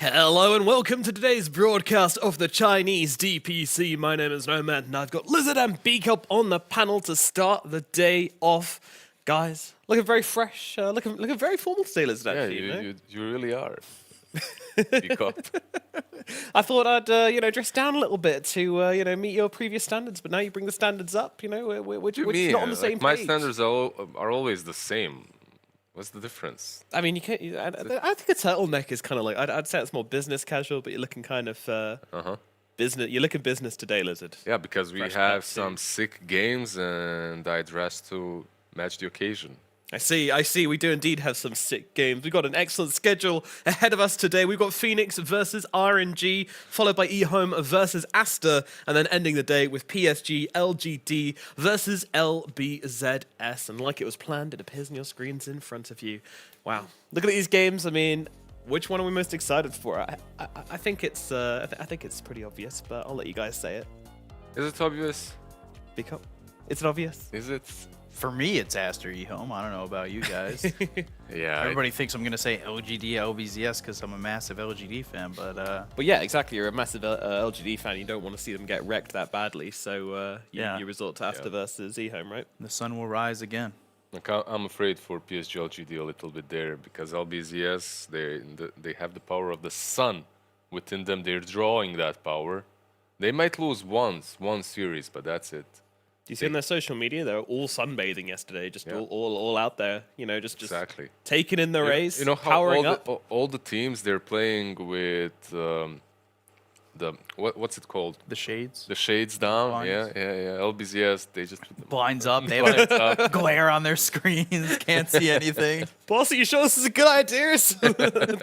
Hello and welcome to today's broadcast of the Chinese DPC. My name is Nomad and I've got Lizard and Beakup on the panel to start the day off. Guys, looking very fresh, looking very formal today, Lizard, Yeah, actually. you really are. Speak up. I thought I'd, dress down a little bit to, meet your previous standards, but now you bring the standards up, we're just not on the same My page. standards are always the same. What's the difference? I mean, you can't. I think a turtleneck is kind of like I'd say it's more business casual, but you're looking kind of business. You're looking business today, Lizard. Yeah, because we Fresh have cut, some sick games and I dress to match the occasion. I see. We do indeed have some sick games. We've got an excellent schedule ahead of us today. We've got Phoenix versus RNG, followed by eHome versus Aster, and then ending the day with PSG.LGD versus LBZS. And like it was planned, it appears on your screens in front of you. Wow. Looking at these games, I mean, which one are we most excited for? I think it's pretty obvious, but I'll let you guys say it. Is it obvious? Beakup, is it obvious? Is it? For me, it's Aster eHome. I don't know about you guys. Yeah. Everybody thinks I'm going to say LGD, LBZS because I'm a massive LGD fan, but yeah, exactly. You're a massive LGD fan. You don't want to see them get wrecked that badly, so Yeah. you resort to Aster versus eHome, right? the sun will rise again. Like, I'm afraid for PSG.LGD a little bit there because LBZS, they have the power of the sun within them. They're drawing that power. They might lose one series, but that's it. Do you see on their social media? They were all sunbathing yesterday, just all out there, just Exactly. taking in the race, You know how powering up. all the teams they're playing with what's it called? The shades. The shades down. Blinds. Yeah. LBZS, they just Blinds up. They have a glare on their screens. Can't see anything. Boss, are you sure this is a good idea?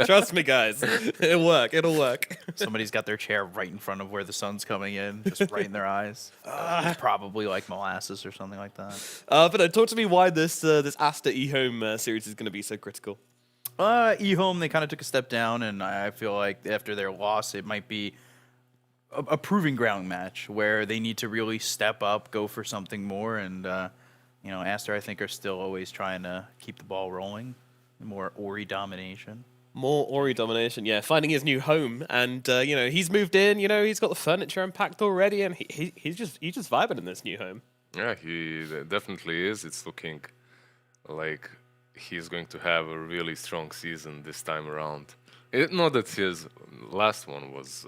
Trust me, guys. It'll work. Somebody's got their chair right in front of where the sun's coming in, just right in their eyes. It's probably like molasses or something like that. But talk to me why this Aster eHome series is going to be so critical. eHome, they kind of took a step down, and I feel like after their loss, it might be a proving ground match where they need to really step up, go for something more, and Aster, I think, are still always trying to keep the ball rolling, more Ori domination. More Ori domination, yeah. Finding his new home, and he's moved in. He's got the furniture unpacked already, and he's just vibing in this new home. Yeah, he definitely is. It's looking like he's going to have a really strong season this time around. Not that his last one was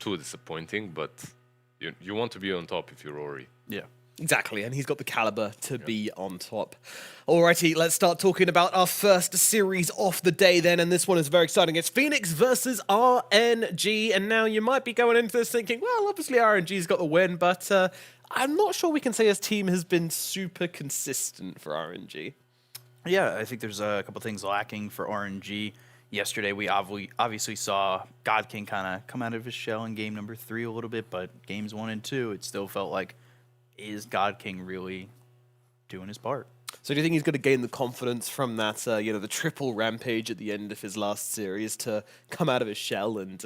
too disappointing, but you want to be on top if you're Ori. Yeah. Exactly, and he's got the caliber to be on top. Alrighty, let's start talking about our first series of the day then, and this one is very exciting. It's Phoenix versus RNG, and now you might be going into this thinking, well, obviously RNG's got the win, but I'm not sure we can say his team has been super consistent for RNG. Yeah, I think there's a couple things lacking for RNG. Yesterday, we obviously saw God King kind of come out of his shell in game number 3 a little bit, but games 1 and 2, it still felt like, is God King really doing his part? So do you think he's going to gain the confidence from that, the triple rampage at the end of his last series to come out of his shell and,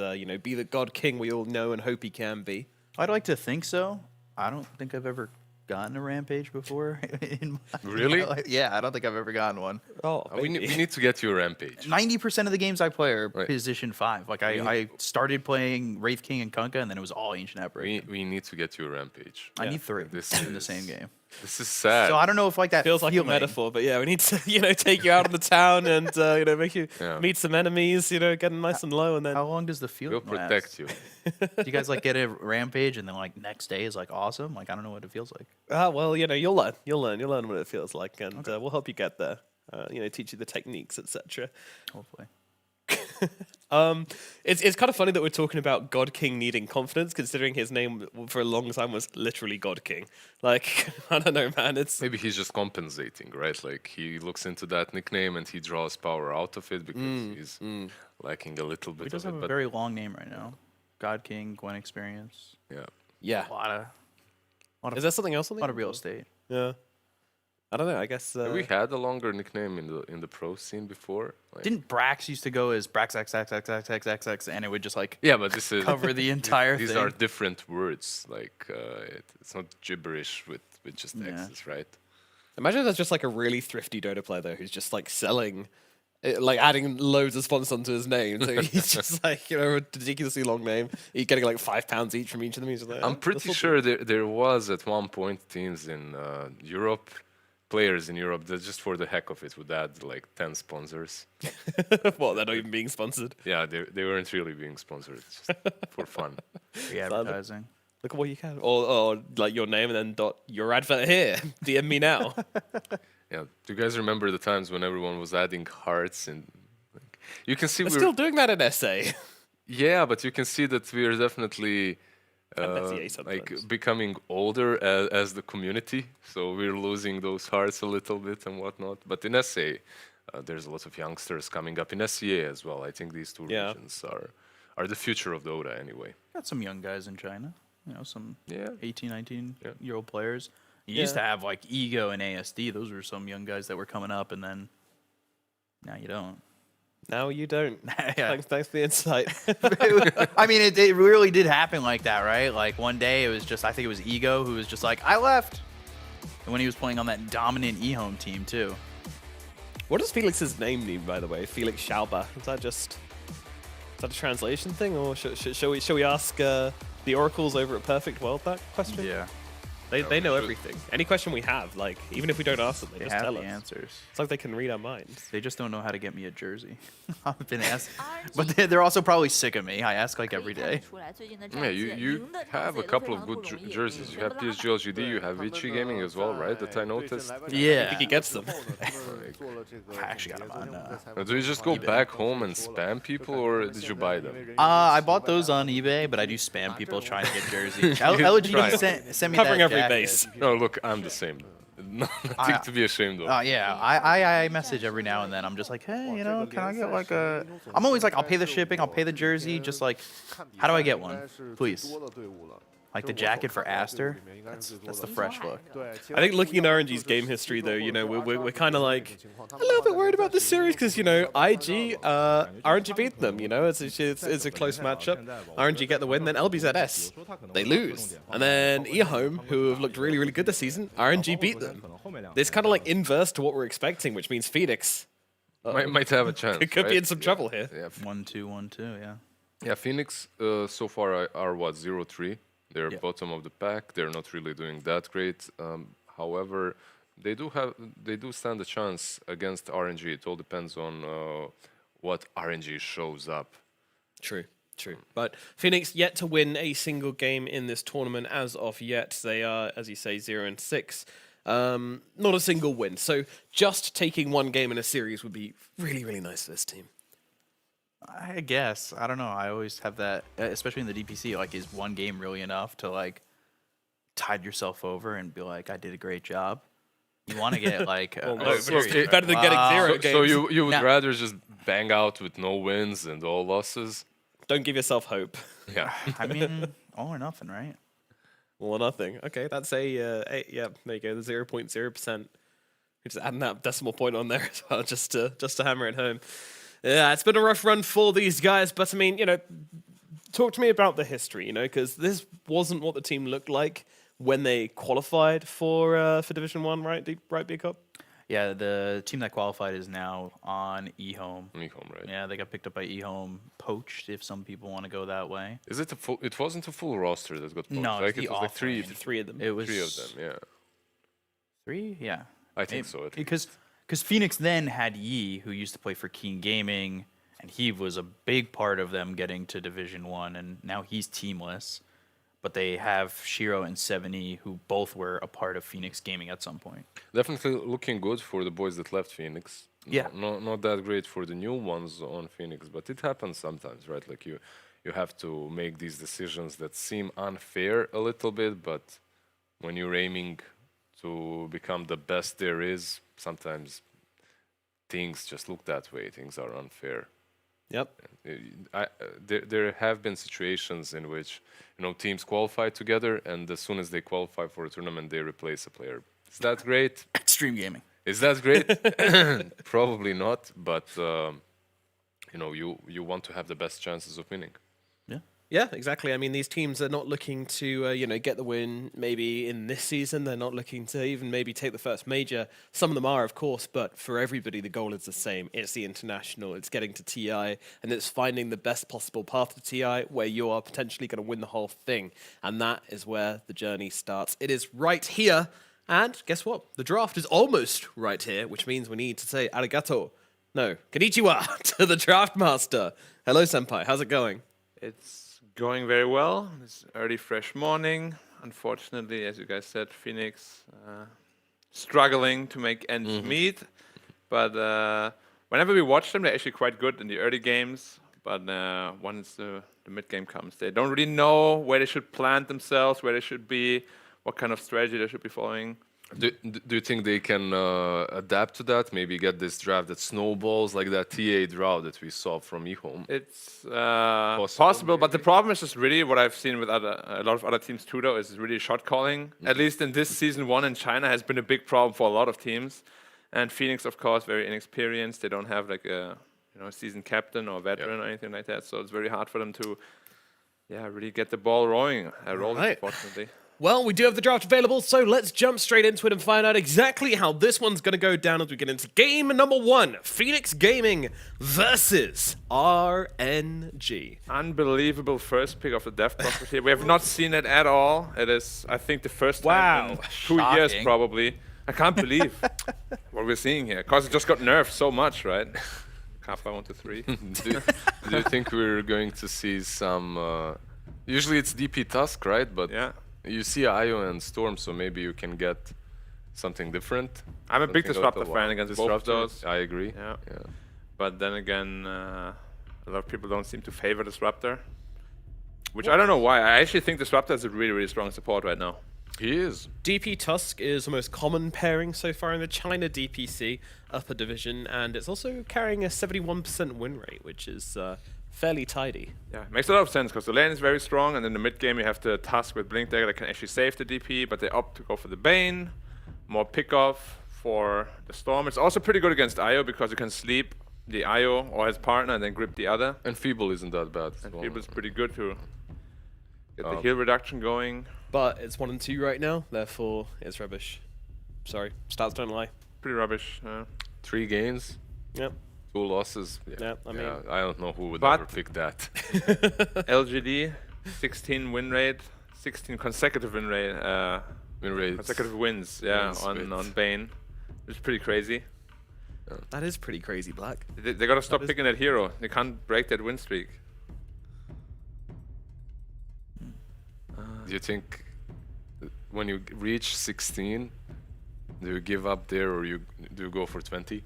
be the God King we all know and hope he can be? I'd like to think so. I don't think I've ever gotten a rampage before. Really? Yeah, I don't think I've ever gotten one. Oh, We need to get you a rampage. 90% of the games I play are Right. position 5. Like I started playing Wraith King and Kunkka, and then it was all Ancient Apparition. We need to get you a rampage. I need 3 This in the is- same game. This is sad. So I don't know if like that feels like a feeling- metaphor, but yeah, we need to, take you out of the town and, make you meet some enemies, getting nice and low, and then How long does the feeling We'll last? protect you. Do you guys like get a rampage and then like next day is like awesome? Like I don't know what it feels like. well, you'll learn what it feels like, and we'll help you get there. Teach you the techniques, etc. Hopefully. It's kind of funny that we're talking about God King needing confidence, considering his name for a long time was literally God King. Like, I don't know, man. It's Maybe he's just compensating, right? Like he looks into that nickname and he draws power out of it because he's lacking a little bit He does of have it. a But very long name right now. God King, Gwen Experience. yeah, A lot of is there something else on a the lot of real estate. Yeah, I don't know. I guess have we had a longer nickname in the pro scene before? Like, Didn't Brax used to go as Brax XXXXXXX and it would just like yeah, but this is cover the entire these thing? are different words. Like it's not gibberish with just Yeah. X's, right? Imagine there's just like a really thrifty Dota player though who's just like selling like adding loads of sponsors onto his name. So he's just like, a ridiculously long name. He's getting like £5 each from each of them. He's just like, I'm this pretty will sure there was at one point teams in Europe, players in Europe that just for the heck of it would add like 10 sponsors. do. What, they're not even being sponsored? Yeah, they weren't really being sponsored, it's just for fun. Free advertising. Look at what you can. Or like your name and then dot your advert here. DM me now. Yeah, do you guys remember the times when everyone was adding hearts and like, you can see We're we're still doing that in SA. yeah, but you can see that we are definitely And Messier sometimes. like becoming older as the community, so we're losing those hearts a little bit and whatnot. But in SA, there's a lot of youngsters coming up in SEA as well. I think these two Yeah. regions are the future of Dota anyway. Got some young guys in China. Some Yeah. 18, 19 Yeah. year old players. You Yeah. used to have like Ego and ASD. Those were some young guys that were coming up, and then now you don't. Now you don't. Yeah. Thanks for the insight. I mean, it really did happen like that, right? Like one day it was just, I think it was Ego who was just like, I left. And when he was playing on that dominant E-Home team too. What does Felix's name mean, by the way? Felix Schauber. Is that a translation thing, or shall we ask the oracles over at Perfect World that question? Yeah. They know should. everything. Any question we have, like even if we don't ask them, they They just have tell the us. answers. It's like they can read our minds. They just don't know how to get me a jersey. I've been asked. But they're also probably sick of me. I ask like every day. Yeah, you have a couple of good jerseys. You have PSG.LGD, you have Vichy Gaming as well, right? That I noticed. I Yeah. think he gets them. I actually got them on. Do you just go back home and spam people, or did you buy them? I bought those on eBay, but I do spam people trying to get jerseys. LGD Try. sent me Covering that every jacket. base. No, look, I'm the same. Nothing to be ashamed of. Yeah, I message every now and then. I'm just like, hey, can I get like a? I'm always like, I'll pay the shipping, I'll pay the jersey. Just like, how do I get one, please? Like the jacket for Aster. That's the fresh look. I think looking at RNG's game history, though, we're kind of like a little bit worried about this series because IG RNG beat them. It's a close matchup. RNG get the win, then LBZS they lose, and then eHome, who have looked really really good this season, RNG beat them. It's kind of like inverse to what we're expecting, which means Phoenix Might have a chance. could be right? in some trouble here. Yeah, 1-2, 1-2, yeah. yeah. Phoenix so far are what 0-3. They're Yeah. bottom of the pack. They're not really doing that great. However, they do stand a chance against RNG. It all depends on what RNG shows up. True. But Phoenix yet to win a single game in this tournament as of yet. They are, as you say, 0-6. Not a single win. So just taking one game in a series would be really, really nice for this team. I guess. I don't know. I always have that, especially in the DPC. Like, is one game really enough to like tide yourself over and be like, I did a great job? You want to get like a No, but series, it's right? better than getting zero So, games. so you would Now- rather just bang out with no wins and all losses? Don't give yourself hope. Yeah. I mean, all or nothing, right? All or nothing. Okay, that's yeah, there you go, the 0.0%. Just adding that decimal point on there as well, just to hammer it home. Yeah, it's been a rough run for these guys, but I mean, talk to me about the history, because this wasn't what the team looked like when they qualified for Division 1, right, B-Cup? Yeah, the team that qualified is now on eHome. Ecom, right? Yeah, they got picked up by eHome, poached if some people want to go that way. Is it a full? It wasn't a full roster that got poached. No, like it's it the was like offering. Three of them. It was three of them. Yeah, 3? Yeah. I think so. At least. Because Phoenix then had Yi, who used to play for Keen Gaming, and he was a big part of them getting to Division 1, and now he's teamless. But they have Shiro and 7E, who both were a part of Phoenix Gaming at some point. Definitely looking good for the boys that left Phoenix. Yeah. Not that great for the new ones on Phoenix, but it happens sometimes, right? Like you have to make these decisions that seem unfair a little bit, but when you're aiming to become the best there is, sometimes things just look that way. Things are unfair. Yep. There have been situations in which teams qualify together, and as soon as they qualify for a tournament, they replace a player. Is that great? Extreme Gaming. Is that great? Probably not, but you want to have the best chances of winning. Yeah. Yeah, exactly. I mean, these teams are not looking to, get the win maybe in this season. They're not looking to even maybe take the first major. Some of them are, of course, but for everybody, the goal is the same. It's the international. It's getting to TI, and it's finding the best possible path to TI where you are potentially going to win the whole thing. And that is where the journey starts. It is right here. And guess what? The draft is almost right here, which means we need to say arigato. No, konnichiwa to the draft master. Hello, senpai. How's it going? It's going very well. It's early, fresh morning. Unfortunately, as you guys said, Phoenix struggling to make ends meet. But whenever we watch them, they're actually quite good in the early games. But once the mid game comes, they don't really know where they should plant themselves, where they should be, what kind of strategy they should be following. Do you think they can adapt to that? Maybe get this draft that snowballs like that TA draft that we saw from eHome? It's possible, but the problem is just really what I've seen with a lot of other teams too, though, is really shot calling. At least in this season 1 in China has been a big problem for a lot of teams. And Phoenix, of course, very inexperienced. They don't have like a seasoned captain or veteran or anything like that. So it's very hard for them to really get the ball rolling, unfortunately. Well, we do have the draft available, so let's jump straight into it and find out exactly how this one's going to go down as we get into game number 1. Phoenix Gaming versus RNG. Unbelievable first pick of the Death Prophet here. We have not seen it at all. It is, I think, the first time in 2 years, Shocking. probably. I can't believe what we're seeing here. Because it just got nerfed so much, right? Kappa 1 to 3. do you think we're going to see some... usually it's DP Tusk, right? But Yeah. you see Io and Storm, so maybe you can get something different. I'm a big Something Disruptor out of fan against both of those. I agree. Yeah. Yeah. But then again, a lot of people don't seem to favor Disruptor. Which I don't know why. I actually think Disruptor is a really, really strong support right now. He is. DP Tusk is the most common pairing so far in the China DPC upper division, and it's also carrying a 71% win rate, which is fairly tidy. Yeah, makes a lot of sense because the lane is very strong, and in the mid game you have the Tusk with Blink Dagger that can actually save the DP, but they opt to go for the Bane, more pickoff for the Storm. It's also pretty good against Io because you can sleep the Io or his partner and then grip the other. And Feeble isn't that bad. as And well. Feeble is pretty good to get the heal reduction going. But it's 1 and 2 right now, therefore it's rubbish. Sorry, stats don't lie. Pretty rubbish. 3 games, Yep. 2 losses. Yeah, I mean- I don't know who would But- ever pick that. LGD, 16 win rate, 16 consecutive win rate, Win rates. consecutive wins, Wins on with- Bane. It's pretty crazy. That is pretty crazy, Black. They gotta stop is- picking that hero. They can't break that win streak. Do you think when you reach 16, do you give up there or do you go for 20?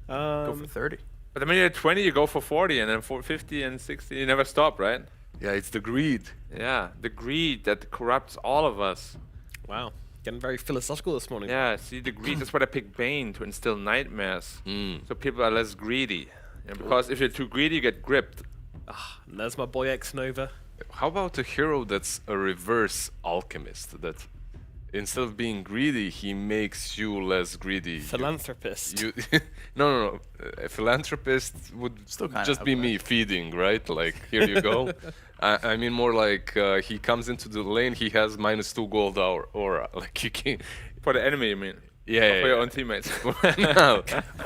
Go for 30. But when you're at 20, you go for 40, and then for 50 and 60, you never stop, right? Yeah, it's the greed. Yeah, the greed that corrupts all of us. Wow, getting very philosophical this morning. Yeah, see, the greed, that's why I pick Bane, to instill nightmares. So people are less greedy. Yeah, because if you're too greedy, you get gripped. And there's my boy X Nova. How about a hero that's a reverse alchemist? That instead of being greedy, he makes you less greedy. Philanthropist. You no. A philanthropist would Still kinda just be have me feeding, right? Like, here you go. I mean more like he comes into the lane, he has -2 gold aura. Like you can, For the enemy, you mean? yeah, For your yeah. own teammates. No,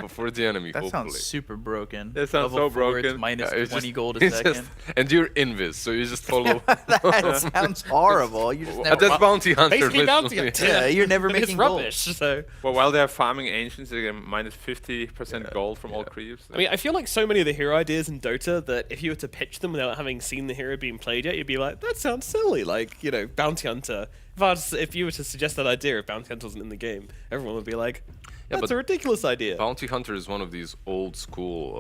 for the enemy. That hopefully. sounds super broken. That sounds Level so 4, it's broken. minus Yeah, it's 20 just- gold a it's second. just- and you're invis, so you just follow. That sounds horrible. You just never. That's bounty hunter. Basically bounty literally. hunter. Yeah, you're never It's making gold. rubbish. So Well, while they're farming Ancients, they get minus 50% gold from all creeps. I mean, I feel like so many of the hero ideas in Dota that if you were to pitch them without having seen the hero being played yet, you'd be like, that sounds silly. Like, bounty hunter. If you were to suggest that idea, if bounty hunter wasn't in the game, everyone would be like, that's but a ridiculous idea. Bounty hunter is one of these old school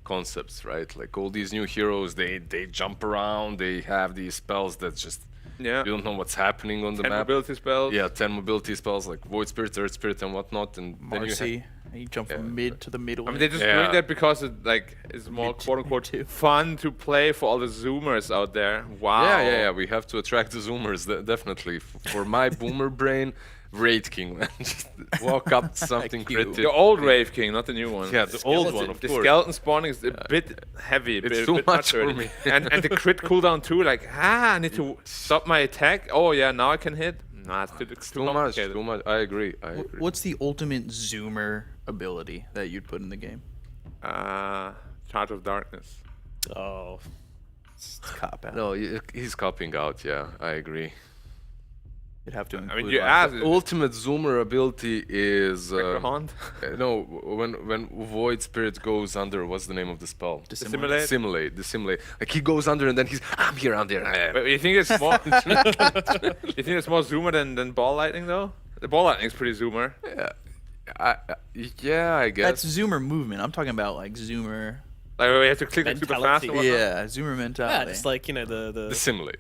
concepts, right? Like all these new heroes, they jump around, they have these spells that just Yeah. you don't know what's happening on the 10 map. mobility spells. Yeah, 10 mobility spells like Void Spirit, Earth Spirit, and whatnot, and then you Marcy, you jump from mid to the middle. I mean, they just Yeah. doing that because it is more Me quote unquote too. fun to play for all the Zoomers out there. Wow. Yeah. We have to attract the Zoomers, definitely. For my boomer brain, Wraith King, man. Just walk up to something Cute. pretty. The old Wave King, not the new one. Yeah, the old one, of The course. skeleton spawning is a bit heavy. It's too much for already. me. and the crit cooldown too. Like, I need to stop my attack. Oh yeah, now I can hit. Nah, it's too Too much, complicated. too much. I agree. What's the ultimate zoomer ability that you'd put in the game? Charge of Darkness. Oh, It's cop out. No, he's copying out. Yeah, I agree. You'd have to I include mean, you like, asked. Ultimate zoomer ability is Haunt. no, when Void Spirit goes under. What's the name of the spell? Dissimulate. Dissimulate. Like he goes under and then I'm here. But you think it's more? You think it's more zoomer than ball lightning though? The ball lightning is pretty zoomer. Yeah, I guess. That's zoomer movement. I'm talking about like zoomer. Like we have to click it super fast. Mentality. Or whatnot. Yeah, zoomer mentality. yeah, just like the Dissimulate.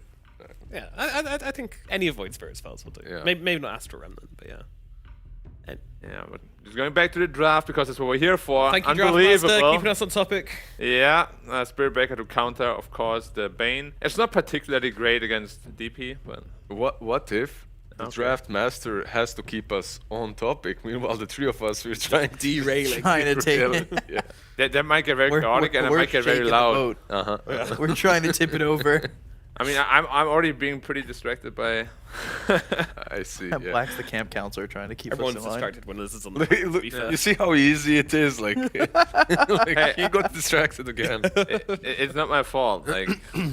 yeah. I think any of Void Spirit spells will do. Yeah. Maybe not Astral Remnant, but yeah. Yeah, but just going back to the draft because that's what we're here for. Thank you, Draftmaster, Unbelievable. keeping us on topic. Yeah, Spirit Breaker to counter, of course, the Bane. It's not particularly great against DP, but What if the Okay. draft master has to keep us on topic? Meanwhile, the three of us we're trying to Derailing. Trying to take derail it. it. Yeah. that might get very chaotic and it might get very shaking the loud. boat. We're trying to tip it over. I mean, I'm already being pretty distracted by. I see. Yeah. Black's the camp counselor trying to keep Everyone's us in line. distracted when this is on the Look, to look, be fair. you see how easy it is. Like, he got distracted again. It's not my fault. Like,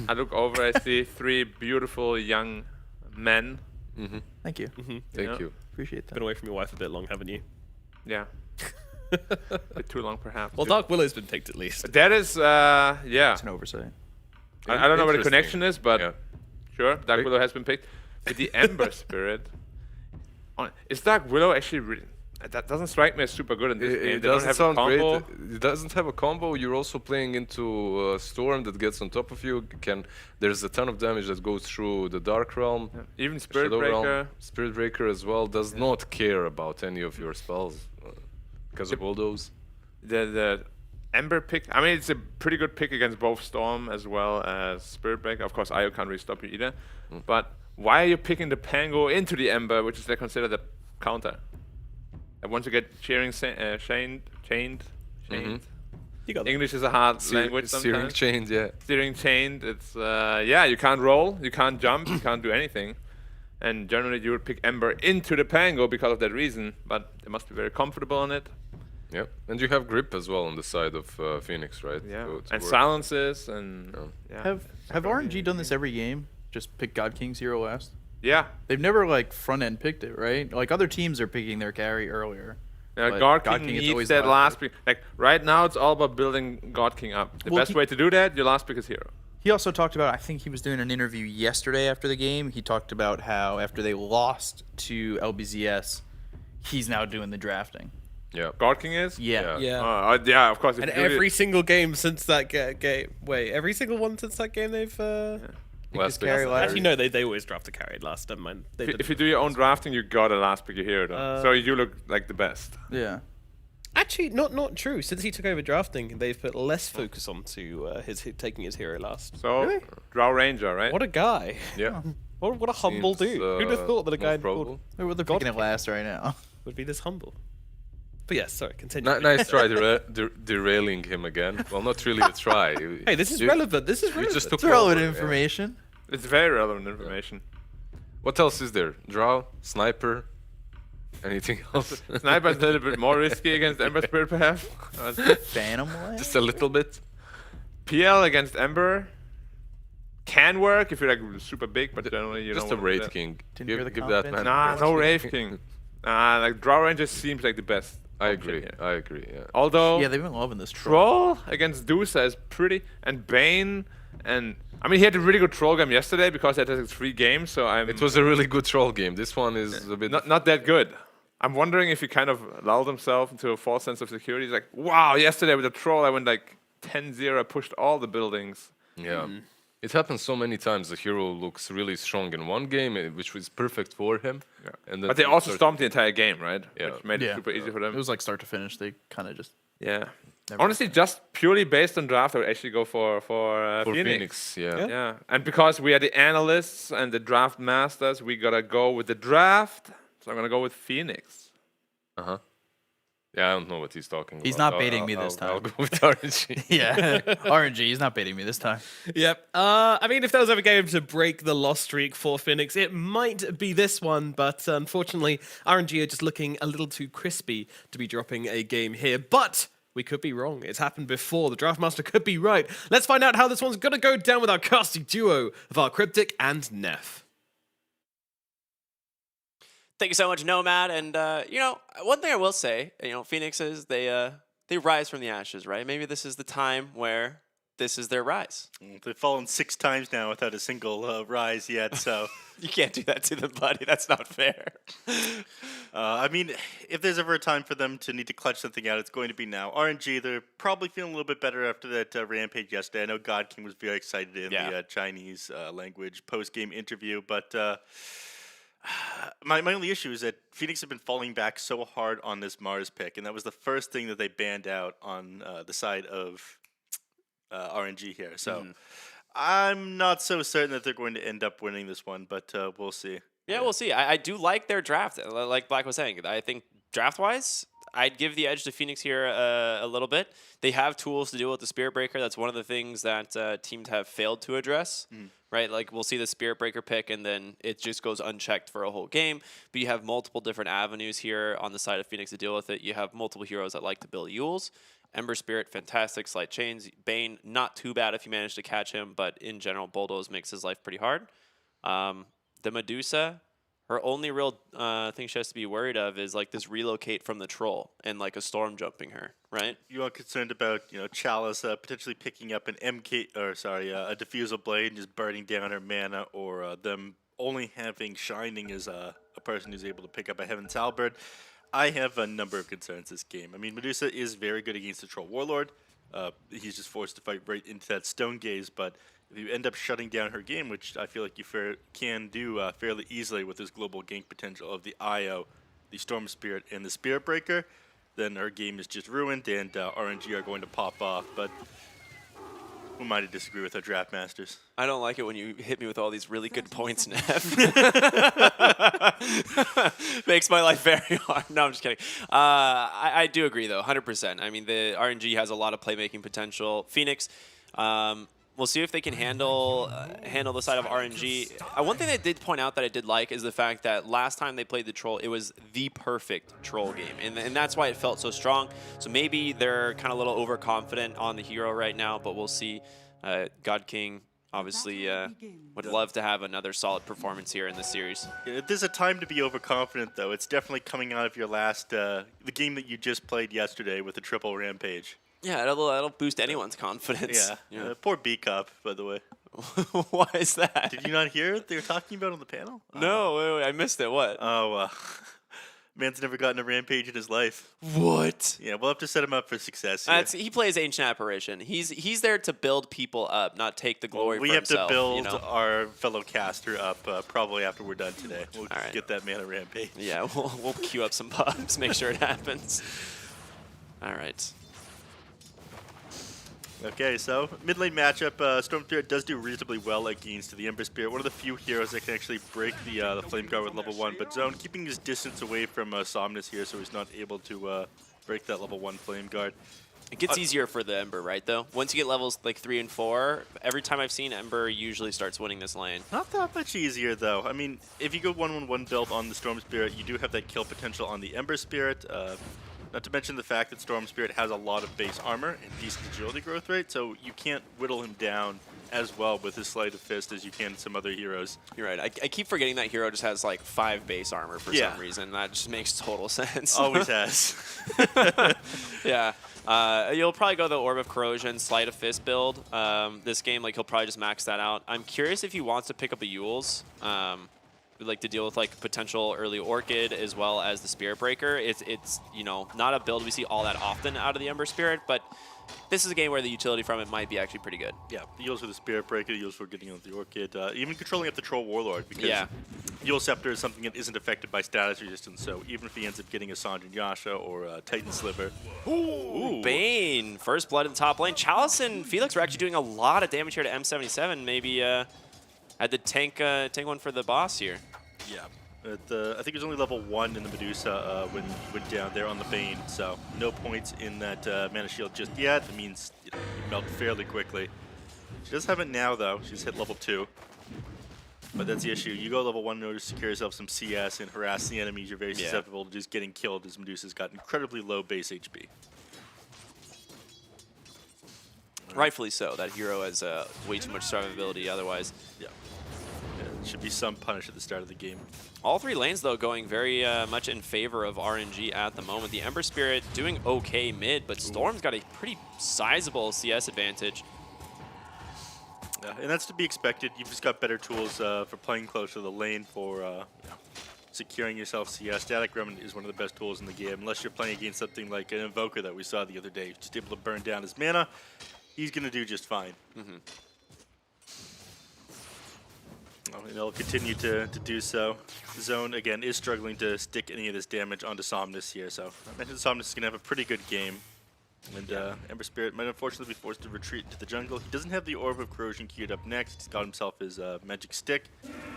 I look over, I see three beautiful young men. Thank you. Thank Yeah. you. Appreciate that. Been away from your wife a bit long, haven't you? Yeah. A bit too long, perhaps. Well, Dark Willow's been picked at least. That is, yeah. It's an oversight. I don't know what the Interesting. connection is, but Yeah. sure, Dark Willow has been picked. With the Ember Spirit, is Dark Willow actually really? That doesn't strike me as super good in this game. It They don't doesn't have sound a combo. great. It doesn't have a combo. You're also playing into a storm that gets on top of you. There's a ton of damage that goes through the Dark Realm. Even Spirit Shadow Breaker. Realm. Spirit Breaker as well does not care about any of your spells because of all those. The Ember pick. I mean, it's a pretty good pick against both Storm as well as Spirit Breaker. Of course, Io can't really stop you either. But why are you picking the Pango into the Ember, which is they consider the counter? And once you get chained. You got English is a hard language Searing sometimes. chains, yeah. Steering chained. It's yeah, you can't roll, you can't jump, you can't do anything. And generally, you would pick Ember into the Pango because of that reason. But they must be very comfortable on it. Yep. And you have grip as well on the side of Phoenix, right? Yeah, To and work. silences and yeah. Have RNG done this every game? Just pick God King 0 last? Yeah. They've never like front end picked it, right? Like other teams are picking their carry earlier. But God God King King, it's needs always that last last pick. Like right now, it's all about building God King up. The Well, best way to do that, your last pick is hero. He also talked about, I think he was doing an interview yesterday after the game. He talked about how after they lost to LBZS, he's now doing the drafting. Yeah. God King is. Yeah. Yeah. Yeah, of course. if And you do it- every single game since that game. Wait, every single one since that game they've. Last pick. carry last. Actually, no, they always draft a carry last. Never mind. They if didn't. you do your own drafting, you gotta last pick your hero. Though. So you look like the best. Yeah. Actually, not true. Since he took over drafting, they've put less focus onto taking his hero last. So Really? Drow Ranger, right? What a guy! Yeah. What a humble Seems, dude. Who'd have thought that a guy most probable. Well, they're God picking it last right now. would be this humble? But yes, sorry, continue. Nice try derailing him again. Well, not really a try. Hey, this is You- relevant. This is You relevant. just took It's relevant over, yeah. information. It's very relevant information. What else is there? Drow, sniper, anything else? Sniper's a little bit more risky against Ember Spirit, perhaps. Phantom Blade? Just a little bit. PL against Ember can work if you're like super big, but generally you Just a don't wanna do Wraith that. King. Didn't hear the Give that confidence. man. Nah, no Wraith King. Like Drow Ranger seems like the best. I option agree. here. I agree. Yeah. Although Yeah, they've been loving this troll. Troll against Dusa is pretty, and Bane, and I mean he had a really good Troll game yesterday because he had like 3 games, so I'm It was a really good troll game. This one is a bit. not that good. I'm wondering if he kind of lulled himself into a false sense of security. He's like, wow, yesterday with the Troll I went like 10-0, I pushed all the buildings. Yeah. It happens so many times. The hero looks really strong in one game, which was perfect for him. Yeah. And then But they he also starts- stomped the entire game, right? Yeah. Which made it super easy for them. It was like start to finish. They kind of just. Yeah. Never Honestly, just purely based on draft, I would actually go for for Phoenix. Phoenix. Yeah. Yeah, and because we are the analysts and the draft masters, we gotta go with the draft So I'm gonna go with Phoenix. Uh-huh. Yeah, I don't know what he's talking about. He's not baiting me this I'll time. go with RNG. Yeah, RNG. He's not baiting me this time. Yep. I mean, if there was ever a game to break the loss streak for Phoenix, it might be this one, but unfortunately, RNG are just looking a little too crispy to be dropping a game here. But we could be wrong. It's happened before. The Draftmaster could be right. Let's find out how this one's going to go down with our casting duo of our Cryptic and Neff. Thank you so much, Nomad. And you know, one thing I will say, you know, Phoenix is they rise from the ashes, right? Maybe this is the time where this is their rise. They've fallen 6 times now without a single rise yet, so... You can't do that to them, buddy. That's not fair. I mean, if there's ever a time for them to need to clutch something out, it's going to be now. RNG, they're probably feeling a little bit better after that rampage yesterday. I know God King was very excited in the Chinese language post-game interview, but... My only issue is that Phoenix have been falling back so hard on this Mars pick, and that was the first thing that they banned out on the side of RNG here. So I'm not so certain that they're going to end up winning this one, but we'll see. Yeah, we'll see. I do like their draft. Like Black was saying, I think draft-wise, I'd give the edge to Phoenix here a little bit. They have tools to deal with the Spirit Breaker. That's one of the things that teams have failed to address. Right, like we'll see the Spirit Breaker pick, and then it just goes unchecked for a whole game. But you have multiple different avenues here on the side of Phoenix to deal with it. You have multiple heroes that like to build Yules. Ember Spirit, fantastic. Slight Chains. Bane, not too bad if you manage to catch him, but in general, Bulldoze makes his life pretty hard. The Medusa, her only real thing she has to be worried of is like this relocate from the troll and like a storm jumping her, right? You are concerned about, you know, Chalice potentially picking up an a diffusal blade and just burning down her mana, or them only having Shining as a person who's able to pick up a Heaven's Halberd. I have a number of concerns this game. I mean, Medusa is very good against the Troll Warlord. He's just forced to fight right into that Stone Gaze, but if you end up shutting down her game, which I feel like you can do fairly easily with this global gank potential of the IO, the Storm Spirit, and the Spirit Breaker, then her game is just ruined, and RNG are going to pop off. But who am I to disagree with our draft masters? I don't like it when you hit me with all these really good points, Neff. Makes my life very hard. No, I'm just kidding. I do agree, though, 100%. I mean, the RNG has a lot of playmaking potential. Phoenix, we'll see if they can handle the side of RNG. One thing they did point out that I did like is the fact that last time they played the Troll, it was the perfect Troll game. And that's why it felt so strong. So maybe they're kind of a little overconfident on the hero right now, but we'll see. God King obviously would love to have another solid performance here in this series. If there's a time to be overconfident, though, it's definitely coming out of your last, the game that you just played yesterday with the triple rampage. Yeah, that'll boost anyone's confidence. Yeah. Poor B-Cop, by the way. Why is that? Did you not hear what they were talking about on the panel? No, wait, I missed it. What? Oh, man's never gotten a rampage in his life. What? Yeah, we'll have to set him up for success here. He plays Ancient Apparition. He's there to build people up, not take the glory we for have himself. to build you know? our fellow caster up probably after we're done today. We'll All right. get that man a rampage. Yeah, we'll queue up some pubs, make sure it happens. All right. Okay, so mid lane matchup, Storm Spirit does do reasonably well against the Ember Spirit. One of the few heroes that can actually break the Flame Guard with level 1, but Zone keeping his distance away from Somnus here, so he's not able to break that level 1 Flame Guard. It gets easier for the Ember, right, though? Once you get levels like 3 and 4, every time I've seen Ember usually starts winning this lane. Not that much easier, though. I mean, if you go 1-1-1 build on the Storm Spirit, you do have that kill potential on the Ember Spirit. Not to mention the fact that Storm Spirit has a lot of base armor and decent agility growth rate, so you can't whittle him down as well with his Sleight of Fist as you can some other heroes. You're right. I keep forgetting that hero just has like 5 base armor for some reason. That just makes total sense. Always has. Yeah. You'll probably go the Orb of Corrosion, Sleight of Fist build. This game, like he'll probably just max that out. I'm curious if he wants to pick up a Yules. Like to deal with like potential early Orchid as well as the Spirit Breaker. It's you know, not a build we see all that often out of the Ember Spirit, but this is a game where the utility from it might be actually pretty good. Yeah, the Yules for the Spirit Breaker, the Yules for getting on the Orchid, even controlling up the Troll Warlord, because Yule Scepter is something that isn't affected by status resistance, so even if he ends up getting a Sanjin Yasha or a Titan Sliver. Ooh. Bane, first blood in top lane. Chalice and Felix were actually doing a lot of damage here to M77. Maybe had to tank one for the boss here. Yeah. I think it was only level 1 in the Medusa when he went down there on the Bane, so no points in that mana shield just yet. That means you melt fairly quickly. She does have it now, though. She's hit level 2. But that's the issue. You go level 1 in order to secure yourself some CS and harass the enemies. You're very susceptible to just getting killed, as Medusa's got incredibly low base HP. Rightfully so. That hero has way too much survivability otherwise. Yeah. There should be some punish at the start of the game. All three lanes, though, going very much in favor of RNG at the moment. The Ember Spirit doing okay mid, but Storm's got a pretty sizable CS advantage. Yeah, and that's to be expected. You've just got better tools for playing close to the lane for securing yourself CS. Static Remnant is one of the best tools in the game, unless you're playing against something like an Invoker that we saw the other day. Just able to burn down his mana. He's going to do just fine. And they'll continue to do so. Zone, again, is struggling to stick any of this damage onto Somnus here, so I mentioned Somnus is going to have a pretty good game. And Ember Spirit might unfortunately be forced to retreat into the jungle. He doesn't have the Orb of Corrosion queued up next. He's got himself his Magic Stick.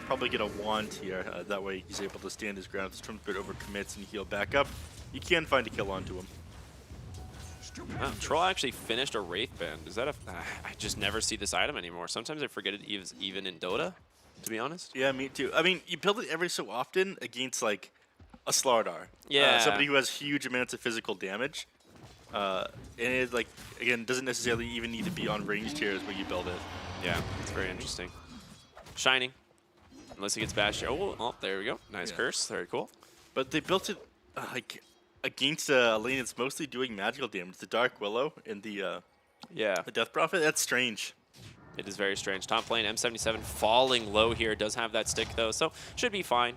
Probably get a Wand here. That way he's able to stand his ground if the Storm Spirit overcommits and heal back up. You can find a kill onto him. Troll actually finished a Wraith Band. Is that I just never see this item anymore. Sometimes I forget it is even in Dota, to be honest. Yeah, me too. I mean, you build it every so often against, like, a Slardar. Yeah. Somebody who has huge amounts of physical damage. And it, like, again, doesn't necessarily even need to be on ranged tiers where you build it. Yeah, it's very interesting. Shining. Unless he gets bashed here. Oh, there we go. Nice curse. Very cool. But they built it, like, against a lane that's mostly doing magical damage. The Dark Willow and the Death Prophet, that's strange. It is very strange. Top lane, M77 falling low here. Does have that stick, though, so should be fine.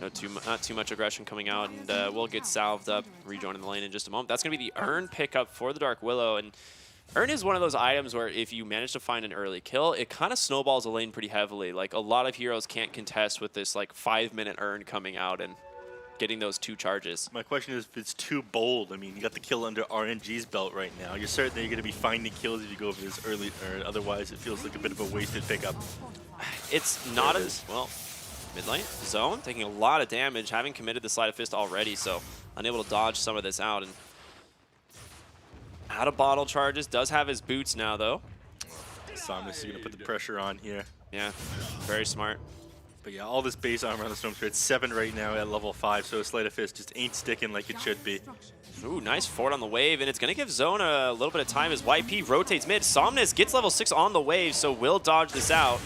Not too much aggression coming out, and we'll get salved up, rejoining the lane in just a moment. That's going to be the Urn pickup for the Dark Willow, and Urn is one of those items where if you manage to find an early kill, it kind of snowballs a lane pretty heavily. Like, a lot of heroes can't contest with this, like, 5-minute Urn coming out and getting those 2 charges. My question is if it's too bold. I mean, you got the kill under RNG's belt right now. You're certain that you're going to be finding kills if you go over this early Urn. Otherwise, it feels like a bit of a wasted pickup. It's not as, well, mid lane, Zone, taking a lot of damage, having committed the Sleight of Fist already, so unable to dodge some of this out. And out of bottle charges, does have his boots now, though. Somnus is going to put the pressure on here. Yeah, very smart. But yeah, all this base armor on the Storm Spirit, 7 right now at level 5, so a Sleight of Fist just ain't sticking like it should be. Ooh, nice fort on the wave, and it's going to give Zone a little bit of time as YP rotates mid. Somnus gets level 6 on the wave, so will dodge this out.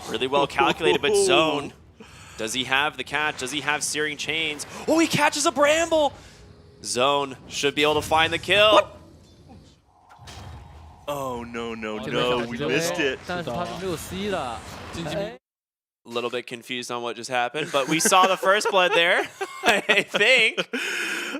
Really well calculated, but Zone, does he have the catch? Does he have Searing Chains? Oh, he catches a Bramble! Zone should be able to find the kill. What? Oh, no, we missed it. 但是他是没有 C 的。A little bit confused on what just happened, but we saw the first blood there, I think.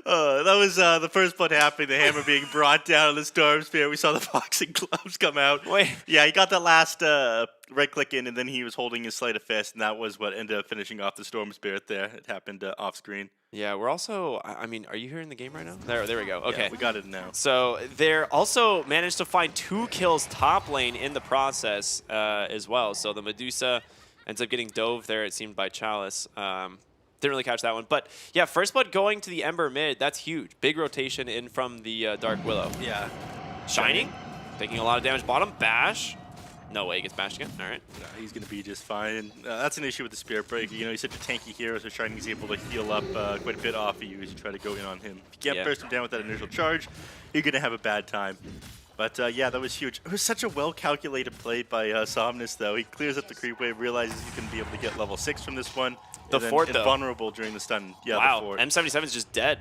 That was the first blood happening, the hammer being brought down on the Storm Spirit. We saw the boxing gloves come out. Wait. Yeah, he got that last right click in, and then he was holding his Sleight of Fist, and that was what ended up finishing off the Storm Spirit there. It happened off screen. Yeah, we're also, I mean, are you here in the game right now? There we go. Okay. Yeah, we got it now. So they're also managed to find 2 kills top lane in the process as well. So the Medusa ends up getting dove there, it seemed, by Chalice. Didn't really catch that one. But yeah, first blood going to the Ember mid. That's huge. Big rotation in from the Dark Willow. Yeah. Shining, taking a lot of damage bottom. Bash. No way, he gets bashed again. All right. Yeah, he's going to be just fine. That's an issue with the Spirit Breaker. You know, he's such a tanky hero, so Shining's able to heal up quite a bit off of you as you try to go in on him. If you can't burst him down with that initial charge, you're going to have a bad time. But yeah, that was huge. It was such a well-calculated play by Somnus, though. He clears up the creep wave, realizes he can be able to get level 6 from this one. The fort, though. Vulnerable during the stun. Yeah, wow, the fort. M77 is just dead.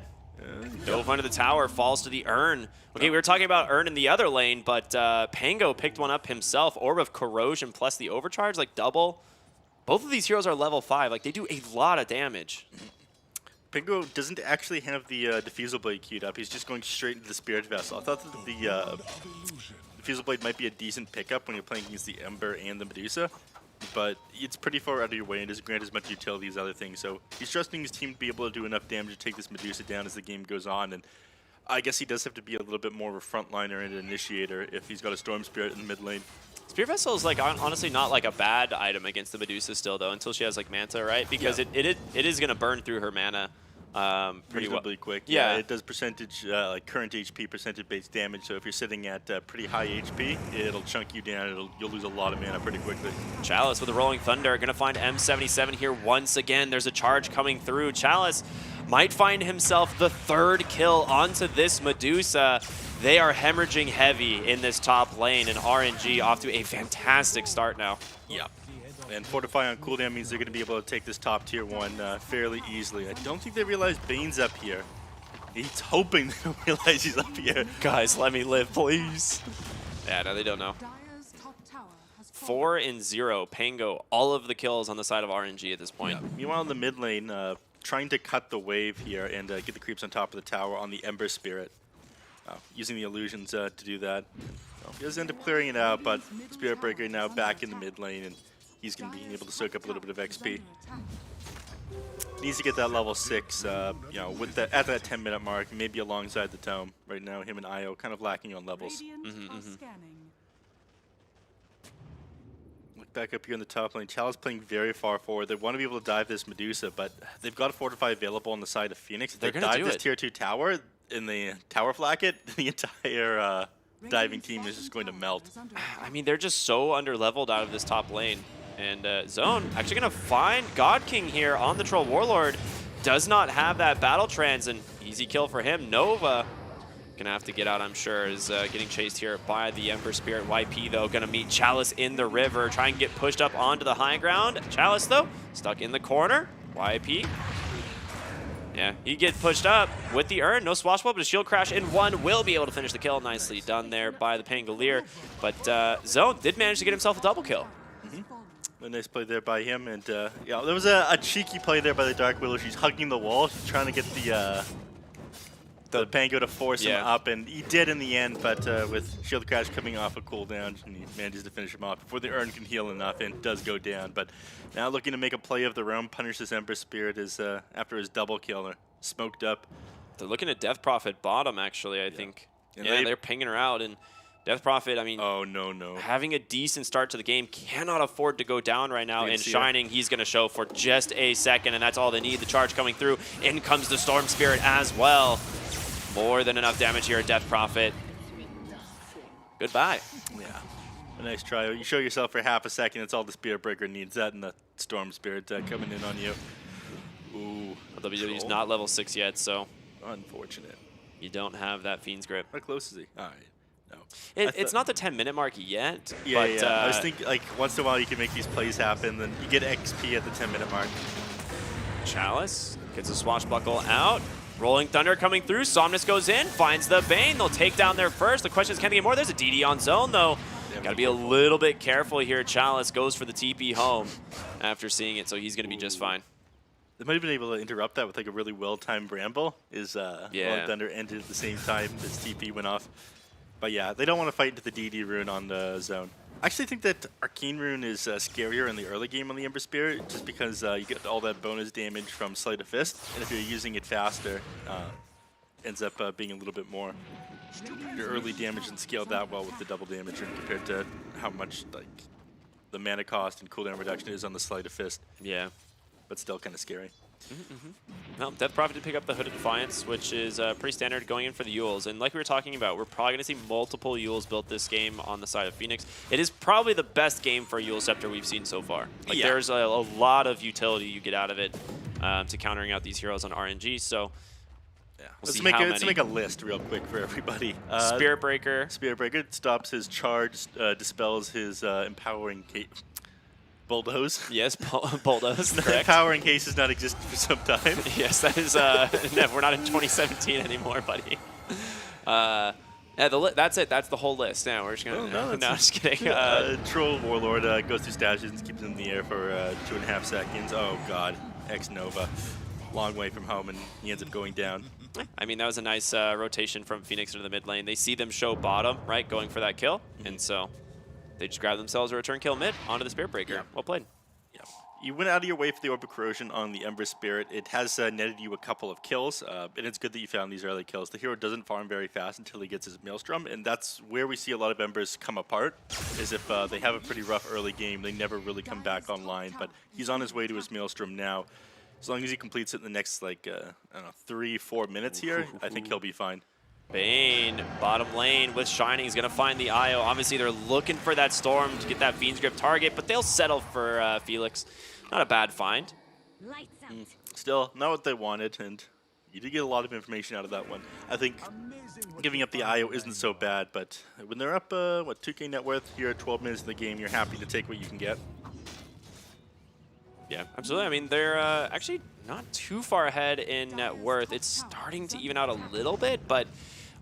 Dove under the tower, falls to the Urn. Okay, we were talking about Urn in the other lane, but Pango picked one up himself. Orb of Corrosion plus the overcharge, like double. Both of these heroes are level 5. Like, they do a lot of damage. Pingo doesn't actually have the Diffusal Blade queued up. He's just going straight into the Spirit Vessel. I thought that the Diffusal Blade might be a decent pickup when you're playing against the Ember and the Medusa, but it's pretty far out of your way and doesn't grant as much utility as other things. So he's trusting his team to be able to do enough damage to take this Medusa down as the game goes on. And I guess he does have to be a little bit more of a frontliner and an initiator if he's got a Storm Spirit in the mid lane. Spear Vessel is like honestly not like a bad item against the Medusa still though, until she has like Manta, right? Because it is gonna burn through her mana pretty reasonably quick. Yeah. It does percentage, like current HP percentage-based damage. So if you're sitting at pretty high HP, it'll chunk you down. You'll lose a lot of mana pretty quickly. Chalice with the Rolling Thunder gonna find M77 here once again. There's a charge coming through. Chalice might find himself the 3rd kill onto this Medusa. They are hemorrhaging heavy in this top lane, and RNG off to a fantastic start now. Yeah. And Fortify on cooldown means they're going to be able to take this top tier 1 fairly easily. I don't think they realize Bane's up here. He's hoping they don't realize he's up here. Guys, let me live, please. Yeah, no, they don't know. 4-0. Pango, all of the kills on the side of RNG at this point. Yeah. Meanwhile, in the mid lane, trying to cut the wave here and get the creeps on top of the tower on the Ember Spirit. Using the illusions to do that. He does end up clearing it out, but Spirit Breaker now back in the mid lane, and he's going to be able to soak up a little bit of XP. Needs to get that level 6, you know, with at that 10-minute mark, maybe alongside the Tome. Right now, him and Io kind of lacking on levels. Look back up here in the top lane. Chalice playing very far forward. They want to be able to dive this Medusa, but they've got a Fortify available on the side of Phoenix. If they dive this tier 2 tower in the tower flack it, the entire diving team is just going to melt. I mean, they're just so underleveled out of this top lane. And Zone actually going to find God King here on the Troll Warlord. Does not have that battle trans, and easy kill for him. Nova going to have to get out, I'm sure, is getting chased here by the Ember Spirit. YP, though, going to meet Chalice in the river, try and get pushed up onto the high ground. Chalice, though, stuck in the corner. YP. Yeah, he gets pushed up with the urn. No swashbuckle, but a shield crash in 1 will be able to finish the kill. Nicely done there by the Pangolier. But Zone did manage to get himself a double kill. A nice play there by him, and yeah, there was a cheeky play there by the Dark Willow. She's hugging the wall. She's trying to get the Pango to force him up, and he did in the end, but with Shield Crash coming off a cooldown, he manages to finish him off before the urn can heal enough, and does go down. But now looking to make a play of their own, punish this Ember Spirit is after his double kill, smoked up. They're looking at Death Prophet bottom, actually, I think. And yeah, they're pinging her out, and Death Prophet, I mean, oh, no. having a decent start to the game, cannot afford to go down right now. And Shining, he's going to show for just a second, and that's all they need. The charge coming through. In comes the Storm Spirit as well. More than enough damage here at Death Prophet. Goodbye. Yeah, a nice try. You show yourself for half a second. That's all the Spirit Breaker needs. That and the Storm Spirit coming in on you. Ooh. WWE's not level 6 yet, so unfortunate. You don't have that Fiend's Grip. How close is he? All right. No. It's not the 10-minute mark yet. Yeah, but, I was thinking, like, once in a while you can make these plays happen, then you get XP at the 10-minute mark. Chalice gets a swashbuckle out. Rolling Thunder coming through. Somnus goes in, finds the Bane. They'll take down there first. The question is, can they get more? There's a DD on Zone, though. Got to be a little bit careful here. Chalice goes for the TP home after seeing it, so he's going to be just fine. They might have been able to interrupt that with like a really well-timed Bramble. Rolling Thunder ended at the same time as TP went off. But yeah, they don't want to fight into the DD rune on the Zone. I actually think that Arcane Rune is scarier in the early game on the Ember Spirit, just because you get all that bonus damage from Sleight of Fist, and if you're using it faster, ends up being a little bit more. Your early damage isn't scaled that well with the double damage rune compared to how much like the mana cost and cooldown reduction is on the Sleight of Fist. Yeah. But still kind of scary. Well, Death Prophet did pick up the Hooded Defiance, which is pretty standard going in for the Yules. And like we were talking about, we're probably going to see multiple Yules built this game on the side of Phoenix. It is probably the best game for Yule Scepter we've seen so far. Like, there's a lot of utility you get out of it to countering out these heroes on RNG. So let's make a list real quick for everybody. Spirit Breaker. Spirit Breaker stops his charge, dispels his empowering bulldoze. Yes, bulldoze. The empowering case has not existed for some time. Yes, that is. No, we're not in 2017 anymore, buddy. Yeah, that's it. That's the whole list. Now we're just gonna. No, just kidding. Troll Warlord goes through stashes and keeps him in the air for 2.5 seconds. Oh God, X Nova, long way from home, and he ends up going down. I mean, that was a nice rotation from Phoenix into the mid lane. They see them show bottom, right, going for that kill, and so they just grab themselves a return kill mid onto the Spirit Breaker. Well played. You went out of your way for the Orb of Corrosion on the Ember Spirit. It has netted you a couple of kills, and it's good that you found these early kills. The hero doesn't farm very fast until he gets his Maelstrom, and that's where we see a lot of Embers come apart, is if they have a pretty rough early game, they never really come back online, but he's on his way to his Maelstrom now. As long as he completes it in the next, like, I don't know, 3-4 minutes here, I think he'll be fine. Bane, bottom lane with Shining. He's going to find the IO. Obviously, they're looking for that Storm to get that Fiend's Grip target, but they'll settle for Felix. Not a bad find. Still, not what they wanted, and you did get a lot of information out of that one. I think giving up the IO isn't so bad, but when they're up, what, 2K net worth here at 12 minutes in the game, you're happy to take what you can get. Yeah, absolutely. I mean, they're actually not too far ahead in net worth. It's starting to even out a little bit, but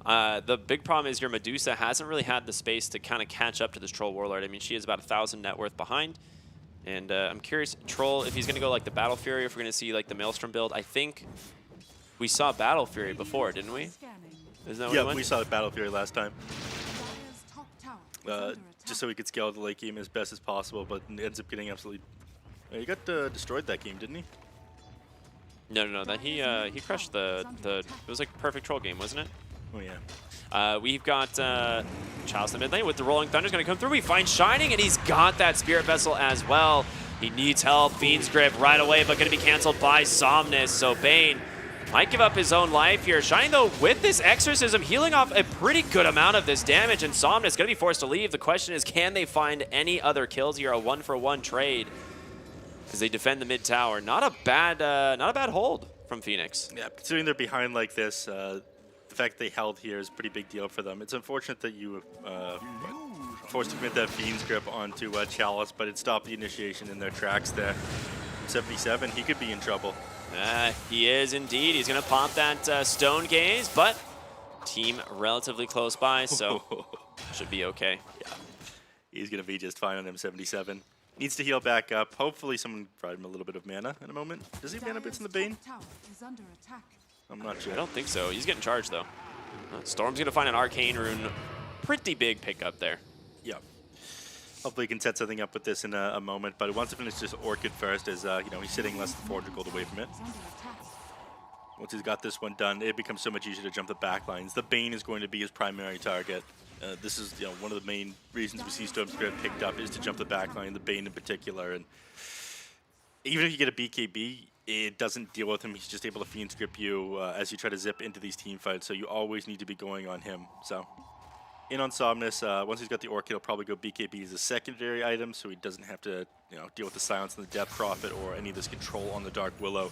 the big problem is your Medusa hasn't really had the space to kind of catch up to this Troll Warlord. I mean, she is about 1,000 net worth behind. And I'm curious, Troll, if he's going to go like the Battle Fury, if we're going to see like the Maelstrom build. I think we saw Battle Fury before, didn't we? Isn't that what Yeah, we saw Battle Fury last time. Just so we could scale the late game as best as possible, but it ends up getting absolutely... he got destroyed that game, didn't he? No. That he crushed the. It was like a perfect Troll game, wasn't it? Oh yeah. We've got Chalice in the mid lane with the Rolling Thunder's going to come through. We find Shining, and he's got that Spirit Vessel as well. He needs help. Fiend's Grip right away, but going to be canceled by Somnus. So Bane might give up his own life here. Shining, though, with this Exorcism, healing off a pretty good amount of this damage, and Somnus going to be forced to leave. The question is, can they find any other kills here? A 1-for-1 trade as they defend the mid tower. Not a bad hold from Phoenix. Yeah, considering they're behind like this, the fact they held here is a pretty big deal for them. It's unfortunate that you forced to commit that Fiend's Grip onto Chalice, but it stopped the initiation in their tracks there. 77, he could be in trouble. He is indeed. He's going to pop that Stone Gaze, but team relatively close by, so should be okay. Yeah, he's going to be just fine on M77. Needs to heal back up. Hopefully someone provide him a little bit of mana in a moment. Does he have mana bits in the Bane? I'm not sure. I don't think so. He's getting charged, though. Storm's going to find an Arcane Rune. Pretty big pickup there. Yeah. Hopefully he can set something up with this in a moment, but he wants to finish this Orchid first as, you know, he's sitting less than 400 gold away from it. Once he's got this one done, it becomes so much easier to jump the back lines. The Bane is going to be his primary target. This is, you know, one of the main reasons we see Storm's Grip picked up is to jump the back line, the Bane in particular. And even if you get a BKB, it doesn't deal with him. He's just able to Fiend's Grip you as you try to zip into these team fights. So you always need to be going on him. So in on Somnus. Once he's got the Orchid, he'll probably go BKB as a secondary item, so he doesn't have to, you know, deal with the Silence and the Death Prophet or any of this control on the Dark Willow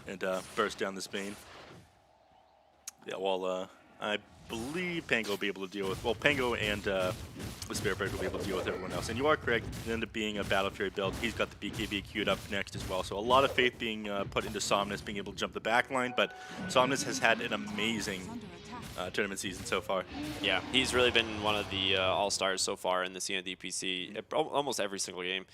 and burst down this Bane. Yeah, well, I believe Pango will be able to deal with, well, Pango and the Spirit Breaker will be able to deal with everyone else. And you are correct, it ended up being a Battle Fury build. He's got the BKB queued up next as well. So a lot of faith being put into Somnus being able to jump the back line, but Somnus has had an amazing tournament season so far. Yeah, he's really been one of the all-stars so far in the Cena DPC, almost every single game.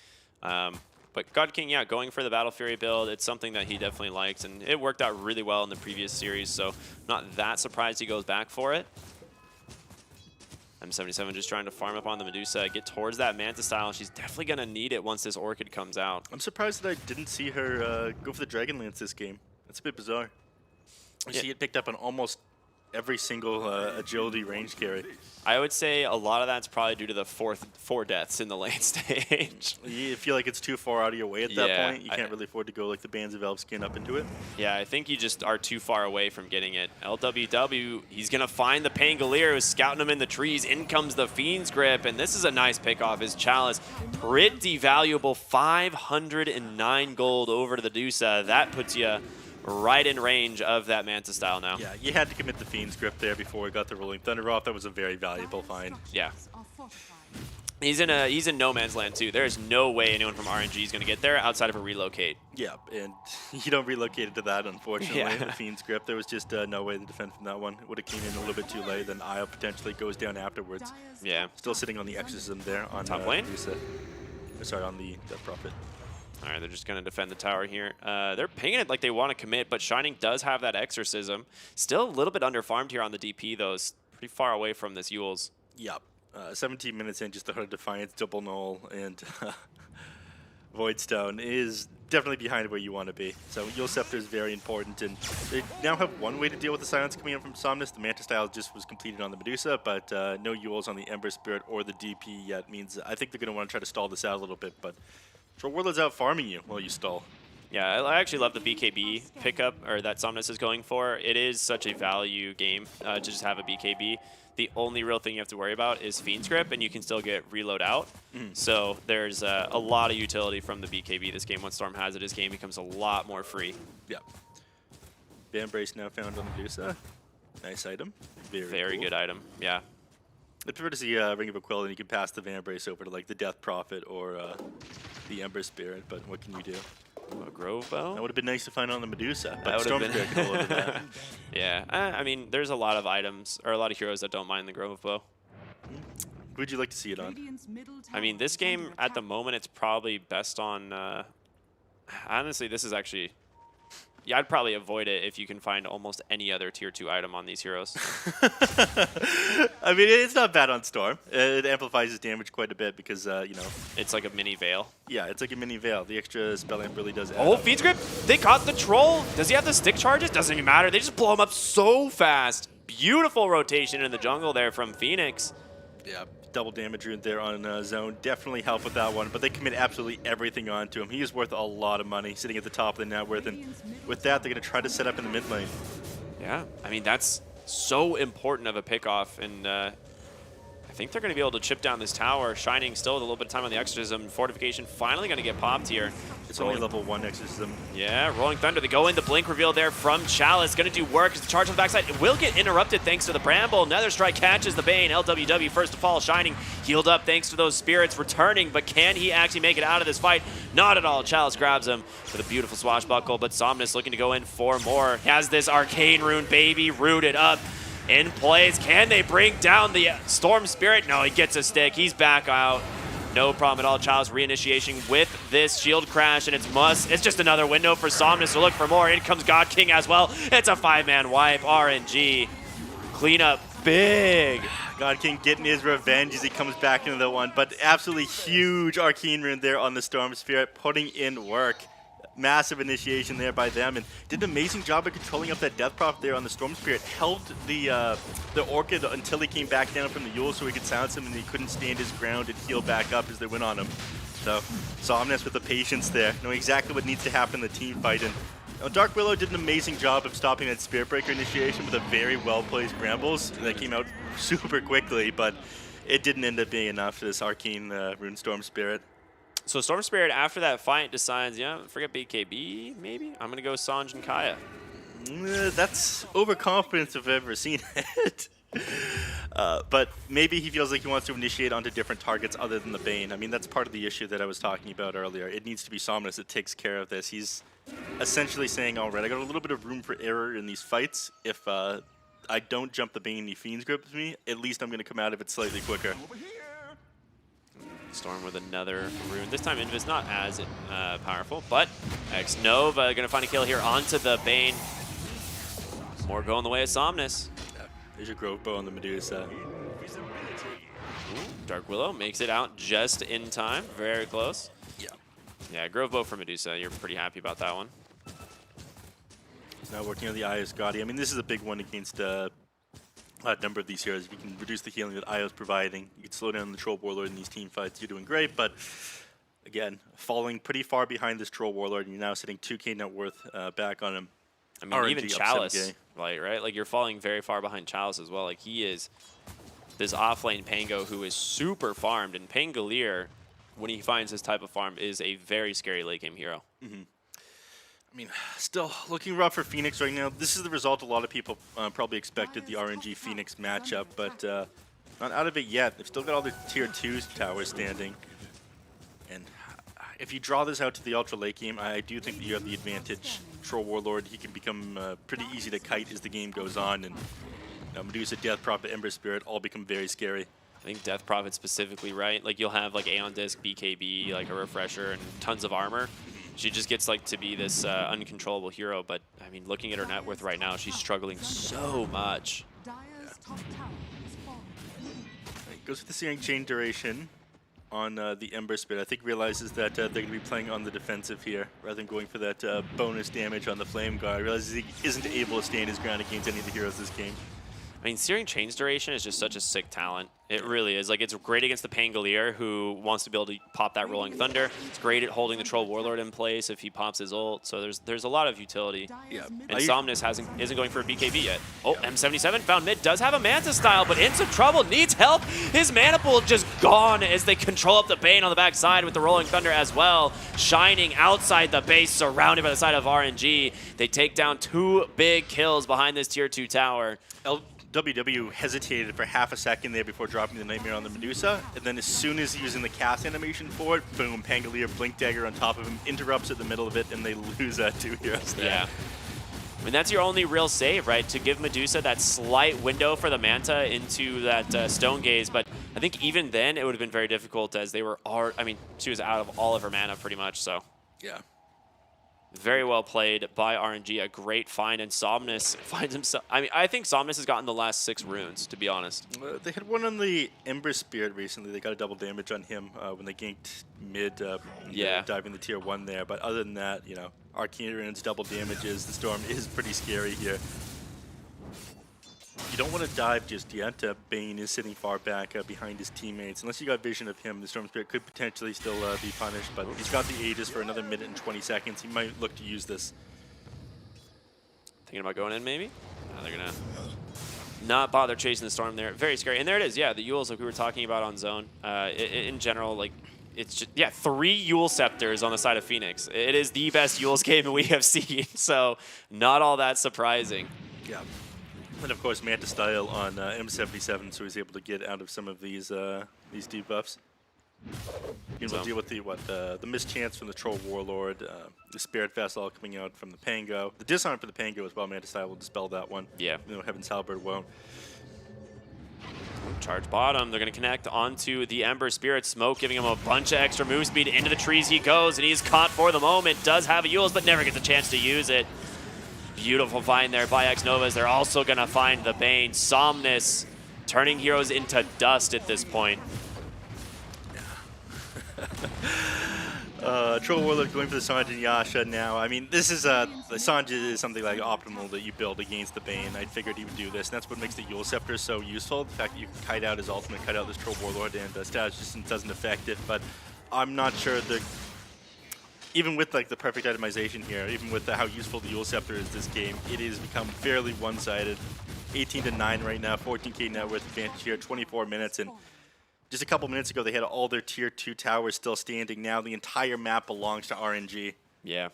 But God King, yeah, going for the Battle Fury build, it's something that he definitely likes, and it worked out really well in the previous series, so not that surprised he goes back for it. M77 just trying to farm up on the Medusa, get towards that Manta style. She's definitely going to need it once this Orchid comes out. I'm surprised that I didn't see her go for the Dragonlance this game. That's a bit bizarre. I see it picked up on almost every single agility range carry. I would say a lot of that's probably due to the four deaths in the late stage. You feel like it's too far out of your way at that point. You can't really afford to go like the Bands of Elf skin up into it. Yeah, I think you just are too far away from getting it. LWW, he's going to find the Pangolier who's scouting him in the trees. In comes the Fiend's Grip, and this is a nice pick off his Chalice. Pretty valuable, 509 gold over to the Medusa. That puts you right in range of that Manta style now. Yeah, you had to commit the Fiend's Grip there before we got the Rolling Thunder off. That was a very valuable find. Yeah. He's in no man's land too. There's no way anyone from RNG is going to get there outside of a relocate. Yeah, and you don't relocate it to that, unfortunately. The Fiend's Grip, there was just no way to defend from that one. It would have came in a little bit too late, then Io potentially goes down afterwards. Yeah. Still sitting on the Exorcism there on top lane. Sorry, on the Death Prophet. All right, they're just going to defend the tower here. They're pinging it like they want to commit, but Shining does have that Exorcism. Still a little bit underfarmed here on the DP, though. It's pretty far away from this Yule's. Yep. 17 minutes in, just the Heart of Defiance, Double Null, and Voidstone is definitely behind where you want to be. So Yule Scepter is very important, and they now have one way to deal with the silence coming in from Somnus. The Manta Style just was completed on the Medusa, but no Yules on the Ember Spirit or the DP yet means I think they're going to want to try to stall this out a little bit, but Troll Warlord's out farming you while you stall. Yeah, I actually love the BKB pickup, or that Somnus is going for. It is such a value game to just have a BKB. The only real thing you have to worry about is Fiend's Grip, and you can still get reload out. So there's a lot of utility from the BKB this game. Once Storm has it, his game becomes a lot more free. Yeah. Van Brace now found on the Medusa. Nice item. Very cool. good item, yeah. I prefer to see Ring of Aquila, and you can pass the Van Brace over to like the Death Prophet or the Ember Spirit, but what can you do? A Grove Bow? That would have been nice to find on the Medusa, That but would've Storm been- Spirit could hold it that. Yeah, I mean, there's a lot of items, or a lot of heroes that don't mind the Grove Bow. Who would you like to see it on? I mean, this game, at the moment, it's probably best on... honestly, this is actually... Yeah, I'd probably avoid it if you can find almost any other tier 2 item on these heroes. I mean, it's not bad on Storm. It amplifies his damage quite a bit because, you know, It's like a mini Veil. yeah, it's like a mini Veil. The extra spell amp really does add Oh, up. Fiend's Grip! They caught the troll! Does he have the stick charges? Doesn't even matter. They just blow him up so fast. Beautiful rotation in the jungle there from Phoenix. Yeah, double damage rune there on zone. Definitely help with that one, but they commit absolutely everything onto him. He is worth a lot of money, sitting at the top of the net worth, and with that, they're going to try to set up in the mid lane. Yeah, I mean, that's so important of a pickoff, and I think they're going to be able to chip down this tower. Shining still with a little bit of time on the exorcism. Fortification finally going to get popped here. It's only level 1 exorcism. Yeah, Rolling Thunder. They go in. The blink reveal there from Chalice. Going to do work as the charge on the backside. It will get interrupted thanks to the Bramble. Nether Strike catches the Bane. LWW first to fall. Shining healed up thanks to those spirits returning. But can he actually make it out of this fight? Not at all. Chalice grabs him with a beautiful swashbuckle. But Somnus looking to go in for more. Has this Arcane Rune baby rooted up. In plays. Can they bring down the Storm Spirit? No, he gets a stick. He's back out. No problem at all. Chalice reinitiation with this shield crash, and it's just another window for Somnus to look for more. In comes God King as well. It's a 5-man wipe. RNG. Cleanup big. God King getting his revenge as he comes back into the one, but absolutely huge Arcane Rune there on the Storm Spirit, putting in work. Massive initiation there by them, and did an amazing job of controlling up that Death Prophet there on the Storm Spirit. Held the Orchid until he came back down from the Yule so he could silence him, and he couldn't stand his ground and heal back up as they went on him. So Somnus with the patience there, knowing exactly what needs to happen in the team fight. And Dark Willow did an amazing job of stopping that Spirit Breaker initiation with a very well-placed Brambles that came out super quickly, but it didn't end up being enough for this Arcane Rune Storm Spirit. So Storm Spirit, after that fight, decides, yeah, forget BKB, maybe? I'm going to go Sanj and Kaya. That's overconfidence if I've ever seen it. But maybe he feels like he wants to initiate onto different targets other than the Bane. I mean, that's part of the issue that I was talking about earlier. It needs to be Somnus that takes care of this. He's essentially saying, all right, I got a little bit of room for error in these fights. If I don't jump the Bane and he Fiend's Grip with me, at least I'm going to come out of it slightly quicker. Storm with another rune. This time Invis not as powerful, but X-Nova going to find a kill here onto the Bane. More going the way of Somnus. There's your Grove Bow on the Medusa. Dark Willow makes it out just in time. Very close. Yeah. Yeah, Grove Bow for Medusa. You're pretty happy about that one. Now working on the Io Scotty. I mean, this is a big one against a number of these heroes. If you can reduce the healing that Io's providing, you can slow down the Troll Warlord in these team fights, you're doing great, but again, falling pretty far behind this Troll Warlord, and you're now sitting 2k net worth back on him. I mean, RNG even up Chalice, 7K. right? Like, you're falling very far behind Chalice as well. Like, he is this off-lane Pango who is super farmed, and Pangolier, when he finds this type of farm, is a very scary late-game hero. I mean, still looking rough for Phoenix right now. This is the result a lot of people probably expected, the RNG Phoenix matchup, but not out of it yet. They've still got all their tier 2 towers standing. And if you draw this out to the ultra late game, I do think that you have the advantage. Troll Warlord, he can become pretty easy to kite as the game goes on, and Medusa, Death Prophet, Ember Spirit all become very scary. I think Death Prophet specifically, right? Like, you'll have, like, Aeon Disc, BKB, like a Refresher, and tons of armor. She just gets, like, to be this uncontrollable hero, but, I mean, looking at her net worth right now, she's struggling so much. Goes with the Searing Chain duration. on the Ember Spirit. I think realizes that they're going to be playing on the defensive here rather than going for that bonus damage on the Flame Guard. Realizes he isn't able to stand his ground against any of the heroes this game. I mean, Searing Chains duration is just such a sick talent. It really is. Like, it's great against the Pangolier, who wants to be able to pop that Rolling Thunder. It's great at holding the Troll Warlord in place if he pops his ult. So there's a lot of utility. Yeah. And Somnus isn't going for a BKB yet. Oh, M77 found mid. Does have a Manta style, but in some trouble. Needs help. His mana pool just gone as they control up the Bane on the backside with the Rolling Thunder as well. Shining outside the base, surrounded by the side of RNG. They take down 2 big kills behind this tier 2 tower. WW hesitated for half a second there before dropping the Nightmare on the Medusa, and then as soon as using the cast animation for it, boom, Pangolier, Blink Dagger on top of him, interrupts at the middle of it, and they lose 2 heroes there. Yeah. I mean, that's your only real save, right? To give Medusa that slight window for the Manta into that Stone Gaze, but I think even then it would have been very difficult as they were, I mean, she was out of all of her mana pretty much, so. Yeah. Very well played by RNG, a great find, and Somnus finds himself. I mean, I think Somnus has gotten the last 6 runes, to be honest. They had one on the Ember Spirit recently. They got a double damage on him when they ganked mid, diving the tier 1 there. But other than that, you know, Arcane runes, double damages. The Storm is pretty scary here. You don't want to dive just yet. Bane is sitting far back behind his teammates. Unless you got vision of him, the Storm Spirit could potentially still be punished, but he's got the Aegis for another minute and 20 seconds. He might look to use this. Thinking about going in, maybe? No, they're going to not bother chasing the Storm there. Very scary. And there it is, yeah, the Euls like we were talking about on Zone. In general, like, it's just, yeah, 3 Eul Scepters on the side of Phoenix. It is the best Eul's game we have seen, so not all that surprising. Yeah. And of course, Manta style on M77, so he's able to get out of some of these debuffs. He will deal with the mischance from the Troll Warlord, the Spirit Vessel coming out from the Pango. The disarm for the Pango as well. Manta style will dispel that one. Yeah. You know, Heaven's Halberd won't. Charge bottom. They're going to connect onto the Ember Spirit. Smoke giving him a bunch of extra move speed. Into the trees he goes, and he's caught for the moment. Does have a Euls, but never gets a chance to use it. Beautiful find there by X-Novas. They're also going to find the Bane. Somnus turning heroes into dust at this point. Troll Warlord going for the Sanj and Yasha now. I mean, this is the Sanj is something like optimal that you build against the Bane. I figured he would do this, and that's what makes the Eul Scepter so useful. The fact that you can kite out his ultimate, kite out this Troll Warlord, and status just doesn't affect it. But I'm not sure even with like the perfect itemization here, even with how useful the Eul Scepter is this game, it has become fairly one-sided. 18-9 right now, 14k net worth advantage here, 24 minutes, and just a couple minutes ago they had all their tier 2 towers still standing. Now the entire map belongs to RNG. Yeah.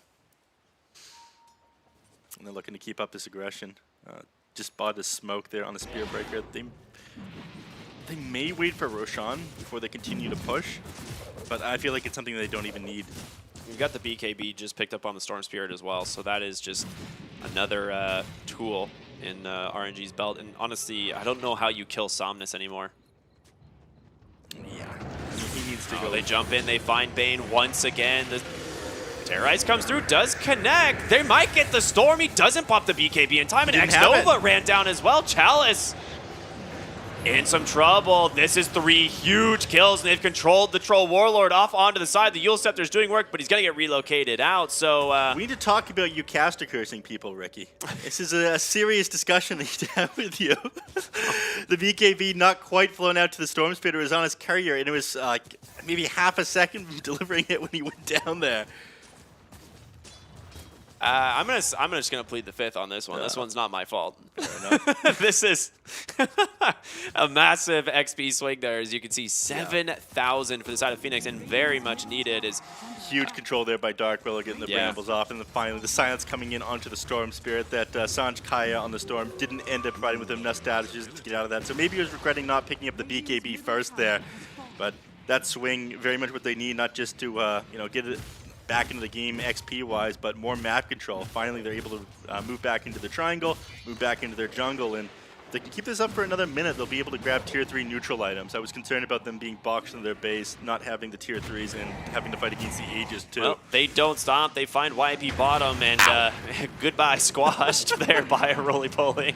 And they're looking to keep up this aggression. Just spotted a smoke there on the Spear Breaker. They may wait for Roshan before they continue to push, but I feel like it's something they don't even need. We've got the BKB just picked up on the Storm Spirit as well, so that is just another tool in RNG's belt. And honestly, I don't know how you kill Somnus anymore. Yeah, he needs to go. They jump in, they find Bane once again. The Terrorize comes through, does connect. They might get the Storm. He doesn't pop the BKB in time, and X-Nova ran down as well. Chalice in some trouble. This is 3 huge kills, and they've controlled the Troll Warlord off onto the side. The Eul Scepter's doing work, but he's going to get relocated out, so... we need to talk about you caster cursing people, Ricky. This is a serious discussion I need to have with you. The BKB not quite flown out to the Storm Spirit. It was on his carrier, and it was maybe half a second from delivering it when he went down there. I'm just gonna plead the 5th on this one. This one's not my fault. This is a massive XP swing there, as you can see, 7,000 for the side of Phoenix, and very much needed. Is huge control there by Dark Willow getting the brambles off, and then finally the silence coming in onto the Storm Spirit. That Sanj Kaya on the Storm didn't end up providing with him enough strategies to get out of that. So maybe he was regretting not picking up the BKB first there, but that swing very much what they need, not just to get it back into the game XP-wise, but more map control. Finally, they're able to move back into the triangle, move back into their jungle, and if they can keep this up for another minute, they'll be able to grab tier 3 neutral items. I was concerned about them being boxed in their base, not having the tier 3s, and having to fight against the Aegis too. Well, they don't stop. They find YP bottom, and goodbye squashed there by a roly-poly.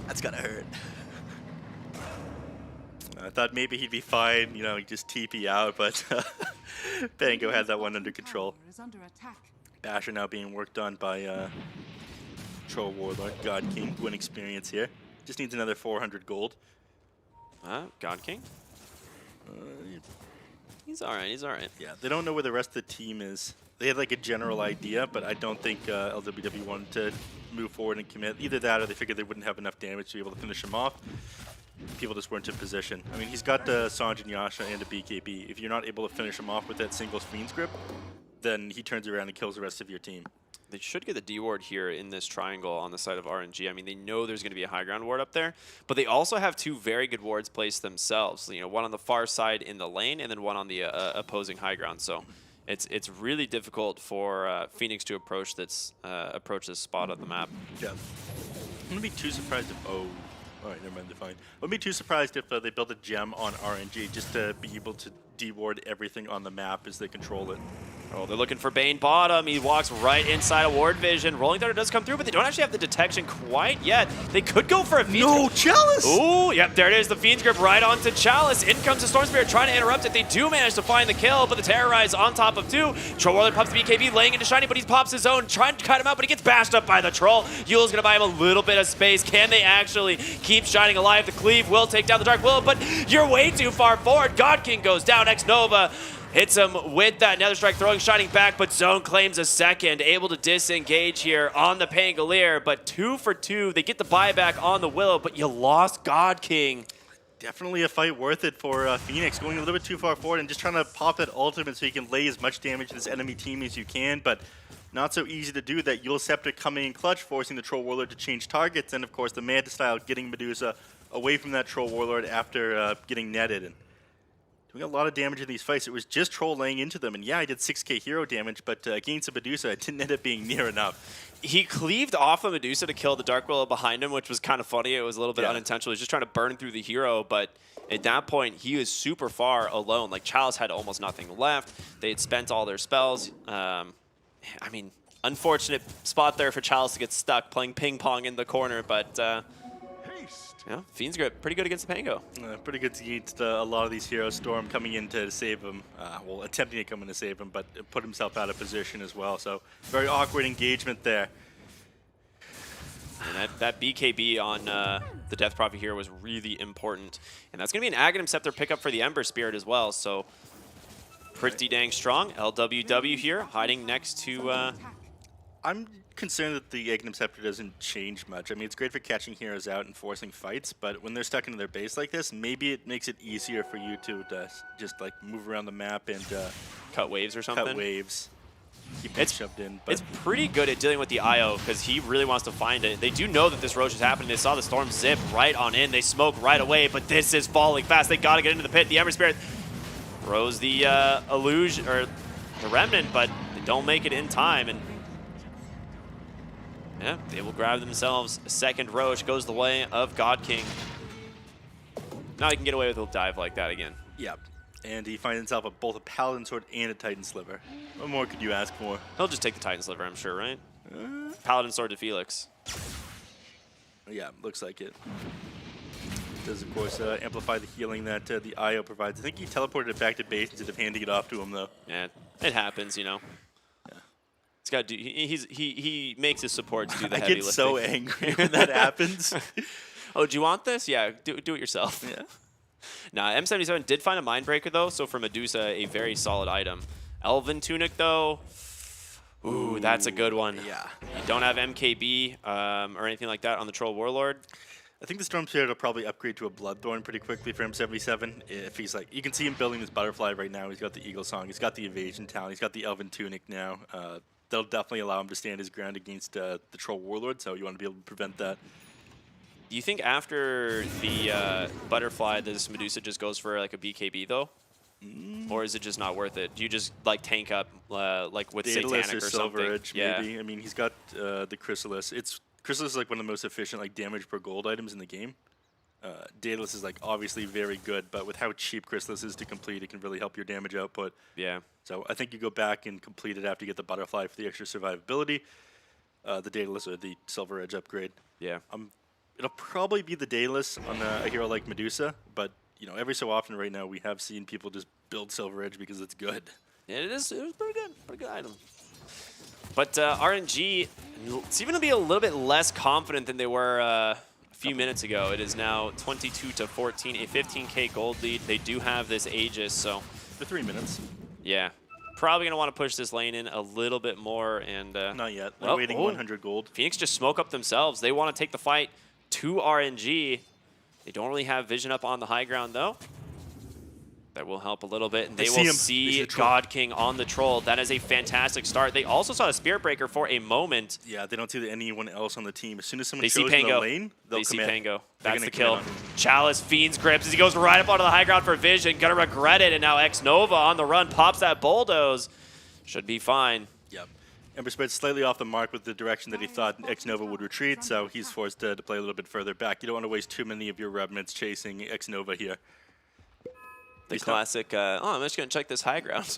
That's gotta hurt. I thought maybe he'd be fine, you know, just TP out, but Pango had that one under control. Basher now being worked on by Troll Warlord. God King, win experience here. Just needs another 400 gold. God King? He's alright, he's alright. Yeah, they don't know where the rest of the team is. They had like a general idea, but I don't think LWW wanted to move forward and commit. Either that or they figured they wouldn't have enough damage to be able to finish him off. People just weren't in position. I mean, he's got Sanj and Yasha and a BKB. If you're not able to finish him off with that single Fiend's Grip, then he turns around and kills the rest of your team. They should get the D ward here in this triangle on the side of RNG. I mean, they know there's going to be a high ground ward up there, but they also have two very good wards placed themselves. You know, one on the far side in the lane, and then one on the opposing high ground. So it's really difficult for Phoenix to approach this spot on the map. Yeah, I'm gonna be too surprised if all right, never mind, they're fine. I wouldn't be too surprised if they build a gem on RNG just to be able to de-ward everything on the map as they control it. Oh, they're looking for Bane bottom. He walks right inside of ward vision. Rolling Thunder does come through, but they don't actually have the detection quite yet. They could go for a Fiend's No, Grip. Chalice! Ooh, yep, there it is. The Fiend's Grip right onto Chalice. In comes the Storm Spirit trying to interrupt it. They do manage to find the kill, but the Terrorize on top of two. Troll Warlord pops the BKB, laying into Shiny, but he pops his own, trying to cut him out, but he gets bashed up by the Troll. Yule's going to buy him a little bit of space. Can they actually keep Shining alive? The Cleave will take down the Dark Willow, but you're way too far forward. God King goes down. X-Nova hits him with that Nether Strike, throwing Shining back, but Zone claims a second, able to disengage here on the Pangolier, but 2 for 2. They get the buyback on the Willow, but you lost God King. Definitely a fight worth it for Phoenix, going a little bit too far forward and just trying to pop that ultimate so you can lay as much damage to this enemy team as you can, but not so easy to do that. Yule Scepter coming in clutch, forcing the Troll Warlord to change targets, and of course the Manta style getting Medusa away from that Troll Warlord after getting netted. And doing a lot of damage in these fights. It was just Troll laying into them, and yeah, I did 6k hero damage, but against a Medusa, it didn't end up being near enough. He cleaved off of Medusa to kill the Dark Willow behind him, which was kind of funny. It was a little bit unintentional. He was just trying to burn through the hero, but at that point, he was super far alone. Like, Chalice had almost nothing left. They had spent all their spells. I mean, unfortunate spot there for Chalice to get stuck playing ping pong in the corner, but yeah, Fiend's Grip, pretty good against the Pango. Pretty good against a lot of these heroes. Storm coming in to save him, well, attempting to come in to save him, but put himself out of position as well. So very awkward engagement there. And that BKB on the Death Prophet here was really important. And that's going to be an Aghanim Scepter pickup for the Ember Spirit as well. So pretty dang strong. LWW here, hiding next to... I'm concerned that the Aghanim Scepter doesn't change much. I mean, it's great for catching heroes out and forcing fights, but when they're stuck into their base like this, maybe it makes it easier for you to just like move around the map and cut waves or something. Cut waves. Keep it shoved in. But it's pretty good at dealing with the IO because he really wants to find it. They do know that this Roche is happening. They saw the Storm zip right on in. They smoke right away, but this is falling fast. They got to get into the pit. The Ember Spirit throws the illusion or the Remnant, but they don't make it in time. And yeah, they will grab themselves a second Roche. Goes the way of God King. Now he can get away with a dive like that again. Yep. And he finds himself both a Paladin Sword and a Titan Sliver. What more could you ask for? He'll just take the Titan Sliver, I'm sure, right? Paladin Sword to Felix. Yeah, looks like it. Does, of course, amplify the healing that the IO provides. I think he teleported it back to base instead of handing it off to him, though. Yeah, it happens, you know. He's got to do. He makes his support to do the heavy lifting. I get so angry when that happens. Oh, do you want this? Yeah, do it yourself. Yeah. Nah, M77 did find a Mindbreaker though, so for Medusa, a very solid item. Elven Tunic though, ooh, that's a good one. Yeah. You don't have MKB or anything like that on the Troll Warlord. I think the Storm Spirit will probably upgrade to a Bloodthorn pretty quickly for M77. If he's like, you can see him building this Butterfly right now. He's got the Eagle Song. He's got the Evasion Talent. He's got the Elven Tunic now. They'll definitely allow him to stand his ground against the Troll Warlord, so you want to be able to prevent that. Do you think after the Butterfly, this Medusa just goes for like a BKB though? Or is it just not worth it? Do you just like tank up like with Daedalus Satanic or Silver something? Edge, maybe. I mean, he's got the Chrysalis. Chrysalis is like one of the most efficient like damage per gold items in the game. Daedalus is like obviously very good, but with how cheap Chrysalis is to complete, it can really help your damage output. Yeah. So I think you go back and complete it after you get the Butterfly for the extra survivability. The Daedalus or the Silver Edge upgrade. Yeah. It'll probably be the Daedalus on a hero like Medusa, but you know, every so often right now we have seen people just build Silver Edge because it's good. Yeah, it was pretty good item. But RNG seem to be a little bit less confident than they were a few minutes ago. It is now 22 to 14, a 15K gold lead. They do have this Aegis, so For 3 minutes. yeah, probably gonna want to push this lane in a little bit more. And Not yet. They're well, waiting 100 gold. Phoenix just smoke up themselves. They want to take the fight to RNG. They don't really have vision up on the high ground though. That will help a little bit, and they see will him. see They see the troll. God King on the troll. That is a fantastic start. They also saw a Spirit Breaker for a moment. Yeah, they don't see anyone else on the team. As soon as someone They see shows in the Pango. lane, they'll They see commit. Pango. They're That's the gonna kill. commit on him. Chalice Fiends grips as he goes right up onto the high ground for vision. Gonna regret it, and now X-Nova on the run pops that bulldoze. Should be fine. Yep. Ember Spirit's slightly off the mark with the direction that he thought X-Nova would retreat, so he's forced to play a little bit further back. You don't want to waste too many of your remnants chasing X-Nova here. The He's not- classic, I'm just gonna check this high ground.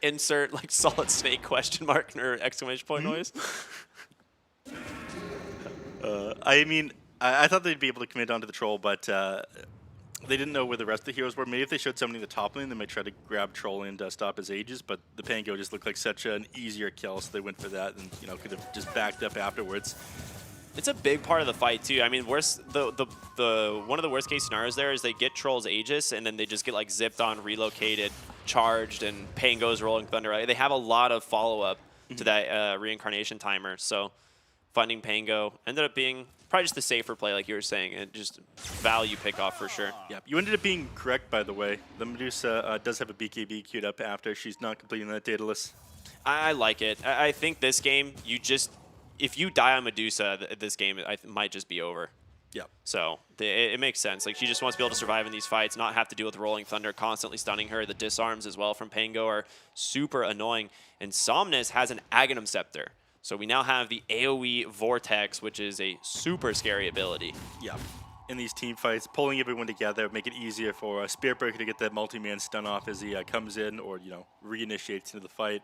Insert like Solid Snake question mark or exclamation point noise. I mean, I thought they'd be able to commit onto the troll, but they didn't know where the rest of the heroes were. Maybe if they showed somebody in the top lane, they might try to grab troll and stop his Aegis, but the Pango just looked like such an easier kill, so they went for that and, you know, could have just backed up afterwards. It's a big part of the fight too. I mean, worst the one of the worst case scenarios there is they get Troll's Aegis and then they just get like zipped on, relocated, charged, and Pango's Rolling Thunder. Right? They have a lot of follow up to that reincarnation timer. So finding Pango ended up being probably just the safer play, like you were saying, and just value pickoff for sure. Yeah, you ended up being correct, by the way. The Medusa does have a BKB queued up after. She's not completing that dataless. I like it. I think this game, if you die on Medusa, this game might just be over. Yeah. So it makes sense. Like she just wants to be able to survive in these fights, not have to deal with Rolling Thunder constantly stunning her. The disarms as well from Pango are super annoying. And Somnus has an Aghanim Scepter. So we now have the AoE Vortex, which is a super scary ability. Yeah. In these team fights, pulling everyone together, make it easier for Spirit Breaker to get that multi-man stun off as he comes in or, you know, reinitiates into the fight.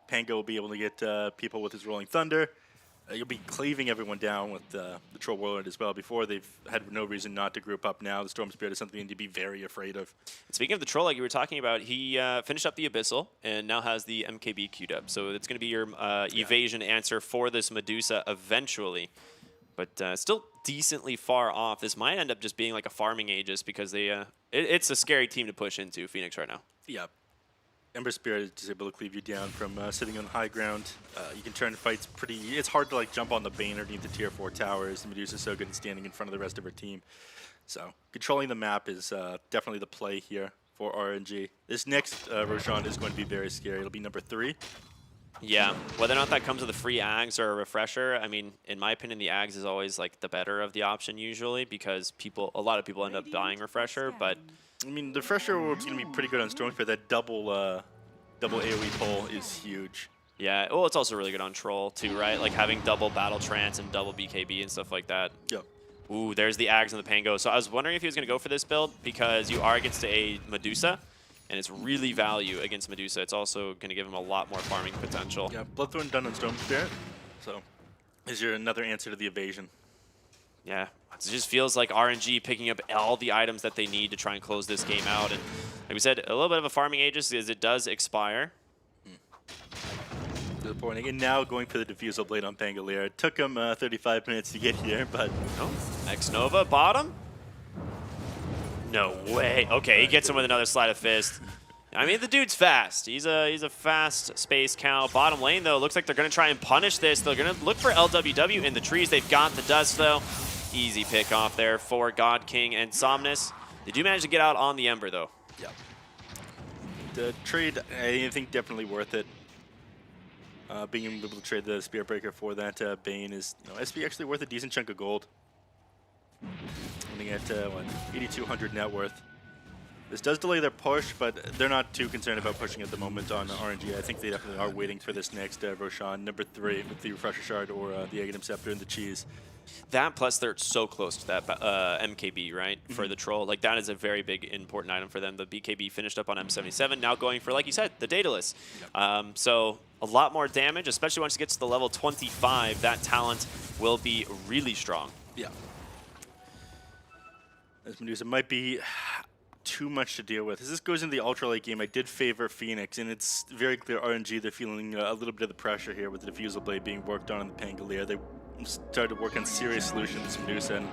Pango will be able to get people with his Rolling Thunder. You'll be cleaving everyone down with the Troll Warlord as well. Before, they've had no reason not to group up now. The Storm Spirit is something to be very afraid of. Speaking of the Troll, like you were talking about, he finished up the Abyssal and now has the MKB queued up. So it's going to be your evasion answer for this Medusa eventually. But still decently far off. This might end up just being like a farming Aegis because they it's a scary team to push into, Phoenix, right now. Yeah. Ember Spirit is just able to cleave you down from sitting on high ground. You can turn fights pretty... It's hard to like jump on the Bane underneath the tier 4 towers. Medusa's so good at standing in front of the rest of her team. So controlling the map is definitely the play here for RNG. This next Roshan is going to be very scary. It'll be number 3. Yeah, whether or not that comes with a free Ags or a refresher, I mean, in my opinion, the Ags is always like the better of the option usually because a lot of people end up buying refresher, but... I mean, the refresher is going to be pretty good on Storm Spirit. That double AoE pull is huge. Yeah, well, it's also really good on Troll too, right? Like having double Battle Trance and double BKB and stuff like that. Yep. Ooh, there's the Ags and the Pango. So I was wondering if he was going to go for this build because you are against a Medusa, and it's really value against Medusa. It's also going to give him a lot more farming potential. Yeah, Bloodthorn done on Storm Spirit. So, is your another answer to the evasion? Yeah, it just feels like RNG picking up all the items that they need to try and close this game out. And like we said, a little bit of a farming Aegis as it does expire. Disappointing. And now going for the Diffusal Blade on Pangolier. It took him 35 minutes to get here, but... Oh, X-Nova bottom? No way. Okay, he gets him with another Sleight of Fist. I mean, the dude's fast. He's a fast space cow. Bottom lane, though, looks like they're going to try and punish this. They're going to look for LWW in the trees. They've got the dust, though. Easy pick off there for God King and Somnus. They do manage to get out on the Ember, though. Yeah. The trade, I think, definitely worth it. Being able to trade the Spirit Breaker for that Bane is, you know, SP actually worth a decent chunk of gold. Looking at, what, 8,200 net worth. This does delay their push, but they're not too concerned about pushing at the moment on RNG. I think they definitely are waiting for this next Roshan, number 3, with the Refresher Shard or the Aghanim Scepter and the Cheese. That plus they're so close to that MKB, right, for the Troll. Like, that is a very big, important item for them. The BKB finished up on M77, now going for, like you said, the Daedalus. Yep. So a lot more damage, especially once it gets to the level 25. That talent will be really strong. Yeah. This Medusa might be too much to deal with. As this goes into the ultra late game, I did favor Phoenix, and it's very clear RNG, they're feeling a little bit of the pressure here with the Diffusal Blade being worked on in the Pangolier. They started to work on serious solutions to Medusa, and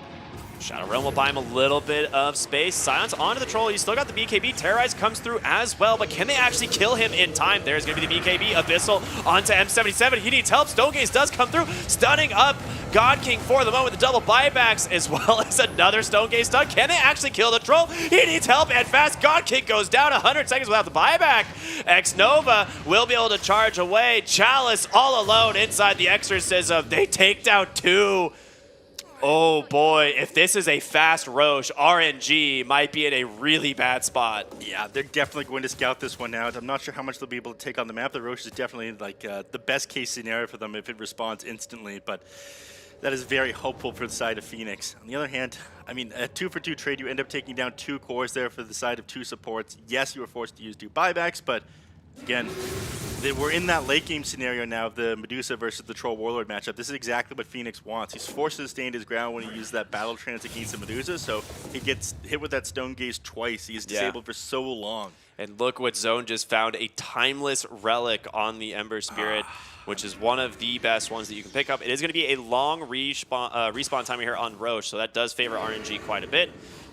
Shadow Realm will buy him a little bit of space. Silence onto the Troll. He's still got the BKB. Terrorize comes through as well, but can they actually kill him in time? There's going to be the BKB. Abyssal onto M77. He needs help. Stonegaze does come through, stunning up God King for the moment with the double buybacks, as well as another Stonegaze stun. Can they actually kill the Troll? He needs help and fast. God King goes down 100 seconds without the buyback. X-Nova will be able to charge away. Chalice all alone inside the Exorcism. They take down 2. Oh boy, if this is a fast Roche, RNG might be in a really bad spot. yeah, they're definitely going to scout this one out. I'm not sure how much they'll be able to take on the map. The Roche is definitely like the best case scenario for them if it responds instantly, but that is very hopeful for the side of Phoenix. On the other hand, I mean, a 2-for-2 trade, you end up taking down 2 cores there for the side of 2 supports. Yes, you were forced to use 2 buybacks, but again, we're in that late game scenario now of the Medusa versus the Troll Warlord matchup. This is exactly what Phoenix wants. He's forced to stand his ground when he uses that battle trance against the Medusa, so he gets hit with that Stone Gaze twice. He is disabled for so long. And look what Zone just found, a timeless relic on the Ember Spirit, which is one of the best ones that you can pick up. It is going to be a long respawn time here on Roche, so that does favor RNG quite a bit.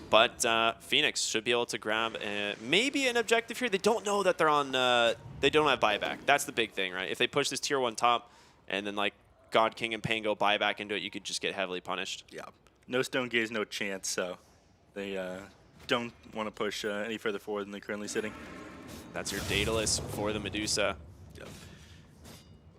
But Phoenix should be able to grab maybe an objective here. They don't know that they're on, they don't have buyback. That's the big thing, right? If they push this tier 1 top and then like God King and Pango buy back into it, you could just get heavily punished. Yeah, no Stone Gaze, no chance, so they don't want to push any further forward than they're currently sitting. That's your Daedalus for the Medusa. Yep.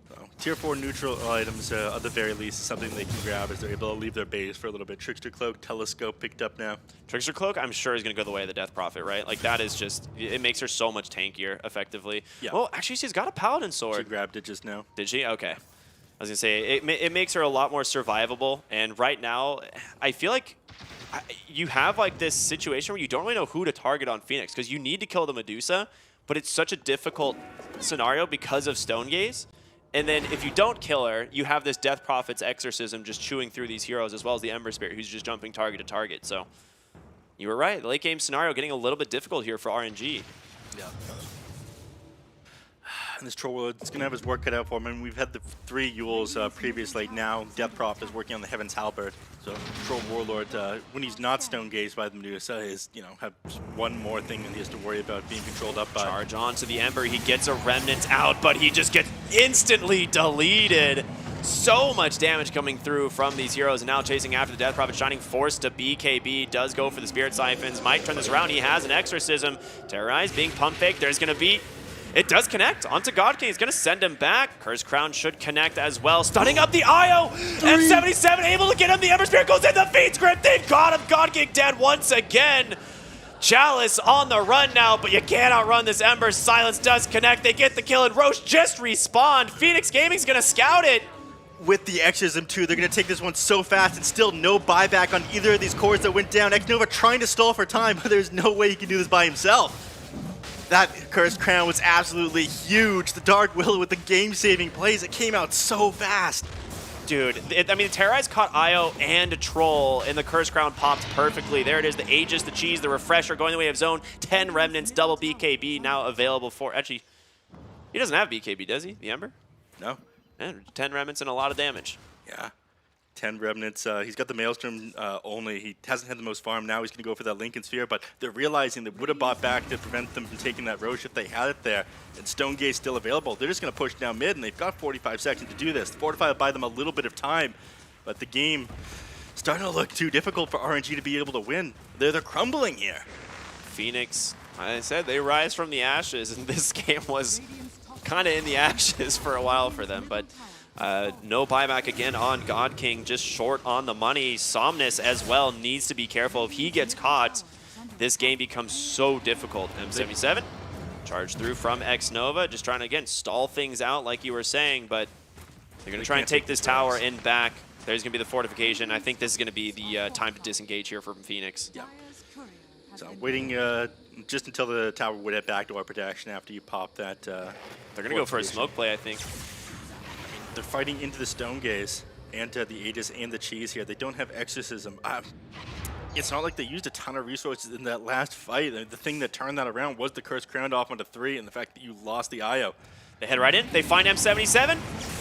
So, tier 4 neutral items, at the very least, is something they can grab as they're able to leave their base for a little bit. Trickster Cloak, Telescope picked up now. Trickster Cloak, I'm sure, is going to go the way of the Death Prophet, right? Like, that is just, it makes her so much tankier, effectively. Yeah. Well, actually, she's got a Paladin She Sword. grabbed it just now. Did she? Okay. I was going to say, it makes her a lot more survivable. And right now, I feel like you have, like, this situation where you don't really know who to target on Phoenix, because you need to kill the Medusa, but it's such a difficult scenario because of Stone Gaze. And then if you don't kill her, you have this Death Prophet's Exorcism just chewing through these heroes, as well as the Ember Spirit, who's just jumping target to target. So you were right. The late game scenario getting a little bit difficult here for RNG. Yeah. And this Troll Warlord is going to have his work cut out for him. I mean, we've had the 3 Yules previously. Now Death Prophet is working on the Heaven's Halberd. So Troll Warlord, when he's not Stone Gazed by the Medusa, is, you know, have one more thing that he has to worry about being controlled up by. Charge onto the Ember. He gets a Remnant out, but he just gets instantly deleted. So much damage coming through from these heroes, and now chasing after the Death Prophet. Shining Force to BKB, does go for the Spirit Siphons. Might turn this around. He has an Exorcism. Terrorize, being pump fake. There's going to be... It does connect onto God King. He's going to send him back. Curse Crown should connect as well. Stunning up the IO. M77 able to get him. The Ember Spirit goes in the Fiend's Grip. They've got him. God King dead once again. Chalice on the run now, but you can't outrun this Ember. Silence does connect. They get the kill, and Roche just respawned. Phoenix Gaming's going to scout it. With the Exorcism too, they're going to take this one so fast, and still no buyback on either of these cores that went down. X-Nova trying to stall for time, but there's no way he can do this by himself. That Cursed Crown was absolutely huge. The Dark Willow with the game-saving plays, it came out so fast. Dude, I mean, the Terrorize caught Io and a Troll, and the Curse Crown popped perfectly. There it is, the Aegis, the Cheese, the Refresher going the way of Zone. 10 Remnants, double BKB now available for... Actually, he doesn't have BKB, does he, the Ember? No. And 10 Remnants and a lot of damage. Yeah. 10 Remnants. He's got the Maelstrom only. He hasn't had the most farm. Now he's going to go for that Lincoln Sphere, but they're realizing they would have bought back to prevent them from taking that Roche if they had it there. And Stone Gaze still available. They're just going to push down mid, and they've got 45 seconds to do this. The Fortify will buy them a little bit of time, but the game starting to look too difficult for RNG to be able to win. They're crumbling here. Phoenix, like I said, they rise from the ashes, and this game was kind of in the ashes for a while for them, but no buyback again on God King, just short on the money. Somnus as well needs to be careful. If he gets caught, this game becomes so difficult. M77, charge through from X-Nova, just trying to, again, stall things out like you were saying, but they're going to try and take this tower in back. There's going to be the fortification. I think this is going to be the time to disengage here from Phoenix. Yeah. So I'm waiting just until the tower would have backdoor protection after you pop that. They're going to go for a smoke play, I think. They're fighting into the Stone Gaze and the Aegis and the Cheese here. They don't have Exorcism. it's not like they used a ton of resources in that last fight. The thing that turned that around was the curse crowned off onto 3 and the fact that you lost the IO. They head right in. They find M77.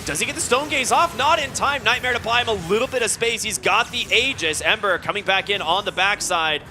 Does he get the Stone Gaze off? Not in time. Nightmare to buy him a little bit of space. He's got the Aegis. Ember coming back in on the backside.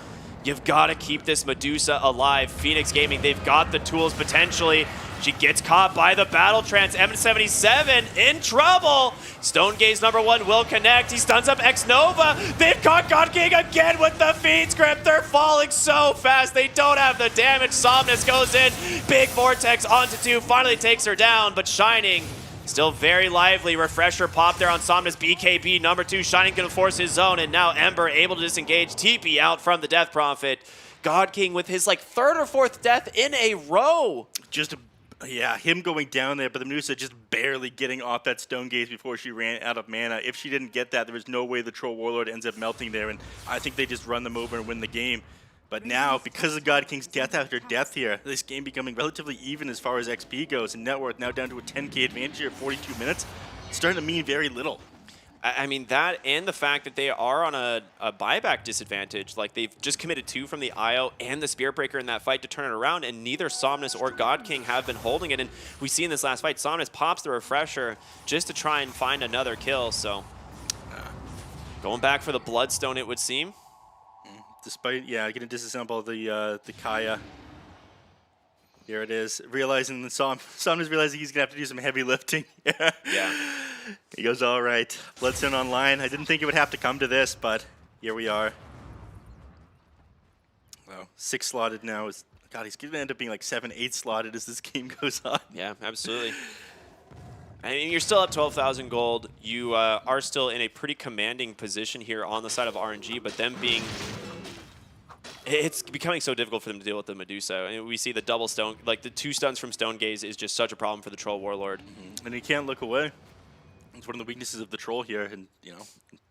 You've got to keep this Medusa alive. Phoenix Gaming, they've got the tools potentially. She gets caught by the Battle Trance. M77 in trouble. Stone Gaze #1 will connect. He stuns up X-Nova. They've caught God King again with the Fiend's Grip. They're falling so fast. They don't have the damage. Somnus goes in. Big Vortex onto 2. Finally takes her down, but Shining still very lively. Refresher pop there on Somnus. BKB #2. Shining gonna force his zone, and now Ember able to disengage. TP out from the Death Prophet. God King with his like 3rd or 4th death in a row. Yeah, him going down there, but the Medusa just barely getting off that Stone Gaze before she ran out of mana. If she didn't get that, there was no way the Troll Warlord ends up melting there, and I think they just run them over and win the game. But now, because of God King's death after death here, this game becoming relatively even as far as XP goes, and net worth now down to a 10k advantage here at 42 minutes, it's starting to mean very little. I mean, that and the fact that they are on a buyback disadvantage. Like, they've just committed 2 from the IO and the Spirit Breaker in that fight to turn it around, and neither Somnus or God King have been holding it. And we see in this last fight, Somnus pops the Refresher just to try and find another kill. So, going back for the Bloodstone, it would seem. Despite, yeah, getting disassemble the Kaya. Here it is. Realizing the Somnus realizing he's going to have to do some heavy lifting. Yeah. He goes, all right, Bloodstone online. I didn't think it would have to come to this, but here we are. Well, 6 slotted now. God, he's going to end up being like 7, 8 slotted as this game goes on. Yeah, absolutely. I mean, you're still up 12,000 gold. You are still in a pretty commanding position here on the side of RNG, but them being... It's becoming so difficult for them to deal with the Medusa. I mean, we see the double stone, like the 2 stuns from Stone Gaze is just such a problem for the Troll Warlord. And he can't look away. It's one of the weaknesses of the Troll here, and, you know,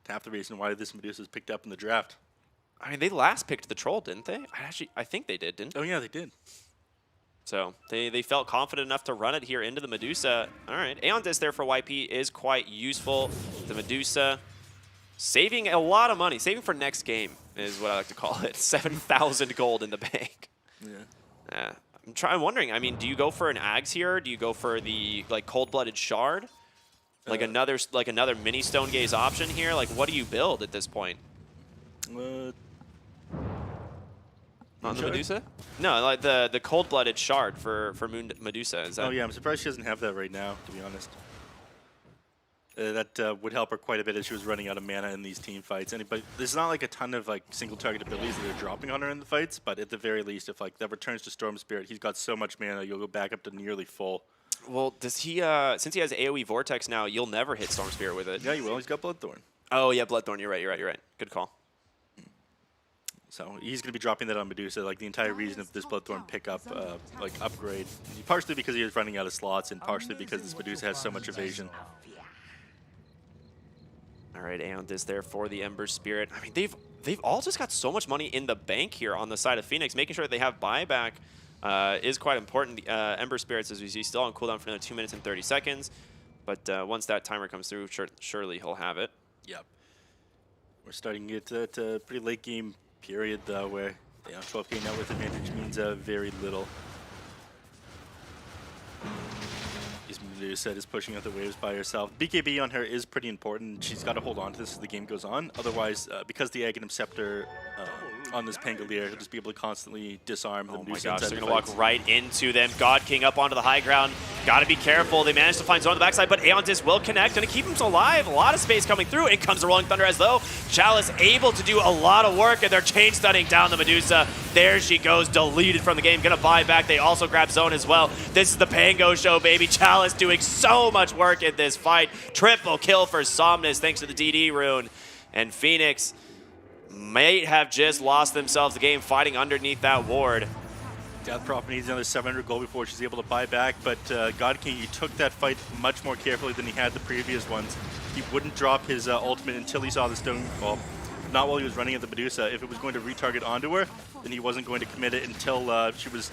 half the reason why this Medusa is picked up in the draft. I mean, they last picked the Troll, didn't they? I think they did, didn't they? Oh, yeah, they did. So they felt confident enough to run it here into the Medusa. All right, Aeon Disc there for YP is quite useful. The Medusa saving a lot of money. Saving for next game is what I like to call it. 7,000 gold in the bank. Yeah. I'm wondering, I mean, do you go for an Ags here? Do you go for the like Cold-Blooded Shard? Like another mini Stone Gaze option here? Like, what do you build at this point? On the Medusa? No, like the Cold-Blooded Shard for Medusa. Is that? Oh yeah, I'm surprised she doesn't have that right now, to be honest. That would help her quite a bit as she was running out of mana in these team fights. But there's not like a ton of like single target abilities that are dropping on her in the fights. But at the very least, if like that returns to Storm Spirit, he's got so much mana, you'll go back up to nearly full. Well, does he? Since he has AOE Vortex now, you'll never hit Storm Spirit with it. Yeah, you will. He's got Bloodthorn. Oh yeah, Bloodthorn. You're right. Good call. So he's going to be dropping that on Medusa. Like the entire reason of this Bloodthorn pickup, like upgrade, partially because he is running out of slots, and partially because this Medusa has so much evasion. All right, Aeon Disc there for the Ember Spirit. I mean, they've all just got so much money in the bank here on the side of Phoenix. Making sure that they have buyback is quite important. The Ember Spirits, as we see, still on cooldown for another 2 minutes and 30 seconds. But once that timer comes through, surely he'll have it. Yep. We're starting to get a pretty late game period, though, where 12k net worth advantage means very little. Medusa is pushing out the waves by herself. BKB on her is pretty important. She's got to hold on to this as the game goes on. Otherwise, because the Aghanim Scepter on this Pangolier, he'll just be able to constantly disarm the Medusa. Oh my gosh, they're going to walk right into them. God King up onto the high ground. Got to be careful. They managed to find zone on the backside, but Aeon Disc will connect and keep him alive. A lot of space coming through. In comes the Rolling Thunder as though Chalice able to do a lot of work, and they're chain stunning down the Medusa. There she goes, deleted from the game. Going to buy back. They also grab zone as well. This is the Pango show, baby. Chalice doing so much work in this fight. Triple kill for Somnus thanks to the DD rune. And Phoenix might have just lost themselves the game fighting underneath that ward. Death Prophet needs another 700 gold before she's able to buy back, but God King, he took that fight much more carefully than he had the previous ones. He wouldn't drop his ultimate until he saw the stone, well, not while he was running at the Medusa. If it was going to retarget onto her, then he wasn't going to commit it until she was,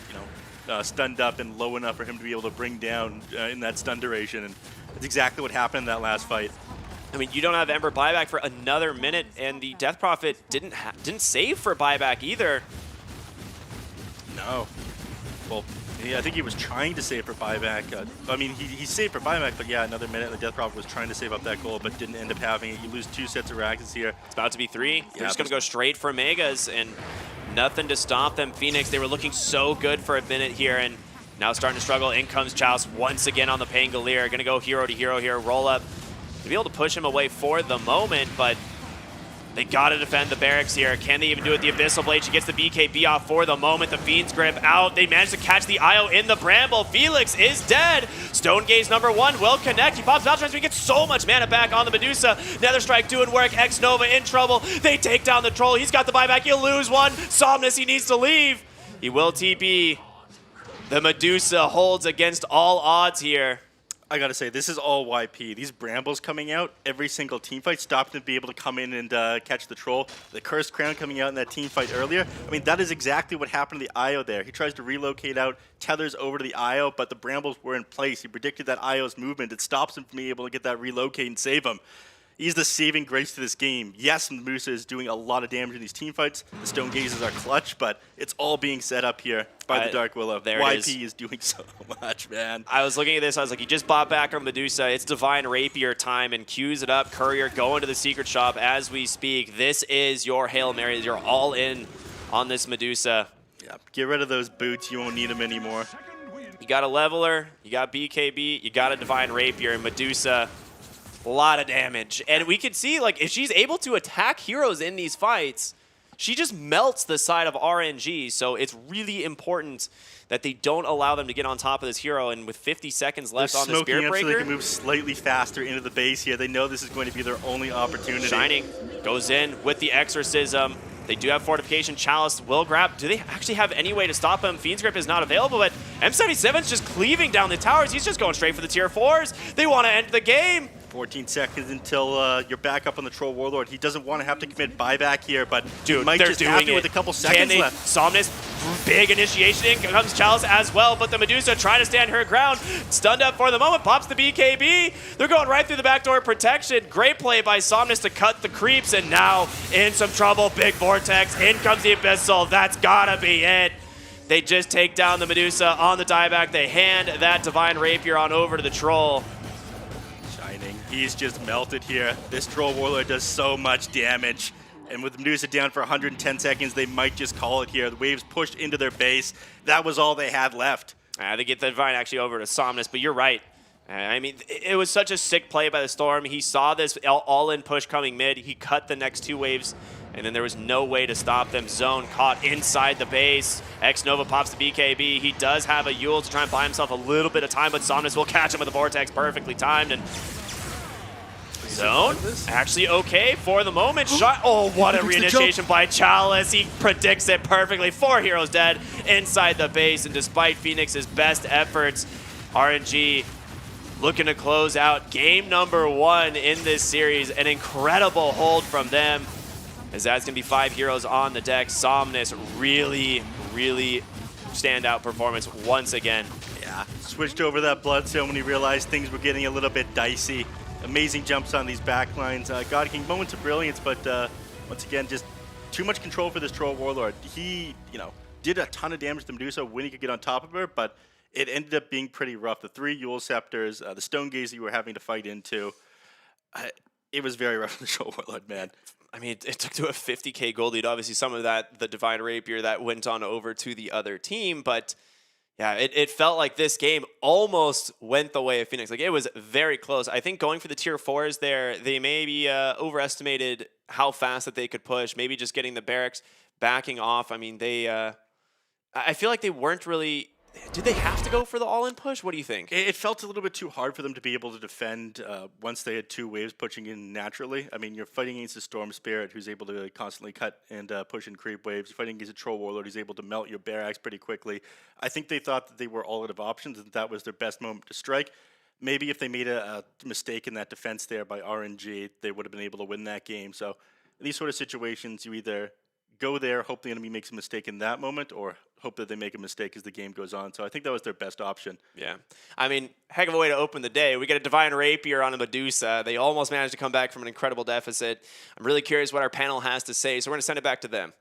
stunned up and low enough for him to be able to bring down in that stun duration, and that's exactly what happened in that last fight. I mean, you don't have Ember buyback for another minute, and the Death Prophet didn't save for buyback either. No. Well, yeah, I think he was trying to save for buyback. I mean, he saved for buyback, but yeah, another minute. And the Death Prophet was trying to save up that goal, but didn't end up having it. You lose 2 sets of rackets here. It's about to be 3. They're Yeah, just going to go straight for Megas, and nothing to stop them. Phoenix, they were looking so good for a minute here, and now starting to struggle. In comes Chalice once again on the Pangolier. Going to go hero to hero here, roll up to be able to push him away for the moment, but they got to defend the barracks here. Can they even do it? The Abyssal Blade, she gets the BKB off for the moment. The Fiend's Grip out. They manage to catch the IO in the Bramble. Felix is dead. Stone Gaze #1 will connect. He pops Battle Transfer. He gets so much mana back on the Medusa. Nether Strike doing work. X Nova in trouble. They take down the Troll. He's got the buyback. He'll lose one. Somnus, he needs to leave. He will TP. The Medusa holds against all odds here. I gotta say, this is all YP. These Brambles coming out, every single team fight, stopped them to be able to come in and catch the Troll. The Cursed Crown coming out in that team fight earlier. I mean, that is exactly what happened to the IO there. He tries to relocate out, tethers over to the IO, but the Brambles were in place. He predicted that IO's movement. It stops him from being able to get that relocate and save him. He's the saving grace to this game. Yes, Medusa is doing a lot of damage in these team fights. The Stone Gazes are clutch, but it's all being set up here by the Dark Willow. There YP it is. is doing so much, man. I was looking at this, I was like, he just bought back on Medusa. It's Divine Rapier time and cues it up. Courier going to the secret shop as we speak. This is your Hail Mary. You're all in on this Medusa. Yeah, get rid of those boots. You won't need them anymore. You got a Leveler, you got BKB, you got a Divine Rapier, and Medusa, a lot of damage. And we can see, like, if she's able to attack heroes in these fights, she just melts the side of RNG. So it's really important that they don't allow them to get on top of this hero. And with 50 seconds left on the Spirit Smoking up so they Breaker, can move slightly faster into the base here. They know this is going to be their only opportunity. Shining goes in with the Exorcism. They do have Fortification. Chalice will grab. Do they actually have any way to stop him? Fiend's Grip is not available, but M77's just cleaving down the towers. He's just going straight for the tier 4s. They want to end the game. 14 seconds until you're back up on the Troll Warlord. He doesn't want to have to commit buyback here, but Dude, might they're just doing have to it. with a couple seconds left. Somnus, big initiation in comes Chalice as well, but the Medusa trying to stand her ground. Stunned up for the moment, pops the BKB. They're going right through the backdoor protection. Great play by Somnus to cut the creeps, and now in some trouble. Big Vortex, in comes the Abyssal. That's gotta be it. They just take down the Medusa on the dieback. They hand that Divine Rapier on over to the Troll. Shining. He's just melted here. This Troll Warlord does so much damage. And with Medusa down for 110 seconds, they might just call it here. The waves pushed into their base. That was all they had left. They get the Divine actually over to Somnus, but you're right. I mean, it was such a sick play by the Storm. He saw this all-in push coming mid. He cut the next 2 waves, and then there was no way to stop them. Zone caught inside the base. X-Nova pops the BKB. He does have a Yule to try and buy himself a little bit of time, but Somnus will catch him with a Vortex perfectly timed. And Zone actually okay for the moment. Shot. Oh, what a reinitiation by Chalice. He predicts it perfectly. 4 heroes dead inside the base, and despite Phoenix's best efforts, RNG looking to close out game #1 in this series. An incredible hold from them, as that's going to be 5 heroes on the deck. Somnus really, really standout performance once again. Yeah, switched over that Bloodstone when he realized things were getting a little bit dicey. Amazing jumps on these backlines. God King, moments of brilliance, but once again, just too much control for this Troll Warlord. He, did a ton of damage to Medusa when he could get on top of her, but it ended up being pretty rough. The 3 Yule Scepters, the Stone Gaze you were having to fight into, it was very rough for the Troll Warlord, man. I mean, it took to a 50k gold lead. Obviously, some of that, the Divine Rapier, that went on over to the other team, but yeah, it felt like this game almost went the way of Phoenix. Like, it was very close. I think going for the tier 4s there, they maybe overestimated how fast that they could push. Maybe just getting the barracks backing off. I mean, I feel like they weren't really. Did they have to go for the all-in push? What do you think? It felt a little bit too hard for them to be able to defend once they had 2 waves pushing in naturally. I mean, you're fighting against a Storm Spirit who's able to constantly cut and push and creep waves. You're fighting against a Troll Warlord who's able to melt your barracks pretty quickly. I think they thought that they were all out of options and that was their best moment to strike. Maybe if they made a mistake in that defense there by RNG, they would have been able to win that game. So in these sort of situations, you either go there, hope the enemy makes a mistake in that moment, or hope that they make a mistake as the game goes on. So I think that was their best option. Yeah. I mean, heck of a way to open the day. We get a Divine Rapier on a Medusa. They almost managed to come back from an incredible deficit. I'm really curious what our panel has to say, so we're going to send it back to them.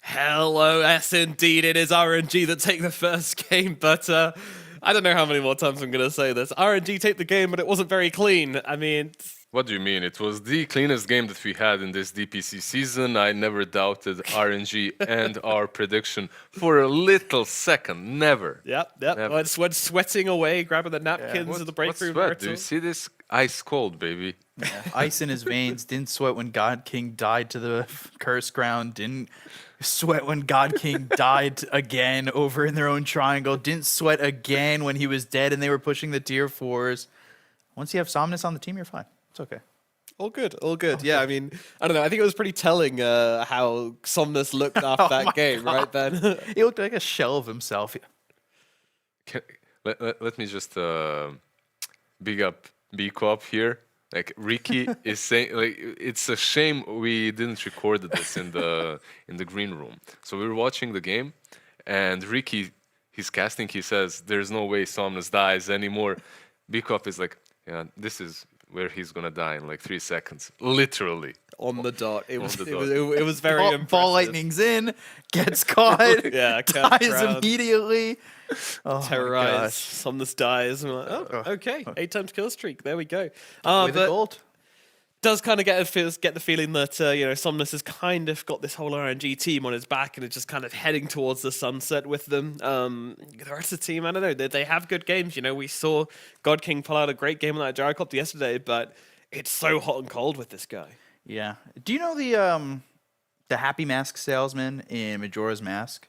Hello, yes, indeed. It is RNG that take the first game, but I don't know how many more times I'm going to say this. RNG take the game, but it wasn't very clean. I mean, What do you mean? It was the cleanest game that we had in this DPC season. I never doubted RNG and our prediction for a little second. Never. yep. Never. Went sweating away, grabbing the napkins of the What's breakthrough. sweat? Do you see this? Ice cold, baby. Ice in his veins. Didn't sweat when God King died to the curse ground. Didn't sweat when God King died again over in their own triangle. Didn't sweat again when he was dead and they were pushing the tier 4s. Once you have Somnus on the team, you're fine. It's okay. All good, all good. Yeah, I mean, I don't know. I think it was pretty telling how Somnus looked after that game, right, Ben? He looked like a shell of himself. Let me just big up B-Cop here. Like Ricky is saying, like it's a shame we didn't record this in the green room. So we were watching the game, and Ricky, he's casting. He says, "There's no way Somnus dies anymore." B-Cop is like, "Yeah, this is where he's gonna die in like 3 seconds, literally." On the dot. It was, the it dot. was, it was very Ball impressive. lightning's in, gets caught, Yeah, cut dies round. immediately. Oh Terrorized. my gosh. Somnus dies. And we're like, oh, okay. 8 times kill streak. There we go. With the But gold. does kind of get the feeling that Somnus has kind of got this whole RNG team on his back and is just kind of heading towards the sunset with them. The rest of the team, I don't know. They have good games. You know, we saw God King pull out a great game on that Gyrocopter yesterday, but it's so hot and cold with this guy. Yeah. Do you know the Happy Mask salesman in Majora's Mask?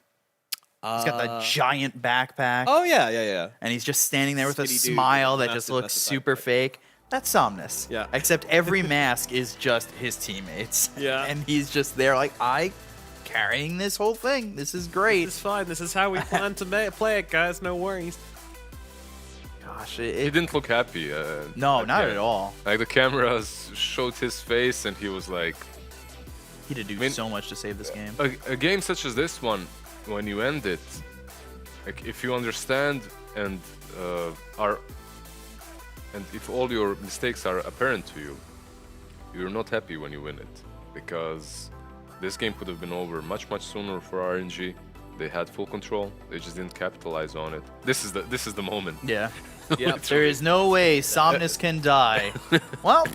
He's got that giant backpack. Oh yeah. And he's just standing there with a Skinny dude smile with a that just massive, looks massive super backpack. fake. That's Somnus. Yeah. Except every mask is just his teammates. Yeah. And he's just there like, carrying this whole thing. This is great. This is fine. This is how we plan to play it, guys. No worries. Gosh, He didn't look happy. no, not yeah. at all. Like the cameras showed his face, and he was like, He did do mean- so much to save this game. a game such as this one, when you end it, like if you understand and and if all your mistakes are apparent to you, you're not happy when you win it, because this game could have been over much sooner for RNG. They had full control. They just didn't capitalize on it. This is the moment. Yeah. Yeah. There is no way Somnus can die. Well,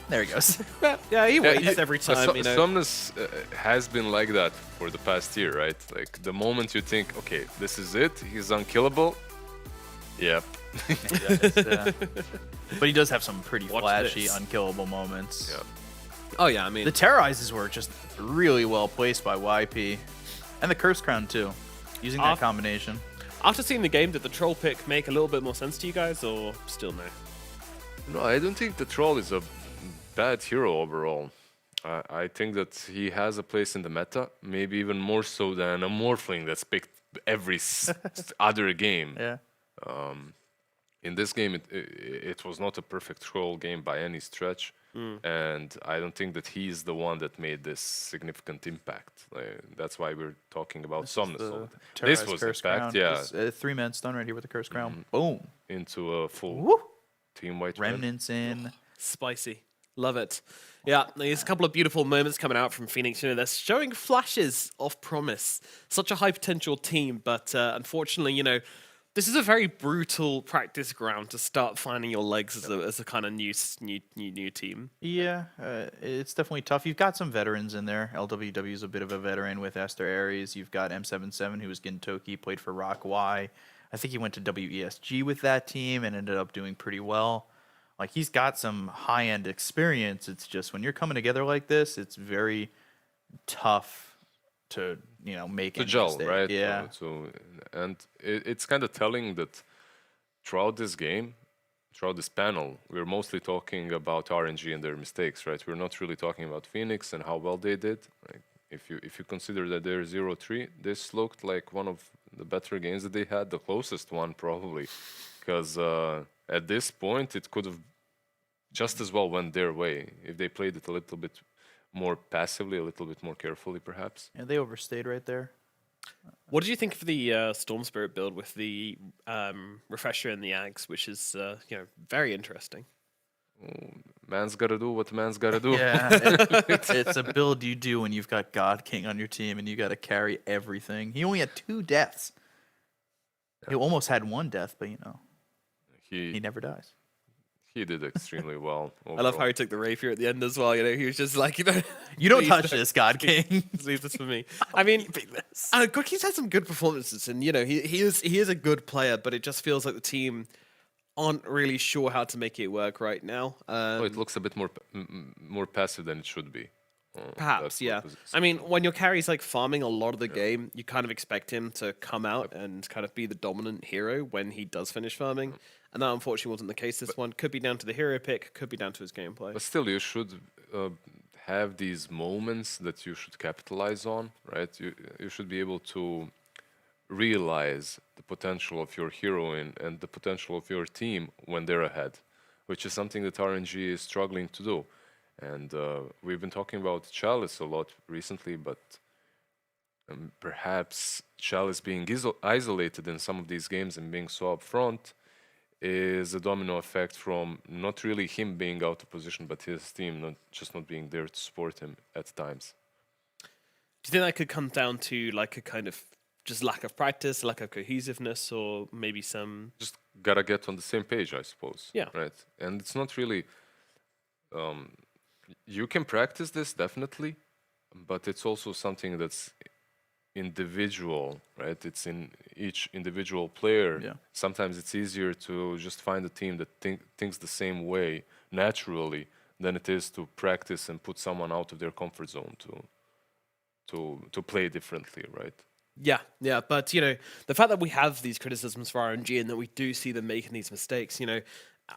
there he goes. Yeah, he waits every time. Somnus has been like that for the past year, right? Like the moment you think, okay, this is it, he's unkillable. Yep. But he does have some pretty Watch flashy, this. unkillable moments. Yeah. Oh yeah, I mean, The terrorizes were just really well placed by YP. And the Curse Crown, too. Using that combination. after seeing the game, did the troll pick make a little bit more sense to you guys, or still no? No, I don't think the troll is a bad hero overall. I think that he has a place in the meta, maybe even more so than a Morphling that's picked every other game. Yeah. In this game, it was not a perfect troll game by any stretch, and I don't think that he's the one that made this significant impact. That's why we're talking about Somnus. So this was Curse impact, Crown. yeah, It's a 3-man stun right here with the Curse Crown. Boom. into a full Woo. team white win. Remnants in. Spicy. Love it. Yeah, there's a couple of beautiful moments coming out from Phoenix. You know, they're showing flashes of promise. Such a high potential team, but unfortunately, you know, this is a very brutal practice ground to start finding your legs as a kind of new team. Yeah, it's definitely tough. You've got some veterans in there. LWW is a bit of a veteran with Esther Aries. You've got M77, who was Gintoki, played for Rock Y. I think he went to WESG with that team and ended up doing pretty well. Like, he's got some high-end experience. It's just when you're coming together like this, it's very tough to, you know, make To any gel, mistake. right? Yeah. And it's kind of telling that throughout this game, throughout this panel, we're mostly talking about RNG and their mistakes, right? We're not really talking about Phoenix and how well they did. Like, if you consider that they're 0-3, this looked like one of the better games that they had, the closest one probably, because at this point it could have just as well went their way if they played it a little bit more passively, a little bit more carefully, perhaps. Yeah, they overstayed right there. What did you think of the Storm Spirit build with the refresher and the Ags, which is very interesting? Man's got to do what man's got to do. Yeah, it's a build you do when you've got God King on your team and you got to carry everything. He only had 2 deaths. He almost had 1 death, but he never dies. He did extremely well. I love how he took the rapier at the end as well. He was just like, You don't touch this, God King. leave this for me. I mean, God King's had some good performances, and he is a good player, but it just feels like the team aren't really sure how to make it work right now. It looks a bit more passive than it should be. Perhaps, yeah. I mean, when your carry's like farming a lot of the game, you kind of expect him to come out and kind of be the dominant hero when he does finish farming. And that unfortunately wasn't the case this one. Could be down to the hero pick, could be down to his gameplay. But still, you should have these moments that you should capitalize on, right? You should be able to realize the potential of your heroine and the potential of your team when they're ahead, which is something that RNG is struggling to do. And we've been talking about Chalice a lot recently, but perhaps Chalice being isolated in some of these games and being so upfront is a domino effect from not really him being out of position, but his team not being there to support him at times. Do you think that could come down to like a kind of just lack of practice, lack of cohesiveness, or maybe some... Just gotta get on the same page, I suppose. Yeah. Right. And it's not really... you can practice this, definitely, but it's also something that's individual, right? It's in each individual player. Yeah. Sometimes it's easier to just find a team that thinks the same way naturally than it is to practice and put someone out of their comfort zone to play differently, right? Yeah, but the fact that we have these criticisms for RNG and that we do see them making these mistakes,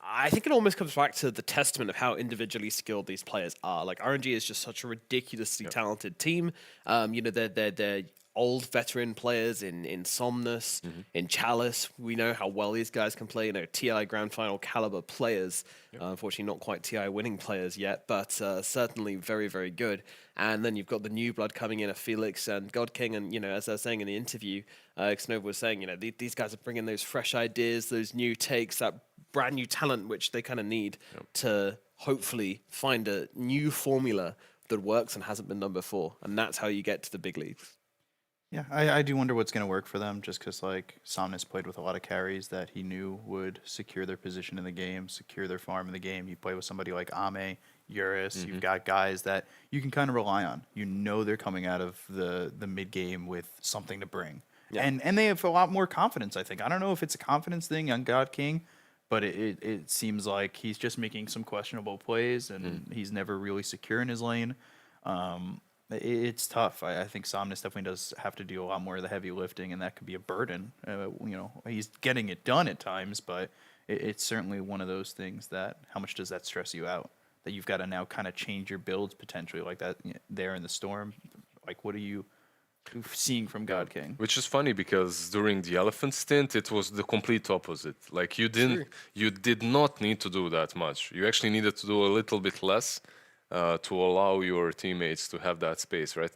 I think it almost comes back to the testament of how individually skilled these players are. Like RNG is just such a ridiculously talented team. They're old veteran players in Somnus, in Chalice. We know how well these guys can play. TI Grand Final caliber players. Unfortunately, not quite TI winning players yet, but certainly very, very good. And then you've got the new blood coming in, Felix and God King. And, as I was saying in the interview, Xnova was saying, these guys are bringing those fresh ideas, those new takes, that brand new talent, which they kind of need to hopefully find a new formula that works and hasn't been done before. And that's how you get to the big leagues. Yeah, I do wonder what's going to work for them, just because Somnus played with a lot of carries that he knew would secure their position in the game, secure their farm in the game. You play with somebody like Ame, Eurus, you've got guys that you can kind of rely on. They're coming out of the mid game with something to bring. Yeah. And they have a lot more confidence, I think. I don't know if it's a confidence thing on God King, but it seems like he's just making some questionable plays and he's never really secure in his lane. It's tough. I think Somnus definitely does have to do a lot more of the heavy lifting, and that could be a burden. He's getting it done at times, but it's certainly one of those things that how much does that stress you out? That you've got to now kind of change your builds potentially like that there in the Storm. Like, what are you seeing from God King? Which is funny because during the Elephant stint, it was the complete opposite. Like you did not need to do that much. You actually needed to do a little bit less. To allow your teammates to have that space, right?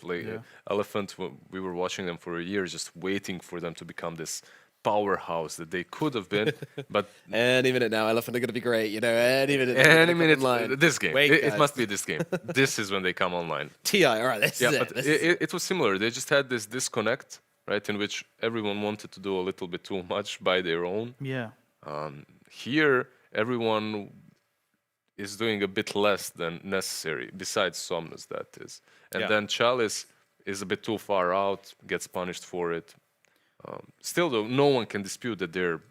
Elephant, we were watching them for a year, just waiting for them to become this powerhouse that they could have been. But any minute now, Elephant are going to be great. Any minute. This game. Wait, it must be this game. This is when they come online. TI, all right. This is but it was similar. They just had this disconnect, right, in which everyone wanted to do a little bit too much by their own. Yeah. Here, everyone is doing a bit less than necessary, besides Somnus, that is. And then Chalice is a bit too far out, gets punished for it. Still, though, no one can dispute that they're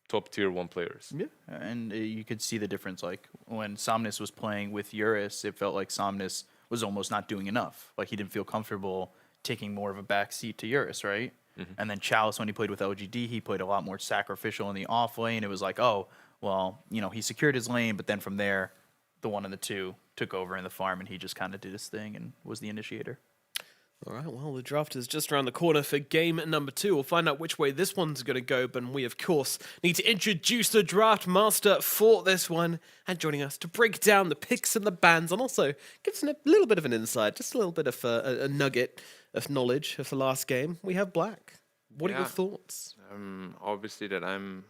top tier 1 players. Yeah, and you could see the difference. Like, when Somnus was playing with Eurus, it felt like Somnus was almost not doing enough. Like, he didn't feel comfortable taking more of a back seat to Eurus, right? And then Chalice, when he played with LGD, he played a lot more sacrificial in the off lane. It was like, oh, well, he secured his lane, but then from there, the 1 and the 2 took over in the farm, and he just kind of did his thing and was the initiator. All right, well, the draft is just around the corner for game number 2. We'll find out which way this one's going to go, but we, of course, need to introduce the draft master for this one. And joining us to break down the picks and the bans, and also give us a little bit of an insight, just a little bit of a nugget of knowledge of the last game, we have Black. What are your thoughts? Obviously that I'm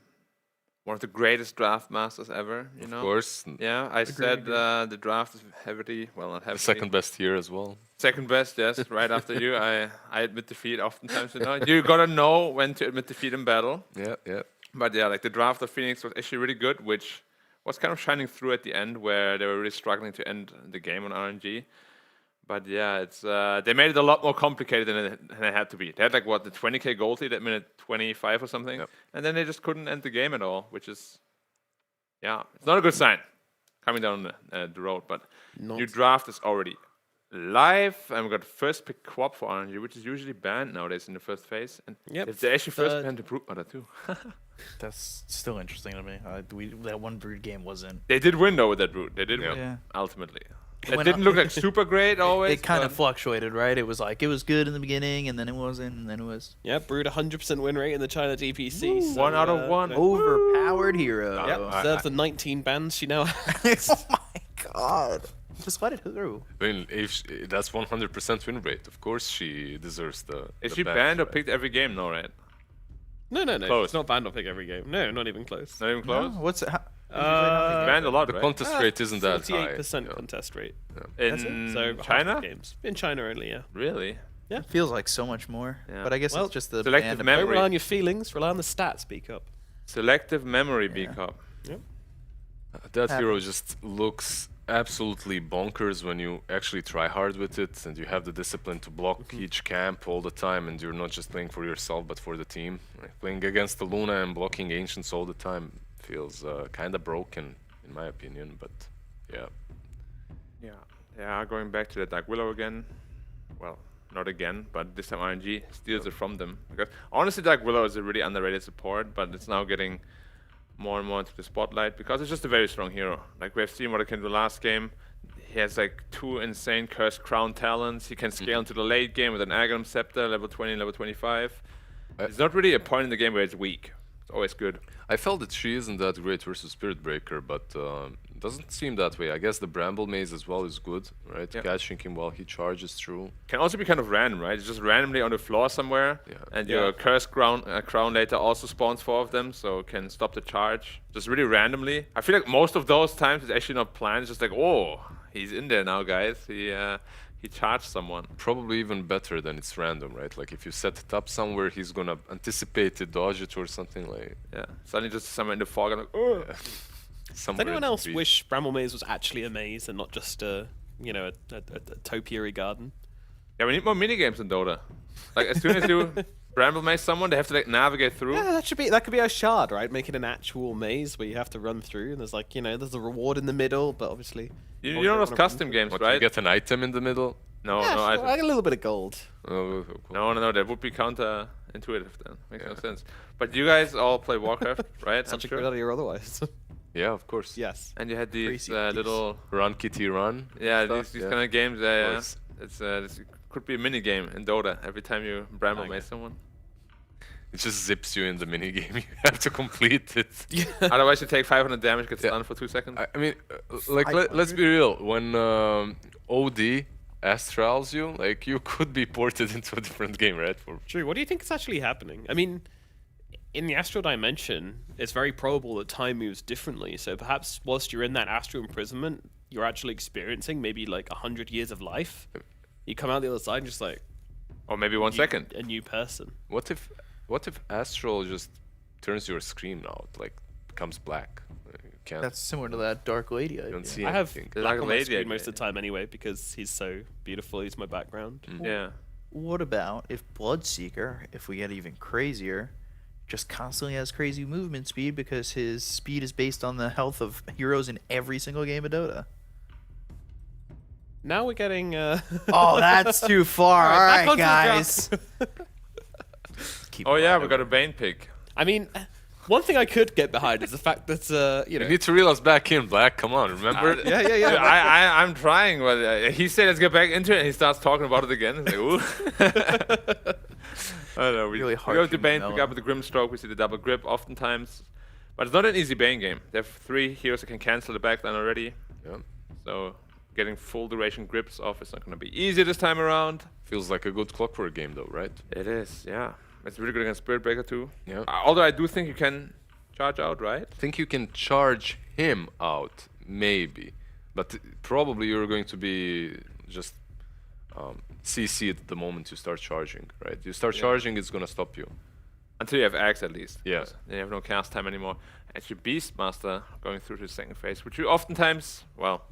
one of the greatest draft masters ever, you know. Of course. Yeah, I said the draft is heavily, well, not heavily. Second best here as well. Second best, yes, right after you. I admit defeat oftentimes, you know. You gotta know when to admit defeat in battle. Yeah, yeah. But yeah, like the draft of Phoenix was actually really good, which was kind of shining through at the end where they were really struggling to end the game on RNG. But yeah, it's they made it a lot more complicated than it had to be. They had like the 20k gold lead at minute 25 or something, and then they just couldn't end the game at all, which is, it's not a good sign coming down the road. But your draft is already live, and we got first pick Quap for RNG, which is usually banned nowadays in the first phase. And if they actually first banned the Brute Mother too. That's still interesting to me. That one Brood game wasn't. They did win though with that Brute. They did win Yeah. ultimately. It It went didn't up. look like super great always. It kind of but- fluctuated, right? It was like it was good in the beginning, and then it wasn't, and then it was Yeah, Brood 100% win rate in the China DPC. so, 1 out of 1. overpowered hero. Yep, deserves the 19 bans she now has. Oh my god! Just let it through. I mean, that's 100% win rate. Of course, she deserves the. Is the she ban, banned or right? picked every game? No, right? No. Close. It's not banned on pick every game. No, not even close. Not even close. What's it? Banned a lot, The right? contest rate isn't that high. 48% yeah. contest rate. In So half the China? games. In China only, yeah. Really? It feels like so much more. Yeah. But I guess Well, it's just the selective band memory. Don't rely on your feelings, rely on the stats, speak up. Selective memory B cup. That hero just looks absolutely bonkers when you actually try hard with it and you have the discipline to block each camp all the time, and you're not just playing for yourself but for the team. Like, playing against the Luna and blocking Ancients all the time feels kind of broken, in my opinion, but yeah. Yeah, going back to the Dark Willow again. Well, not again, but this time RNG steals it from them. Because honestly, Dark Willow is a really underrated support, but it's now getting more and more into the spotlight because it's just a very strong hero. Like we have seen what it can do last game. He has like 2 insane Cursed Crown talents. He can scale into the late game with an Aghanim Scepter, level 20, level 25. It's not really a point in the game where it's weak. It's always good. I felt that she isn't that great versus Spirit Breaker, but doesn't seem that way. I guess the Bramble Maze as well is good, right? Yeah. Catching him while he charges through. Can also be kind of random, right? It's just randomly on the floor somewhere, and your Cursed Crown later also spawns 4 of them, so can stop the charge. Just really randomly. I feel like most of those times it's actually not planned. It's just like, oh, he's in there now, guys. He charged someone. Probably even better than it's random, right? Like if you set it up somewhere, he's gonna anticipate it, dodge it, or something like. Yeah, suddenly just someone in the fog and like, oh. Does anyone else wish Bramble Maze was actually a maze and not just a topiary garden? Yeah, we need more minigames in Dota. Like as soon as you Bramble Maze someone, they have to like navigate through. Yeah, that could be a shard, right? Make it an actual maze where you have to run through, and there's like there's a reward in the middle, but obviously You know those custom games, What, right? you get an item in the middle? No, yeah, no, sure, I get a little bit of gold. Oh, cool. no, that would be counterintuitive then. Makes no sense. But you guys all play Warcraft, right? Such a I'm great sure. idea otherwise. Yeah, of course. Yes. And you had these Crazy. little, Run, kitty, run. these yeah. kind of games. Yeah, course. It could be a mini game in Dota every time you Bramble Okay. Maze someone. It just zips you in the minigame. You have to complete it. Otherwise, you take 500 damage, get stunned for 2 seconds. I mean, let's be real. When OD astrals you, like, you could be ported into a different game, right? True. What do you think is actually happening? I mean, in the astral dimension, it's very probable that time moves differently. So perhaps whilst you're in that astral imprisonment, you're actually experiencing maybe like 100 years of life. You come out the other side and just like Or maybe 1 second. a new person. What if astral just turns your screen out, like becomes black? You can't. That's similar to that Dark Lady you idea. don't see I have anything. There's black like a on my lady screen idea. most of the time anyway because he's so beautiful. He's my background. Yeah. What about if Bloodseeker, if we get even crazier, just constantly has crazy movement speed because his speed is based on the health of heroes in every single game of Dota? Now we're getting. Oh, that's too far. All back right, onto the guys. Oh yeah, we got a Bane pick. I mean, One thing I could get behind is the fact that you know. You need to reel us back in, Black. Come on, remember? I'm trying, but he said let's get back into it, and he starts talking about it again. It's like, ooh. I don't know. We Really go to harsh Bane, and pick up with the Grim Stroke. We see the double grip oftentimes. But it's not an easy Bane game. They have 3 heroes that can cancel the backline already. Yeah. So getting full duration grips off is not going to be easy this time around. Feels like a good Clockwork game, though, right? It is, yeah. It's really good against Spirit Breaker too. Yeah. Although I do think you can charge out, right? I think you can charge him out, maybe. But probably you're going to be just CC'd the moment you start charging, right? You start charging, it's going to stop you. Until you have Axe at least. Yeah. Then you have no cast time anymore. Actually, Beastmaster going through to the second phase, which you oftentimes, well,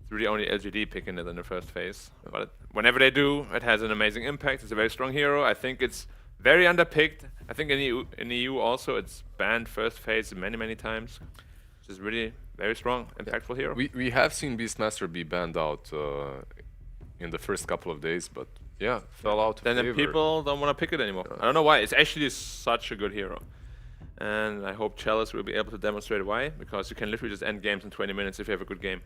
it's really only LGD picking it in the first phase. But whenever they do, it has an amazing impact. It's a very strong hero. I think it's very underpicked. I think in EU also, it's banned first phase many, many times. Which is really very strong, impactful hero. We have seen Beastmaster be banned out in the first couple of days, but yeah, fell out of Then the favor. people don't want to pick it anymore. I don't know why. It's actually such a good hero. And I hope Chalice will be able to demonstrate why, because you can literally just end games in 20 minutes if you have a good game.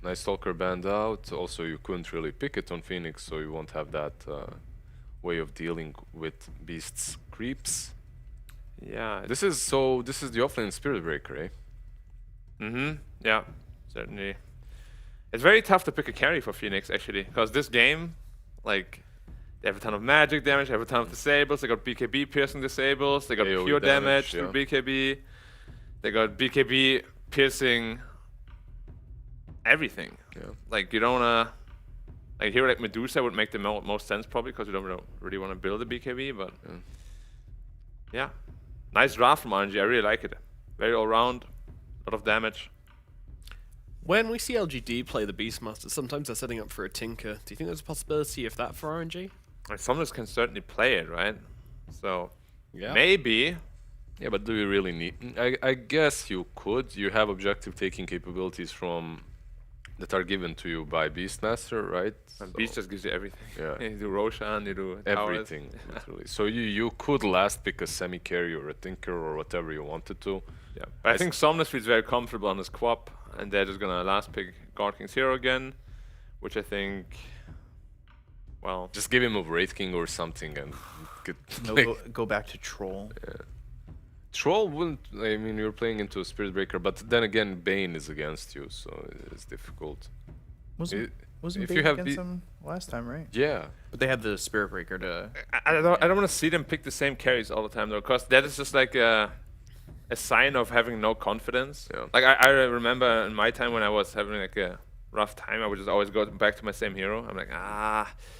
Nice Stalker banned out. Also, you couldn't really pick it on Phoenix, so you won't have that way of dealing with Beast's creeps. Yeah. This is the offlane Spirit Breaker, eh? Yeah, certainly. It's very tough to pick a carry for Phoenix, actually, because this game, like, they have a ton of magic damage, they have a ton of disables, they got BKB piercing disables, they got AoE pure damage damage, through BKB, they got BKB piercing everything. Yeah. Like, you don't wanna, like, a hero like Medusa would make the most sense probably, because you don't really want to build a BKB, but yeah. Nice draft from RNG, I really like it. Very all-round, a lot of damage. When we see LGD play the Beastmaster, sometimes they're setting up for a Tinker. Do you think there's a possibility of that for RNG? Like, Summoners can certainly play it, right? So, Yeah. maybe. Yeah, but do you really need? I guess you could. You have objective taking capabilities from that are given to you by Beastmaster, right? And So Beast just gives you everything. Yeah. You do Roshan, you do towers. everything, literally. So you could last pick a semi-carry or a Tinker or whatever you wanted to. Yeah. But I think Somnus feels very comfortable on his Quap, and they're just gonna last pick God King's hero again, which I think, well, Just give him a Wraith King or something and get, No, like, go back to Troll. Troll wouldn't. I mean, you're playing into a Spirit Breaker, but then again, Bane is against you, so it's difficult. Wasn't if Bane you have against them last time, right? Yeah, But they had the Spirit Breaker to. I don't want to see them pick the same carries all the time though, because that is just like a sign of having no confidence. Yeah. Like I remember in my time when I was having like a rough time, I would just always go back to my same hero. I'm like,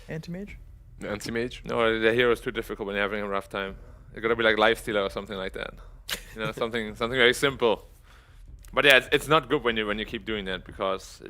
Anti-Mage? Anti-Mage. no, the hero is too difficult when you're having a rough time. It's gotta be like Lifestealer or something like that. You know, something very simple. But yeah, it's not good when you keep doing that, because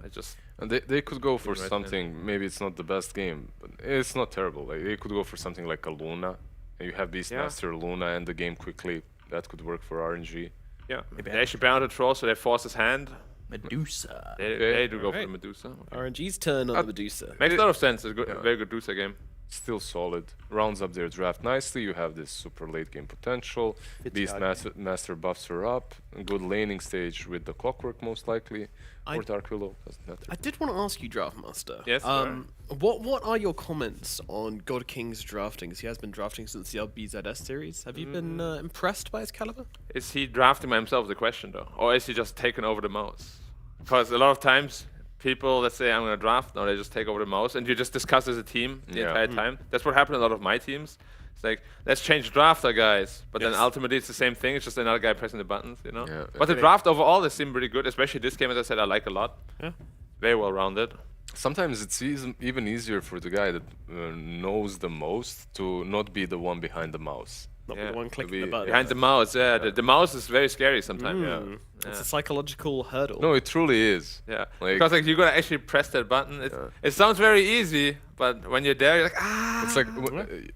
it just. And they could go for Right there. something. Maybe it's not the best game, but it's not terrible. Like they could go for something like a Luna, and you have Beastmaster Luna and the game quickly. That could work for RNG. Yeah, they actually bound a troll, so they force his hand. Medusa. They do go for Alright. the Medusa. RNG's turn on the Medusa. Makes a lot of sense. It's a very good Medusa game. Still solid. Rounds up their draft nicely. You have this super late game potential. Beastmaster buffs her up. A good laning stage with the Clockwork most likely. Or Dark Willow. Doesn't matter. I did want to ask you, Draftmaster. Yes, sir. What are your comments on God King's drafting? 'Cause he has been drafting since the LBZS series. Have you been impressed by his caliber? Is he drafting by himself, the question though? Or is he just taking over the mouse? Because a lot of times, people that say I'm going to draft, no, they just take over the mouse, and you just discuss as a team the Yeah. entire time. That's what happened in a lot of my teams. It's like, let's change drafter, guys. But then Yes. ultimately it's the same thing. It's just another guy pressing the buttons, you know? Yeah. But the draft overall, they seem pretty good, especially this game, as I said, I like a lot. Yeah. Very well rounded. Sometimes it's even easier for the guy that knows the most to not be the one behind the mouse. Not Yeah, the one clicking be the button. Behind the mouse, yeah. The mouse is very scary sometimes. It's a psychological hurdle. No, it truly is. Yeah, Like- because like you gotta actually press that button. It sounds very easy, but when you're there, you're like, It's like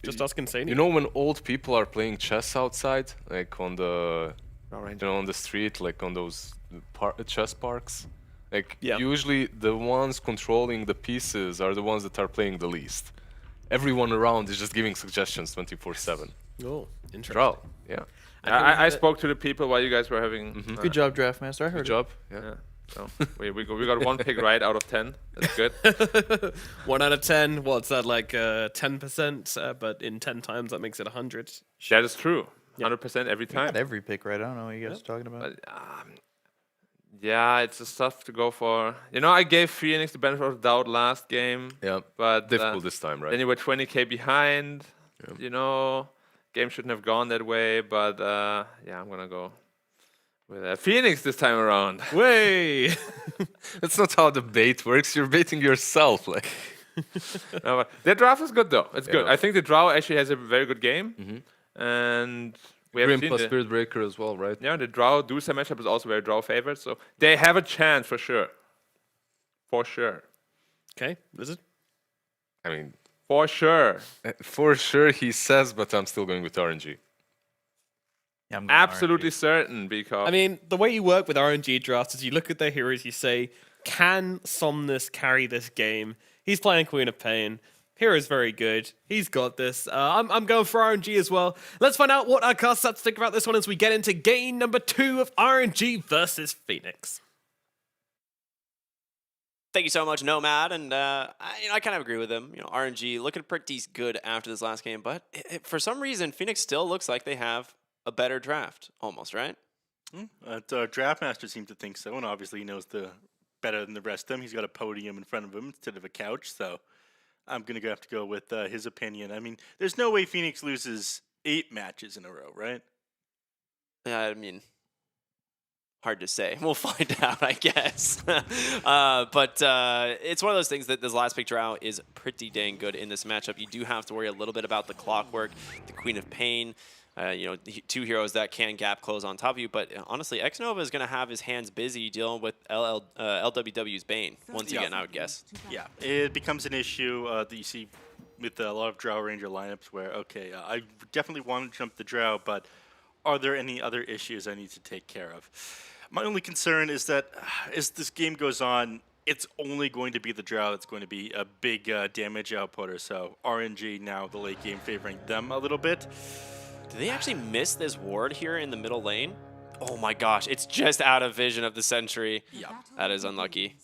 Just ask Insane. you know when old people are playing chess outside, like on the on the street, like on those chess parks. Like Yeah. usually the ones controlling the pieces are the ones that are playing the least. everyone around is just giving suggestions 24/7. Oh, interesting. Draw, yeah. I spoke to the people while you guys were having. Good job, Draftmaster. I heard Good job. Yeah. Yeah. So we got one pick right out of 10. That's good. 1 out of 10. What's that, like 10%? But in 10 times, that makes it 100. That is true. 100% every time. Got every pick right. I don't know what you guys are talking about. But, yeah, it's just tough to go for. You know, I gave Phoenix the benefit of the doubt last game. Yeah. But Difficult this time, right? then you were 20k behind. Yeah. You know, game shouldn't have gone that way. But yeah, I'm gonna go with Phoenix this time around. Way! That's not how the bait works. You're baiting yourself. Like, No, but their draft is good though. It's good. Yeah. I think the draw actually has a very good game, and we have Grim seen plus the, Spirit Breaker as well, right? yeah, the draw Dusa matchup is also very draw favored, so they have a chance for sure. For sure. Okay, Blizzard. I mean, For sure. for sure he says, but I'm still going with RNG. Yeah, I'm going Absolutely RNG. certain because I mean, the way you work with RNG drafts is you look at their heroes, you say, can Somnus carry this game? He's playing Queen of Pain. Hero's very good. He's got this. I'm going for RNG as well. Let's find out what our cast stats think about this one as we get into game number 2 of RNG versus Phoenix. Thank you so much, Nomad, and I kind of agree with him. RNG looking pretty good after this last game, but for some reason, Phoenix still looks like they have a better draft, almost, right? Draftmaster seems to think so, and obviously he knows the better than the rest of them. He's got a podium in front of him instead of a couch, so I'm gonna have to go with his opinion. I mean, there's no way Phoenix loses 8 matches in a row, right? Yeah, I mean, hard to say. We'll find out, I guess. But it's one of those things that this last pick draw is pretty dang good in this matchup. You do have to worry a little bit about the clockwork, the Queen of Pain. The 2 heroes that can gap close on top of you, but honestly, Xnova is going to have his hands busy dealing with LWW's Bane once again, I would guess. Yeah, it becomes an issue that you see with a lot of Drow Ranger lineups where, okay, I definitely want to jump the Drow, but are there any other issues I need to take care of? My only concern is that as this game goes on, it's only going to be the Drow that's going to be a big damage outputter, so RNG now the late game favoring them a little bit. Did they actually miss this ward here in the middle lane? Oh my gosh, it's just out of vision of the sentry. Yeah. That is unlucky.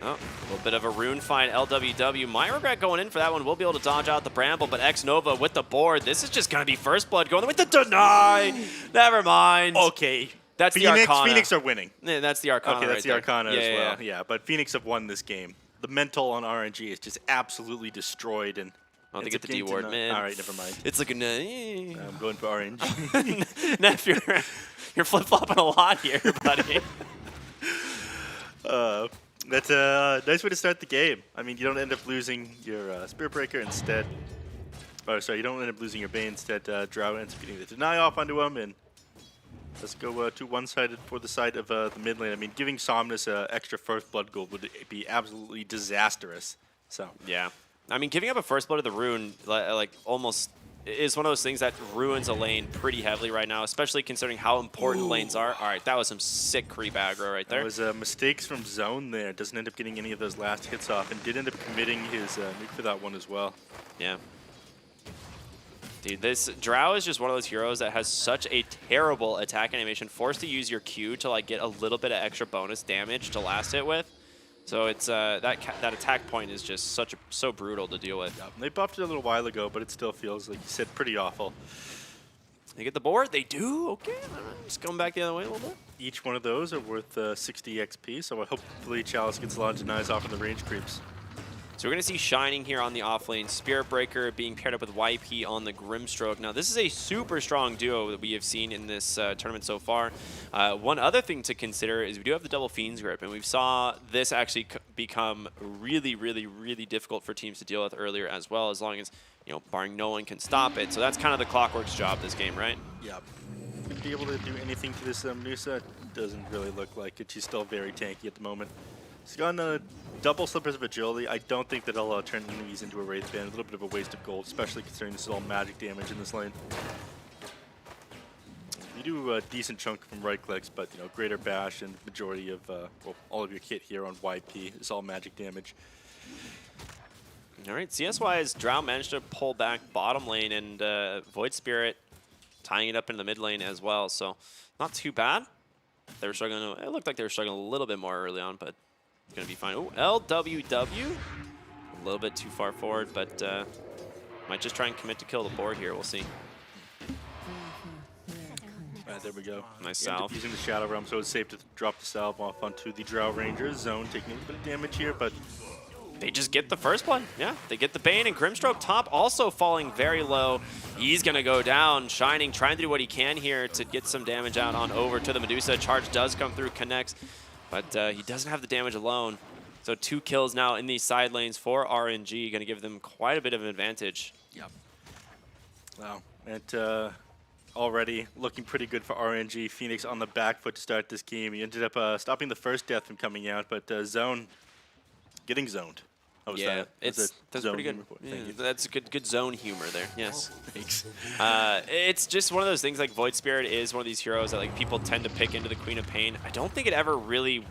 Oh, a little bit of a rune find, LWW. My regret going in for that one. We'll be able to dodge out the Bramble, but Xnova with the board. This is just going to be first blood going with the deny. Never mind. Okay. That's the Arcana. Phoenix are winning. Yeah, that's the Arcana Okay, that's right the there. Arcana Yeah, as yeah, well. Yeah, but Phoenix have won this game. The mental on RNG is just absolutely destroyed, and Oh, they it's get a the game to D-ward, not- man. All right, never mind. It's looking... I'm going for RNG. Neff, you're flip-flopping a lot here, buddy. That's a nice way to start the game. I mean, you don't end up losing your Spirit Breaker instead. Oh, sorry, you don't end up losing your Bane instead. Drow ends up getting the deny off onto him, and let's go to one-sided for the side of the mid lane. I mean, giving Somnus extra first blood gold would be absolutely disastrous. So Yeah. I mean, giving up a first blood of the rune, like almost is one of those things that ruins a lane pretty heavily right now, especially considering how important lanes are. All right, that was some sick creep aggro right there. that was mistakes from Zone there. Doesn't end up getting any of those last hits off, and did end up committing his nuke for that one as well. Yeah. Dude, this Drow is just one of those heroes that has such a terrible attack animation, forced to use your Q to like get a little bit of extra bonus damage to last hit with. So it's that attack point is just so brutal to deal with. Yeah, they buffed it a little while ago, but it still feels, like you said, pretty awful. They get the board, they do. Okay, just going back the other way a little bit. Each one of those are worth 60 XP, so hopefully Chalice gets a lot of denies off of the range creeps. So we're going to see Shining here on the offlane, Spirit Breaker being paired up with YP on the Grimstroke. Now, this is a super strong duo that we have seen in this tournament so far. One other thing to consider is we do have the double Fiend's Grip, and we saw this actually become really, really, really difficult for teams to deal with earlier as well, as long as, barring no one can stop it. So that's kind of the Clockwork's job this game, right? Yeah. Would be able to do anything to this Nusa? Doesn't really look like it. She's still very tanky at the moment. She's got double Slippers of Agility. I don't think that I'll turn enemies into a Wraith Band. A little bit of a waste of gold, especially considering this is all magic damage in this lane. You do a decent chunk from right clicks, but Greater Bash and majority of, all of your kit here on YP is all magic damage. All right, CS-wise, Drow managed to pull back bottom lane, and Void Spirit tying it up in the mid lane as well. So not too bad. They were struggling. It looked like they were struggling a little bit more early on, but it's going to be fine. Oh, LWW. A little bit too far forward, but might just try and commit to kill the board here. We'll see. There we go. Nice End up salve. using the Shadow Realm, so it's safe to drop the salve off onto the Drow Ranger. Zone taking a little bit of damage here, but They just get the first one. Yeah, they get the Bane, and Grimstroke top also falling very low. He's going to go down. Shining trying to do what he can here to get some damage out on over to the Medusa. Charge does come through, connects, but he doesn't have the damage alone. So 2 kills now in these side lanes for RNG, going to give them quite a bit of an advantage. yep. Wow. And already looking pretty good for RNG. Phoenix on the back foot to start this game. He ended up stopping the first death from coming out, but Zone getting zoned. How was that? That's zone pretty good. humor for- Thank you. That's a good zone humor there. Yes. Thanks. It's just one of those things. Like Void Spirit is one of these heroes that like people tend to pick into the Queen of Pain. I don't think it ever really.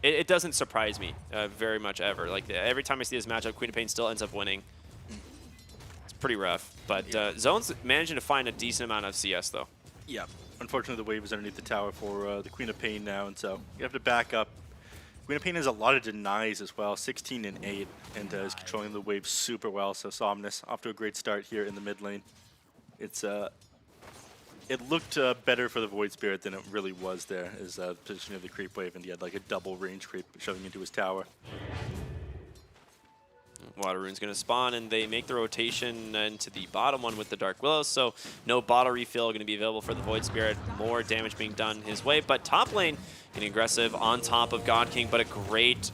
It doesn't surprise me very much ever. Like every time I see this matchup, Queen of Pain still ends up winning. It's pretty rough, but Zone's managing to find a decent amount of CS though. Yeah. Unfortunately, the wave is underneath the tower for the Queen of Pain now, and so you have to back up. Queen of Pain has a lot of denies as well, 16 and 8, and is controlling the wave super well. So Somnus off to a great start here in the mid lane. It's it looked better for the Void Spirit than it really was there, as the position of the creep wave, and he had like a double range creep shoving into his tower. Water Rune's going to spawn, and they make the rotation into the bottom one with the Dark Willows, so no bottle refill going to be available for the Void Spirit. More damage being done his way, but top lane getting aggressive on top of God King, but a great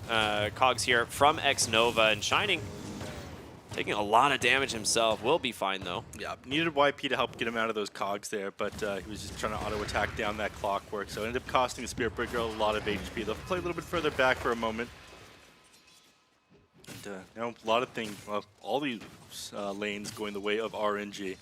cogs here from X-Nova, and Shining taking a lot of damage himself. Will be fine, though. Yeah, needed YP to help get him out of those cogs there, but he was just trying to auto-attack down that clockwork, so it ended up costing the Spirit Breaker a lot of HP. They'll play a little bit further back for a moment. And now a lot of things, well, all these lanes going the way of RNG.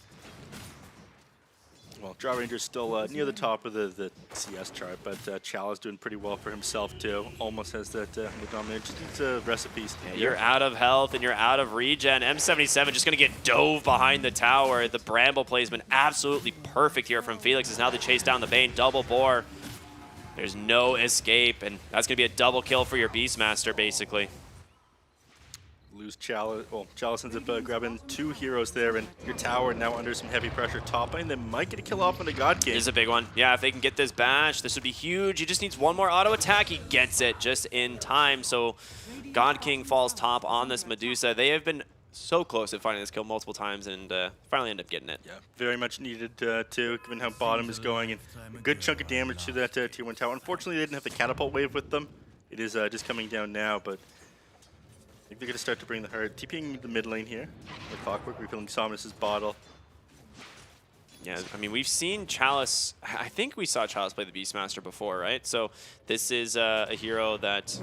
Well, Drow Ranger's still near the top of the CS chart, but Chalice doing pretty well for himself too. Almost has that the dominant. Just needs recipes. Yeah, you're out of health and you're out of regen. M77 just going to get dove behind the tower. The Bramble play has been absolutely perfect here from Felix, as now they chase down the Bane. Double bore. There's no escape, and that's going to be a double kill for your Beastmaster, basically. Lose Chalice. Well, Chalice ends up grabbing 2 heroes there, and your tower now under some heavy pressure. Top lane, they might get a kill off on the God King. This is a big one. Yeah, if they can get this bash, this would be huge. He just needs one more auto attack. He gets it just in time. So God King falls top on this Medusa. They have been so close to finding this kill multiple times, and finally end up getting it. Yeah, very much needed too, given how bottom is going, and a good chunk of damage to that tier 1 tower. Unfortunately, they didn't have the catapult wave with them. It is just coming down now, but I think they're going to start to bring the herd. TPing the mid lane here. The clockwork, refilling Somnus' bottle. Yeah, I mean, we've seen Chalice. I think we saw Chalice play the Beastmaster before, right? So this is a hero that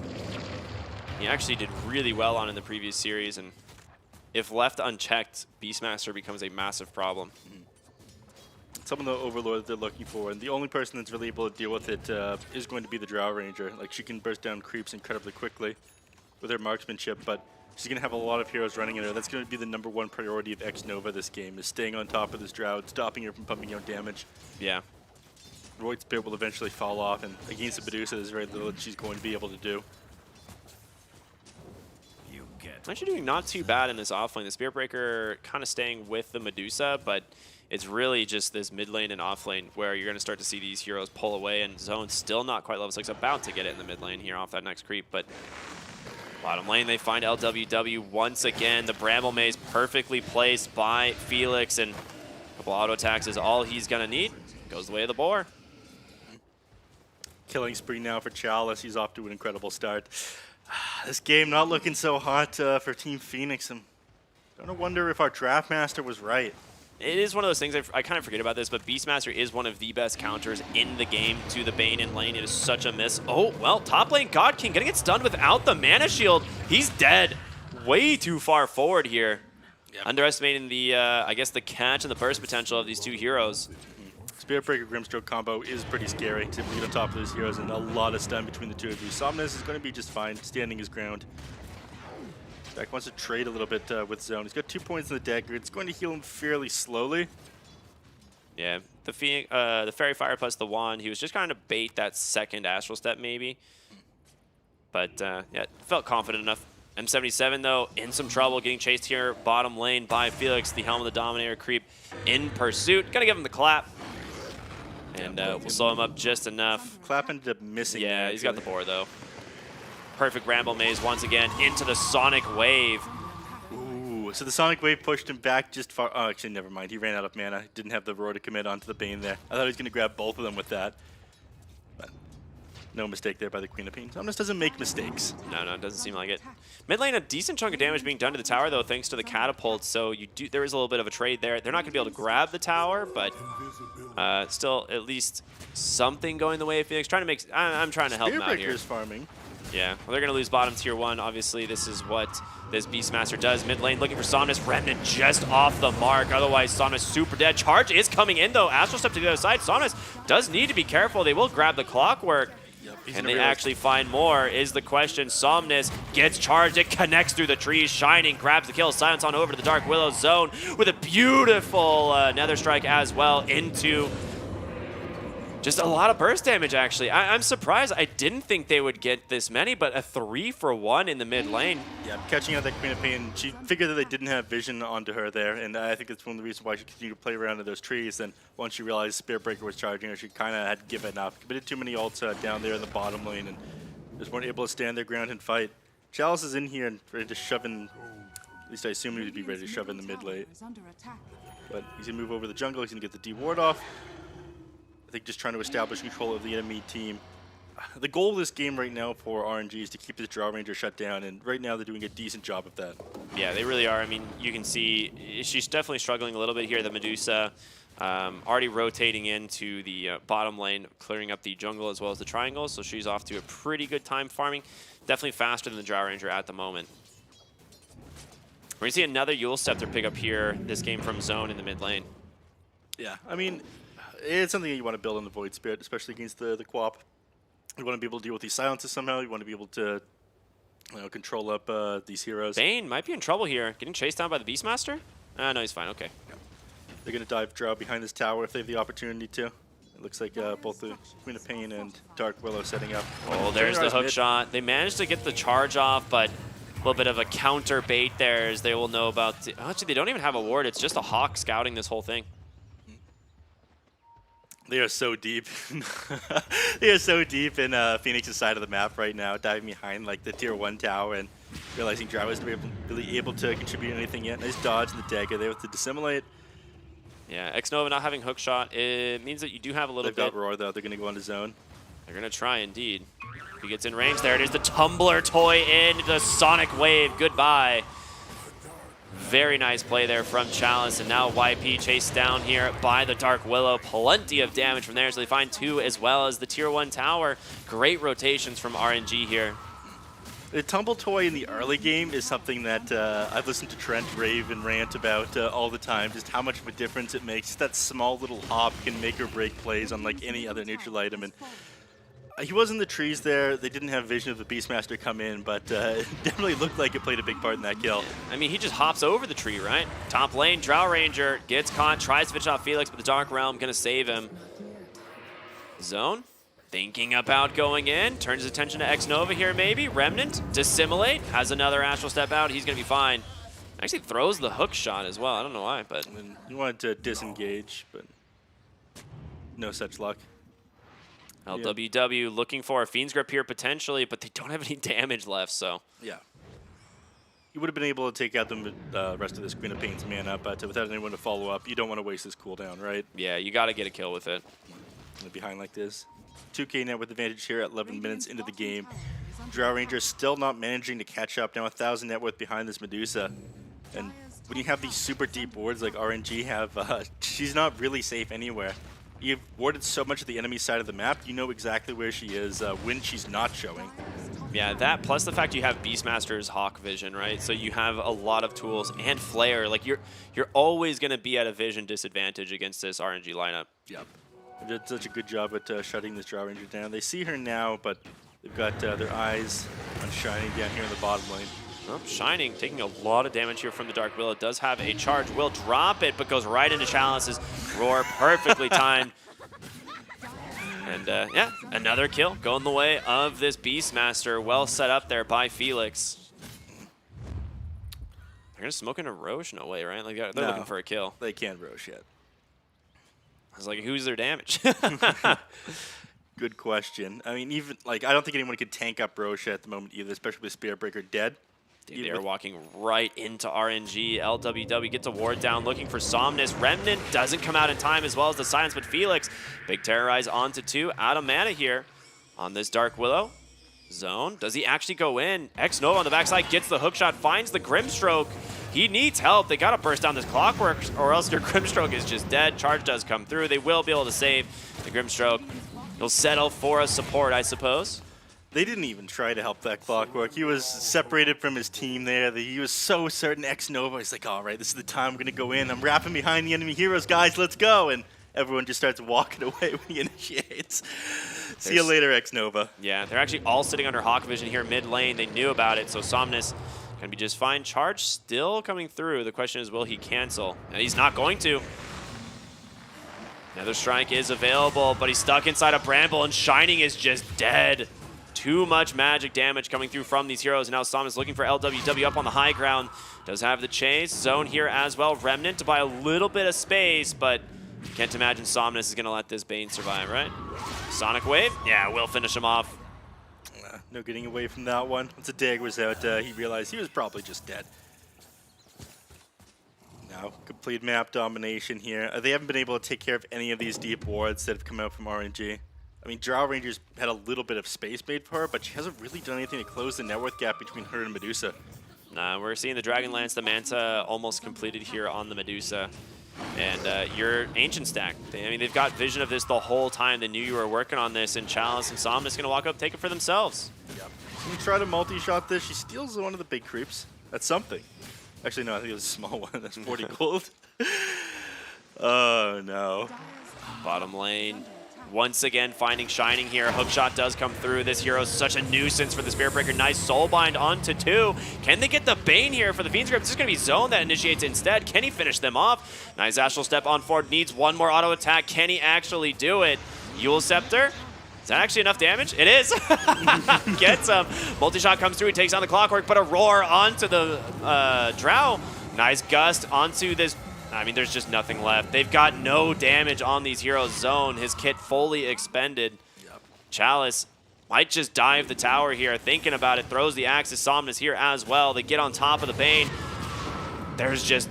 he actually did really well on in the previous series, and if left unchecked, Beastmaster becomes a massive problem. Some of the Overlord that they're looking for, and the only person that's really able to deal with it is going to be the Drow Ranger. Like, she can burst down creeps incredibly quickly with her marksmanship, but she's going to have a lot of heroes running in her. That's going to be the #1 priority of X-Nova this game, is staying on top of this Drow, stopping her from pumping out damage. Yeah. Void Spirit will eventually fall off, and against the Medusa, there's very little that she's going to be able to do. Actually doing not too bad in this offlane. The Spirit Breaker kind of staying with the Medusa, but it's really just this mid lane and off lane where you're going to start to see these heroes pull away, and Zone still not quite level 6, about to get it in the mid lane here off that next creep, but bottom lane, they find LWW once again. The Bramble Maze perfectly placed by Felix, and a couple auto attacks is all he's going to need. Goes the way of the boar. Killing spree now for Chalice. He's off to an incredible start. This game not looking so hot for Team Phoenix. I'm gonna wonder if our Draft Master was right. It is one of those things, I kind of forget about this, but Beastmaster is one of the best counters in the game to the Bane in lane. It is such a miss. Oh, well, top lane God King gonna get stunned without the mana shield. He's dead. Way too far forward here. Yep. Underestimating the, I guess, the catch and the burst potential of these two heroes. Spirit Breaker Grimstroke combo is pretty scary to be on top of those heroes, and a lot of stun between the two of you. Somnus is going to be just fine, standing his ground. Beck wants to trade a little bit with Zone. He's got 2 points in the dagger. It's going to heal him fairly slowly. Yeah, the Fairy Fire plus the Wand, he was just trying to bait that second Astral Step maybe. But yeah, felt confident enough. M77 though, in some trouble, getting chased here bottom lane by Felix, the Helm of the Dominator creep in pursuit. Gotta give him the clap. And we'll slow him up just enough. Clap ended up missing. Yeah, there, he's got the actually. board though. Perfect Ramble Maze once again into the Sonic Wave. Ooh, so the Sonic Wave pushed him back just far. Oh, actually, never mind. He ran out of mana. Didn't have the roar to commit onto the Bane there. I thought he was going to grab both of them with that. But no mistake there by the Queen of Pain. Somnus doesn't make mistakes. No, it doesn't seem like it. Mid lane, a decent chunk of damage being done to the tower, though, thanks to the catapult. So there is a little bit of a trade there. They're not going to be able to grab the tower, but still at least something going the way of Phoenix. I'm trying to help them out here. Spearbreaker's farming. Yeah, well, they're going to lose bottom tier 1. Obviously, this is what this Beastmaster does. Mid lane looking for Somnus. Remnant just off the mark. Otherwise, Somnus super dead. Charge is coming in, though. Astral Step to the other side. Somnus does need to be careful. They will grab the Clockwork. And they actually find more is the question. Somnus gets charged. It connects through the trees. Shining grabs the kill. Silence on over to the Dark Willow zone with a beautiful Nether Strike as well into just a lot of burst damage, actually. I'm surprised. I didn't think they would get this many, but a 3-for-1 in the mid lane. Yeah, catching out that Queen of Pain. She figured that they didn't have vision onto her there, and I think that's one of the reasons why she continued to play around in those trees. And once she realized Spearbreaker was charging her, she kind of had given up. Committed too many ults down there in the bottom lane, and just weren't able to stand their ground and fight. Chalice is in here and ready to shove in. At least I assume he would be ready to shove in the mid lane. But he's gonna move over the jungle. He's gonna get the D ward off. I think just trying to establish control of the enemy team. The goal of this game right now for RNG is to keep this Draw Ranger shut down, and right now they're doing a decent job of that. Yeah, they really are. I mean, you can see she's definitely struggling a little bit here. The Medusa already rotating into the bottom lane, clearing up the jungle as well as the triangle, so she's off to a pretty good time farming. Definitely faster than the Draw Ranger at the moment. We're going to see another Yule Scepter pick up here, this game from Zone in the mid lane. Yeah, I mean, it's something that you want to build in the Void Spirit, especially against the QoP. You want to be able to deal with these silences somehow. You want to be able to control up these heroes. Bane might be in trouble here. Getting chased down by the Beastmaster? No, he's fine. Okay. Yeah. They're going to dive Drow behind this tower if they have the opportunity to. It looks like both the Queen of Pain and Dark Willow setting up. Oh, there's the hook shot. They managed to get the charge off, but a little bit of a counter bait there as they will know about... Actually, they don't even have a ward. It's just a Hawk scouting this whole thing. They are so deep. They are so deep in Phoenix's side of the map right now, diving behind like the tier 1 tower and realizing Drow isn't really able to contribute anything yet. Nice dodge in the dagger there with the dissimulate. Yeah, Xnova not having hook shot, it means that you do have a little They've bit. got Roar though, they're going to go into zone. They're going to try indeed. If he gets in range, there it is, the Tumbler toy in, the Sonic Wave, goodbye. Very nice play there from Chalice, and now YP chased down here by the Dark Willow. Plenty of damage from there, so they find 2 as well as the tier 1 tower. Great rotations from RNG here. The Tumble Toy in the early game is something that I've listened to Trent rave and rant about all the time, just how much of a difference it makes. That small little hop can make or break plays unlike any other neutral item. And he was in the trees there. They didn't have vision of the Beastmaster come in, but it definitely looked like it played a big part in that kill. I mean, he just hops over the tree, right? Top lane, Drow Ranger gets caught, tries to finish off Felix, but the Dark Realm gonna save him. Zone, thinking about going in, turns his attention to Xnova here maybe. Remnant, dissimulate, has another Astral Step out, he's gonna be fine. Actually throws the hook shot as well, I don't know why, but... And he wanted to disengage, but no such luck. LWW looking for a Fiend's Grip here potentially, but they don't have any damage left, so... Yeah. You would have been able to take out the rest of this Queen of Pain's mana, but without anyone to follow up, you don't want to waste this cooldown, right? Yeah, you gotta get a kill with it. Behind like this. 2K net with advantage here at 11 minutes into the game. Drow Ranger still not managing to catch up. Now 1,000 net worth behind this Medusa. And when you have these super deep wards like RNG have, she's not really safe anywhere. You've warded so much of the enemy side of the map, you know exactly where she is when she's not showing. Yeah, that plus the fact you have Beastmaster's Hawk Vision, right? So you have a lot of tools and Flare. Like you're always going to be at a vision disadvantage against this RNG lineup. Yep. They did such a good job at shutting this Drow Ranger down. They see her now, but they've got their eyes on Shining down here in the bottom lane. Oh, Shining taking a lot of damage here from the Dark Willow. Does have a charge, will drop it, but goes right into Chalice's roar, perfectly timed. And yeah, another kill going the way of this Beastmaster. Well set up there by Felix. They're gonna smoke into Roche? No way, right? Like they're No, looking for a kill. They can't Roche yet. I was like, who's their damage? Good question. I mean, even like I don't think anyone could tank up Roche at the moment either, especially with Spirit Breaker dead. Dude, they're walking right into RNG. LWW gets a ward down, looking for Somnus. Remnant doesn't come out in time, as well as the silence, but Felix, big terrorize onto 2. Out of mana here on this Dark Willow. Zone, does he actually go in? X-Nova on the backside gets the hook shot, finds the Grimstroke. He needs help. They gotta burst down this Clockwork, or else your Grimstroke is just dead. Charge does come through. They will be able to save the Grimstroke. He'll settle for a support, I suppose. They didn't even try to help that Clockwork. He was separated from his team there. He was so certain X-Nova. He's like, all right, this is the time I'm going to go in. I'm wrapping behind the enemy heroes, guys. Let's go. And everyone just starts walking away when he initiates. See you later, X-Nova. Yeah, they're actually all sitting under Hawk Vision here mid lane. They knew about it, so Somnus can be just fine. Charge still coming through. The question is, will he cancel? And he's not going to. Another strike is available, but he's stuck inside a Bramble, and Shining is just dead. Too much magic damage coming through from these heroes. And now Somnus looking for LWW up on the high ground. Does have the chase. Zone here as well. Remnant to buy a little bit of space, but can't imagine Somnus is going to let this Bane survive, right? Sonic Wave? Yeah, we'll finish him off. No getting away from that one. Once the dag was out, he realized he was probably just dead. Now, complete map domination here. They haven't been able to take care of any of these deep wards that have come out from RNG. I mean, Drow Ranger's had a little bit of space made for her, but she hasn't really done anything to close the net worth gap between her and Medusa. Nah, we're seeing the Dragonlance, the Manta almost completed here on the Medusa. And your Ancient stack. I mean, they've got vision of this the whole time. They knew you were working on this, and Chalice and Somnus going to walk up, take it for themselves. Yep. Can you try to multi-shot this? She steals one of the big creeps. That's something. Actually, no, I think it was a small one. That's 40 gold. Oh, no. Bottom lane. Once again, finding Shining here. Hookshot does come through. This hero is such a nuisance for the Spirit Breaker. Nice Soulbind onto 2. Can they get the Bane here for the Fiend's Grip? This is going to be Zone that initiates instead. Can he finish them off? Nice Astral Step on forward. Needs one more auto attack. Can he actually do it? Eul Scepter? Is that actually enough damage? It is. Gets him. Multi-shot comes through. He takes on the Clockwork, but a roar onto the Drow. Nice Gust onto this. I mean, there's just nothing left. They've got no damage on these heroes. Zone, his kit fully expended. Yep. Chalice might just dive the tower here. Thinking about it, throws the axe to Somnus here as well. They get on top of the Bane. There's just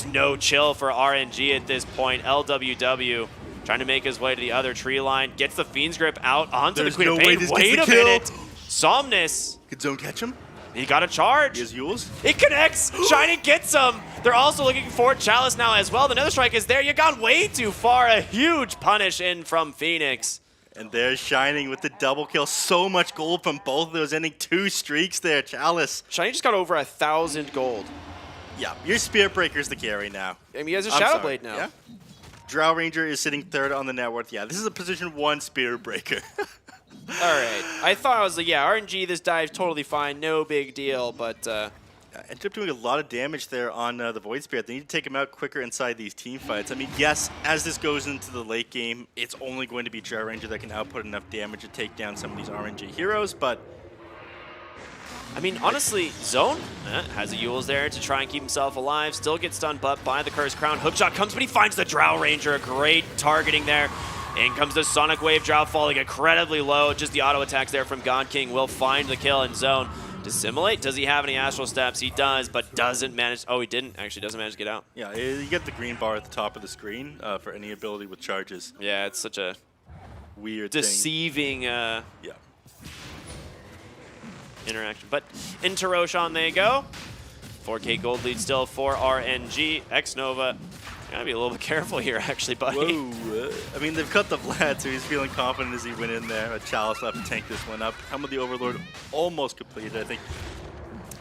no chill for RNG at this point. LWW trying to make his way to the other tree line. Gets the Fiend's Grip out onto the Queen of Pain. Wait a minute. Somnus. Could Zone catch him? He got a charge. He has Euls. It connects. Shining gets him. They're also looking for Chalice now as well. The Nether Strike is there. You got way too far. A huge punish in from Phoenix. And there's Shining with the double kill. So much gold from both of those, ending 2 streaks there. Chalice. Shining just got over 1,000 gold. Yeah, your Spirit Breaker's the carry now. I mean, he has a I'm Shadow sorry. Blade now. Yeah. Drow Ranger is sitting 3rd on the net worth. Yeah, this is a position 1 Spirit Breaker. All right. I thought I was like, yeah, RNG, this dive's totally fine. No big deal, but... ended up doing a lot of damage there on the Void Spirit. They need to take him out quicker inside these team fights. I mean, yes, as this goes into the late game, it's only going to be Drow Ranger that can output enough damage to take down some of these RNG heroes, but... I mean, honestly, Zone has a Euls there to try and keep himself alive. Still gets stunned but by the Cursed Crown. Hookshot comes, but he finds the Drow Ranger. Great targeting there. In comes the Sonic Wave. Drow falling incredibly low. Just the auto attacks there from God King will find the kill in Zone. Dissimulate? Does he have any Astral Steps? He does, but doesn't manage. Oh, he didn't. Actually, doesn't manage to get out. Yeah, you get the green bar at the top of the screen for any ability with charges. Yeah, it's such a weird deceiving yeah. interaction. But into Roshan they go. 4K gold lead still for RNG. X-Nova. Gotta be a little bit careful here, actually, buddy. Whoa. I mean, they've cut the Vlad, so he's feeling confident as he went in there. Chalice will have to tank this one up. Helm of the Overlord almost completed, I think.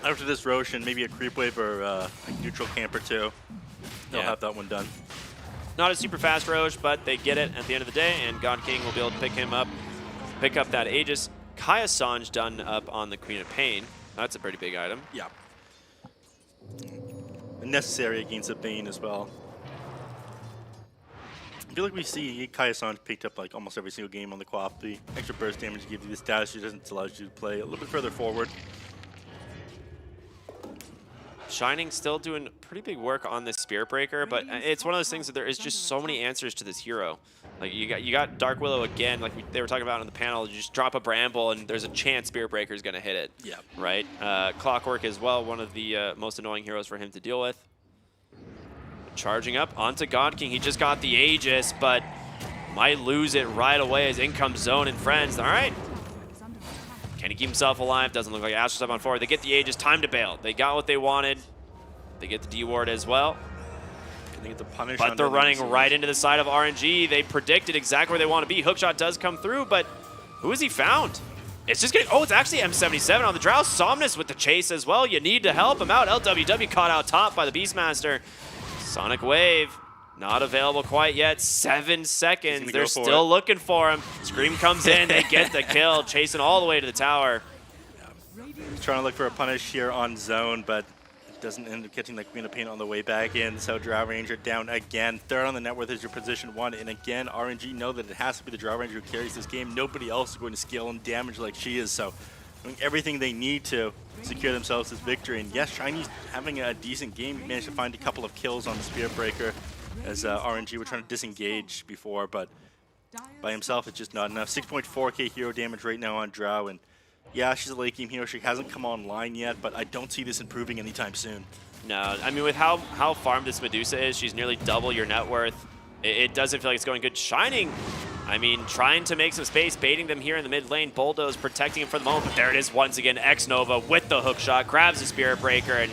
After this Roshan, maybe a creep wave or a neutral camp or 2. They'll have that one done. Not a super fast Roche, but they get it at the end of the day, and God King will be able to pick him up, pick up that Aegis. Kaya Sanj done up on the Queen of Pain. That's a pretty big item. Yeah. Necessary against a Bane as well. I feel like we see Kaya-san picked up like almost every single game on the co-op. The extra burst damage gives you the status she doesn't allow you to play a little bit further forward. Shining still doing pretty big work on this Spear Breaker, but it's one of those things that there is just so many answers to this hero. Like you got Dark Willow again, like they were talking about on the panel. You just drop a Bramble and there's a chance Spear Breaker is going to hit it. Yeah. Right. Clockwork as well, one of the most annoying heroes for him to deal with. Charging up onto God King. He just got the Aegis, but might lose it right away as in comes Zone and Friends. All right. Can he keep himself alive? Doesn't look like Astro's up on forward. They get the Aegis. Time to bail. They got what they wanted. They get the D-Ward as well. They get the punish. But they're running right into the side of RNG. They predicted exactly where they want to be. Hookshot does come through, but who has he found? It's just getting... Oh, it's actually M77 on the Drow. Somnus with the chase as well. You need to help him out. LWW caught out top by the Beastmaster. Sonic Wave, not available quite yet. 7 seconds. They're still looking for him. Scream comes in. They get the kill, chasing all the way to the tower. He's trying to look for a punish here on Zone, but doesn't end up catching the Queen of Pain on the way back in. So Drow Ranger down again. Third on the net worth is your position 1. And again, RNG know that it has to be the Drow Ranger who carries this game. Nobody else is going to scale and damage like she is. So doing everything they need to secure themselves this victory. And yes, Shiny's having a decent game. He managed to find a couple of kills on the Spear Breaker as RNG were trying to disengage before, but by himself it's just not enough. 6.4k hero damage right now on Drow, and yeah, she's a late game hero. She hasn't come online yet, but I don't see this improving anytime soon. No, I mean, with how farmed this Medusa is, she's nearly double your net worth. It doesn't feel like it's going good. Shining, I mean, trying to make some space, baiting them here in the mid lane. Bulldoze protecting him for the moment, but there it is once again. X-Nova with the hook shot, grabs the Spirit Breaker, and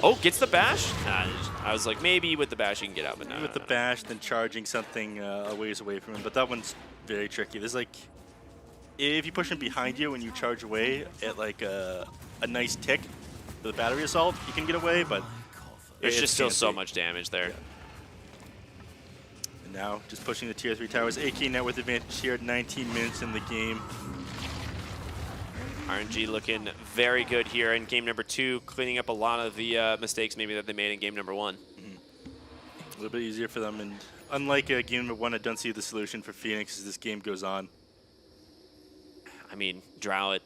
oh, gets the bash? Nah, I was like, maybe with the bash you can get out, but no. With the bash, then charging something a ways away from him, but that one's very tricky. There's like, if you push him behind you and you charge away at like a nice tick with a battery assault, you can get away, but there's just still so much damage there. Yeah. And now, just pushing the tier 3 towers. AK net worth advantage here at 19 minutes in the game. RNG looking very good here in game number 2, cleaning up a lot of the mistakes maybe that they made in game number 1. A little bit easier for them, and unlike game number 1, I don't see the solution for Phoenix as this game goes on. I mean, Drow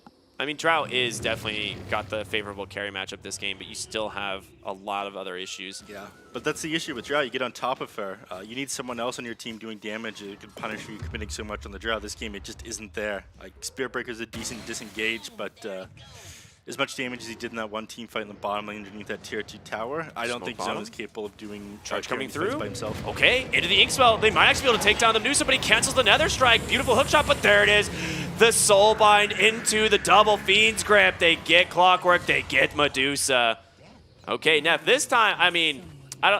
is definitely got the favorable carry matchup this game, but you still have a lot of other issues. Yeah, but that's the issue with Drow. You get on top of her. You need someone else on your team doing damage. It can punish you committing so much on the Drow. This game, it just isn't there. Like, Spirit Breaker's a decent disengage, but as much damage as he did in that one team fight in the bottom lane underneath that tier 2 tower, I don't think Zone is capable of doing charge coming through by himself. Okay, into the Inkswell. They might actually be able to take down the Medusa, but he cancels the Nether Strike. Beautiful hook shot, but there it is. The Soulbind into the double Fiend's Grip. They get Clockwork, they get Medusa. Okay, Neff, this time, I mean,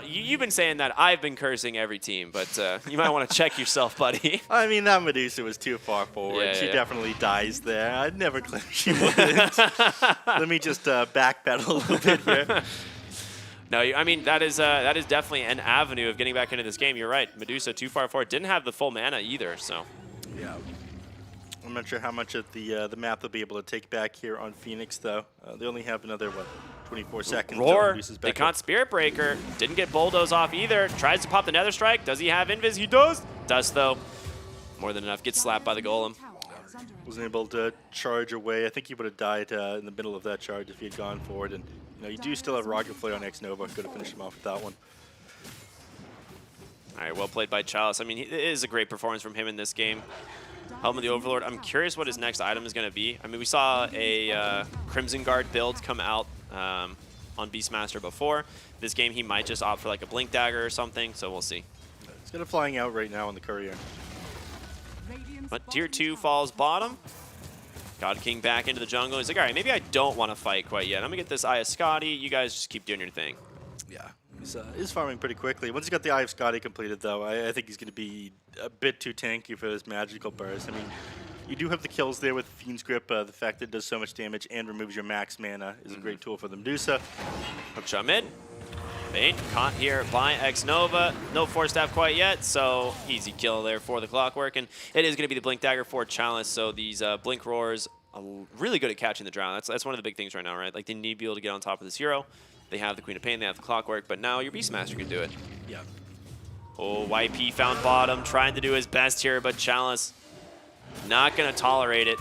you've been saying that I've been cursing every team, but you might want to check yourself, buddy. I mean, that Medusa was too far forward. Yeah, she definitely dies there. I'd never claim she wouldn't. Let me just backpedal a little bit here. No, I mean, that is definitely an avenue of getting back into this game. You're right. Medusa too far forward. Didn't have the full mana either, so. Yeah. I'm not sure how much of the map they'll be able to take back here on Phoenix, though. They only have another, what, 24 seconds. Roar, they caught Spirit Breaker. Didn't get Bulldoze off either. Tries to pop the Nether Strike. Does he have Invis? He does. Does, though. More than enough. Gets slapped by the Golem. Wasn't able to charge away. I think he would have died in the middle of that charge if he had gone forward. And you do still have Rocket Flare on X-Nova. Could have finished him off with that one. All right, well played by Chalice. I mean, it is a great performance from him in this game. Helm of the Overlord. I'm curious what his next item is going to be. I mean, we saw a Crimson Guard build come out on Beastmaster before. This game, he might just opt for like a Blink Dagger or something, so we'll see. He's got a flying out right now on the Courier. But tier 2 falls bottom. God King back into the jungle. He's like, all right, maybe I don't want to fight quite yet. I'm going to get this Eye of Scotty. You guys just keep doing your thing. Yeah, he's farming pretty quickly. Once he's got the Eye of Scotty completed, though, I think he's going to be a bit too tanky for his magical burst. I mean, you do have the kills there with Fiend's Grip. The fact that it does so much damage and removes your max mana is a great tool for the Medusa. Hookshot mid. Bane caught here by X-Nova. No Force Staff quite yet, so easy kill there for the Clockwork. And it is going to be the Blink Dagger for Chalice, so these Blink Roars really good at catching the drown. That's one of the big things right now, right? Like, they need to be able to get on top of this hero. They have the Queen of Pain, they have the Clockwork, but now your Beastmaster can do it. Yeah. Oh, YP found bottom, trying to do his best here, but Chalice not going to tolerate it.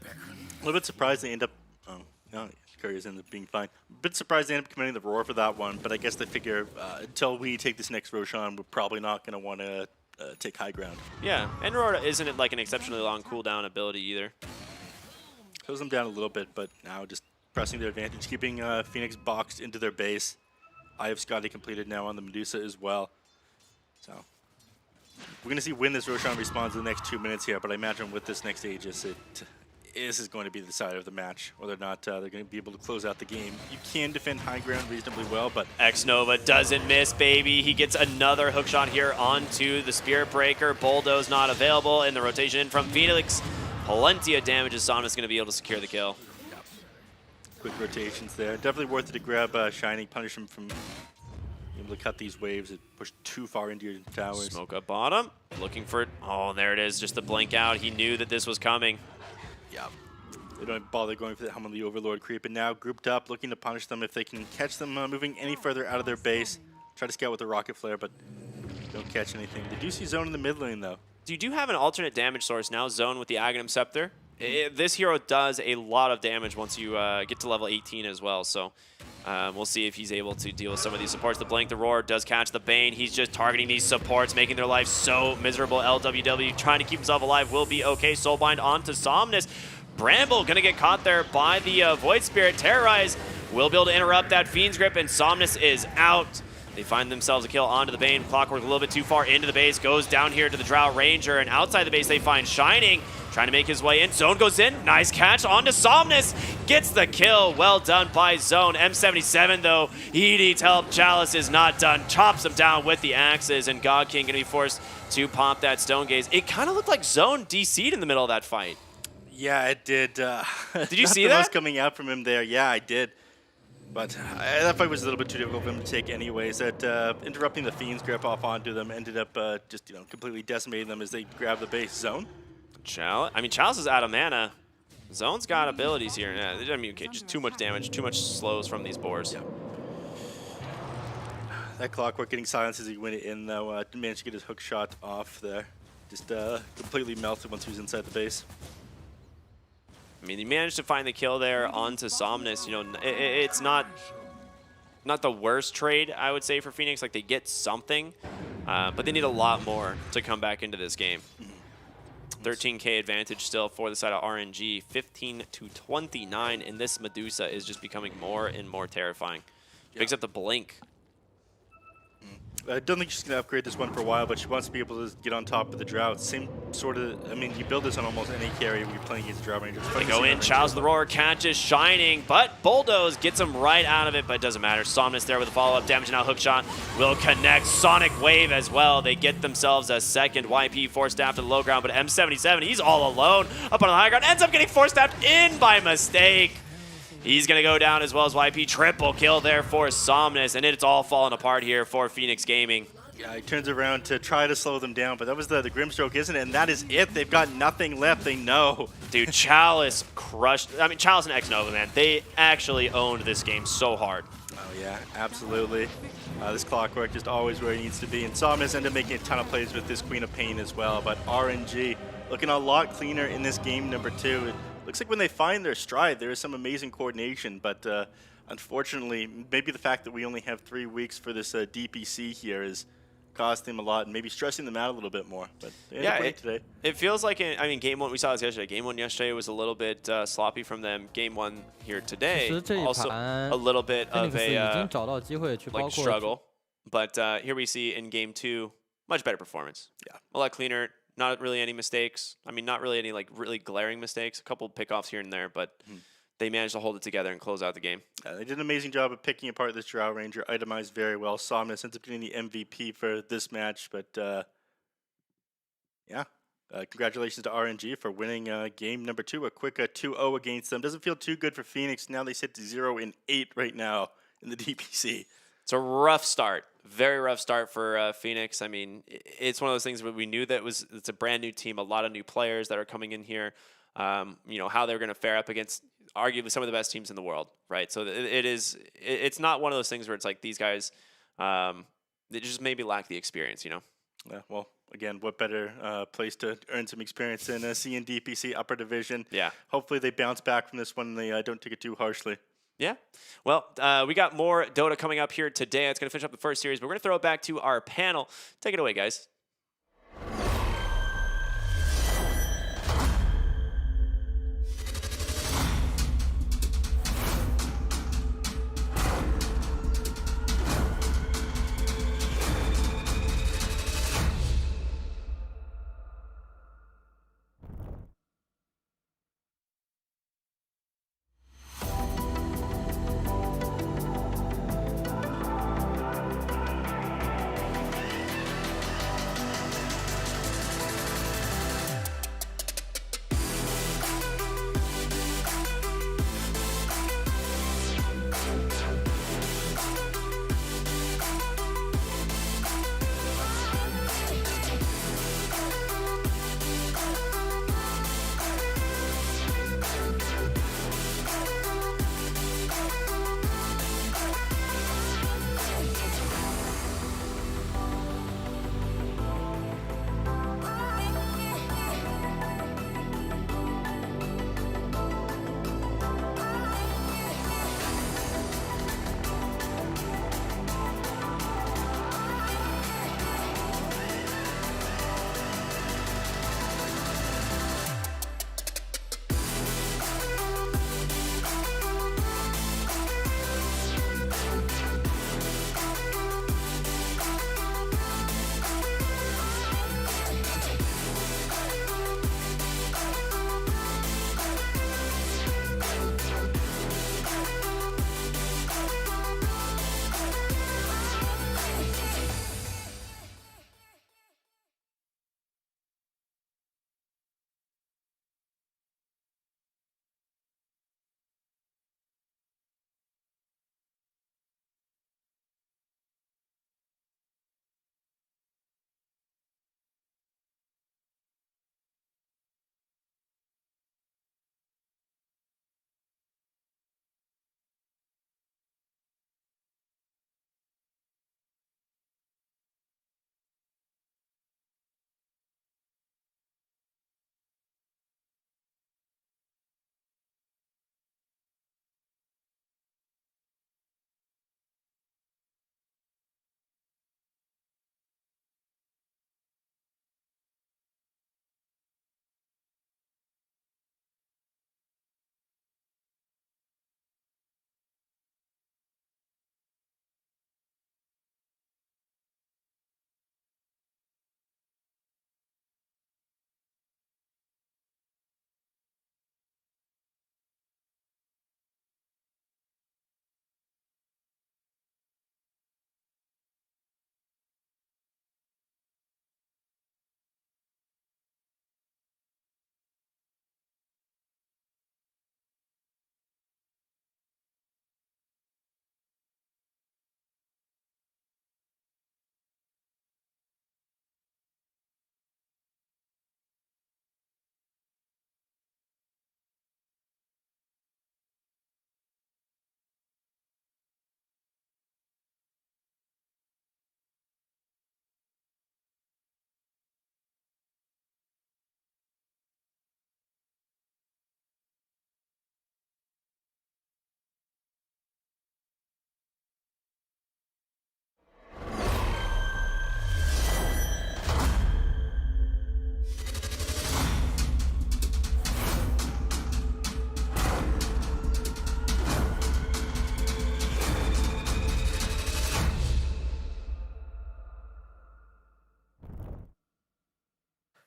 A little bit surprised they end up. Oh, no, Couriers end up being fine. A bit surprised they end up committing the roar for that one, but I guess they figure until we take this next Roshan, we're probably not going to want to take high ground. Yeah, and Aurora isn't it like an exceptionally long cooldown ability either. Slows them down a little bit, but now just pressing their advantage, keeping Phoenix boxed into their base. I have Scotty completed now on the Medusa as well. So we're going to see when this Roshan responds in the next 2 minutes here, but I imagine with this next Aegis, this is going to be the decider of the match, whether or not they're going to be able to close out the game. You can defend high ground reasonably well, but X-Nova doesn't miss, baby. He gets another hookshot here onto the Spirit Breaker. Bulldoze not available in the rotation in from Phoenix. Plenty of damage as Somnus going to be able to secure the kill. quick rotations there. Definitely worth it to grab Shining, punish him from able to cut these waves. It pushed too far into your towers. Smoke up bottom, looking for it. Oh, there it is, just the blink out. He knew that this was coming. Yeah. They don't bother going for the Helm of the Overlord creep, and now grouped up, looking to punish them if they can catch them moving any further out of their base. Try to scout with the rocket flare, but don't catch anything. They do see Zone in the mid lane, though. You do have an alternate damage source now, Zone with the Aghanim Scepter. This hero does a lot of damage once you get to level 18 as well, so we'll see if he's able to deal with some of these supports. The Blink, the Roar does catch the Bane. He's just targeting these supports, making their life so miserable. LWW trying to keep himself alive will be okay. Soulbind onto Somnus. Bramble gonna get caught there by the Void Spirit. Terrorize will be able to interrupt that Fiend's Grip, and Somnus is out. They find themselves a kill onto the Bane. Clockwork a little bit too far into the base, goes down here to the Drow Ranger, and outside the base they find Shining, trying to make his way in. Zone goes in, nice catch onto Somnus, gets the kill, well done by Zone. M77 though, he needs help, Chalice is not done, chops him down with the axes, and God King gonna be forced to pop that Stone Gaze. It kind of looked like Zone DC'd in the middle of that fight. Yeah, it did. Did you see the that? most coming out from him there. Yeah, I did. But that fight was a little bit too difficult for him to take anyways. That interrupting the Fiend's Grip off onto them ended up just completely decimating them as they grab the base. Zone. Chalice is out of mana. Zone's got abilities here. Yeah, I mean, okay, just too much damage, too much slows from these boars. Yeah. That Clockwork getting silenced as he went in though. Didn't manage to get his hook shot off there. Just completely melted once he was inside the base. I mean, he managed to find the kill there onto Somnus. You know, it's not the worst trade, I would say, for Phoenix. Like, they get something, but they need a lot more to come back into this game. 13K advantage still for the side of RNG. 15-29, and this Medusa is just becoming more and more terrifying. Picks up the Blink. I don't think she's going to upgrade this one for a while, but she wants to be able to get on top of the Drought. Same sort of, I mean, you build this on almost any carry when you're playing against the Drought Rangers. They go in, Chalice the Roar catches Shining, but Bulldoze gets him right out of it, but it doesn't matter. Somnus there with a follow-up damage, now hookshot will connect. Sonic Wave as well. They get themselves a second. YP force-staffed to the low ground, but M77, he's all alone up on the high ground, ends up getting force-staffed in by mistake. He's going to go down as well as YP. Triple kill there for Somnus, and it's all falling apart here for Phoenix Gaming. Yeah, he turns around to try to slow them down, but that was the Grimstroke, isn't it? And that is it. They've got nothing left. They know. Dude, Chalice crushed. I mean, Chalice and X-Nova, man. They actually owned this game so hard. Oh, yeah, absolutely. This Clockwork just always where he needs to be. And Somnus ended up making a ton of plays with this Queen of Pain as well. But RNG looking a lot cleaner in this game number 2. Looks like when they find their stride, there is some amazing coordination, but unfortunately, maybe the fact that we only have 3 weeks for this DPC here is costing them a lot and maybe stressing them out a little bit more. But they ended up winning today. It feels like, Game 1, we saw this yesterday. Game 1 yesterday was a little bit sloppy from them. Game 1 here today, also a little bit of a like struggle. But here we see in Game 2, much better performance. Yeah, a lot cleaner. Not really any mistakes. I mean, not really any like really glaring mistakes. A couple pickoffs here and there, but they managed to hold it together and close out the game. They did an amazing job of picking apart this Drow Ranger, itemized very well. Somnus ends up getting the MVP for this match, but yeah. Congratulations to RNG for winning game number 2, a quick 2-0 against them. Doesn't feel too good for Phoenix. Now they sit to 0-8 right now in the DPC. It's a rough start. Very rough start for Phoenix. I mean, it's one of those things where we knew that it's a brand new team, a lot of new players that are coming in here. you know, how they're going to fare up against arguably some of the best teams in the world, right? So it's not one of those things where it's like these guys, they just maybe lack the experience, you know? Yeah, well, again, what better place to earn some experience than C and DPC upper division? Yeah. Hopefully they bounce back from this one and they don't take it too harshly. Yeah. Well, we got more Dota coming up here today. It's going to finish up the first series, but we're going to throw it back to our panel. Take it away, guys.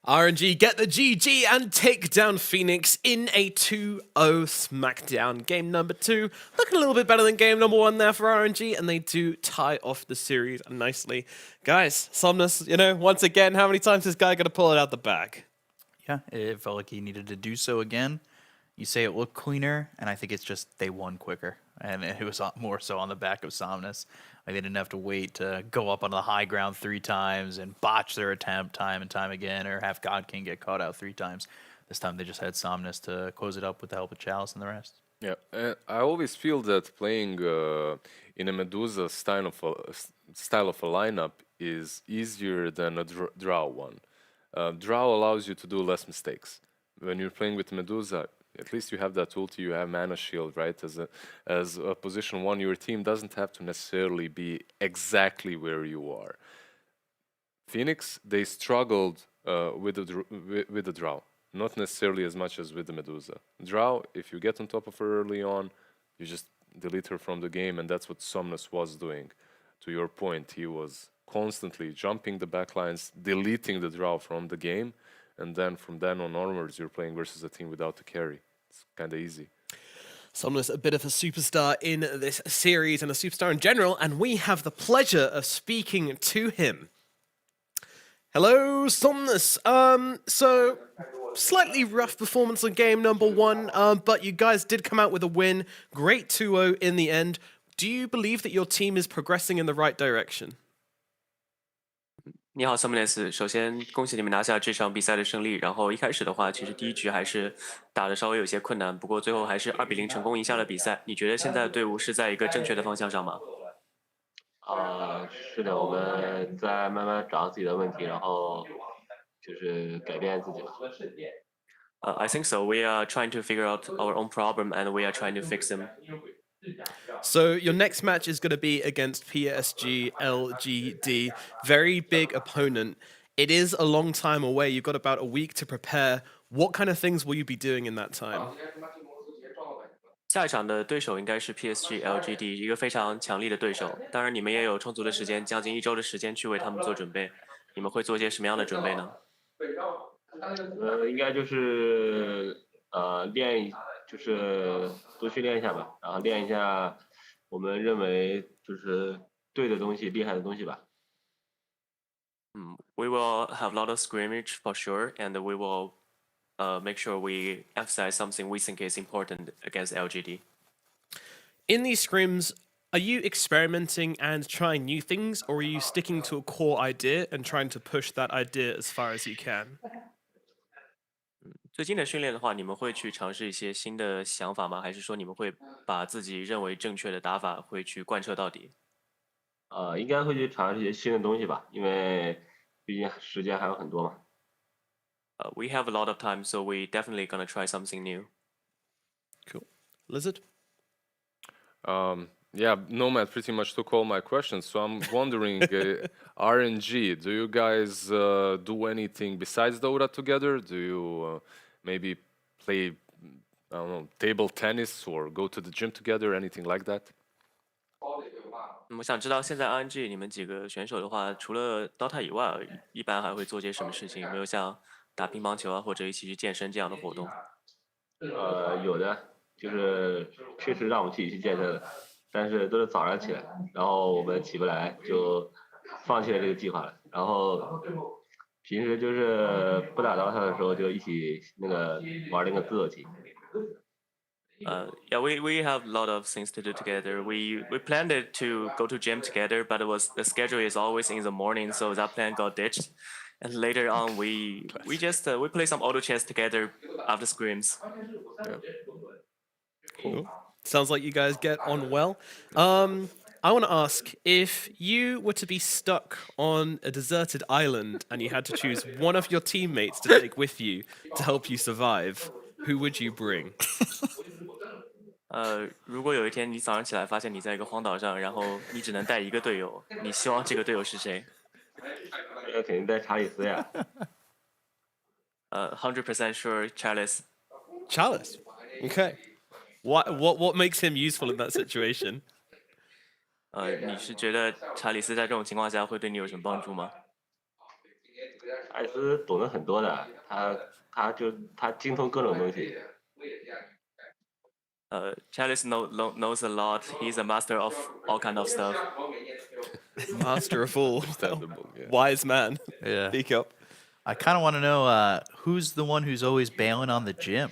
RNG get the GG and take down Phoenix in a 2-0 smackdown. Game number 2 looking a little bit better than game number 1 there for RNG, and they do tie off the series nicely. Guys, Somnus, you know, once again, how many times is this guy going to pull it out the bag? Yeah, it felt like he needed to do so again. You say it looked cleaner, and I think it's just they won quicker. And it was more so on the back of Somnus. Like they didn't have to wait to go up on the high ground 3 times and botch their attempt time and time again, or have God King get caught out 3 times. This time they just had Somnus to close it up with the help of Chalice and the rest. Yeah, and I always feel that playing in a Medusa style of a lineup is easier than a draw one. Draw allows you to do less mistakes. When you're playing with Medusa, at least you have that ulti, you have mana shield, right? As a position one, your team doesn't have to necessarily be exactly where you are. Phoenix, they struggled with the draw, not necessarily as much as with the Medusa. Draw, if you get on top of her early on, you just delete her from the game, and that's what Somnus was doing. To your point, he was constantly jumping the backlines, deleting the draw from the game, and then from then on onwards, you're playing versus a team without a carry. It's kind of easy. Somnus, a bit of a superstar in this series and a superstar in general, and we have the pleasure of speaking to him. Hello, Somnus. So slightly rough performance on game number 1, but you guys did come out with a win. Great 2-0 in the end. Do you believe that your team is progressing in the right direction? 你好，Summoners。首先，恭喜你们拿下这场比赛的胜利。然后一开始的话，其实第一局还是打得稍微有些困难，不过最后还是2-0成功赢下了比赛。你觉得现在队伍是在一个正确的方向上吗？是的，我们在慢慢找到自己的问题，然后就是改变自己吧。I think so. We are trying to figure out our own problem and we are trying to fix them. So your next match is going to be against PSG.LGD. Very big opponent. It is a long time away. You've got about a week to prepare. What kind of things will you be doing in that time? 下一场的对手应该是 PSG.LGD， 一个非常强力的对手。当然，你们也有充足的时间，将近1周的时间去为他们做准备。你们会做些什么样的准备呢？应该就是就是多训练一下吧，然后练一下我们认为就是对的东西、厉害的东西吧。We will have a lot of scrimmage for sure, and we will make sure we emphasize something we think is important against LGD. In these scrims, are you experimenting and trying new things, or are you sticking to a core idea and trying to push that idea as far as you can? 最近的训练的话，你们会去尝试一些新的想法吗？还是说你们会把自己认为正确的打法会去贯彻到底？应该会去尝试一些新的东西吧，因为毕竟时间还有很多嘛。We have a lot of time, so we definitely gonna try something new. Cool. Lizard? Yeah, Nomad pretty much took all my questions, so I'm wondering, RNG, do you guys do anything besides Dota together? Do you maybe play, I don't know, table tennis or go to the gym together, anything like that? 我想知道现在 RNG 你们几个选手的话，除了 DOTA 以外，一般还会做些什么事情？有没有像打乒乓球啊，或者一起去健身这样的活动？有的，就是确实让我们一起去健身了，但是都是早上起来，然后我们起不来，就放弃了这个计划了。然后平时就是不打 DOTA 的时候，就一起玩那个自走棋。Yeah, we have a lot of things to do together. We planned it to go to gym together, but the schedule is always in the morning, so that plan got ditched. And later on, we just we play some auto chess together after scrims. Cool. Sounds like you guys get on well. I want to ask, if you were to be stuck on a deserted island and you had to choose one of your teammates to take with you to help you survive, who would you bring? 如果有一天你早上起来发现你在一个荒岛上，然后你只能带一个队友，你希望这个队友是谁？那肯定带查理斯呀。100% sure Chalice. Chalice. Okay. What makes him useful in that situation? 你是觉得查理斯在这种情况下会对你有什么帮助吗？查理斯懂得很多的，他精通各种东西。Chalice knows a lot. He's a master of all kind of stuff. Master of all. Understandable, yeah. Wise man. Yeah. Speak up. I kind of want to know who's the one who's always bailing on the gym?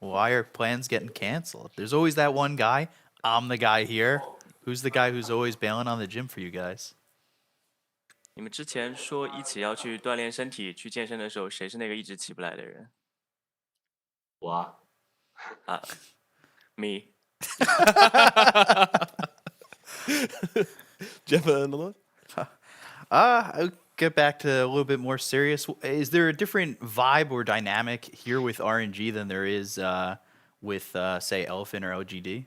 Why are plans getting canceled? There's always that one guy. I'm the guy here. Who's the guy who's always bailing on the gym for you guys? 你们之前说一起要去锻炼身体、去健身的时候，谁是那个一直起不来的人？我啊 Me. Do you have another one? I'll get back to a little bit more serious. Is there a different vibe or dynamic here with RNG than there is with, say, Elephant or LGD?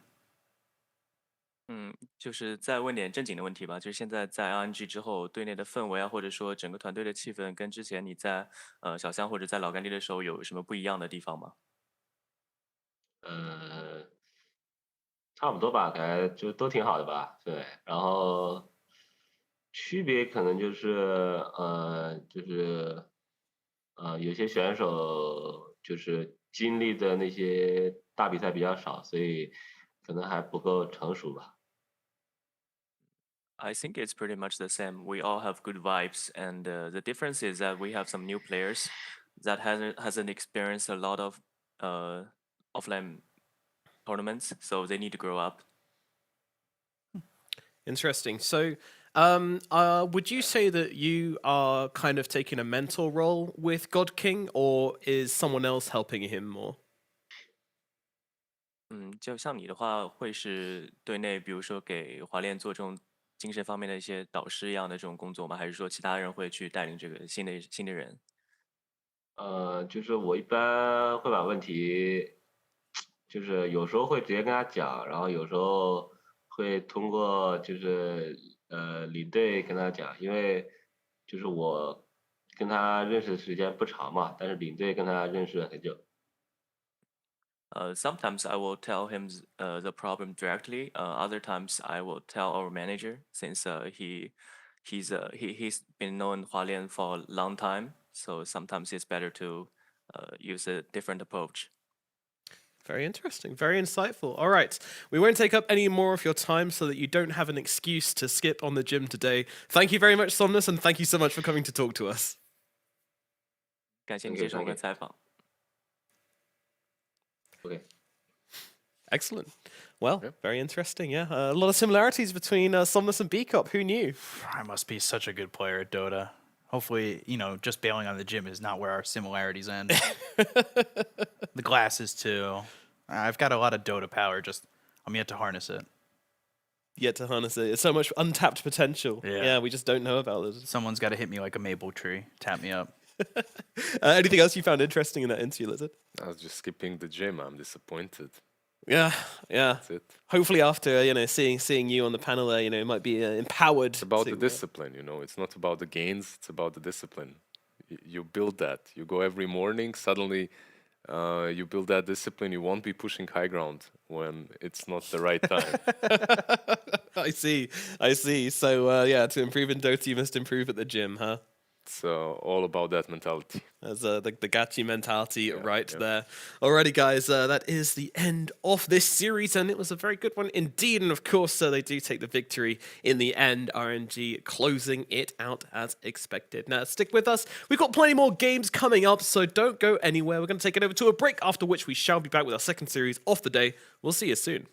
就是再问点正经的问题吧。就是现在在 RNG 之后，队内的氛围啊，或者说整个团队的气氛，跟之前你在小香或者在老干爹的时候有什么不一样的地方吗？差不多吧，感觉就都挺好的吧，对。然后区别可能有些选手就是经历的那些大比赛比较少，所以可能还不够成熟吧。I think it's pretty much the same. We all have good vibes, and the difference is that we have some new players that hasn't experienced a lot of offline tournaments, so they need to grow up. Interesting. So, would you say that you are kind of taking a mentor role with God King, or is someone else helping him more? 就像你的话，会是队内，比如说给华恋做这种精神方面的一些导师一样的这种工作吗？还是说其他人会去带领这个新的人？就是我一般会把问题，就是有时候会直接跟他讲，然后有时候会通过领队跟他讲，因为就是我跟他认识的时间不长嘛，但是领队跟他认识了很久。Sometimes I will tell him the problem directly. Other times I will tell our manager since he's been known Hualien for a long time. So sometimes it's better to use a different approach. Very interesting, very insightful. All right, we won't take up any more of your time so that you don't have an excuse to skip on the gym today. Thank you very much, Somnus, and thank you so much for coming to talk to us. 感谢你接受我们的采访。OK， Excellent. Well, very interesting. Yeah, a lot of similarities between Somnus and Bcop. Who knew? I must be such a good player at Dota. Hopefully, just bailing on the gym is not where our similarities end. The glasses, too. I've got a lot of Dota power, I'm yet to harness it. Yet to harness it. It's so much untapped potential. Yeah. We just don't know about it. Someone's got to hit me like a maple tree, tap me up. Anything else you found interesting in that interview, Lizard? I was just skipping the gym. I'm disappointed. Yeah. That's it. Hopefully, after seeing you on the panel there, it might be empowered. It's about to, the discipline, It's not about the gains. It's about the discipline. You build that. You go every morning. Suddenly, you build that discipline. You won't be pushing high ground when it's not the right time. I see. So to improve in Dota, you must improve at the gym, huh? It's all about that mentality. As the gachi mentality there. Alrighty, guys, that is the end of this series, and it was a very good one indeed. And of course, they do take the victory in the end. RNG closing it out as expected. Now, stick with us. We've got plenty more games coming up, so don't go anywhere. We're going to take it over to a break, after which we shall be back with our second series of the day. We'll see you soon.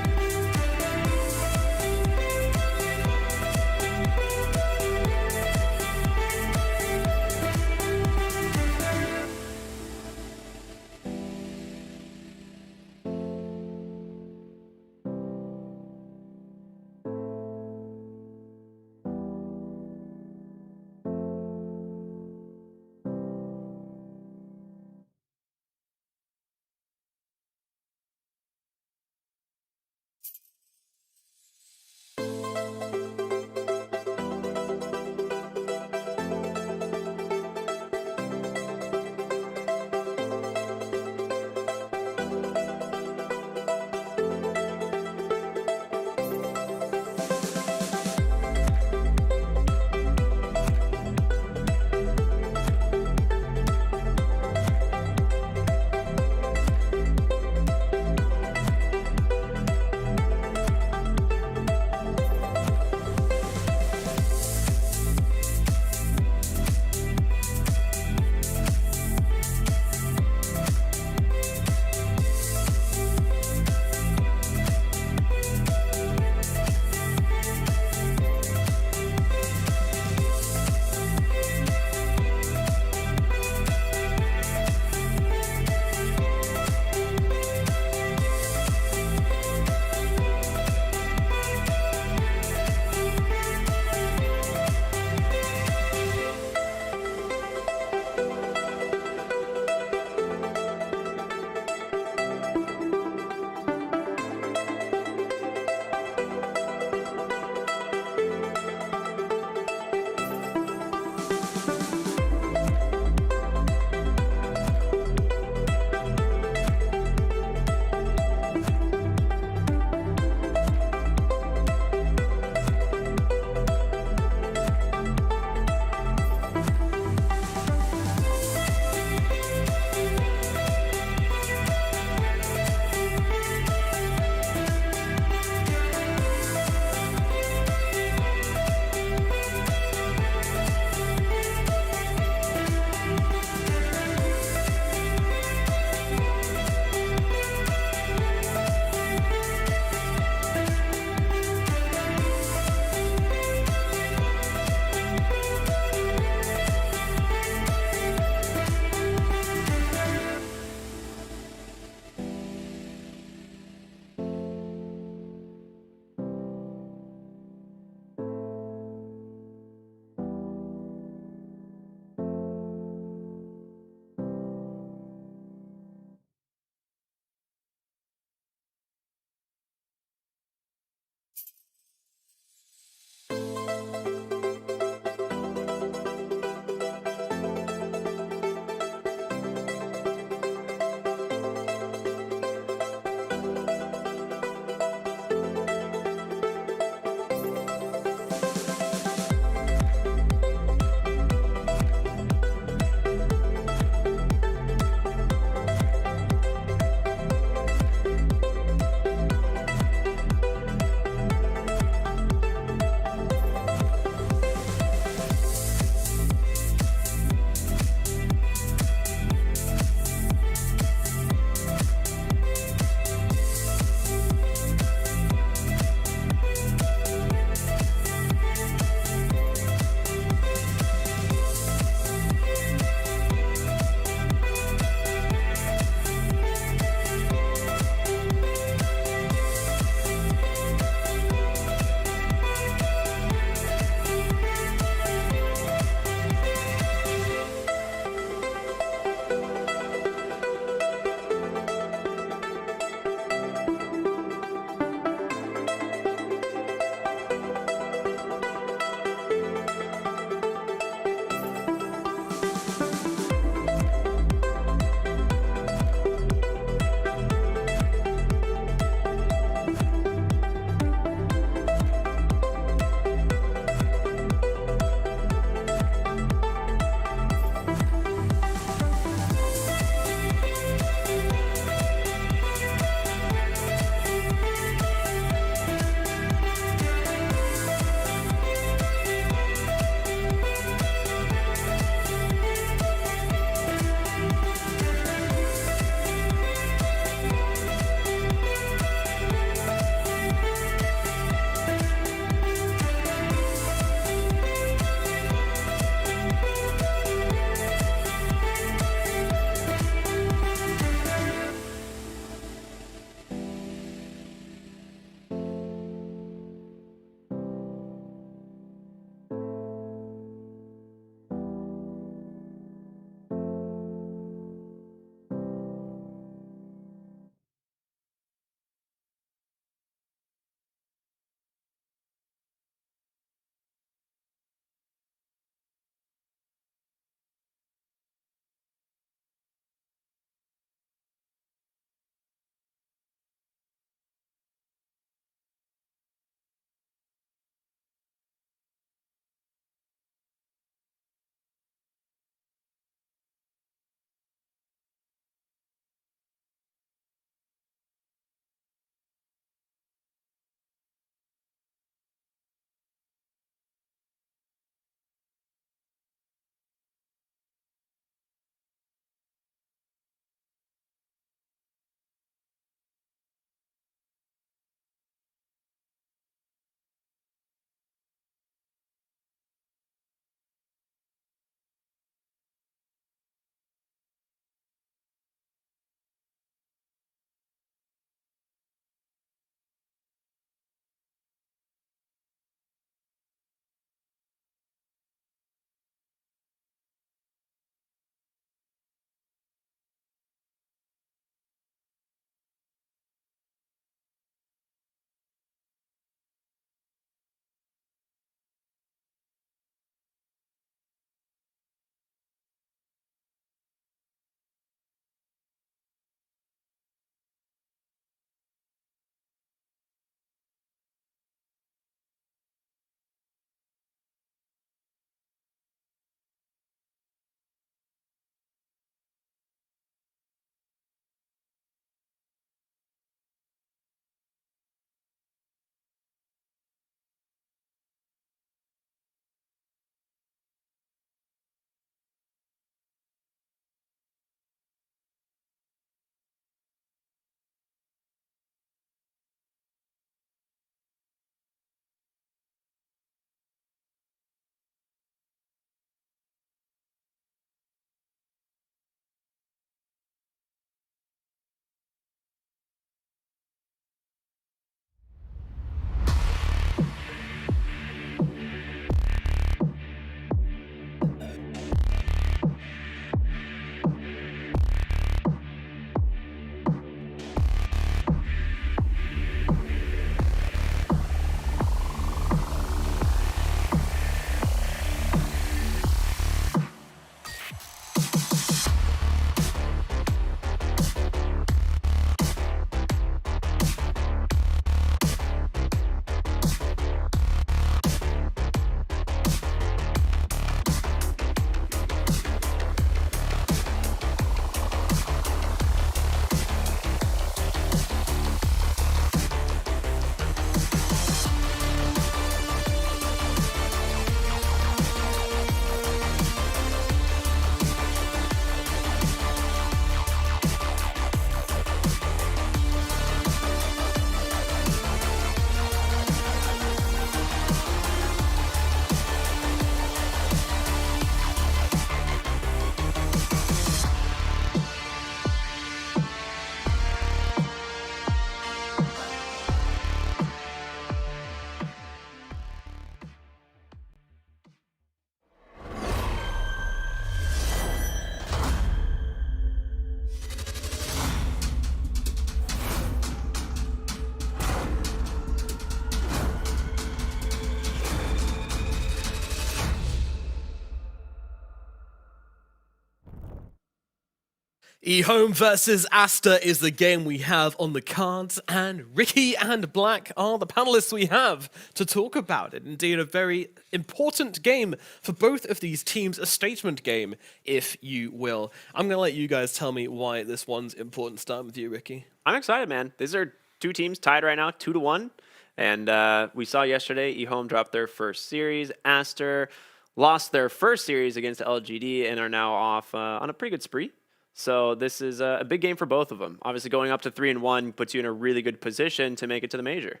eHome versus Asta is the game we have on the cards, and Ricky and Black are the panelists we have to talk about it. Indeed, a very important game for both of these teams, a statement game, if you will. I'm going to let you guys tell me why this one's important. Start with you, Ricky. I'm excited, man. These are two teams tied right now, 2-1. And we saw yesterday eHome dropped their first series. Aster lost their first series against LGD and are now off on a pretty good spree. So this is a big game for both of them. Obviously, going up to 3-1 puts you in a really good position to make it to the major.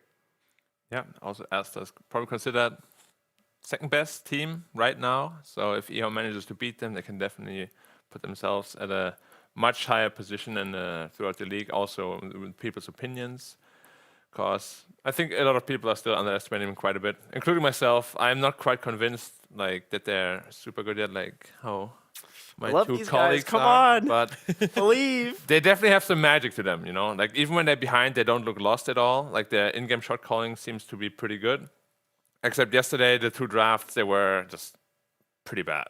Yeah, also Asta's probably considered second best team right now. So if eHome manages to beat them, they can definitely put themselves at a much higher position throughout the league, also with people's opinions. Because I think a lot of people are still underestimating them quite a bit, including myself. I'm not quite convinced that they're super good yet, like how my Love two these colleagues guys. Come are. on. But Believe. they definitely have some magic to them, Like even when they're behind, they don't look lost at all. Like their in-game shot calling seems to be pretty good. Except yesterday, the two drafts, they were just pretty bad.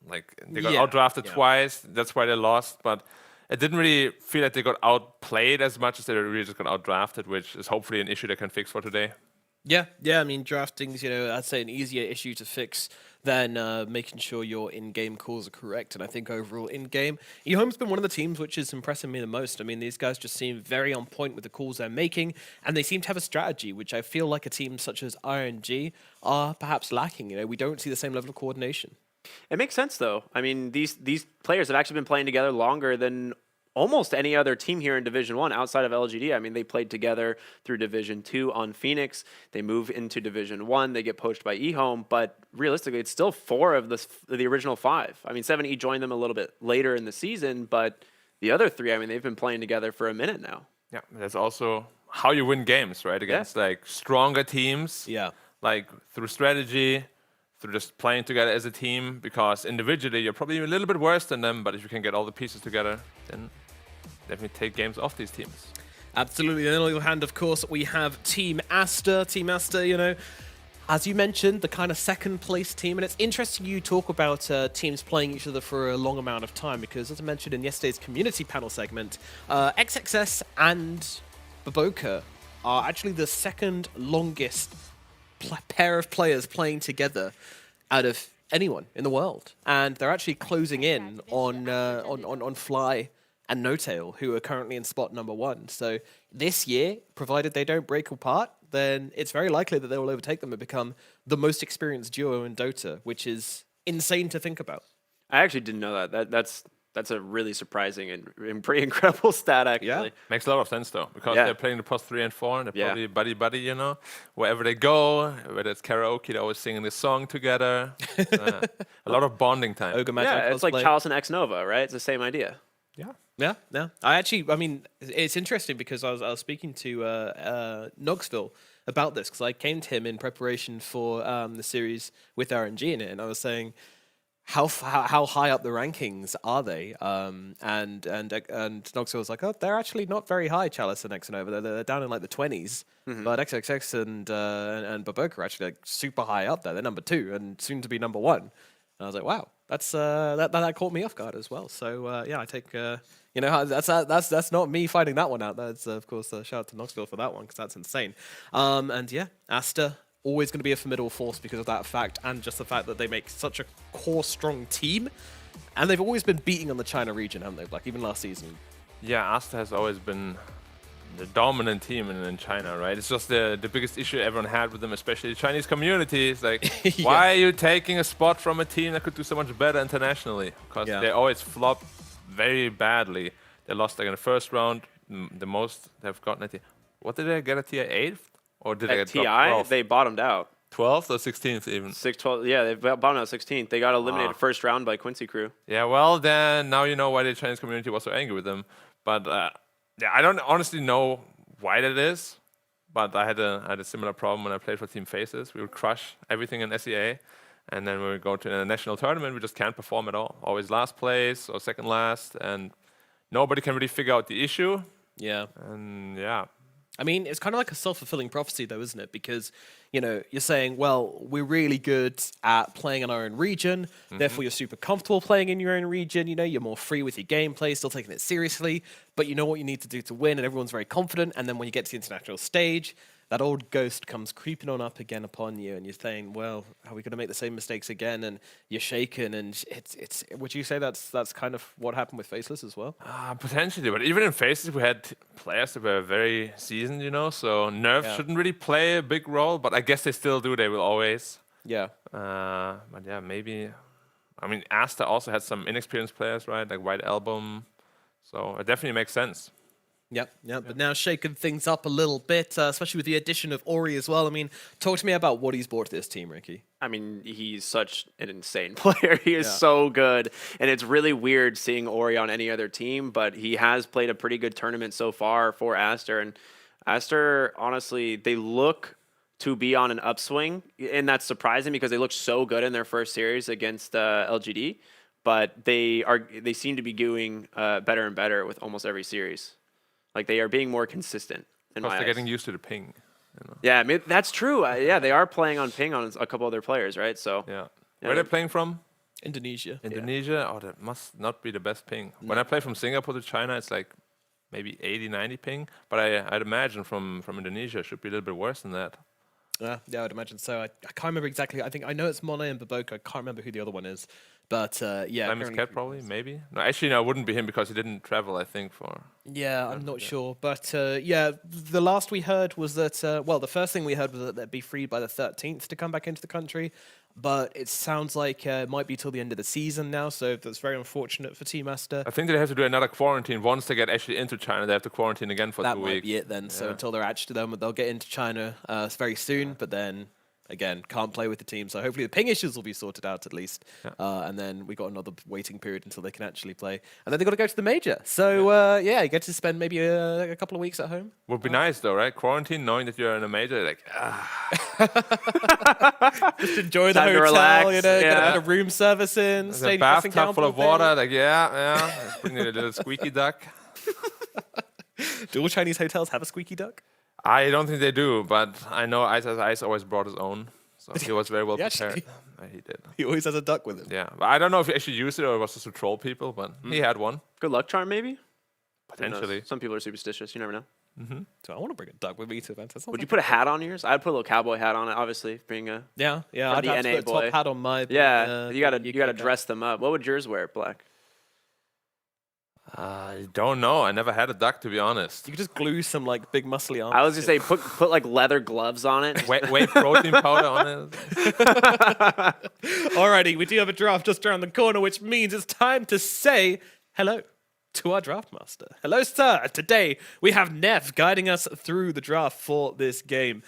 Like they got outdrafted twice. That's why they lost. But it didn't really feel like they got outplayed as much as they really just got outdrafted, which is hopefully an issue they can fix for today. Yeah. I mean, drafting's, I'd say an easier issue to fix than making sure your in-game calls are correct. And I think overall in-game, eHome's been one of the teams which is impressing me the most. I mean, these guys just seem very on point with the calls they're making, and they seem to have a strategy, which I feel like a team such as RNG are perhaps lacking. We don't see the same level of coordination. It makes sense, though. I mean, these players have actually been playing together longer than almost any other team here in Division 1 outside of LGD. I mean, they played together through Division 2 on Phoenix. They move into Division 1. They get poached by eHome, but realistically, it's still 4 of the original 5. I mean, 7E joined them a little bit later in the season, but the other 3, I mean, they've been playing together for a minute now. Yeah, that's also how you win games, right? Against like stronger teams. Yeah. Like through strategy, through just playing together as a team, because individually you're probably a little bit worse than them, but if you can get all the pieces together, then definitely take games off these teams. Absolutely. And on the other hand, of course, we have Team Aster. Team Aster, as you mentioned, the kind of second place team. And it's interesting you talk about teams playing each other for a long amount of time, because as I mentioned in yesterday's community panel segment, XXS and Baboka are actually the second longest pair of players playing together out of anyone in the world. And they're actually closing in on Fly and No Tail, who are currently in spot number 1. So this year, provided they don't break apart, then it's very likely that they will overtake them and become the most experienced duo in Dota, which is insane to think about. I actually didn't know that. That's a really surprising and pretty incredible stat, actually. Yeah. Makes a lot of sense, though, because they're playing the post 3 and 4, and they're probably buddy-buddy, Wherever they go, whether it's karaoke, they're always singing this song together. A lot of bonding time. Ogre Magic it's like Chalice and X-Nova, right? It's the same idea. Yeah. I mean, it's interesting because I was speaking to Knoxville about this, because I came to him in preparation for the series with RNG in it, and I was saying, how high up the rankings are they? And Knoxville was like, oh, they're actually not very high, Chalice and X-Nova. They're down in like the 20s. But XXX and Baboka are actually like super high up there. They're number 2 and soon to be number 1. And I was like, wow, that's that caught me off guard as well. So I take that's not me finding that one out. That's of course a shout out to Knoxville for that one, because that's insane. And yeah, Aster always going to be a formidable force because of that fact, and just the fact that they make such a core strong team, and they've always been beating on the China region, haven't they? Like even last season. Yeah, Aster has always been the dominant team in China, right? It's just the biggest issue everyone had with them, especially the Chinese community. It's like, why are you taking a spot from a team that could do so much better internationally? Because they always flop very badly. They lost like in the first round, the most they've gotten at what did they get at tier 8th? Or did they get TI? 12th? They bottomed out. 12th or 16th even? 6-12. Yeah, they bottomed out 16th. They got eliminated first round by Quincy Crew. Yeah, well then now you know why the Chinese community was so angry with them. But I don't honestly know why that is. But I had a similar problem when I played for Team Faces. We would crush everything in SEA, and then when we go to a national tournament, we just can't perform at all. Always last place or second last, and nobody can really figure out the issue. Yeah. And yeah, I mean, it's kind of like a self-fulfilling prophecy, though, isn't it? Because, you're saying, well, we're really good at playing in our own region, therefore you're super comfortable playing in your own region, you're more free with your gameplay, still taking it seriously, but you know what you need to do to win, and everyone's very confident, and then when you get to the international stage, that old ghost comes creeping on up again upon you, and you're saying, well, are we going to make the same mistakes again? And you're shaken, and it's. Would you say that's kind of what happened with Faceless as well? Potentially, but even in Faces, we had players that were very seasoned, so nerfs shouldn't really play a big role, but I guess they still do. They will always. Yeah. But yeah, maybe. I mean, Asta also had some inexperienced players, right? Like White Album. So it definitely makes sense. Yep. But now shaking things up a little bit, especially with the addition of Ori as well. I mean, talk to me about what he's brought to this team, Ricky. I mean, he's such an insane player. He is so good. And it's really weird seeing Ori on any other team, but he has played a pretty good tournament so far for Aster. And Aster, honestly, they look to be on an upswing. And that's surprising because they looked so good in their first series against LGD. But they seem to be doing better and better with almost every series. Like, they are being more consistent. Because they're getting used to the ping. Yeah, I mean, that's true. Yeah, they are playing on ping on a couple other players, right? So yeah. Where are they playing from? Indonesia. Indonesia? Oh, that must not be the best ping. No. When I play from Singapore to China, it's like maybe 80, 90 ping. But I'd imagine from Indonesia it should be a little bit worse than that. Yeah, I'd imagine so. I can't remember exactly. I know it's Monet and Baboka. I can't remember who the other one is. But yeah. Lemons Cat probably, maybe. No, actually, no, it wouldn't be him because he didn't travel, I think, for... Yeah, I'm not sure. But yeah, the last we heard was that, the first thing we heard was that they'd be freed by the 13th to come back into the country. But it sounds like it might be till the end of the season now, so that's very unfortunate for Team Aster. I think they have to do another quarantine. Once they get actually into China, they have to quarantine again for 2 weeks. That might be it then. Yeah. So until they're actually done, they'll get into China very soon, but then... Again, can't play with the team, so hopefully the ping issues will be sorted out at least. Yeah. And then we got another waiting period until they can actually play. And then they got to go to the major. So, you get to spend maybe a couple of weeks at home. Would be nice, though, right? Quarantine, knowing that you're in a major, like, Just enjoy the hotel, relax. Get a bit of room service in. There's a bathtub full of water, like, bring a little squeaky duck. Do all Chinese hotels have a squeaky duck? I don't think they do, but I know Ice always brought his own, so he was very well prepared. He did. He always has a duck with him. Yeah, but I don't know if he actually used it or it was just to troll people, but he had one. Good luck charm, maybe? Potentially. Some people are superstitious. You never know. So I want to bring a duck with me to events. Would you put a hat on yours? I'd put a little cowboy hat on it, obviously, being a I'd have to put a top hat on my. Yeah, you gotta dress them up. What would yours wear, Black? I don't know. I never had a duck, to be honest. You could just glue some like big muscly arms. I was gonna say put like leather gloves on it. Whey protein powder on it. Alrighty, we do have a draft just around the corner, which means it's time to say hello to our draft master. Hello, sir. Today we have Nev guiding us through the draft for this game.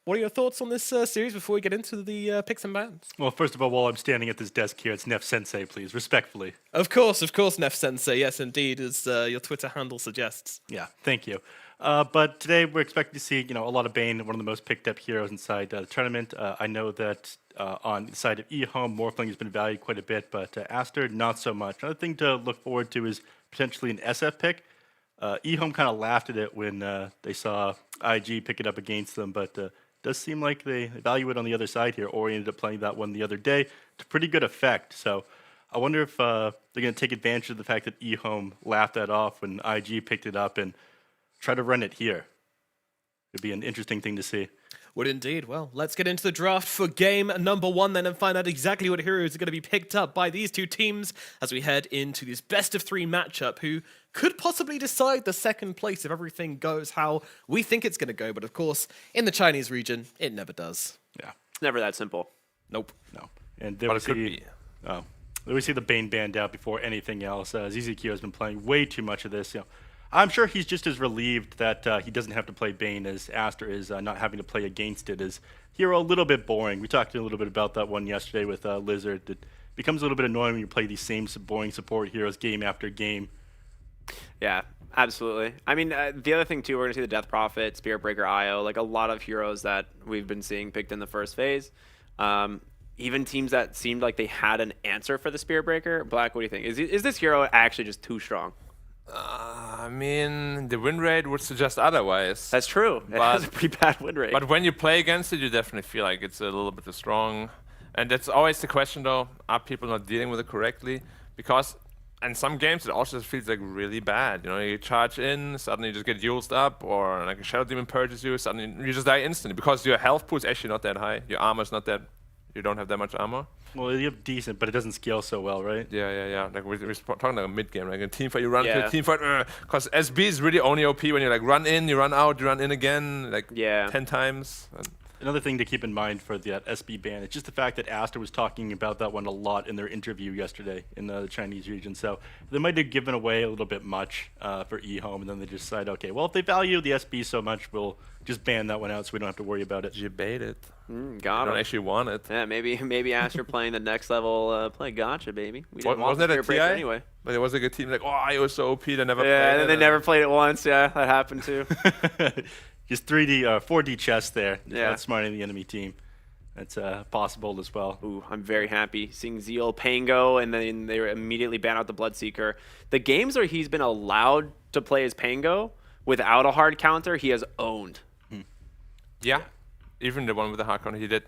What are your thoughts on this series before we get into the picks and bans? Well, first of all, while I'm standing at this desk here, it's Neff Sensei, please, respectfully. Of course, Neff Sensei. Yes, indeed, as your Twitter handle suggests. Yeah, thank you. But today we're expecting to see, a lot of Bane, one of the most picked up heroes inside the tournament. I know that on the side of eHome, Morphling has been valued quite a bit, but Aster, not so much. Another thing to look forward to is potentially an SF pick. eHome kind of laughed at it when they saw IG pick it up against them, but does seem like they value it on the other side here. Ori ended up playing that one the other day to pretty good effect. So I wonder if they're going to take advantage of the fact that eHome laughed that off when IG picked it up and try to run it here. It'd be an interesting thing to see. Would indeed. Well, let's get into the draft for game number 1 then and find out exactly what heroes are going to be picked up by these two teams as we head into this best of 3 matchup who could possibly decide the second place if everything goes how we think it's going to go. But of course, in the Chinese region, it never does. Yeah. It's never that simple. Nope. No. And there we see the Bane banned out before anything else. ZZQ has been playing way too much of this. I'm sure he's just as relieved that he doesn't have to play Bane as Aster is not having to play against it. Is hero a little bit boring? We talked a little bit about that one yesterday with Lizard. It becomes a little bit annoying when you play these same boring support heroes game after game. Yeah, absolutely. I mean, the other thing too, we're gonna see the Death Prophet, Spirit Breaker, IO, like a lot of heroes that we've been seeing picked in the first phase. Even teams that seemed like they had an answer for the Spirit Breaker. Black, what do you think? Is this hero actually just too strong? I mean, the win rate would suggest otherwise. That's true. It has a pretty bad win rate. But when you play against it, you definitely feel like it's a little bit too strong. And that's always the question, though, are people not dealing with it correctly? Because in some games, it also just feels like really bad. You know, you charge in, suddenly you just get used up, or like a Shadow Demon purges you, suddenly you just die instantly because your health pool is actually not that high. Your armor's not that, you don't have that much armor. Well, you have decent, but it doesn't scale so well, right? Yeah. Like we're talking like a mid game, like a team fight. You run to Yeah. a team fight, because SB is really only OP when you like run in, you run out, you run in again, like 10 times. Another thing to keep in mind for that SB ban is just the fact that Aster was talking about that one a lot in their interview yesterday in the Chinese region. So they might have given away a little bit much for eHome, and then they just decide, okay, well, if they value the SB so much, we'll just ban that one out so we don't have to worry about it. You bait it. Got I don't him. actually want it. Yeah, maybe Aster playing the next level play gotcha, baby. We didn't want Wasn't the that a Spirit TI? Breaker anyway. But it was like a team like, oh, I was so OP, they never played Yeah, and then it. they never played it once. Yeah, that happened too. Just 4D chess there. Yeah. Not smarting the enemy team. That's possible as well. Ooh, I'm very happy seeing Zeal, Pango, and then they immediately ban out the Bloodseeker. The games where he's been allowed to play as Pango without a hard counter, he has owned. Yeah. Even the one with the hard counter, he did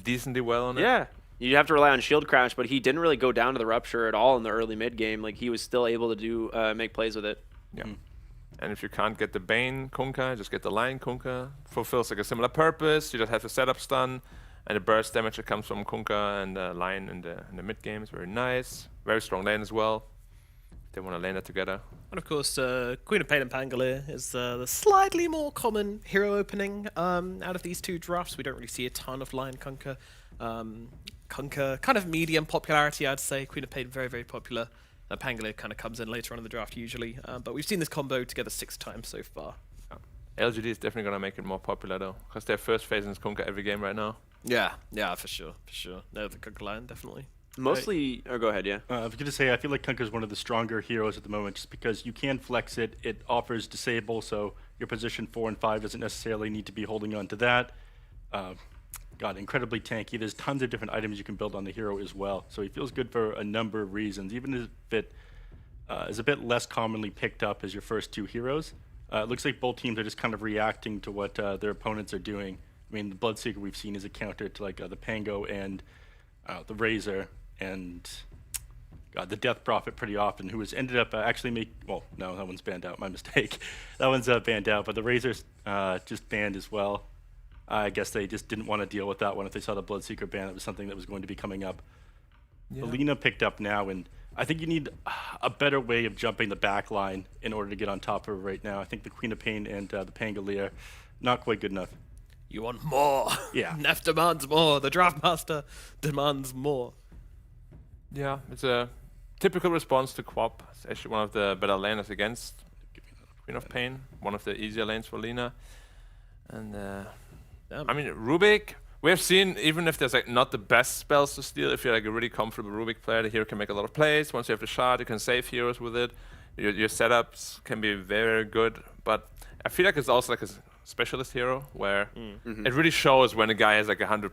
decently well on it. Yeah. You have to rely on shield crash, but he didn't really go down to the rupture at all in the early mid game. Like he was still able to do make plays with it. Yeah. And if you can't get the Bane Kunkka, just get the Lion Kunkka. Fulfills like a similar purpose. You just have the setup stun, and the burst damage that comes from Kunkka and Lion in the mid game is very nice. Very strong lane as well. They want to lane that together. And of course, Queen of Pain and Pangolier is the slightly more common hero opening out of these two drafts. We don't really see a ton of Lion Kunkka. Kunkka, kind of medium popularity, I'd say. Queen of Pain, very, very popular. Pangolier kind of comes in later on in the draft usually. But we've seen this combo together 6 times so far. LGD is definitely going to make it more popular, though, because they're first phase in Kunkka every game right now. Yeah, for sure. No, the Kunkka Lion, definitely. Mostly, or go ahead, yeah. I was going to say, I feel like Kunkka is one of the stronger heroes at the moment just because you can flex it. It offers disable, so your position 4 and 5 doesn't necessarily need to be holding on to that. God, incredibly tanky. There's tons of different items you can build on the hero as well. So he feels good for a number of reasons, even if it is a bit less commonly picked up as your first 2 heroes. It looks like both teams are just kind of reacting to what their opponents are doing. I mean, the Bloodseeker we've seen is a counter to like the Pango and the Razor and the Death Prophet pretty often, who has ended up actually well, no, that one's banned out. My mistake. That one's banned out, but the Razor's just banned as well. I guess they just didn't want to deal with that one. If they saw the Bloodseeker ban, it was something that was going to be coming up. Yeah. Alina picked up now, and I think you need a better way of jumping the back line in order to get on top of her right now. I think the Queen of Pain and the Pangolier, not quite good enough. You want more. Yeah. Nef demands more. The Draft Master demands more. Yeah, it's a typical response to Quap. It's actually one of the better laners against Queen of Pain, one of the easier lanes for Lina. And I mean, Rubik, we have seen, even if there's like not the best spells to steal, if you're like a really comfortable Rubik player, the hero can make a lot of plays. Once you have the shard, you can save heroes with it. Your setups can be very good, but I feel like it's also like a specialist hero where it really shows when a guy has like 100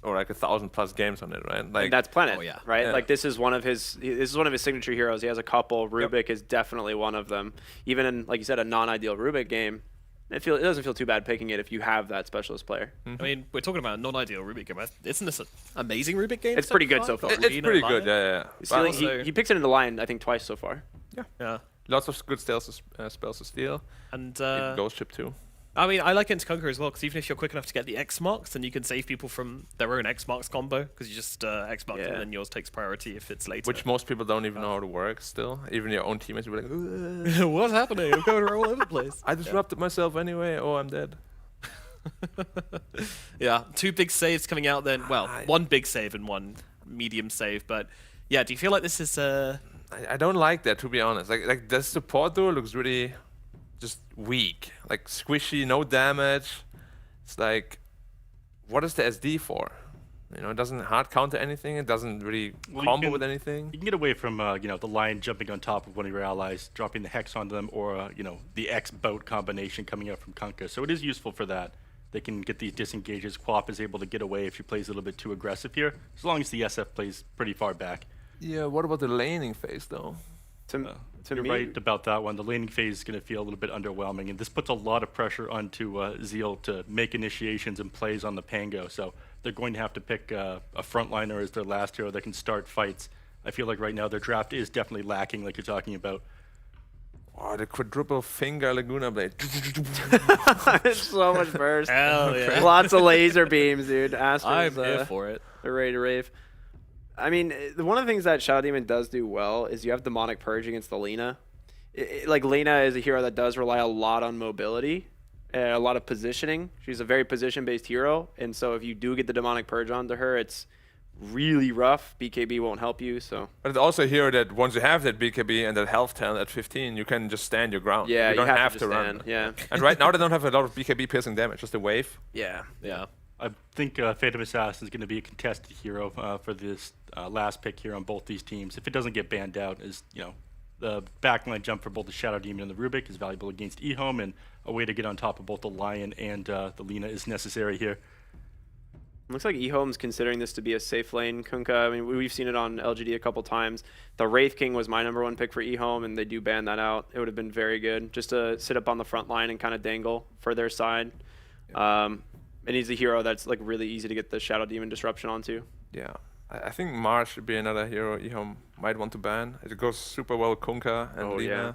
or like 1,000+ games on it, right? Like and that's Planet, right? Yeah. Like this is one of his signature heroes. He has a couple. Rubik is definitely one of them. Even in, like you said, a non-ideal Rubik game, it doesn't feel too bad picking it if you have that specialist player. I mean, we're talking about a non-ideal Rubik game. Isn't this an amazing Rubik game? It's pretty good so far. It's pretty good, yeah. Stealing, he picks it in the line, I think, twice so far. Yeah. Lots of good spells to steal. And Ghost Ship too. I mean, I like it into Kunkka as well, because even if you're quick enough to get the X marks, then you can save people from their own X marks combo, because you just X mark them and then yours takes priority if it's later. Which most people don't even know how to work still. Even your own teammates will be like, ugh. What's happening? I'm going all over the place. I disrupted myself anyway. Oh, I'm dead. Yeah, 2 big saves coming out then. Well, 1 big save and 1 medium save. But yeah, do you feel like this is... I don't like that, to be honest. Like the support duo looks really just weak. Like squishy, no damage. It's like, what is the SD for? You know, it doesn't hard counter anything. It doesn't really combo with anything. You can get away from the Lion jumping on top of one of your allies, dropping the Hex onto them, or the X-Boat combination coming out from Kunkka. So it is useful for that. They can get these disengages. Quap is able to get away if she plays a little bit too aggressive here, as long as the SF plays pretty far back. Yeah, what about the laning phase, though? To To You're me, right about that one. The laning phase is going to feel a little bit underwhelming, and this puts a lot of pressure onto Zeal to make initiations and plays on the Pango. So they're going to have to pick a frontliner as their last hero that can start fights. I feel like right now their draft is definitely lacking, like you're talking about. Oh, the quadruple finger Laguna Blade. It's so much burst. Hell yeah. Lots of laser beams, dude. Astra's I'm here for it. they're ready to rave. I mean, one of the things that Shadow Demon does do well is you have Demonic Purge against the Lina. Like, Lina is a hero that does rely a lot on mobility, and a lot of positioning. She's a very position-based hero, and so if you do get the Demonic Purge onto her, it's really rough. BKB won't help you, so... But it's also a hero that once you have that BKB and that health talent at 15, you can just stand your ground. Yeah, you don't have to to run. stand, yeah. And right now they don't have a lot of BKB piercing damage, just a wave. Yeah. Yeah. I think Phantom Assassin is going to be a contested hero for this last pick here on both these teams. If it doesn't get banned out, is the backline jump for both the Shadow Demon and the Rubik is valuable against eHome, and a way to get on top of both the Lion and the Lina is necessary here. Looks like eHome's considering this to be a safe lane, Kunkka. I mean, we've seen it on LGD a couple times. The Wraith King was my #1 pick for eHome, and they do ban that out. It would have been very good just to sit up on the front line and kind of dangle for their side. And he's a hero that's like really easy to get the Shadow Demon disruption onto. Yeah. I think Mars should be another hero eHome might want to ban. It goes super well with Kunkka and Oh, Lina. yeah.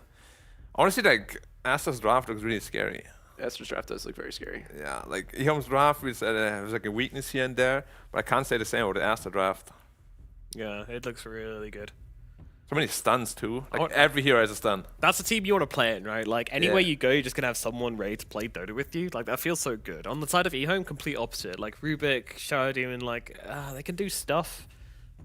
Honestly, like, Asta's draft looks really scary. Astra's draft does look very scary. Yeah, like, eHome's draft was like a weakness here and there, but I can't say the same about the Asta draft. Yeah, it looks really good. So many stuns, too. Like, want- every hero has a stun. That's the team you want to play in, right? Like, anywhere Yeah. you go, you're just going to have someone ready to play Dota with you. Like, that feels so good. On the side of eHome, complete opposite. Like, Rubik, Shadow Demon, like, they can do stuff,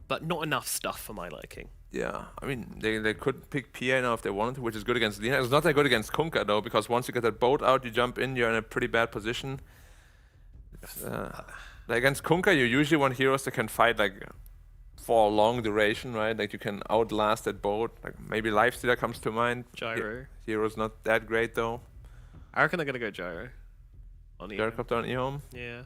but not enough stuff for my liking. Yeah, I mean, they could pick PA now if they wanted to, which is good against Lina. It's not that good against Kunkka, though, because once you get that boat out, you jump in, you're in a pretty bad position. Like, against Kunkka, you usually want heroes that can fight, like, for a long duration, right? Like, you can outlast that boat. Like, maybe Lifestealer comes to mind. Gyro. Hero's not that great, though. I reckon they're going to go Gyro. On eHome. Gyrocopter on eHome. Yeah.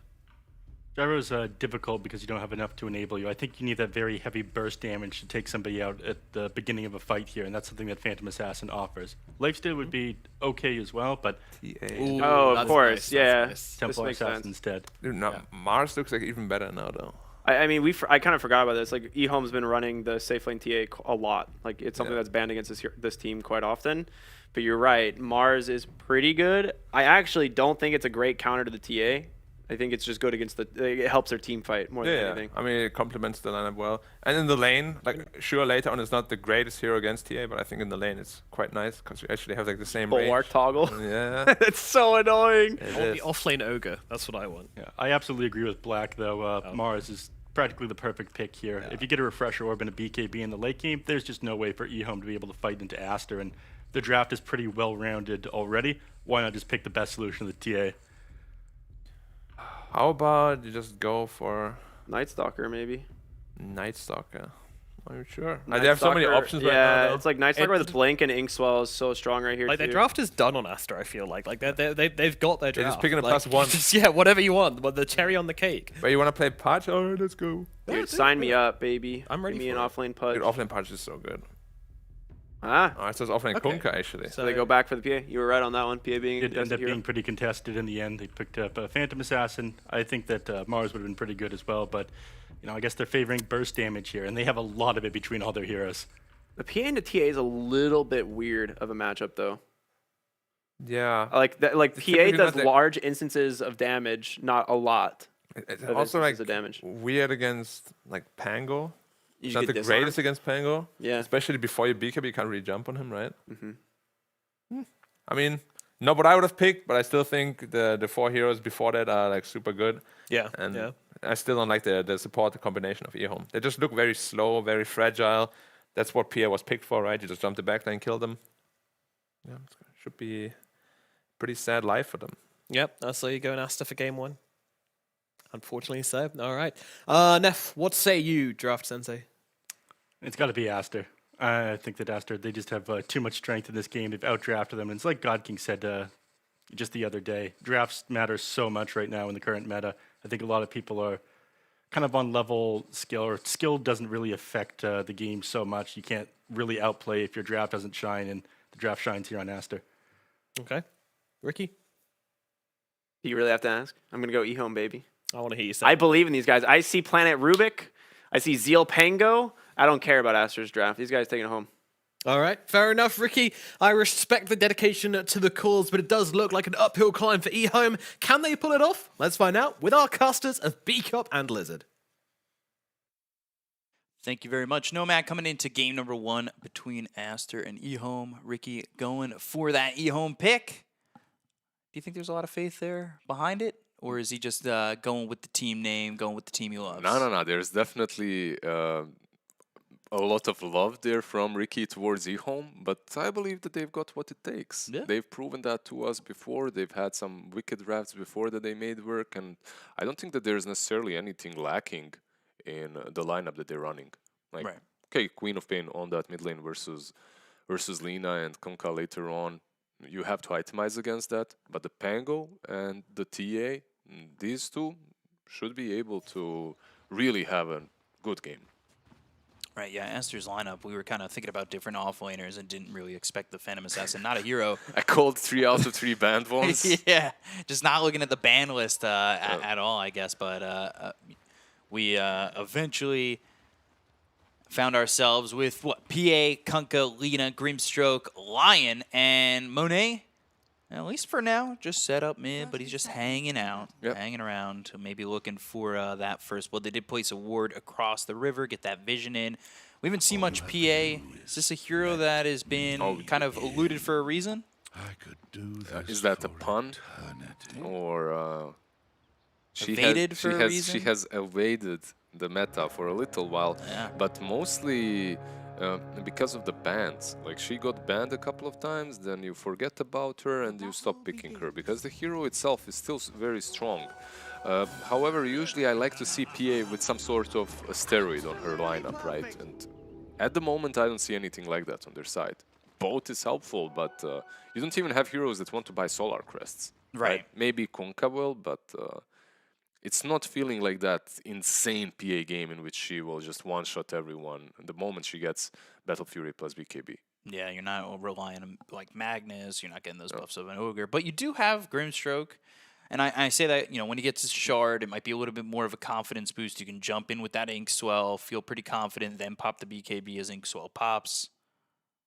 Gyro's difficult because you don't have enough to enable you. I think you need that very heavy burst damage to take somebody out at the beginning of a fight here, and that's something that Phantom Assassin offers. Lifesteal would be okay as well, but TA. Ooh, Oh, of that's course, nice, yeah. that's nice. Temple makes Assassin sense. instead. Dude, no, Mars looks like even better now, though. I mean, I kind of forgot about this. Like, eHome's been running the safe lane TA a lot. Like, it's something Yeah. that's banned against this team quite often. But you're right, Mars is pretty good. I actually don't think it's a great counter to the TA. I think it's just good against it helps their team fight more than Yeah, anything. I mean, it complements the lineup well. And in the lane, like, sure, later on, it's not the greatest hero against TA, but I think in the lane, it's quite nice because you actually have, like, the same Bulwark range. toggle. Yeah, It's so annoying. it I want is. the offlane ogre. That's what I want. Yeah, I absolutely agree with Black, though. Mars is practically the perfect pick here. If you get a Refresher Orb and a BKB in the late game, there's just no way for eHome to be able to fight into Aster, and the draft is pretty well-rounded already. Why not just pick the best solution of the TA? How about you just go for Night Stalker, maybe. Night Stalker? Are you sure? Night They have so many Stalker- options right yeah, now, though. it's like Night Stalker with Blink and Inkswell is so strong right here, Like, too. their draft is done on Aster, I feel like. Like, they've got their They're draft. just picking a like, +1. Just, yeah, whatever you want. But the cherry on the cake. But you want to play Pudge? Alright, let's go. Dude, sign me up, baby. I'm ready Give me for an it. offlane pudge. Dude, offlane Pudge is so good. Ah, Oh, it says offlane Okay. Kunkka, actually. so they go back for the PA. You were right on that one. PA being a It ended contested up hero. being pretty contested in the end. They picked up Phantom Assassin. I think that Mars would have been pretty good as well, but I guess they're favoring burst damage here, and they have a lot of it between all their heroes. The PA and the TA is a little bit weird of a matchup, though. Yeah. Like that, like PA typically does not the- large instances of damage, not a lot. It's of also, like, instances of damage. weird against, like, Pango. You It's just not the get disarmed. greatest against Pango. Yeah. Especially before you BKB, you can't really jump on him, right? Mhm. I mean, not what I would have picked, but I still think the 4 heroes before that are, like, super good. Yeah. And yeah. I still don't like the support, the combination of eHome. They just look very slow, very fragile. That's what PA was picked for, right? You just jump the backline and kill them. Yeah, it should be pretty sad life for them. Yep. So you go and Aster for game 1. Unfortunately so. All right. Neff, what say you, Draft Sensei? It's got to be Aster. I think that Aster, they just have too much strength in this game. They've outdrafted them. And it's like God King said just the other day. Drafts matter so much right now in the current meta. I think a lot of people are kind of on level skill, or skill doesn't really affect the game so much. You can't really outplay if your draft doesn't shine, and the draft shines here on Aster. Okay. Ricky? Do you really have to ask? I'm going to go eHome, baby. I want to hear you say. I believe in these guys. I see Planet Rubik. I see Zeal Pango. I don't care about Aster's draft. These guys taking it home. All right, fair enough, Ricky. I respect the dedication to the cause, but it does look like an uphill climb for eHome. Can they pull it off? Let's find out with our casters of BCOP and Lizard. Thank you very much. Nomad coming into game number 1 between Aster and eHome. Ricky going for that eHome pick. Do you think there's a lot of faith there behind it? Or is he just going with the team name, going with the team he loves? No. There's definitely a lot of love there from Ricky towards eHome, but I believe that they've got what it takes. Yeah. They've proven that to us before. They've had some wicked drafts before that they made work, and I don't think that there's necessarily anything lacking in the lineup that they're running. Like, Right. okay, Queen of Pain on that mid lane versus Lina and Konka later on. You have to itemize against that, but the Pango and the TA, these two should be able to really have a good game. Right, yeah, Aster's lineup, we were kind of thinking about different offlaners and didn't really expect the Phantom Assassin, not a hero. I called 3 out of 3 banned ones. Yeah, just not looking at the ban list at all, I guess. But we eventually found ourselves with, what, PA, Kunkka, Lina, Grimstroke, Lion, and Monet. At least for now, just set up mid, but he's just hanging out, hanging around, maybe looking for that first blood. They did place a ward across the river, get that vision in. We haven't seen much PA. Is this a hero that has been kind of eluded for a reason? Is that a pun? Or Evaded for a reason? She has evaded the meta for a little while, but mostly because of the bans. Like, she got banned a couple of times, then you forget about her and you stop picking her, because the hero itself is still very strong. However, usually I like to see PA with some sort of a steroid on her lineup, right? And at the moment I don't see anything like that on their side. Both is helpful, but you don't even have heroes that want to buy Solar Crests. Right. Maybe Konka will, but it's not feeling like that insane PA game in which she will just one-shot everyone the moment she gets Battle Fury plus BKB. Yeah, you're not relying on like Magnus, you're not getting those buffs of an Ogre, but you do have Grimstroke. And I say that, when he gets his shard, it might be a little bit more of a confidence boost. You can jump in with that Ink Swell, feel pretty confident, then pop the BKB as Ink Swell pops.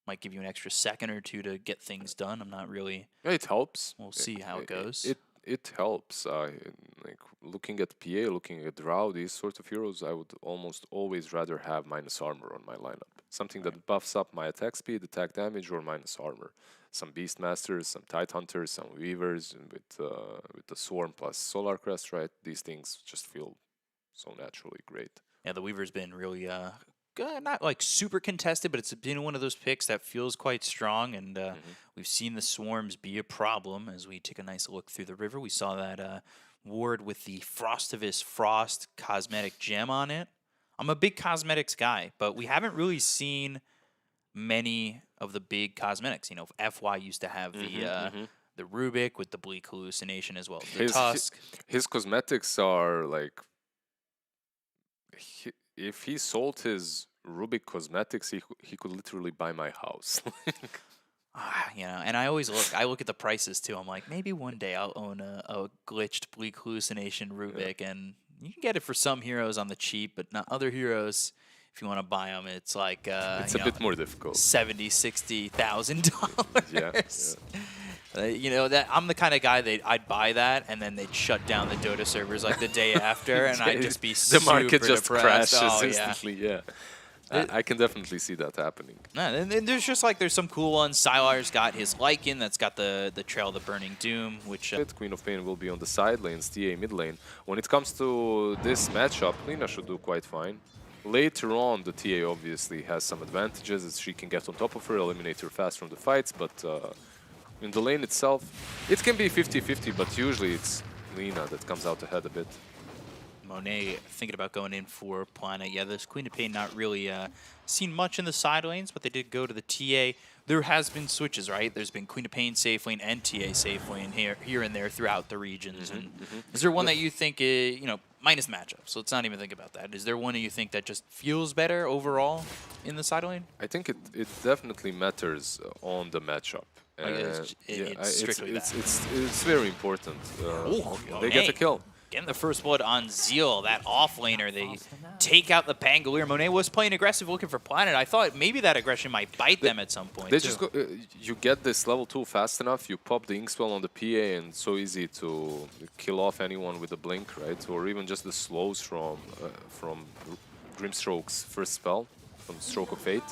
Might give you an extra second or two to get things done. I'm not really... Yeah, it helps. We'll see how it goes. It helps. Like, looking at PA, looking at Drow, these sorts of heroes, I would almost always rather have minus armor on my lineup. Something that buffs up my attack speed, attack damage, or minus armor. Some Beastmasters, some Tide Hunters, some Weavers with the Swarm plus Solar Crest, right? These things just feel so naturally great. Yeah, the Weaver's been really not like super contested, but it's been one of those picks that feels quite strong, and we've seen the Swarms be a problem as we take a nice look through the river. We saw that ward with the Frostivus Frost cosmetic gem on it. I'm a big cosmetics guy, but we haven't really seen many of the big cosmetics. FY used to have the Rubik with the Bleak Hallucination as well. The Tusk. His cosmetics are like... If he sold his Rubik cosmetics, he could literally buy my house. And I always look at the prices too. I'm like, maybe one day I'll own a glitched Bleak Hallucination Rubik, and you can get it for some heroes on the cheap, but not other heroes. If you want to buy them, it's like it's a bit more difficult. $70,000-$60,000. Yeah. That I'm the kind of guy that I'd buy that, and then they'd shut down the Dota servers like the day after, and I'd just be the market just depressed. crashes instantly. Yeah. I can definitely see that happening. And there's some cool ones. Sylar's got his Lycan that's got the Trail of the Burning Doom, which... Queen of Pain will be on the side lanes, TA mid lane. When it comes to this matchup, Lina should do quite fine. Later on, the TA obviously has some advantages as she can get on top of her, eliminate her fast from the fights, but in the lane itself, it can be 50-50, but usually it's Lina that comes out ahead a bit. Monet thinking about going in for Planet. Yeah, this Queen of Pain not really seen much in the side lanes, but they did go to the TA there has been switches, right? There's been Queen of Pain safe lane and TA safe lane here and there throughout the regions. And is there one that you think, minus matchup, so let's not even think about that. Is there one that you think that just feels better overall in the side lane? I think it definitely matters on the matchup. It's strictly that. It's very important. They get the kill. Getting the first blood on Zeal, that offlaner. They take out the Pangolier. Monet was playing aggressive, looking for Planet. I thought maybe that aggression might bite them at some point. They just go, you get this level 2 fast enough, you pop the Inkswell on the PA, and it's so easy to kill off anyone with a blink, right? Or even just the slows from Grimstroke's first spell, from Stroke of Fate.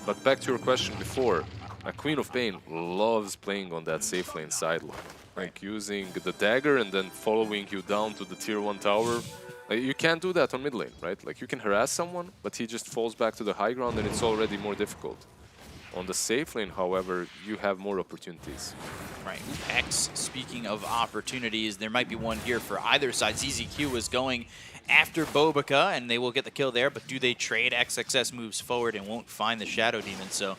But back to your question before, a Queen of Pain loves playing on that safe lane sideline. Like using the dagger and then following you down to the tier 1 tower. Like, you can't do that on mid lane, right? Like you can harass someone, but he just falls back to the high ground and it's already more difficult. On the safe lane, however, you have more opportunities. Right. X, speaking of opportunities, there might be one here for either side. ZZQ was going after Bobica, and they will get the kill there, but do they trade? XXS moves forward and won't find the Shadow Demon, so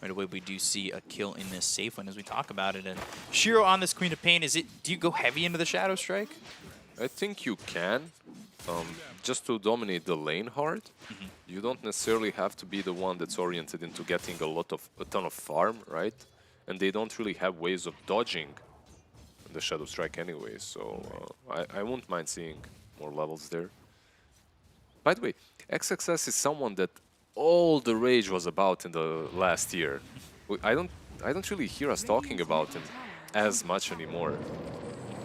right away we do see a kill in this safe lane as we talk about it. And Shiro on this Queen of Pain, do you go heavy into the Shadow Strike? I think you can, just to dominate the lane hard. You don't necessarily have to be the one that's oriented into getting a ton of farm, right? And they don't really have ways of dodging the Shadow Strike anyway, so I won't mind seeing more levels there. By the way, XXS is someone that all the rage was about in the last year. I don't really hear us talking about him as much anymore.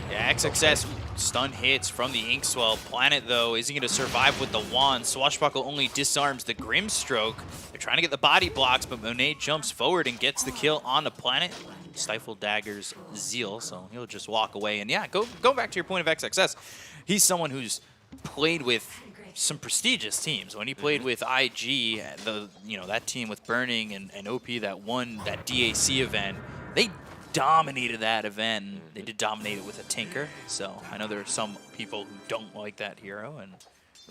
Yeah, XXS stun hits from the Inkswell. Planet, though, isn't going to survive with the wand. Swashbuckle only disarms the Grimstroke. They're trying to get the body blocks, but Monet jumps forward and gets the kill on the Planet. Stifle daggers Zeal, so he'll just walk away. And yeah, go back to your point of XXS. He's someone who's played with some prestigious teams. When he played with IG, that team with Burning and OP that won that DAC event, they dominated that event. And they did dominate it with a Tinker. So I know there are some people who don't like that hero and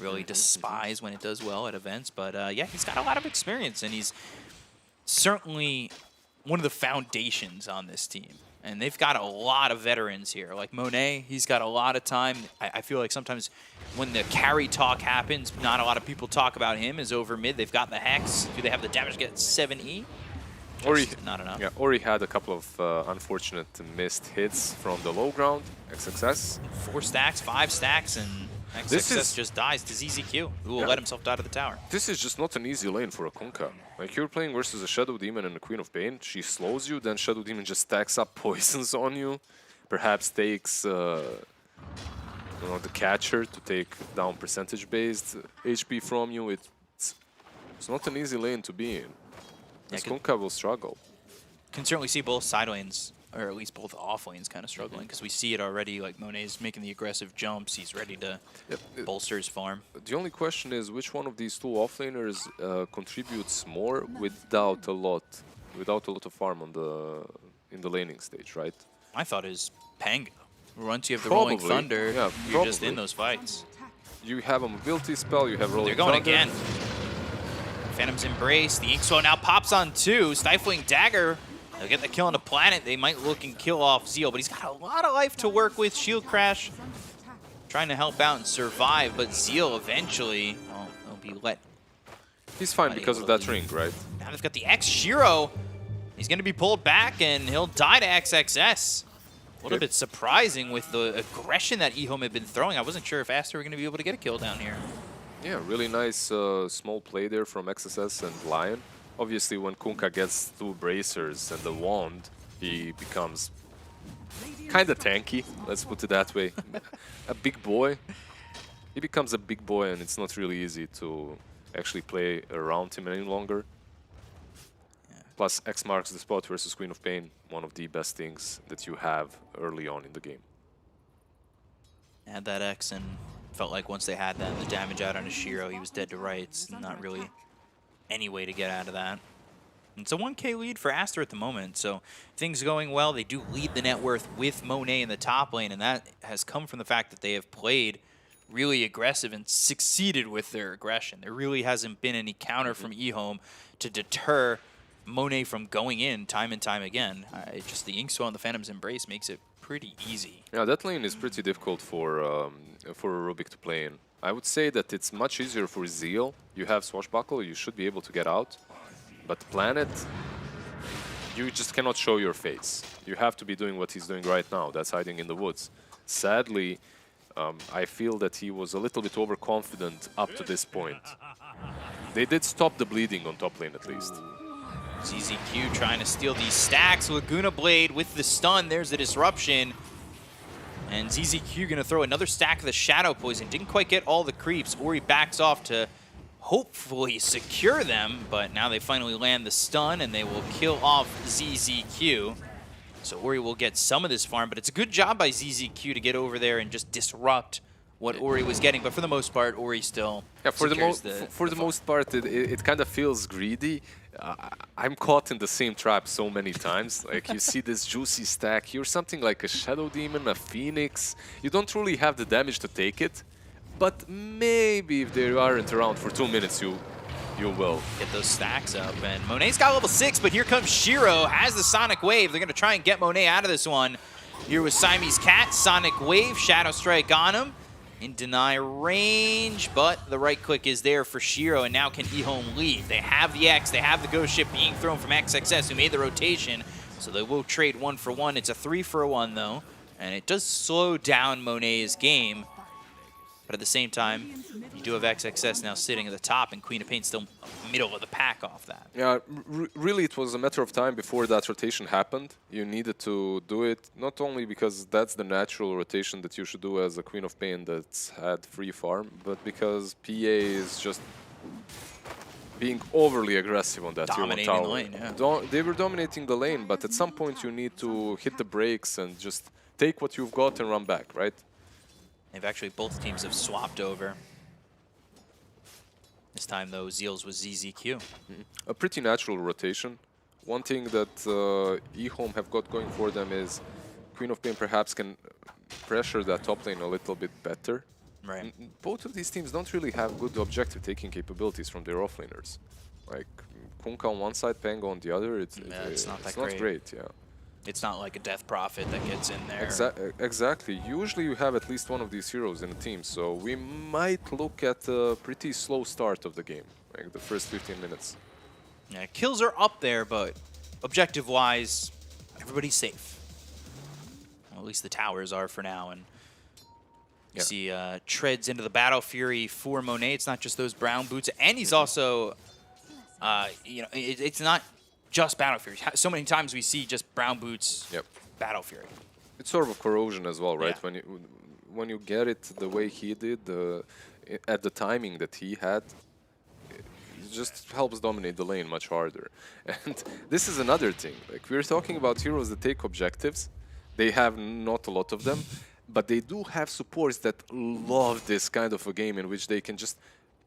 really despise when it does well at events. But yeah, he's got a lot of experience, and he's certainly one of the foundations on this team. And they've got a lot of veterans here. Like Monet, he's got a lot of time. I feel like sometimes when the carry talk happens, not a lot of people talk about him as over mid. They've got the Hex. Do they have the damage to get 7E? Not enough. Yeah, or he had a couple of unfortunate missed hits from the low ground. XXS. 4 stacks, 5 stacks, and XXS just dies to ZZQ, who will let himself die to the tower. This is just not an easy lane for a Kunkka. Like, you're playing versus a Shadow Demon and a Queen of Pain. She slows you, then Shadow Demon just stacks up poisons on you. Perhaps takes the catcher to take down percentage-based HP from you. It's not an easy lane to be in. This Kunkka will struggle. Can certainly see both side lanes, or at least both off lanes, kind of struggling, because we see it already. Like Monet's making the aggressive jumps, he's ready to bolster his farm. The only question is which one of these two offlaners contributes more without a lot of farm in the laning stage, right? My thought is Panga. Once you have the Rolling Thunder, you're just in those fights. You have a mobility spell, you have Rolling Thunder. They're going Thunder. again. Phantom's Embrace. The Inkswell now pops on 2. Stifling Dagger. They'll get the kill on the Planet. They might look and kill off Zeal, but he's got a lot of life to work with. Shield Crash trying to help out and survive, but Zeal eventually will be let. He's fine because of that ring, right? Now they've got the X Shiro. He's going to be pulled back, and he'll die to XXS. A little bit surprising with the aggression that eHome had been throwing. I wasn't sure if Aster were going to be able to get a kill down here. Yeah, really nice small play there from XSS and Lion. Obviously, when Kunkka gets 2 bracers and the wand, he becomes kind of tanky, let's put it that way. A big boy. He becomes a big boy, and it's not really easy to actually play around him any longer. Plus, X marks the spot versus Queen of Pain, one of the best things that you have early on in the game. Had that X, and felt like once they had that, the damage out on Ashiro, he was dead to rights. Not really any way to get out of that. It's a 1K lead for Aster at the moment, so things going well. They do lead the net worth with Monet in the top lane, and that has come from the fact that they have played really aggressive and succeeded with their aggression. There really hasn't been any counter from eHome to deter Monet from going in time and time again. Just the Inkswell and the Phantom's Embrace makes it pretty easy. Yeah, that lane is pretty difficult for Rubik to play in. I would say that it's much easier for Zeal. You have Swashbuckle, you should be able to get out. But Planet, you just cannot show your face. You have to be doing what he's doing right now. That's hiding in the woods. Sadly, I feel that he was a little bit overconfident up to this point. They did stop the bleeding on top lane at least. ZZQ trying to steal these stacks. Laguna Blade with the stun. There's the disruption. And ZZQ gonna throw another stack of the Shadow Poison. Didn't quite get all the creeps. Ori backs off to hopefully secure them, but now they finally land the stun and they will kill off ZZQ. So Ori will get some of this farm, but it's a good job by ZZQ to get over there and just disrupt what Ori was getting. But for the most part, Ori still for the farm. most part, it kind of feels greedy. I'm caught in the same trap so many times. Like, you see this juicy stack, you're something like a Shadow Demon, a Phoenix. You don't really have the damage to take it, but maybe if they aren't around for 2 minutes, you will. Get those stacks up, and Monet's got level 6, but here comes Shiro, has the Sonic Wave. They're gonna try and get Monet out of this one. Here with Siamese Cat, Sonic Wave, Shadow Strike on him. In deny range, but the right click is there for Shiro, and now can eHome leave? They have the X, they have the Ghost Ship being thrown from XXS, who made the rotation, so they will trade 1 for 1. It's a 3 for 1, though, and it does slow down Monet's game. But at the same time, you do have XXS now sitting at the top, and Queen of Pain still middle of the pack off that. Yeah, really it was a matter of time before that rotation happened. You needed to do it, not only because that's the natural rotation that you should do as a Queen of Pain that's had free farm, but because PA is just being overly aggressive on that Dominating tier 1 the tower. lane, yeah. They were dominating the lane, but at some point you need to hit the brakes and just take what you've got and run back, right? They've actually, both teams have swapped over. This time, though, Zeals was ZZQ. A pretty natural rotation. One thing that eHome have got going for them is Queen of Pain perhaps can pressure that top lane a little bit better. Right. Both of these teams don't really have good objective-taking capabilities from their offlaners. Like, Kunkka on one side, Pango on the other, it's not that not great, yeah. It's not like a Death Prophet that gets in there. Exactly. Usually you have at least one of these heroes in a team, so we might look at a pretty slow start of the game, like the first 15 minutes. Yeah, kills are up there, but objective-wise, everybody's safe. Well, at least the towers are for now, and you see treads into the Battle Fury for Monet. It's not just those brown boots, and he's also, you know, it's not just Battle Fury. So many times we see just brown boots, Battle Fury. It's sort of a corrosion as well, right? Yeah. When you get it the way he did, at the timing that he had, it just helps dominate the lane much harder. And this is another thing. Like, we're talking about heroes that take objectives. They have not a lot of them, but they do have supports that love this kind of a game in which they can just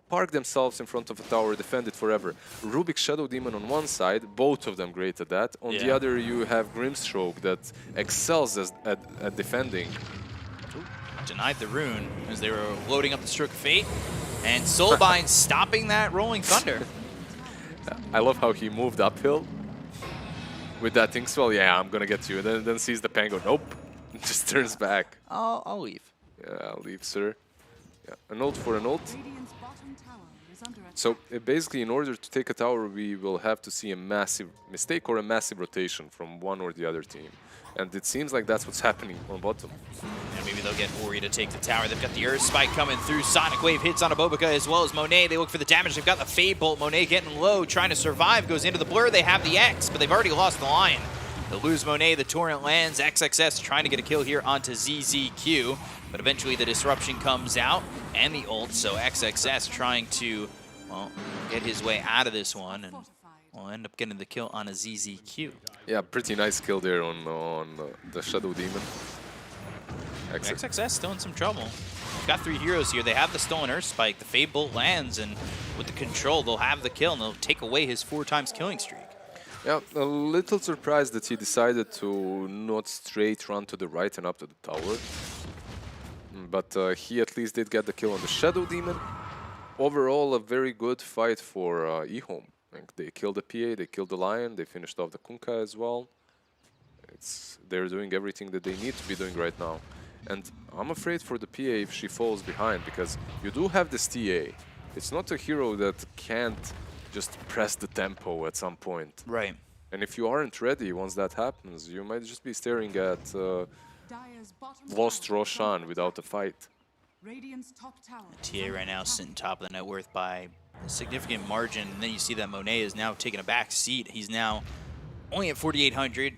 park themselves in front of a tower, defend it forever. Rubik's Shadow Demon on one side, both of them great at that. On the other, you have Grimstroke that excels at defending. Ooh, denied the rune as they were loading up the Stroke of Fate. And Soulbind stopping that Rolling Thunder. I love how he moved uphill with that Inkswell. Yeah, I'm gonna get you. And then sees the Pango. Nope. Just turns back. I'll leave. Yeah, I'll leave, sir. Yeah, an ult for an ult. So basically, in order to take a tower, we will have to see a massive mistake or a massive rotation from one or the other team. And it seems like that's what's happening on bottom. And maybe they'll get Ori to take the tower. They've got the Earth Spike coming through. Sonic Wave hits on Abobica as well as Monet. They look for the damage. They've got the Fade Bolt. Monet getting low, trying to survive. Goes into the blur. They have the X, but they've already lost the Lion. They'll lose Monet. The Torrent lands. XXS trying to get a kill here onto ZZQ. But eventually the disruption comes out and the ult. So XXS trying to, well, get his way out of this one. And we'll end up getting the kill on a ZZQ. Yeah, pretty nice kill there on the Shadow Demon. XXS still in some trouble. They've got 3 heroes here. They have the Stolen Earth Spike. The Fade Bolt lands, and with the control, they'll have the kill, and they'll take away his 4 times killing streak. Yeah, a little surprised that he decided to not straight run to the right and up to the tower. But he at least did get the kill on the Shadow Demon. Overall, a very good fight for eHome. Like they killed the PA, they killed the Lion, they finished off the Kunkka as well. They're doing everything that they need to be doing right now. And I'm afraid for the PA if she falls behind, because you do have this TA. It's not a hero that can't just press the tempo at some point. Right. And if you aren't ready once that happens, you might just be staring at lost Roshan without a fight. TA right now sitting top of the net worth by a significant margin. And then you see that Monet is now taking a back seat. He's now only at 4,800.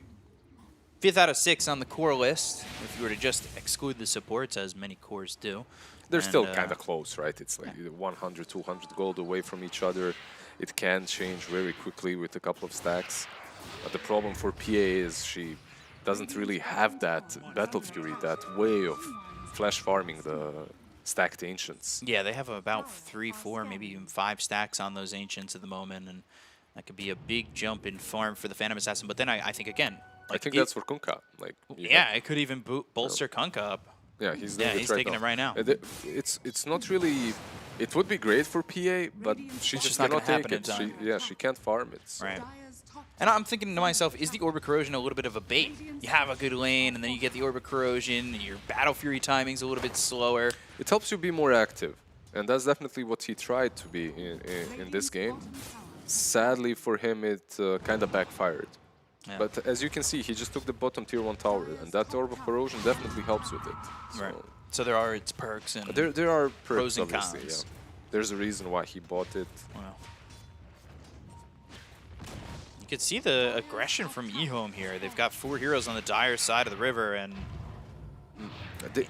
5th out of 6 on the core list, if you were to just exclude the supports, as many cores do. They're still kind of close, right? It's like 100, 200 gold away from each other. It can change very quickly with a couple of stacks. But the problem for PA is she doesn't really have that Battle Fury, that way of flash farming the stacked Ancients. Yeah, they have about 3, 4, maybe even 5 stacks on those Ancients at the moment, and that could be a big jump in farm for the Phantom Assassin. But then I think, again, I think that's for Kunkka. Like, yeah, it could even bolster Kunkka up. Yeah, he's doing he's taking it right now. It's not really. It would be great for PA, but she just cannot take it. She can't farm it. So. Right. And I'm thinking to myself, is the Orb of Corrosion a little bit of a bait? You have a good lane, and then you get the Orb of Corrosion, your Battle Fury timing's a little bit slower. It helps you be more active, and that's definitely what he tried to be in this game. Sadly for him, it kind of backfired. Yeah. But as you can see, he just took the bottom tier 1 tower, and that Orb of Corrosion definitely helps with it. So right. So there are its perks and there are perks, pros and obviously. cons. Yeah. There's a reason why he bought it. Wow. You could see the aggression from eHome here. They've got 4 heroes on the dire side of the river and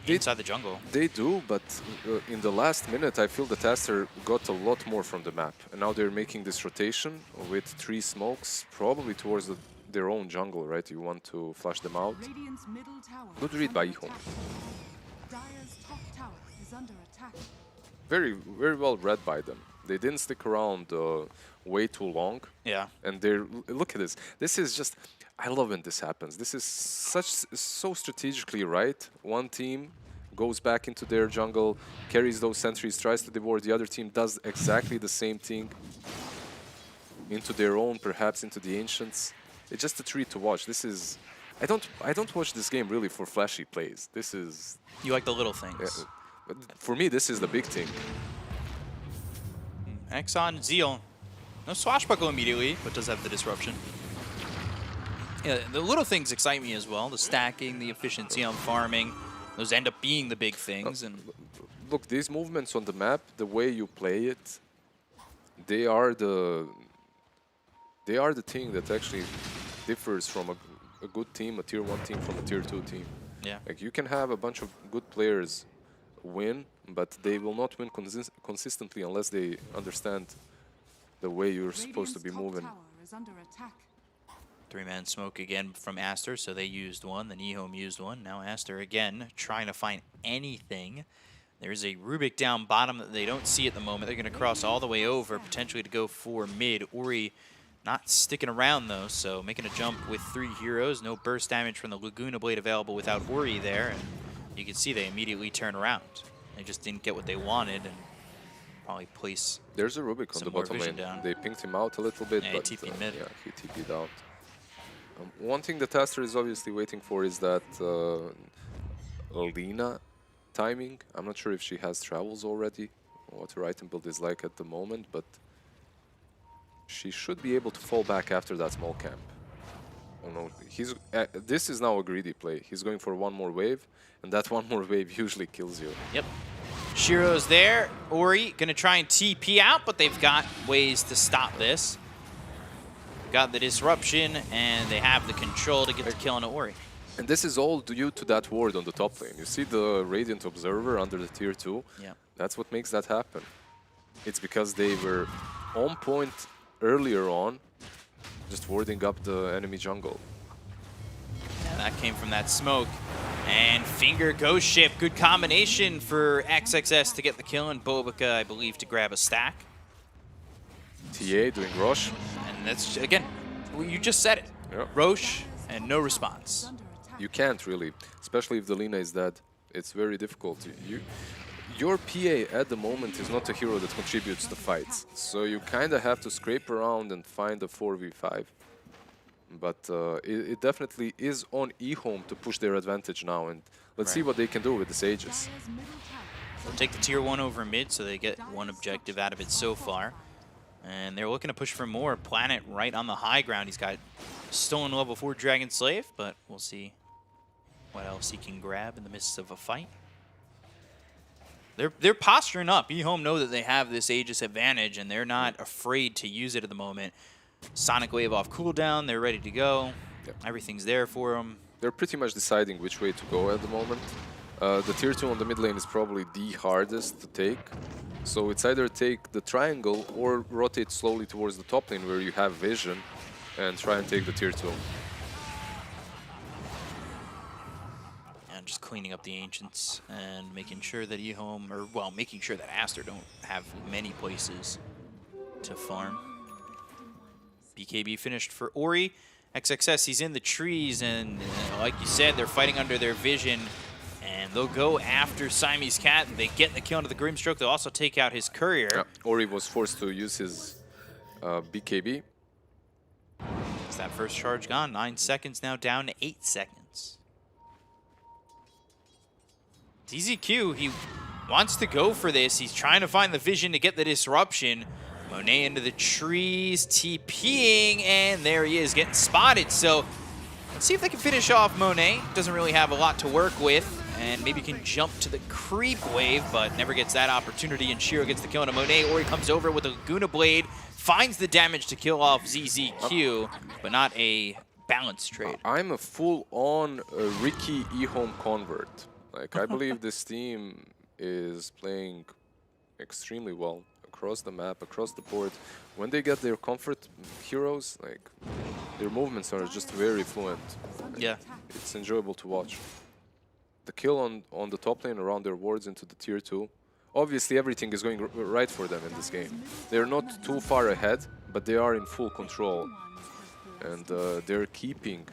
inside the jungle. They do, but in the last minute, I feel that Aster got a lot more from the map. And now they're making this rotation with 3 smokes, probably towards their own jungle, right? You want to flush them out. Good read by eHome. Very, very well read by them. They didn't stick around way too long. Yeah. And look at this. This is just, I love when this happens. This is so strategically right. One team goes back into their jungle, carries those sentries, tries to devour. The other team does exactly the same thing into their own, perhaps into the Ancients. It's just a treat to watch. This is, I don't watch this game really for flashy plays. This is. You like the little things. Yeah, but for me, this is the big thing. Exxon, Zeal. No swashbuckle immediately, but does have the disruption. Yeah, the little things excite me as well. The stacking, the efficiency on farming. Those end up being the big things. And look, these movements on the map, the way you play it, they are the thing that actually differs from a good team, a tier 1 team from a tier 2 team. Yeah. Like you can have a bunch of good players win, but they will not win consistently unless they understand the way you're supposed to be moving. 3-man smoke again from Aster, so they used one, then eHome used one. Now Aster again trying to find anything. There's a Rubik down bottom that they don't see at the moment. They're going to cross all the way over, potentially to go for mid. Ori not sticking around though, so making a jump with 3 heroes. No burst damage from the Laguna Blade available without Ori there. And you can see they immediately turn around. They just didn't get what they wanted and probably place. There's a Rubik on the bottom lane. Down. They pinged him out a little bit, yeah, but he TP'd mid. Yeah, he TP'd out. One thing that Aster is obviously waiting for is that Lina timing. I'm not sure if she has travels already, or what her item build is like at the moment, but she should be able to fall back after that small camp. Oh no, this is now a greedy play. He's going for 1 more wave, and that 1 more wave usually kills you. Yep. Shiro's there. Ori gonna try and TP out, but they've got ways to stop this. Got the disruption, and they have the control to get the kill on Ori. And this is all due to that ward on the top lane. You see the Radiant Observer under the tier 2? Yeah. That's what makes that happen. It's because they were on point earlier on, just warding up the enemy jungle. Yeah, that came from that smoke. And Finger Ghost Ship, good combination for XXS to get the kill, and Bobica, I believe, to grab a stack. TA doing Roche. And that's, again, you just said it. Yep. Roche, and no response. You can't really, especially if the Lina is dead. It's very difficult. your PA at the moment is not a hero that contributes to fights, so you kind of have to scrape around and find a 4v5. But it definitely is on eHome to push their advantage now, and let's see what they can do with the Sages. They'll take the tier 1 over mid, so they get one objective out of it so far. And they're looking to push for more. Planet right on the high ground. He's got stolen level 4 Dragon Slave, but we'll see what else he can grab in the midst of a fight. They're posturing up. eHome know that they have this Aegis advantage, and they're not afraid to use it at the moment. Sonic Wave off cooldown. They're ready to go. Yep. Everything's there for them. They're pretty much deciding which way to go at the moment. The tier 2 on the mid lane is probably the hardest to take. So it's either take the triangle or rotate slowly towards the top lane where you have vision and try and take the tier 2. And just cleaning up the Ancients and making sure that eHome, or well, making sure that Aster don't have many places to farm. BKB finished for Ori. XXS, he's in the trees, and like you said, they're fighting under their vision. And they'll go after Siamese Cat. They get the kill into the Grimstroke. They'll also take out his courier. Yeah, Ori was forced to use his BKB. Is that first charge gone? 9 seconds now, down to 8 seconds. DZQ, he wants to go for this. He's trying to find the vision to get the disruption. Monet into the trees, TPing, and there he is, getting spotted. So let's see if they can finish off Monet. Doesn't really have a lot to work with, and maybe can jump to the creep wave, but never gets that opportunity, and Shiro gets the kill on Monet. Ori comes over with a Laguna Blade, finds the damage to kill off ZZQ, but not a balanced trade. I'm a full-on Ricky eHome convert. Like, I believe this team is playing extremely well across the map, across the board. When they get their comfort heroes, like, their movements are just very fluent. Yeah. It's enjoyable to watch. The kill on the top lane around their wards into the tier 2. Obviously, everything is going right for them in this game. They're not too far ahead, but they are in full control. And they're keeping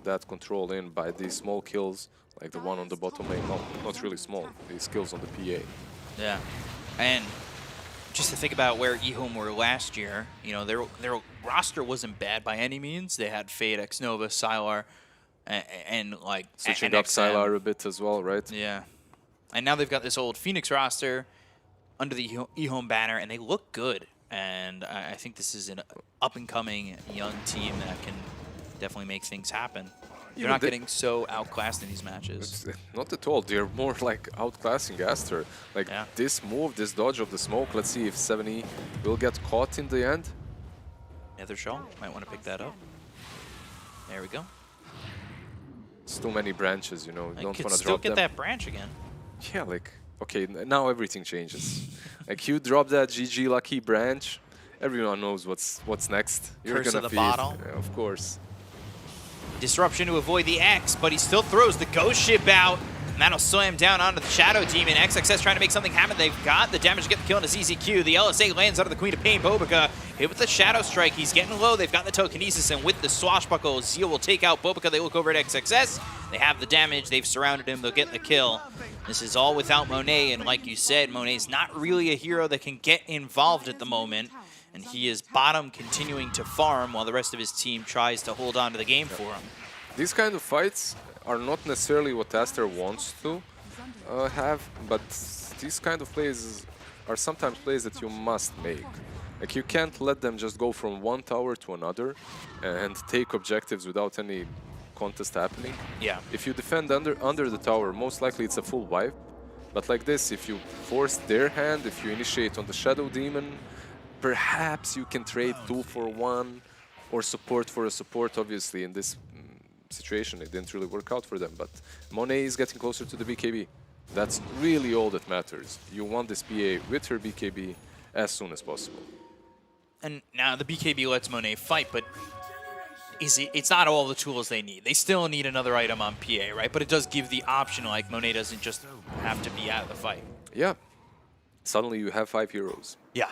that control in by these small kills, like the one on the bottom lane. No, not really small, these kills on the PA. Yeah. And just to think about where eHome were last year, you know, their roster wasn't bad by any means. They had Fade, X-Nova, Sylar, and like switching and up XM. Sylar a bit as well, right? Yeah. And now they've got this old Phoenix roster under the eHome banner, and they look good. And I think this is an up-and-coming young team that can definitely make things happen. They're not getting so outclassed in these matches. Not at all. They're more like outclassing Aster. Like this move, this dodge of the smoke. Let's see if 7E will get caught in the end. Nethershaw might want to pick that up. There we go. It's too many branches, you know. I Don't could want to still drop get them. that branch again. Yeah, like, okay, now everything changes. Like, you drop that GG lucky branch, everyone knows what's next. You're Curse gonna of the feed. bottle. Yeah, of course. Disruption to avoid the X, but he still throws the Ghost Ship out. And that'll slam down onto the Shadow Demon. XXS trying to make something happen. They've got the damage to get the kill into ZZQ. The LSA lands out of the Queen of Pain. Bobica hit with the Shadow Strike. He's getting low. They've got the Telekinesis, and with the Swashbuckle, Zeal will take out Bobica. They look over at XXS. They have the damage. They've surrounded him. They'll get the kill. This is all without Monet, and like you said, Monet's not really a hero that can get involved at the moment. And he is bottom, continuing to farm while the rest of his team tries to hold on to the game for him. These kind of fights are not necessarily what Aster wants to have, but these kind of plays are sometimes plays that you must make. Like, you can't let them just go from one tower to another and take objectives without any contest happening. Yeah. If you defend under the tower, most likely it's a full wipe. But like this, if you force their hand, if you initiate on the Shadow Demon, perhaps you can trade 2 for 1 or support for a support. Obviously, in this situation, it didn't really work out for them. But Monet is getting closer to the BKB. That's really all that matters. You want this PA with her BKB as soon as possible. And now the BKB lets Monet fight, but it's not all the tools they need. They still need another item on PA, right? But it does give the option, like Monet doesn't just have to be out of the fight. Yeah. Suddenly you have 5 heroes. Yeah.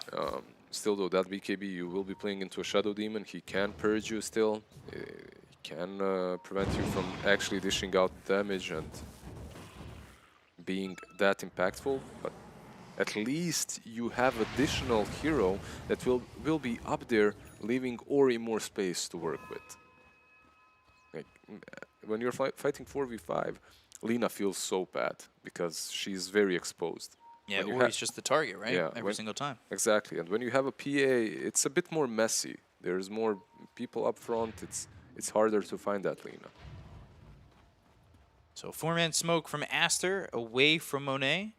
Still though, that BKB, you will be playing into a Shadow Demon. He can purge you still. He can prevent you from actually dishing out damage and being that impactful. But at least you have additional hero that will be up there, leaving Ori more space to work with. Like, when you're fighting 4v5, Lina feels so bad because she's very exposed. Yeah, When you Ori's just the target, right? Yeah, Every single time. Exactly, and when you have a PA, it's a bit more messy. There's more people up front. It's harder to find that Lina. So 4-man smoke from Aster away from Monet.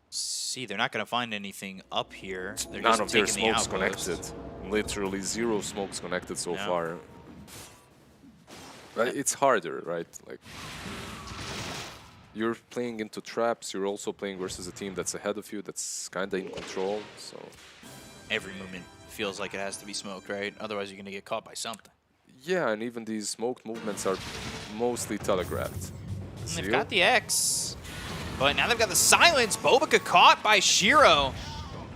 See, they're not going to find anything up here. They're None just of their taking the smokes outpost. connected. Literally 0 smokes connected so Yeah. far. But it's harder, right? Like, you're playing into traps. You're also playing versus a team that's ahead of you, that's kind of in control. So Every movement feels like it has to be smoked, right? Otherwise, you're going to get caught by something. yeah, and even these smoked movements are mostly telegraphed. And See they've you? got the X, but now they've got the silence. Bobica caught by Shiro.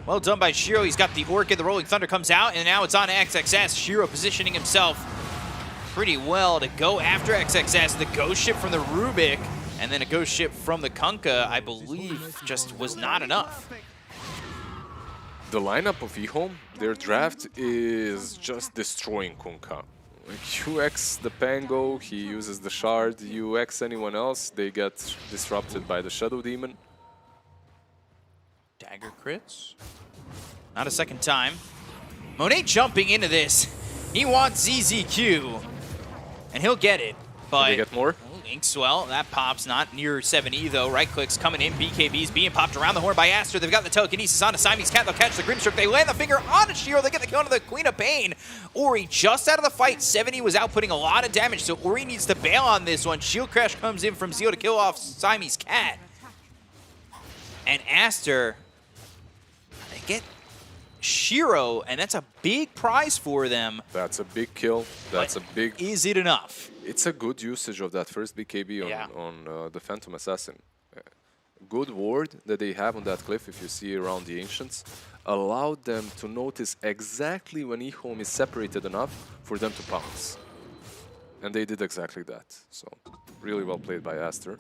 Well done by Shiro. He's got the Orchid. The Rolling Thunder comes out, and now it's on XXS. Shiro positioning himself pretty well to go after XXS. The ghost ship from the Rubik, and then a ghost ship from the Kunkka, I believe, just was not enough. The lineup of eHome, their draft is just destroying Kunkka. Like, UX the Pango, he uses the shard. UX anyone else, they get disrupted by the Shadow Demon. Dagger crits. Not a second time. Monet jumping into this. He wants ZZQ, and he'll get it. But They get more? Inkswell, that pops, not near 7E though. Right clicks coming in, BKB's being popped around the horn by Aster. They've got the telekinesis on to Siamese Cat, they'll catch the Grimstroke. They land the finger on a Shiro, they get the kill onto the Queen of Pain. Ori just out of the fight, 70 was outputting a lot of damage, so Ori needs to bail on this one. Shield Crash comes in from Zeo to kill off Siamese Cat. And Aster, they get Shiro, and that's a big prize for them. That's a big kill. That's a big... Is it enough? It's a good usage of that first BKB on the Phantom Assassin. Good ward that they have on that cliff, if you see around the Ancients, allowed them to notice exactly when eHome is separated enough for them to pounce. And they did exactly that. So, really well played by Aster.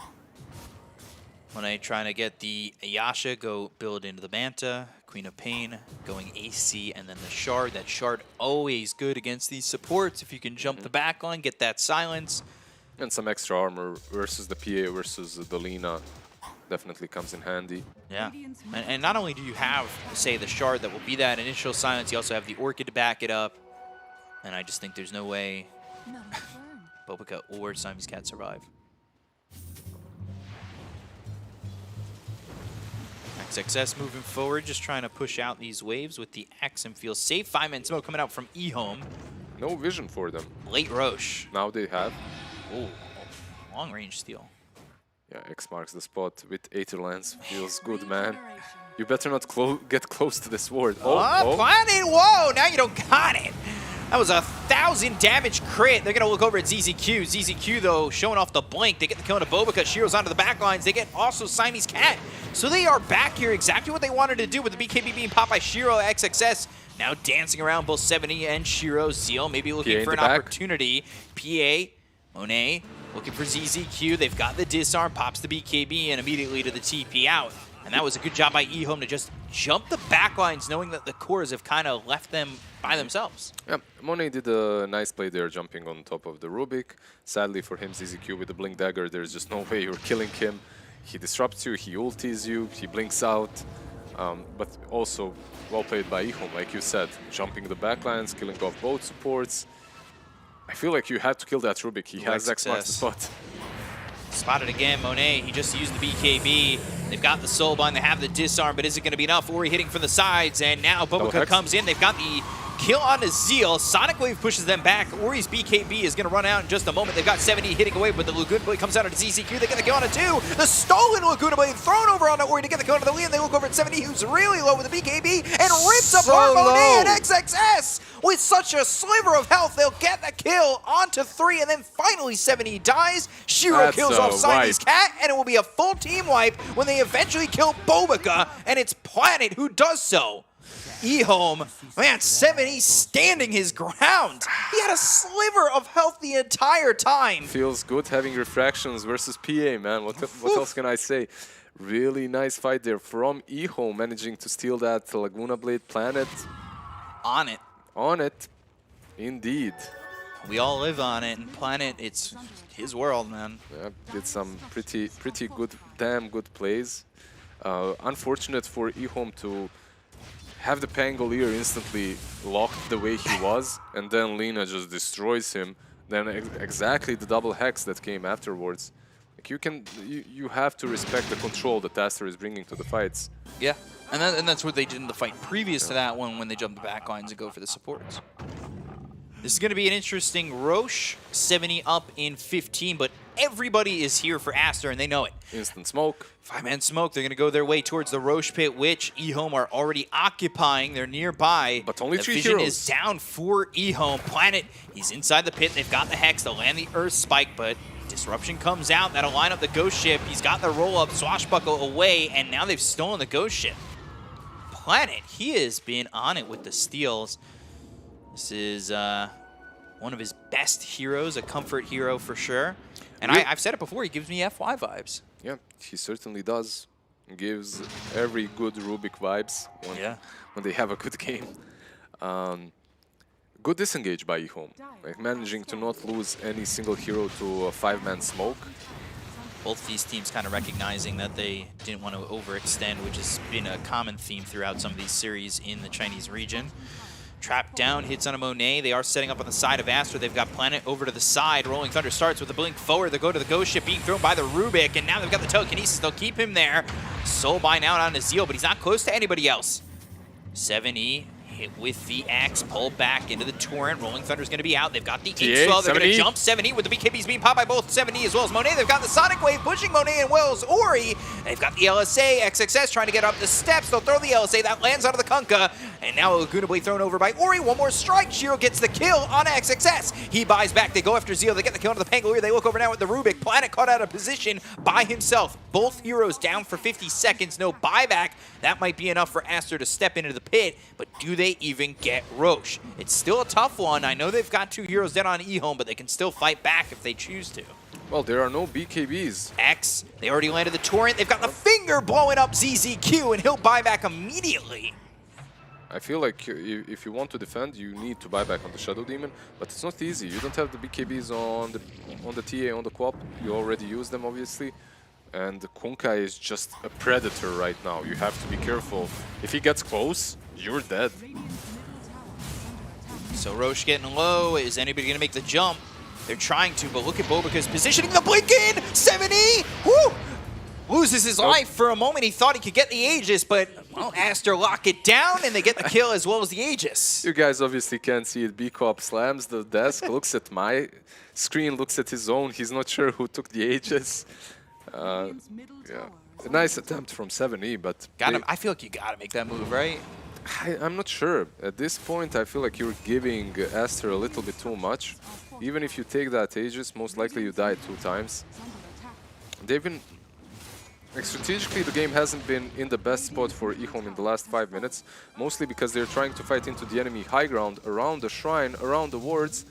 Monet trying to get the Ayasha go build into the Manta. Queen of Pain going AC, and then the Shard. That Shard always good against these supports if you can jump the backline, get that silence. And some extra armor versus the PA versus the Lina definitely comes in handy. Yeah, and not only do you have, say, the Shard that will be that initial silence, you also have the Orchid to back it up. And I just think there's no way Bobica or Siamese Cat survive. XXS moving forward, just trying to push out these waves with the X and feel safe. 5-man smoke coming out from eHome. No vision for them. Late Roche. Now they have. Ooh, long range steal. Yeah, X marks the spot with Aether Lance. Feels good, man. You better not get close to this ward. Planet! Whoa, now you don't got it. That was 1,000 damage crit. They're going to look over at ZZQ. ZZQ, though, showing off the blink. They get the kill into Bobica. Shiro's onto the backlines. They get also Siamese Cat. So they are back here exactly what they wanted to do with the BKB being popped by Shiro. XXS now dancing around both 70 and Shiro. Zeal maybe looking for an opportunity. PA, Monet looking for ZZQ. They've got the disarm. Pops the BKB and immediately to the TP out. And that was a good job by eHome to just jump the backlines, knowing that the cores have kind of left them by themselves. Yeah, Monet did a nice play there, jumping on top of the Rubik. Sadly for him, ZZQ with the Blink Dagger, there's just no way you're killing him. He disrupts you, he ultis you, he blinks out. But also well played by eHome, like you said, jumping the backlines, killing off both supports. I feel like you had to kill that Rubik. He has X marks the spot. Spotted again, Monet. He just used the BKB. They've got the Soulbind, they have the disarm, but is it going to be enough? Ori hitting from the sides, and now Bobica comes in. They've got the kill on the Zeal. Sonic Wave pushes them back. Ori's BKB is going to run out in just a moment. They've got 70 hitting away, but the Laguna Blade comes out into ZZQ. They get the kill on a 2. The stolen Laguna Blade thrown over onto Ori to get the kill onto the Lee, and they look over at 70, who's really low with the BKB, and rips apart Monet and XXS with such a sliver of health. They'll get the kill onto 3, and then finally 70 dies. Shiro kills off Siamese Cat, and it will be a full team wipe when they eventually kill Bobica, and it's Planet who does so. eHome, man, 70 standing his ground. He had a sliver of health the entire time. Feels good having refractions versus PA, man. What else can I say? Really nice fight there from eHome, managing to steal that Laguna Blade Planet. On it. On it, indeed. We all live on it, and Planet, it's his world, man. Yeah, did some pretty good, damn good plays. Unfortunate for eHome to have the Pangolier instantly locked the way he was, and then Lina just destroys him. Then exactly the double hex that came afterwards. Like you have to respect the control that Aster is bringing to the fights. Yeah, and that's what they did in the fight previous to that one when they jumped the back lines and go for the supports. This is going to be an interesting Roche, 70 up in 15, but everybody is here for Aster, and they know it. Instant smoke. 5-man smoke. They're going to go their way towards the Roche pit, which eHome are already occupying. They're nearby. But only the 3 vision heroes. is down for eHome. Planet, he's inside the pit. They've got the Hex. They'll land the Earth Spike, but Disruption comes out. That'll line up the Ghost Ship. He's got the roll-up, Swashbuckle away, and now they've stolen the Ghost Ship. Planet, he has been on it with the steals. This is one of his best heroes, a comfort hero for sure. And I've said it before, he gives me FY vibes. Yeah, he certainly does. Gives every good Rubik vibes when they have a good game. Good disengage by eHome, like managing to not lose any single hero to a 5-man smoke. Both these teams kind of recognizing that they didn't want to overextend, which has been a common theme throughout some of these series in the Chinese region. Trap down, hits on a Monet. They are setting up on the side of Aster. They've got Planet over to the side. Rolling Thunder starts with a blink forward. They go to the Ghost Ship, being thrown by the Rubik, and now they've got the Telekinesis. They'll keep him there. Soulbind out on Azeel, but he's not close to anybody else. 7E hit with the axe, pulled back into the Torrent. Rolling Thunder's going to be out. They've got the Inkswell. They're going to jump 7E with the BKBs being popped by both 7E as well as Monet. They've got the Sonic Wave pushing Monet and Wells. Ori, they've got the LSA. XXS trying to get up the steps. They'll throw the LSA. That lands out of the Kunkka. And now Laguna Blade thrown over by Ori. One more strike. Shiro gets the kill on XXS. He buys back. They go after Zeo. They get the kill onto the Pangolier. They look over now with the Rubik. Planet caught out of position by himself. Both heroes down for 50 seconds. No buyback. That might be enough for Aster to step into the pit. But do they even get Roche? It's still a tough one. I know they've got 2 heroes dead on eHome, but they can still fight back if they choose to. Well, there are no BKBs. X, they already landed the Torrent. They've got the finger blowing up ZZQ, and he'll buy back immediately. I feel like if you want to defend, you need to buy back on the Shadow Demon, but it's not easy. You don't have the BKBs on the TA, on the Quap. You already use them, obviously. And the Kunkka is just a predator right now. You have to be careful. If he gets close, you're dead. So Roche getting low. Is anybody going to make the jump? They're trying to, but look at Bobica's positioning the blink in. 7E! Woo! Loses his life for a moment. He thought he could get the Aegis, but, well, Aster lock it down, and they get the kill as well as the Aegis. You guys obviously can't see it. B-Cop slams the desk, looks at my screen, looks at his own. He's not sure who took the Aegis. Yeah, a nice attempt from 7E, but... I feel like you got to make that move, right? I'm not sure. At this point, I feel like you're giving Aster a little bit too much. Even if you take that Aegis, most likely you die 2 times. They've been... Like, strategically, the game hasn't been in the best spot for eHome in the last 5 minutes, mostly because they're trying to fight into the enemy high ground, around the shrine, around the wards,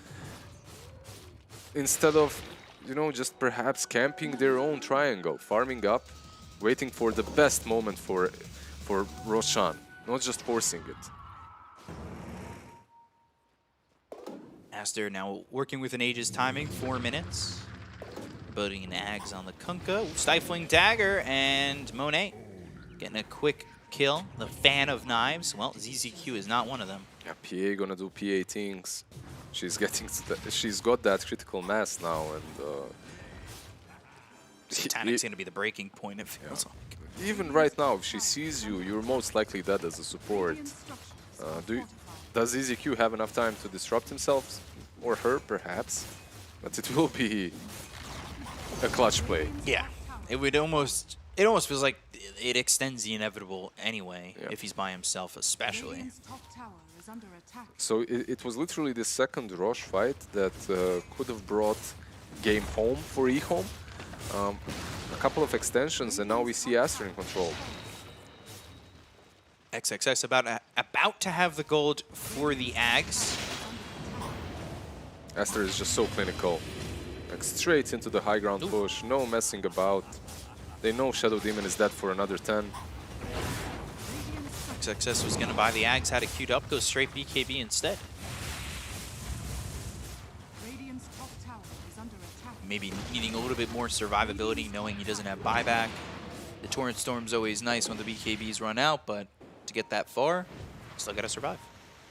instead of, you know, just perhaps camping their own triangle, farming up, waiting for the best moment for Roshan, not just forcing it. Aster now working with an Aegis timing, 4 minutes. Building an Ags on the Kunkka, Stifling Dagger, and Monet getting a quick kill. The fan of knives. Well, ZZQ is not one of them. Yeah, PA gonna do PA things. She's getting, she's got that critical mass now, and Satanic's gonna be the breaking point. It feels like. Even right now, if she sees you, you're most likely dead as a support. Does ZZQ have enough time to disrupt himself, or her, perhaps? But it will be a clutch play. Yeah, it would almost. It almost feels like it extends the inevitable anyway, if he's by himself, especially. So it was literally the second Roche fight that could have brought game home for eHome. A couple of extensions, and now we see Aster in control. XXS about to have the gold for the Ags. Aster is just so clinical. Like straight into the high ground push, no messing about. They know Shadow Demon is dead for another 10. XXS was going to buy the Ags, had it queued up, goes straight BKB instead. Maybe needing a little bit more survivability, knowing he doesn't have buyback. The Torrent Storm's always nice when the BKBs run out, but to get that far, still got to survive.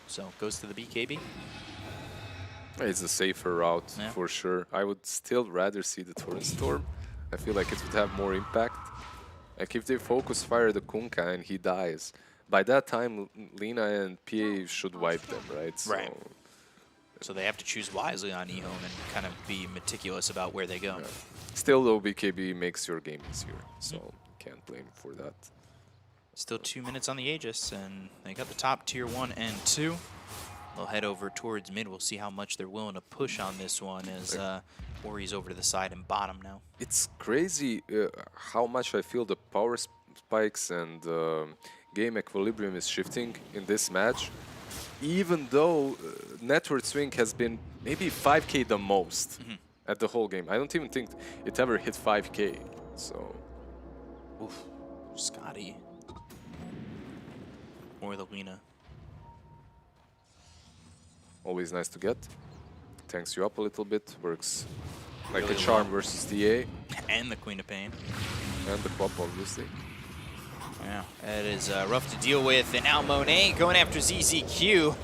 So goes to the BKB. It's a safer route, Yeah. for sure. I would still rather see the Torrent Storm. I feel like it would have more impact. Like if they focus fire the Kunkka and he dies, by that time Lina and PA should wipe them, right? Right. So they have to choose wisely on eHome and kind of be meticulous about where they go. Yeah. Still though, BKB makes your game easier, so can't blame for that. Still 2 minutes on the Aegis, and they got the top tier 1 and 2. They'll head over towards mid. We'll see how much they're willing to push on this one as Ori's over to the side and bottom now. It's crazy how much I feel the power spikes and game equilibrium is shifting in this match. Even though network swing has been maybe 5k the most at the whole game. I don't even think it ever hit 5k. So, oof, Scotty or the Lina. Always nice to get. Tanks you up a little bit. Works like Really a charm well. versus DA. And the Queen of Pain. And the Pop, obviously. Yeah, it is rough to deal with. And now Monet going after ZZQ.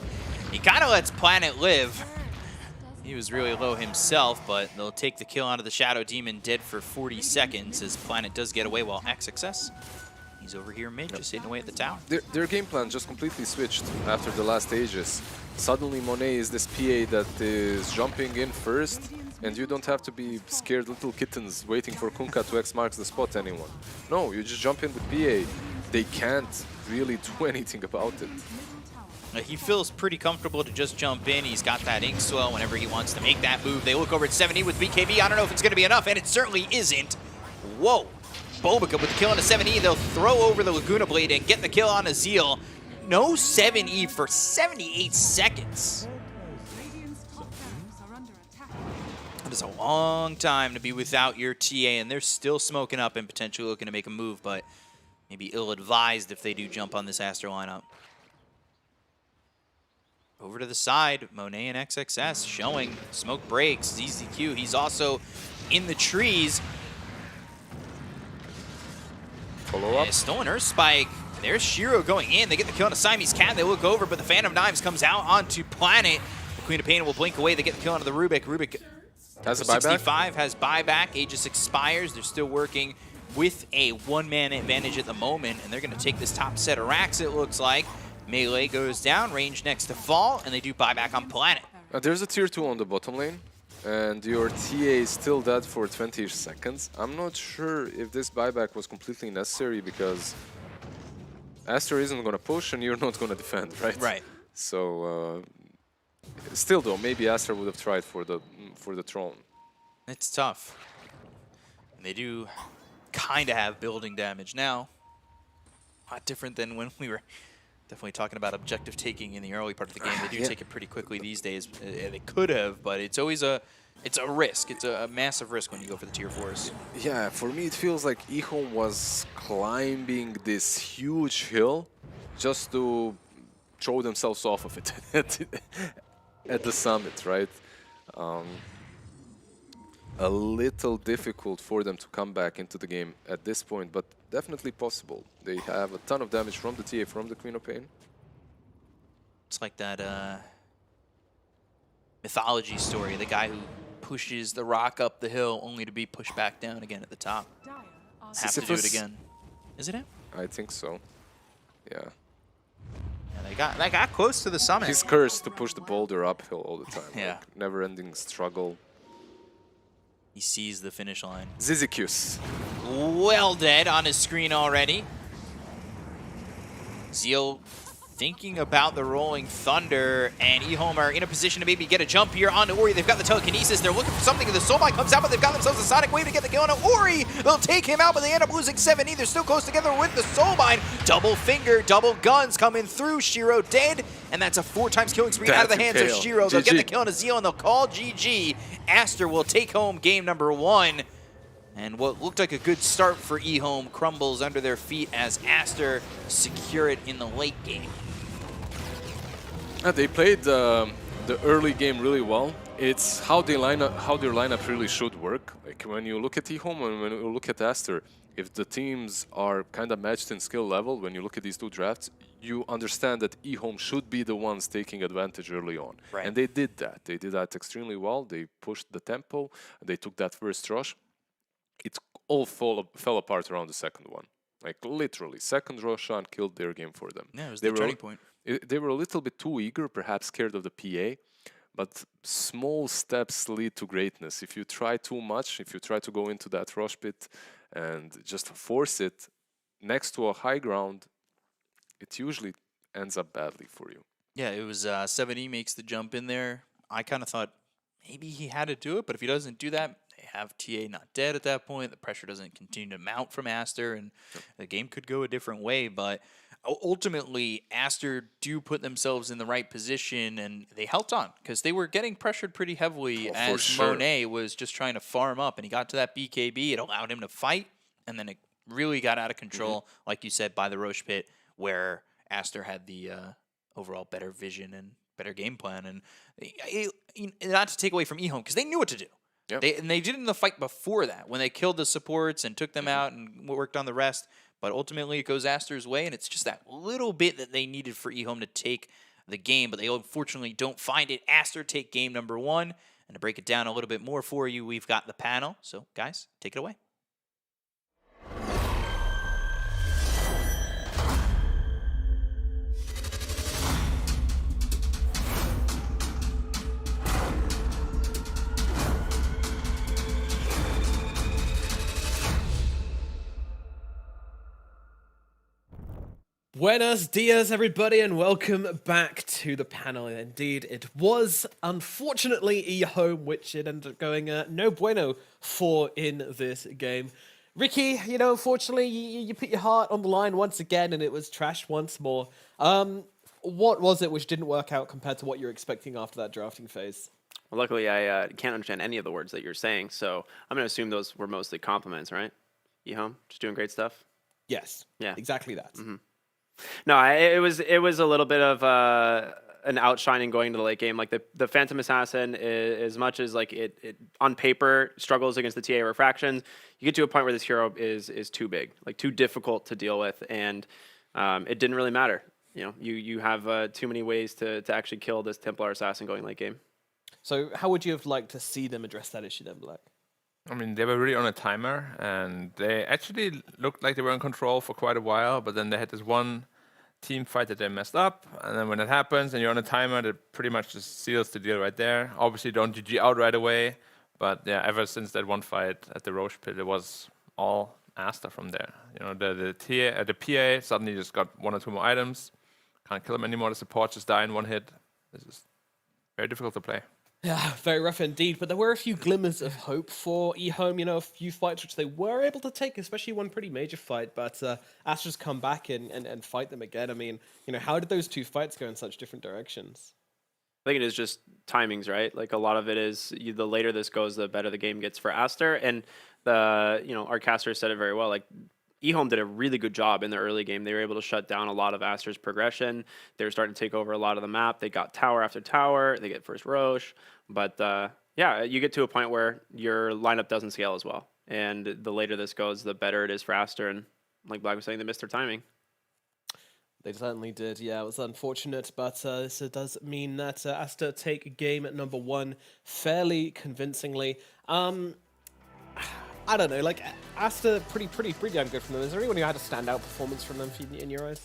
He kind of lets Planet live. He was really low himself, but they'll take the kill out of the Shadow Demon dead for 40 seconds as Planet does get away while XXS. He's over here mid, just hitting away at the tower. Their game plan just completely switched after the last Aegis. Suddenly Monet is this PA that is jumping in first, and you don't have to be scared little kittens waiting for Kunkka to X marks the spot anyone. No, you just jump in the PA. They can't really do anything about it. He feels pretty comfortable to just jump in. He's got that ink swell whenever he wants to make that move. They look over at 70 with BKB. I don't know if it's going to be enough, and it certainly isn't. Whoa. Bobica with the kill on a 7E. They'll throw over the Laguna Blade and get the kill on Azeel. No 7E for 78 seconds. That is a long time to be without your TA, and they're still smoking up and potentially looking to make a move, but maybe ill-advised if they do jump on this Aster lineup. Over to the side, Monet and XXS showing smoke breaks. ZZQ, he's also in the trees. Follow up. Stolen Earth Spike. There's Shiro going in. They get the kill on a Siamese Cat. They look over, but the Phantom Knives comes out onto Planet. The Queen of Pain will blink away. They get the kill onto the Rubik. Rubik has a 65 has buyback. Aegis expires. They're still working with a one-man advantage at the moment, and they're going to take this top set of racks, it looks like. Melee goes down, range next to fall, and they do buyback on Planet. There's a tier 2 on the bottom lane, and your TA is still dead for 20 seconds. I'm not sure if this buyback was completely necessary because Aster isn't going to push and you're not going to defend, right? Right. So, still though, maybe Aster would have tried for the throne. It's tough. And they do kind of have building damage now. A lot different than when we were definitely talking about objective taking in the early part of the game. They do take it pretty quickly these days. They could have, but it's always a risk. It's a massive risk when you go for the tier 4s. Yeah, for me it feels like eHome was climbing this huge hill just to throw themselves off of it at the summit, right? A little difficult for them to come back into the game at this point, but definitely possible. They have a ton of damage from the TA, from the Queen of Pain. It's like that mythology story, the guy who pushes the rock up the hill only to be pushed back down again at the top. Have to do it again. Is it him? I think so. Yeah. Yeah, they got close to the summit. He's cursed to push the boulder uphill all the time. Yeah. Like, never-ending struggle. He sees the finish line. Zizicus. Well dead on his screen already. Zeal thinking about the Rolling Thunder, and eHome are in a position to maybe get a jump here onto Ori. They've got the telekinesis. They're looking for something, and the Soulbind comes out, but they've got themselves a Sonic Wave to get the kill on Ori. They'll take him out, but they end up losing 7E. They're still close together with the Soulbind. Double finger, double guns coming through. Shiro dead, and that's a 4x killing spree out of the hands of Shiro. They'll get the kill on Zeal, and they'll call GG. Aster will take home game number 1. And what looked like a good start for eHome crumbles under their feet as Aster secure it in the late game. They played the early game really well. It's how their lineup really should work. Like when you look at eHome and when you look at Aster, if the teams are kind of matched in skill level, when you look at these two drafts, you understand that eHome should be the ones taking advantage early on. Right. And they did that. They did that extremely well. They pushed the tempo. They took that first rush. It all fell apart around the second one. Like literally, second Roshan killed their game for them. Yeah, it was the turning point. They were a little bit too eager, perhaps scared of the PA, but small steps lead to greatness. If you try too much, if you try to go into that rush pit and just force it next to a high ground, it usually ends up badly for you. Yeah, it was 7E makes the jump in there. I kind of thought maybe he had to do it, but if he doesn't do that, they have TA not dead at that point. The pressure doesn't continue to mount from Aster, and the game could go a different way. But ultimately, Aster do put themselves in the right position, and they held on because they were getting pressured pretty heavily as sure. Monet was just trying to farm up, and he got to that BKB. It allowed him to fight, and then it really got out of control, like you said, by the Roche pit, where Aster had the overall better vision and better game plan. And not to take away from eHome, because they knew what to do. Yep. They did it in the fight before that, when they killed the supports and took them out and worked on the rest. But ultimately, it goes Aster's way, and it's just that little bit that they needed for eHome to take the game. But they unfortunately don't find it. Aster take game number 1. And to break it down a little bit more for you, we've got the panel. So, guys, take it away. Buenos dias, everybody, and welcome back to the panel. Indeed, it was, unfortunately, eHome, which it ended up going no bueno for in this game. Ricky, unfortunately, you put your heart on the line once again, and it was trash once more. What was it which didn't work out compared to what you were expecting after that drafting phase? Well, luckily, I can't understand any of the words that you're saying, so I'm going to assume those were mostly compliments, right? eHome, just doing great stuff? Yes. Yeah. Exactly that. No, it was a little bit of an outshining going to the late game. Like the Phantom Assassin, as much as like it on paper struggles against the TA refractions, you get to a point where this hero is too big, like too difficult to deal with, and it didn't really matter. You have too many ways to actually kill this Templar Assassin going late game. So how would you have liked to see them address that issue then, Black? I mean, they were really on a timer, and they actually looked like they were in control for quite a while, but then they had this one team fight that they messed up, and then when it happens and you're on a timer, that pretty much just seals the deal right there. Obviously, don't GG out right away, but yeah, ever since that one fight at the Roche pit, it was all Aster from there. The PA suddenly just got 1 or 2 more items, can't kill him anymore, the support just die in 1 hit. This is very difficult to play. Yeah, very rough indeed, but there were a few glimmers of hope for eHome, a few fights which they were able to take, especially one pretty major fight, but Astra's come back and fight them again. I mean, how did those 2 fights go in such different directions? I think it is just timings, right? Like a lot of it is the later this goes, the better the game gets for Aster, and our caster said it very well. Like eHome did a really good job in the early game. They were able to shut down a lot of Aster's progression. They were starting to take over a lot of the map. They got tower after tower. They get first Roche. But yeah, you get to a point where your lineup doesn't scale as well. And the later this goes, the better it is for Aster. And like Black was saying, they missed their timing. They certainly did, yeah. It was unfortunate, but this does mean that Aster take game at number 1 fairly convincingly. I don't know, like, Aster, pretty damn good from them. Is there anyone who had a standout performance from them in your eyes?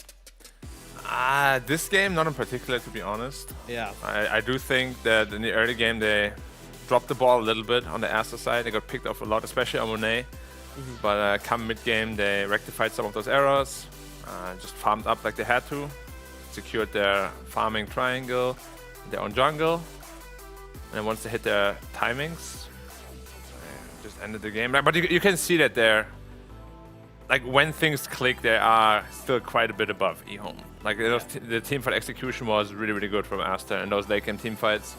This game, not in particular, to be honest. Yeah. I do think that in the early game, they dropped the ball a little bit on the Aster side. They got picked off a lot, especially on Monet. But come mid-game, they rectified some of those errors, just farmed up like they had to, secured their farming triangle, their own jungle. And then once they hit their timings, just ended the game. But you can see that they're, like, when things click, they are still quite a bit above eHome. Like, the teamfight execution was really, really good from Aster, and those late game teamfights,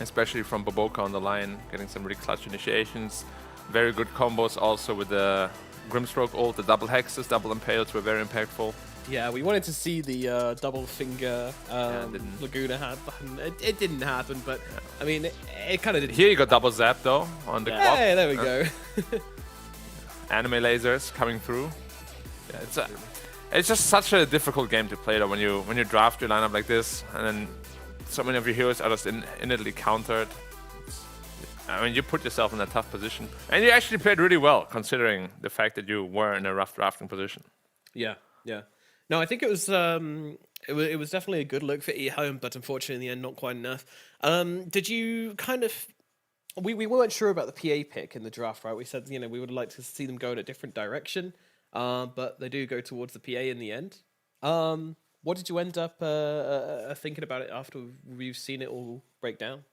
especially from Boboka on the line, getting some really clutch initiations. very good combos also with the Grimstroke ult, the double hexes, double impales were very impactful. Yeah, we wanted to see the double finger didn't. Laguna happen. It didn't happen, but I mean, it kind of did. Here you got double zap though on the quad. Hey, there we go. Anime lasers coming through. Yeah, it's just such a difficult game to play though when you draft your lineup like this, and then so many of your heroes are just innately countered. I mean, you put yourself in a tough position, and you actually played really well considering the fact that you were in a rough drafting position. Yeah, yeah. No, I think it was definitely a good look for eHome, but unfortunately in the end not quite enough. Did you kind of we weren't sure about the PA pick in the draft, right? We said, we would like to see them go in a different direction, but they do go towards the PA in the end. What did you end up thinking about it after we've seen it all break down?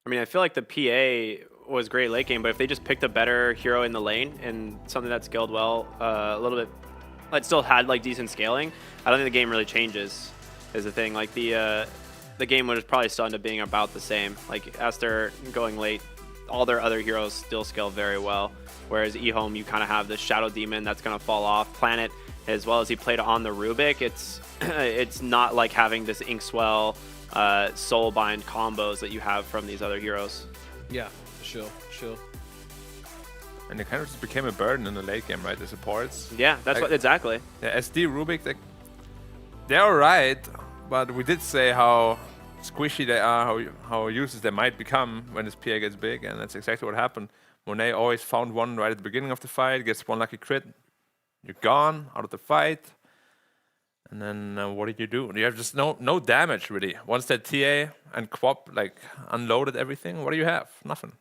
I mean, I feel like the PA was great late game, but if they just picked a better hero in the lane and something that scaled well, a little bit, it still had like decent scaling, I don't think the game really changes. Is the thing. Like the game would probably still end up being about the same. Like Aster going late, all their other heroes still scale very well. Whereas eHome, you kind of have the Shadow Demon that's gonna fall off. Planet, as well as he played on the Rubik, it's not like having this Inkswell, Soulbind combos that you have from these other heroes. Yeah, sure. And it kind of just became a burden in the late game, right? The supports. Yeah, that's what exactly. The SD Rubik, they're alright, but we did say how squishy they are, how useless they might become when this PA gets big, and that's exactly what happened. Monet always found one right at the beginning of the fight, gets one lucky crit, you're gone out of the fight, and then what do? You have just no damage really. Once that TA and Quap unloaded everything, what do you have? Nothing.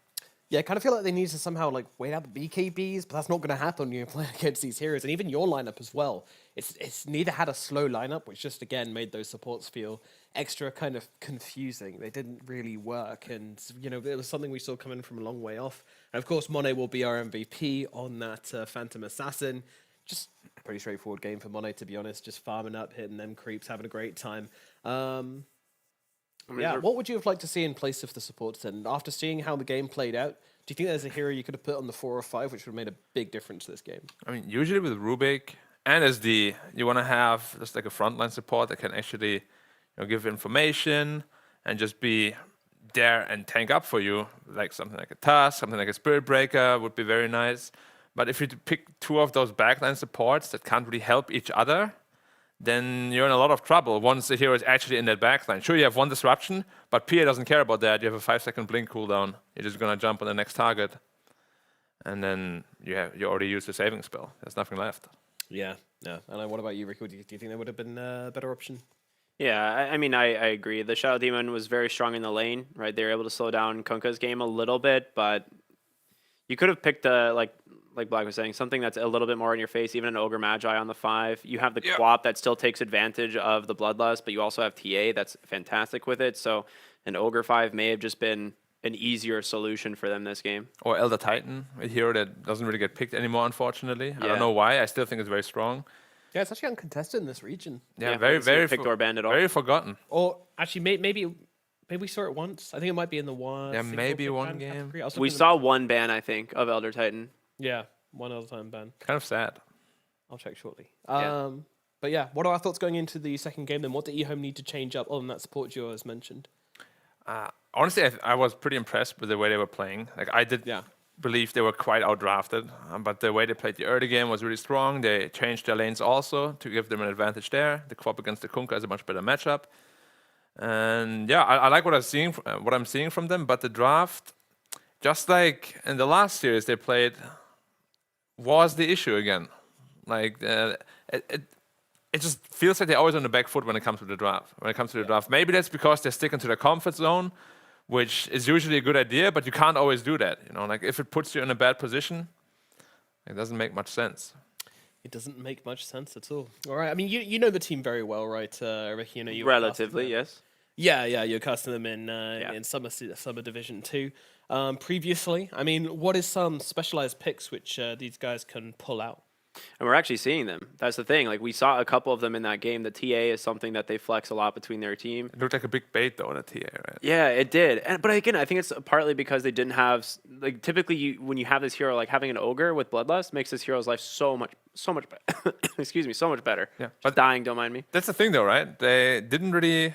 Yeah, I kind of feel like they need to somehow wait out the BKBs, but that's not going to happen when you're playing against these heroes. And even your lineup as well. It's neither had a slow lineup, which just again made those supports feel extra kind of confusing. They didn't really work, and it was something we saw coming from a long way off. And of course, Monet will be our MVP on that Phantom Assassin. Just a pretty straightforward game for Monet, to be honest. Just farming up, hitting them creeps, having a great time. What would you have liked to see in place of the supports then? After seeing how the game played out, do you think there's a hero you could have put on the 4 or 5 which would have made a big difference to this game? I mean, usually with Rubik and SD, you want to have just like a frontline support that can actually give information and just be there and tank up for you. Like something like a Tusk, something like a Spirit Breaker would be very nice. But if you pick 2 of those backline supports that can't really help each other, then you're in a lot of trouble once the hero is actually in that backline. Sure, you have 1 disruption, but PA doesn't care about that. You have a 5-second blink cooldown. You're just going to jump on the next target. And then you already used the saving spell. There's nothing left. Yeah. And what about you, Rico? Do you think that would have been a better option? Yeah, I mean, I agree. The Shadow Demon was very strong in the lane, right? They were able to slow down Kunkka's game a little bit, but you could have picked like Black was saying, something that's a little bit more in your face, even an Ogre Magi on the 5. You have the Quap that still takes advantage of the Bloodlust, but you also have TA that's fantastic with it. So an Ogre 5 may have just been an easier solution for them this game. Or Elder Titan, a hero that doesn't really get picked anymore, unfortunately. I don't know why. I still think it's very strong. Yeah, it's actually uncontested in this region. Yeah, very picked or banned at all. Very forgotten. Or actually, maybe we saw it once. I think it might be in the one. Yeah, maybe one game. We saw one ban, I think, of Elder Titan. Yeah, 1 other time ban. Kind of sad. I'll check shortly. Yeah. But yeah, what are our thoughts going into the second game then? What do eHome need to change up other than that support duo as mentioned? Honestly, I was pretty impressed with the way they were playing. I did believe they were quite outdrafted, but the way they played the early game was really strong. They changed their lanes also to give them an advantage there. The Quap against the Kunkka is a much better matchup. And yeah, I like what I'm seeing from them, but the draft, just like in the last series they played, was the issue again. It just feels like they're always on the back foot when it comes to the draft. Maybe that's because they're sticking to their comfort zone, which is usually a good idea, but you can't always do that. If it puts you in a bad position, it doesn't make much sense. It doesn't make much sense at all. All right. I mean, you know the team very well, right, Ricky? You Relatively, yes. Yeah. You're casting them in Summer Division 2. Previously, I mean, what is some specialized picks which these guys can pull out? And we're actually seeing them. That's the thing. Like, we saw a couple of them in that game. The TA is something that they flex a lot between their team. It looked like a big bait though in a TA, right? Yeah, it did. But again, I think it's partly because they didn't have like typically when you have this hero, like having an ogre with bloodlust makes this hero's life so much better. Excuse me, so much better. Yeah, But dying, don't mind me. That's the thing though, right? They didn't really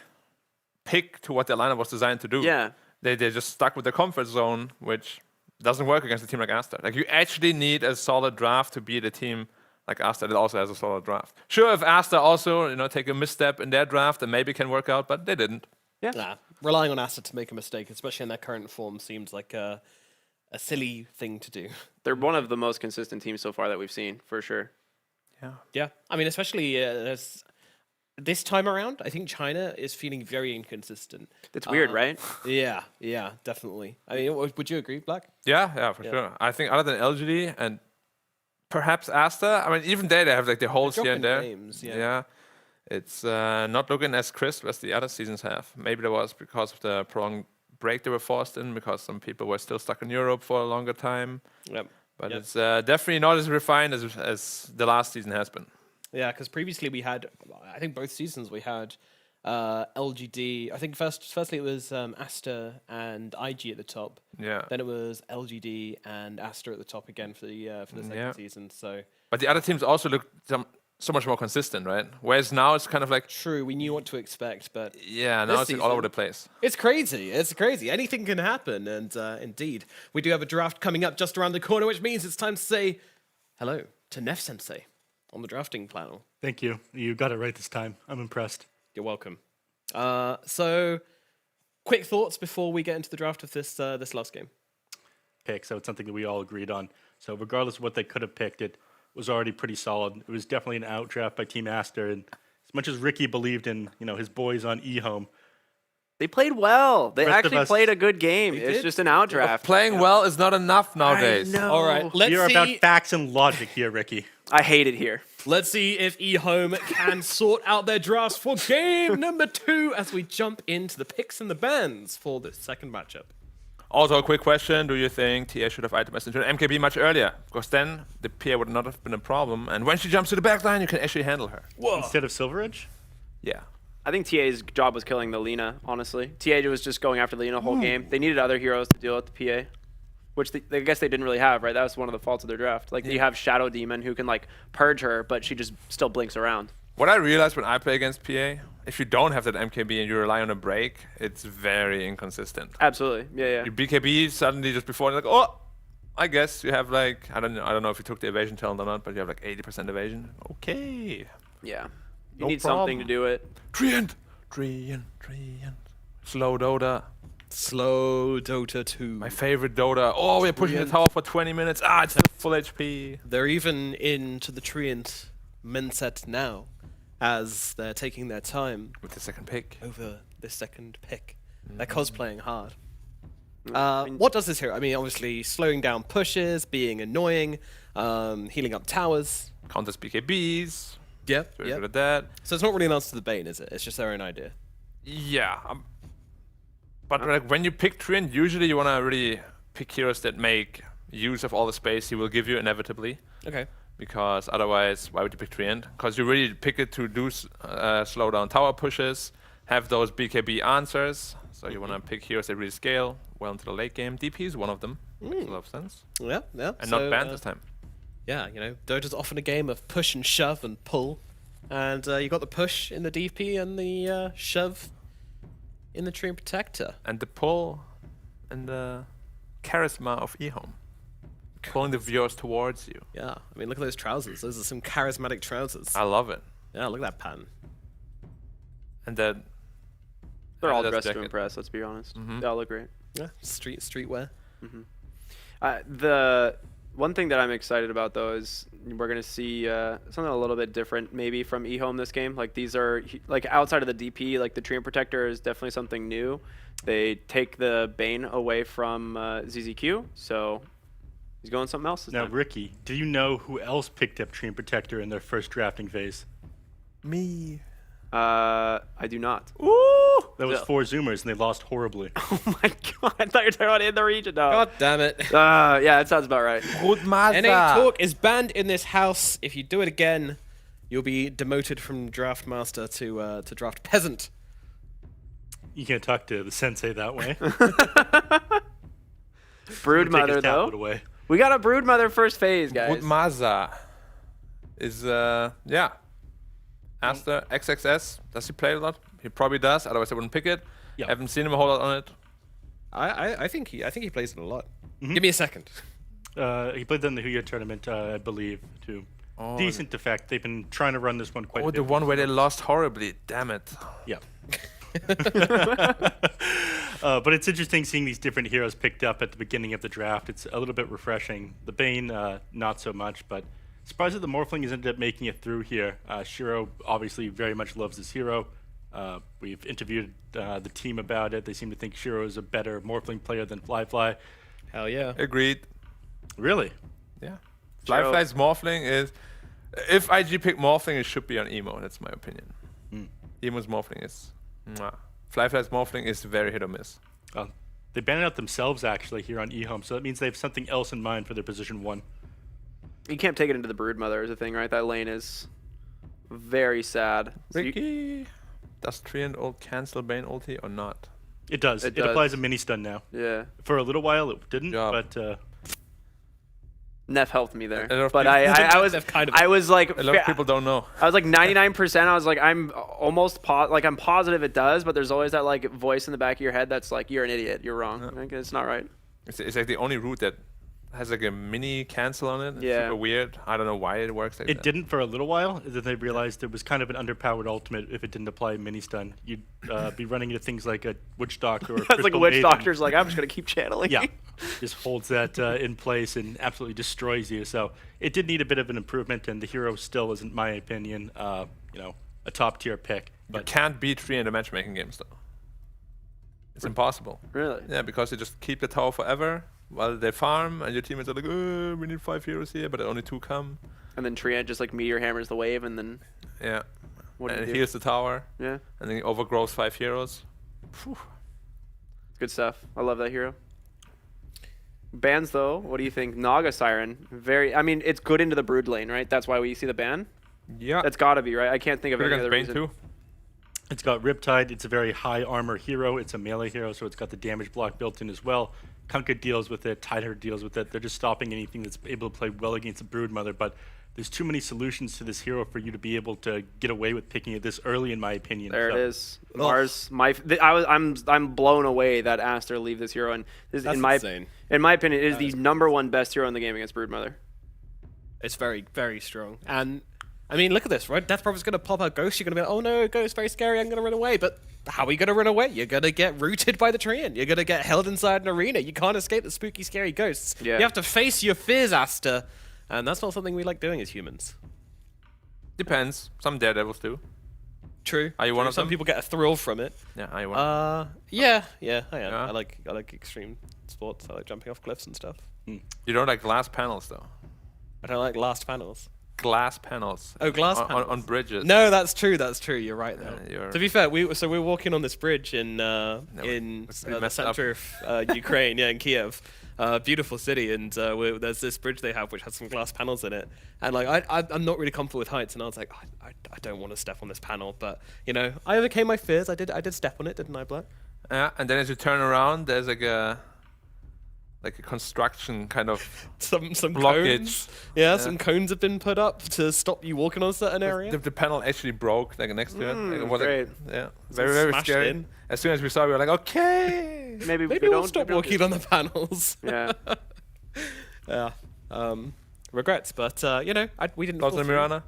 pick to what their lineup was designed to do. Yeah. They just stuck with their comfort zone, which doesn't work against a team like Aster. Like, you actually need a solid draft to beat a team like Aster that also has a solid draft. Sure, if Aster also, take a misstep in their draft, then maybe can work out, but they didn't. Yeah. Nah, relying on Aster to make a mistake, especially in their current form, seems like a silly thing to do. They're one of the most consistent teams so far that we've seen, for sure. Yeah, I mean, especially this time around, I think China is feeling very inconsistent. It's weird, right? Yeah, definitely. I mean, would you agree, Black? Yeah, for sure. I think other than LGD and perhaps Aster, I mean, even they have like the holes here and there. Games, It's not looking as crisp as the other seasons have. Maybe that was because of the prolonged break they were forced in, because some people were still stuck in Europe for a longer time. Yep. But it's definitely not as refined as the last season has been. Yeah, because previously we had, I think both seasons we had LGD. I think firstly it was Aster and IG at the top. Yeah. Then it was LGD and Aster at the top again for the second season. So. But the other teams also look so much more consistent, right? Whereas now it's kind of like, true, we knew what to expect, but yeah, now it's like all over the place. It's crazy. It's crazy. Anything can happen, and indeed, we do have a draft coming up just around the corner, which means it's time to say hello to Nef Sensei on the drafting panel. Thank you. You got it right this time. I'm impressed. You're welcome. So, quick thoughts before we get into the draft of this last game. Pick, so it's something that we all agreed on. So regardless of what they could have picked, it was already pretty solid. It was definitely an outdraft by Team Aster, and as much as Ricky believed in his boys on eHome, They played well. They Rest of actually us- played a good game. It's did. just an outdraft. Playing well is not enough nowadays. I know. All right, let's you're see. about facts and logic here, Ricky. I hate it here. Let's see if eHome can sort out their drafts for game number 2 as we jump into the picks and the bans for the second matchup. Also, a quick question. Do you think TA should have itemized into an MKB much earlier? Because then the PA would not have been a problem. And when she jumps to the backline, you can actually handle her. Instead of Silver Edge? Yeah. I think TA's job was killing the Lina, honestly. TA was just going after Lina the whole game. They needed other heroes to deal with the PA, which I guess they didn't really have, right? That was one of the faults of their draft. Like, you have Shadow Demon who can, like, purge her, but she just still blinks around. What I realized when I play against PA, if you don't have that MKB and you rely on a break, it's very inconsistent. Absolutely. Yeah. Your BKB suddenly just before, like, oh, I guess you have like, I don't know if you took the evasion talent or not, but you have like 80% evasion. Okay. Yeah. You No need something problem. to do it. Treant. Slow Dota. Slow Dota 2. My favorite Dota. Oh, we're pushing the tower for 20 minutes. Ah, it's full HP. They're even into the Treant Menset now, as they're taking their time With the second pick. over the second pick. They're cosplaying hard. mean- What does this hero? I mean, obviously, slowing down pushes, being annoying, healing up towers. Counters BKBs. Yep, Very good at that. So it's not really an answer to the Bane, is it? It's just their own idea. Yeah. But like when you pick Treant, usually you want to really pick heroes that make use of all the space he will give you inevitably. Okay. Because otherwise, why would you pick Treant? Because you really pick it to do slow down tower pushes, have those BKB answers. So you want to pick heroes that really scale well into the late game. DP is one of them. Makes a lot of sense. Yeah. And So, not banned this time. Yeah, Dota's often a game of push and shove and pull. And you got the push in the DP and the shove in the Treant Protector. And the pull and the charisma of eHome. Pulling the viewers towards you. Yeah, I mean, look at those trousers. Those are some charismatic trousers. I love it. Yeah, look at that pattern. And then They're all Adidas dressed to jacket. impress, let's be honest. Mhm. They all look great. Yeah, streetwear. The one thing that I'm excited about, though, is we're going to see something a little bit different maybe from eHome this game. Like, these are, like, outside of the DP, like, the Treant Protector is definitely something new. They take the Bane away from ZZQ, so he's going something else this Now, time. Ricky, do you know who else picked up Treant Protector in their first drafting phase? me. I do not. Ooh! That was 4 Zoomers, and they lost horribly. Oh my god! I thought you were talking about in the region. No. God damn it. Yeah, that sounds about right. NA Talk is banned in this house. If you do it again, you'll be demoted from Draft Master to Draft Peasant. You can't talk to the sensei that way. Broodmother, Take his though. tablet away. We got a Broodmother first phase, guys. Woodmaza is, yeah. Aster, XXS. Does he play a lot? He probably does, otherwise I wouldn't pick it. Yeah. Haven't seen him a whole lot on it. I think he plays it a lot. Give me a second. He played that in the Huya tournament, I believe, too. Oh, Decent effect. They've been trying to run this one quite a Oh, bit. the one where they lost horribly. Damn it. Yeah. But it's interesting seeing these different heroes picked up at the beginning of the draft. It's a little bit refreshing. The Bane, not so much, but surprised that the Morphling has ended up making it through here. Shiro obviously very much loves this hero. We've interviewed the team about it. They seem to think Shiro is a better Morphling player than Fly. Hell yeah. Agreed. Really? Yeah. Shiro- Flyfly's Morphling is... If IG picked Morphling, it should be on Emo. That's my opinion. Emo's Morphling is... Mwah. Flyfly's Morphling is very hit or miss. They banned it out themselves, actually, here on eHome, so that means they have something else in mind for their position 1. You can't take it into the Broodmother is the thing, right? That lane is very sad. So you- Ricky... Does Treant ult cancel Bane ulti or not? It does. It It does. applies a mini-stun now. yeah. For a little while, it didn't, Yeah. but... Neff helped me there. A lot of But people- I was Neff kind of- I was like A lot of people don't know. I was like 99%. I was like I'm almost I'm positive it does, but there's always that like voice in the back of your head that's like you're an idiot. You're wrong. Like, it's not right. It's like the only route that has like a mini cancel on it. It's Yeah. super weird. I don't know why it works like It that. didn't for a little while, and then they realized it was kind of an underpowered ultimate if it didn't apply mini stun. You'd be running into things like a Witch Doctor or It's like a Crystal witch Maiden. doctor's like I'm just gonna keep channeling. Yeah, just holds that in place and absolutely destroys you. So it did need a bit of an improvement, and the hero still is, in my opinion, a top tier pick. You But can't beat 3 in the matchmaking games though. It's impossible. Really? Yeah, because they just keep the tower forever while they farm, and your teammates are like, oh, we need 5 heroes here, but only 2 come. And then Treant just like meteor hammers the wave, and then Yeah. what do And you it do? heals the tower, Yeah, and then he overgrows 5 heroes. good stuff. I love that hero. Bans though, what do you think? Naga Siren, I mean, it's good into the Brood lane, right? That's why we see the ban. Yeah. That's gotta be right. I can't think of Good any against other Bane reason. too. it's got Riptide. It's a very high armor hero. It's a melee hero, so it's got the damage block built in as well. Kunkka deals with it. Tidehurt deals with it. They're just stopping anything that's able to play well against the Broodmother, but there's too many solutions to this hero for you to be able to get away with picking it this early, in my opinion. There So- it is. Mars. I'm blown away that Aster leave this hero, and this, That's in my insane. opinion, it is the #1 best hero in the game against Broodmother. It's very, very strong. And, I mean, look at this, right? Death Prophet's going to pop out Ghost. You're going to be like, oh no, Ghost, very scary, I'm going to run away. But how are you going to run away? You're going to get rooted by the Treant. You're going to get held inside an arena. You can't escape the spooky, scary ghosts. Yeah. You have to face your fears, Aster. And that's not something we like doing as humans. Depends. Some Daredevils do. True. Are you one True. of Some them? people get a thrill from it. Yeah, are you one? Yeah, I am. Yeah? I like extreme sports. I like jumping off cliffs and stuff. You don't like glass panels though. I don't like last panels. Glass panels. Oh, glass on, panels. on bridges. No, that's true. That's true. You're right though. you're- To be fair, we're walking on this bridge in we the messed up. center of Ukraine, yeah, in Kiev. Beautiful city, and there's this bridge they have which has some glass panels in it. And like I'm not really comfortable with heights, and I was like, I don't want to step on this panel, but you know, I overcame my fears. I did step on it, didn't I, Black? Yeah, and then as you turn around, there's like a construction kind of Some blockage. cones. Yeah, some cones have been put up to stop you walking on a certain area. The panel actually broke like next to it. Like, it was, like, great. yeah, very smashed scary. in. As soon as we saw it, we were like, okay. Maybe Maybe we we'll don't stop maybe we don't walking do- on the panels. Yeah. Yeah. Regrets, but you know, we didn't. Thoughts fall on through. Mirana?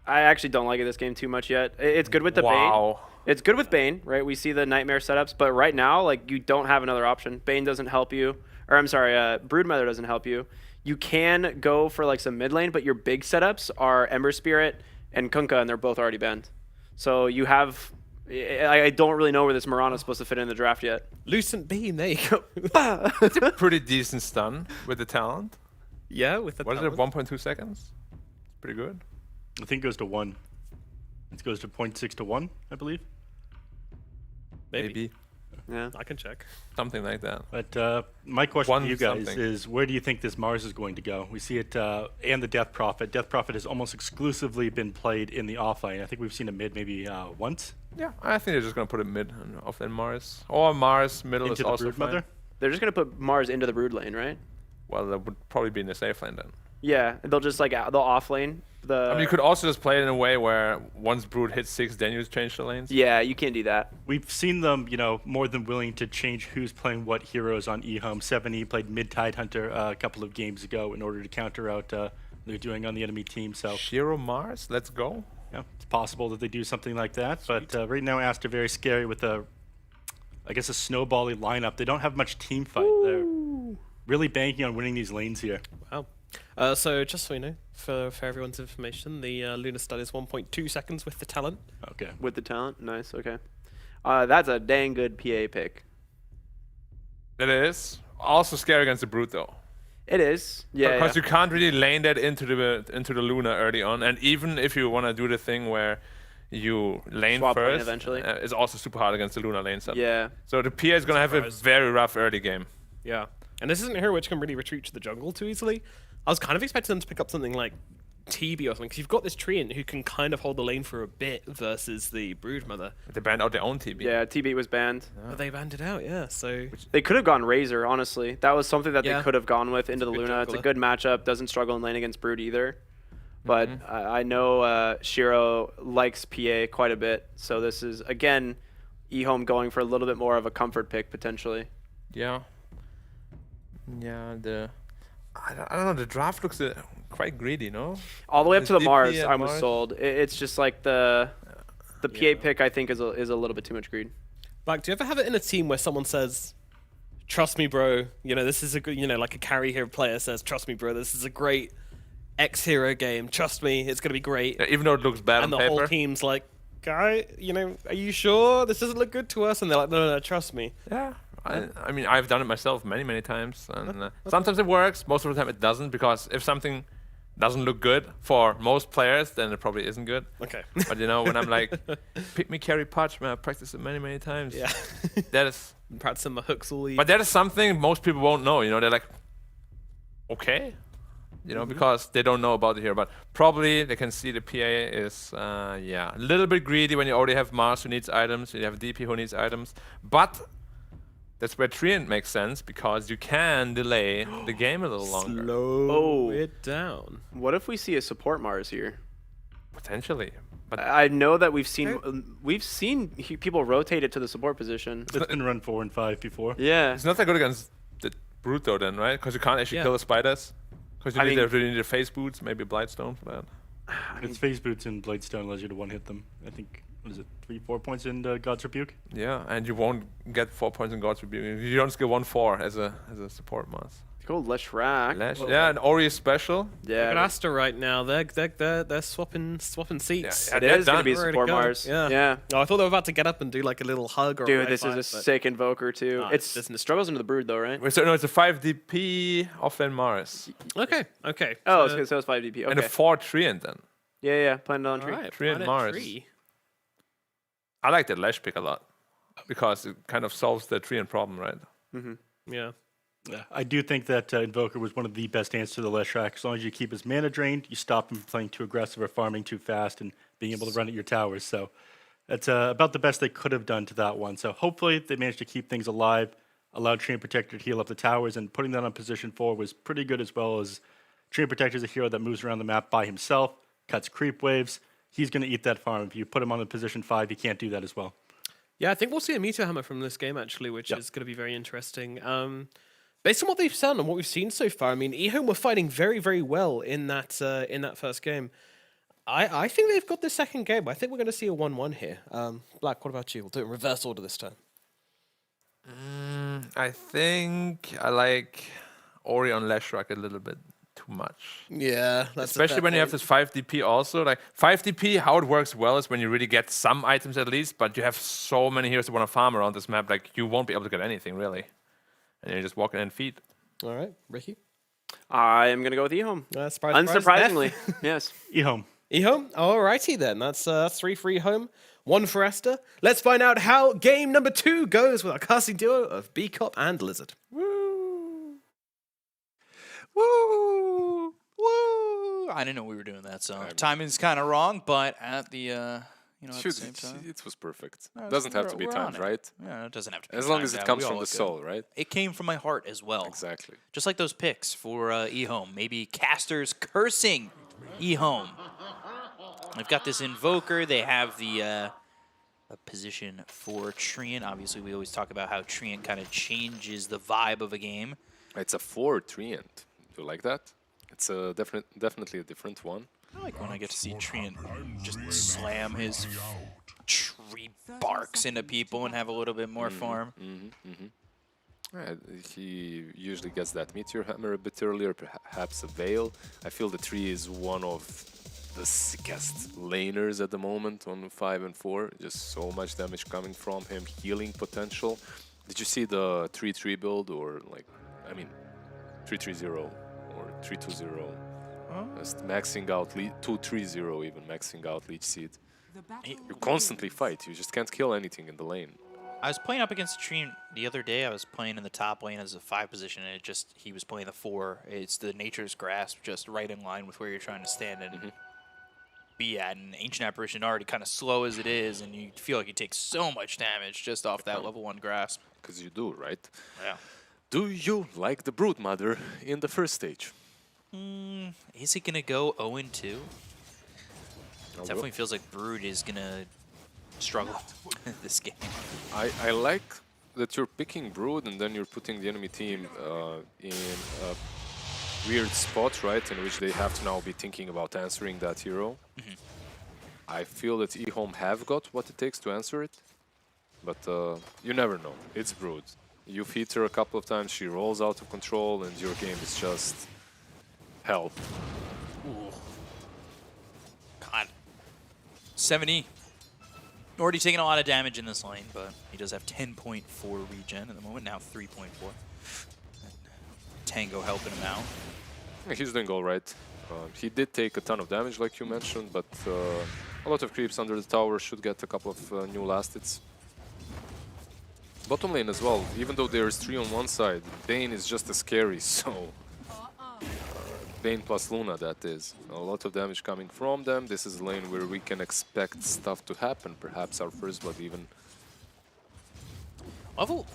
I actually don't like this game too much yet. It's good with the Bane. Wow. It's good with Bane, right? We see the Nightmare setups, but right now, like, you don't have another option. Bane doesn't help you. Or, I'm sorry, Broodmother doesn't help you. You can go for, like, some mid lane, but your big setups are Ember Spirit and Kunkka, and they're both already banned. So you have... I don't really know where this Mirana is supposed to fit in the draft yet. Lucent Beam, there you go. Pretty decent stun with the talent. Yeah, with the What is it, talent. 1.2 seconds? Pretty good. I think it goes to 1. It goes to 0.6 to 1, I believe. Maybe. Yeah. I can check. Something like that. But my question One to you guys something. is, where do you think this Mars is going to go? We see it, and the Death Prophet. Death Prophet has almost exclusively been played in the offlane. I think we've seen a mid maybe once. Yeah, I think they're just gonna put it mid and off then Mars. Or Mars middle Into is the also Brood fine. Mother. They're just gonna put Mars into the Brood lane, right? Well, that would probably be in the safe lane then. Yeah, they'll just like they'll off lane the. I mean, you could also just play it in a way where once Brood hits 6, then you change the lanes. Yeah, you can't do that. We've seen them, more than willing to change who's playing what heroes on eHome. 7E played mid-Tide Hunter a couple of games ago in order to counter out they're doing on the enemy team. So Shiro Mars, let's go. yeah, it's possible that they do something like that. But right now, Aster very scary with a snowbally lineup. They don't have much team fight. They're really banking on winning these lanes here. Wow. So just so you know, for everyone's information, the Lunar Stud is 1.2 seconds with the talent. Okay. With the talent, nice. Okay, that's a dang good PA pick. It is. Also scary against the Brute though. It is. Yeah. Because you can't really lane that into the Luna early on, and even if you want to do the thing where you lane Swap lane first, eventually. It's also super hard against the Luna lane set. Yeah. So the PA is gonna have a Surprise. very rough early game. Yeah. And this isn't a hero which can really retreat to the jungle too easily. I was kind of expecting them to pick up something like TB or something, because you've got this Treant who can kind of hold the lane for a bit versus the Broodmother. They banned out their own TB. Yeah, TB was banned. But they banned it out, yeah. So They could have gone Razor, honestly. That was something that Yeah. they could have gone with into the good Luna. It's a jungler. good matchup. Doesn't struggle in lane against Brood either. But I know Shiro likes PA quite a bit. So this is, again, eHome going for a little bit more of a comfort pick, potentially. Yeah. Yeah, I don't know, the draft looks quite greedy, no? All the way up Is to the DP Mars, at I was Mars? sold. It's just like the PA pick, I think, is a little bit too much greed. Like, do you ever have it in a team where someone says, "Trust me, bro. This is a good, like a carry hero player says, "Trust me, bro. This is a great X hero game. Trust me, it's gonna be great." Yeah, even though it looks bad And on the paper. whole team's like, "Guy, are you sure this doesn't look good to us?" And they're like, "No, trust me." Yeah. I mean, I've done it myself many times, and sometimes it works. Most of the time, it doesn't, because if something doesn't look good for most players, then it probably isn't good. Okay. But when I'm like, pick me carry patch, man, I practiced it many times. Yeah. That is. Practicing my hooks all the. But that is something most people won't know. They're like, okay, because they don't know about it here. But probably they can see the PA is, a little bit greedy when you already have Mars who needs items, you have DP who needs items. But that's where Treant makes sense, because you can delay the game a little longer. Slow it down. What if we see a support Mars here? Potentially. But I know that we've seen people rotate it to the support position. It's been run 4 and 5 before. Yeah. it's not that good against the Brute though then, right? Because you can't actually Yeah. kill the spiders. Because you I really mean- need the face boots, maybe Blightstone for that. It's phase boots and Bladestone allows you to one hit them. I think, what is it, 3-4 points in God's Rebuke? Yeah, and you won't get 4 points in God's Rebuke. You don't skill 1/4 as a support Mars. Cool, Leshrac. Yeah, and Ori is special. Yeah. Look at Aster right now. They're swapping seats. Yeah, It they're is going to done. be Ready to support go. Mars. Yeah. Yeah. No, I thought they were about to get up and do like a little hug or a Dude, high this five, is a but- sick Invoker, too. Nah, It's business. struggles into the Brood, though, right? Wait, so no, it's a 5 DP offlane Mars. Okay. Oh, so, so it's 5 DP. Okay. And a 4 Treant then. Yeah, planted on all tree. right, Treant Planet Mars. Tree. I like that Lash pick a lot. Because it kind of solves the Treant problem, right? Yeah. Yeah, I do think that Invoker was one of the best answers to the Leshrac. As long as you keep his mana drained, you stop him from playing too aggressive or farming too fast and being able to run at your towers. So that's about the best they could have done to that one. So hopefully they managed to keep things alive, allowed Treant Protector to heal up the towers, and putting that on position 4 was pretty good, as well as Treant Protector is a hero that moves around the map by himself, cuts creep waves. He's going to eat that farm. If you put him on the position 5, he can't do that as well. Yeah, I think we'll see a Meteor Hammer from this game, actually, which Yep. is going to be very interesting. Based on what they've done and what we've seen so far, I mean, eHome were fighting very, very well in that first game. I think they've got the second game. I think we're going to see a 1-1 here. Black, what about you? We'll do it in reverse order this time. I think I like Ori on Leshrac a little bit too much. Yeah, that's Especially when you have this 5 DP also. Like 5 DP, how it works well is when you really get some items at least, but you have so many heroes that want to farm around this map, like you won't be able to get anything really. And you're just walking in feet. All right, Ricky. I am going to go with eHome. Surprise, Unsurprisingly, yes. eHome. eHome? Alrighty then. That's 3 for eHome, 1 for Aster. Let's find out how game number 2 goes with our casting duo of B-Cop and Lizard. Woo! I didn't know we were doing that, so timing's kind of wrong, but at the at the same time, It was perfect. No, Doesn't have to we're be on timed, it. right? Yeah, it doesn't have to be. As long as timed it out. comes We all from the look good. soul, right? It came from my heart as well. Exactly. Just like those picks for eHome. Maybe casters cursing eHome. They've got this Invoker. They have the a position for Treant. Obviously, we always talk about how Treant kind of changes the vibe of a game. It's a 4 Treant. Do you like that? It's a definitely a different one. I like when I get to see Treant just slam his tree barks into people and have a little bit more farm. He usually gets that Meteor Hammer a bit earlier, perhaps a Veil. I feel the tree is one of the sickest laners at the moment on 5 and 4. Just so much damage coming from him, healing potential. Did you see the 3-3 build, or like, I mean, 3-3-0 or 3-2-0? Just maxing out 2-3-0, even maxing out Leech Seed. You constantly fight. You just can't kill anything in the lane. I was playing up against Treant the other day. I was playing in the top lane as a 5 position, and he was playing the 4. It's the Nature's Grasp, just right in line with where you're trying to stand and be at. And Ancient Apparition already kind of slow as it is, and you feel like you take so much damage just off that level 1 Grasp. Because you do, right? Yeah. Do you like the Broodmother in the first stage? Is he going to go 0-2? Definitely feels like Brood is going to struggle this game. I like that you're picking Brood and then you're putting the enemy team in a weird spot, right, in which they have to now be thinking about answering that hero. I feel that eHome have got what it takes to answer it, but you never know. It's Brood. You feed her a couple of times, she rolls out of control, and your game is just hell. Ooh. God. 70. Already taking a lot of damage in this lane, but he does have 10.4 regen at the moment, now 3.4. Tango helping him out. Yeah, he's doing all right. He did take a ton of damage, like you mentioned, but a lot of creeps under the tower should get a couple of new last hits. Bottom lane as well, even though there's 3 on one side, Bane is just as scary, so... Bane plus Luna, that is. A lot of damage coming from them. This is a lane where we can expect stuff to happen, perhaps our first blood even. Level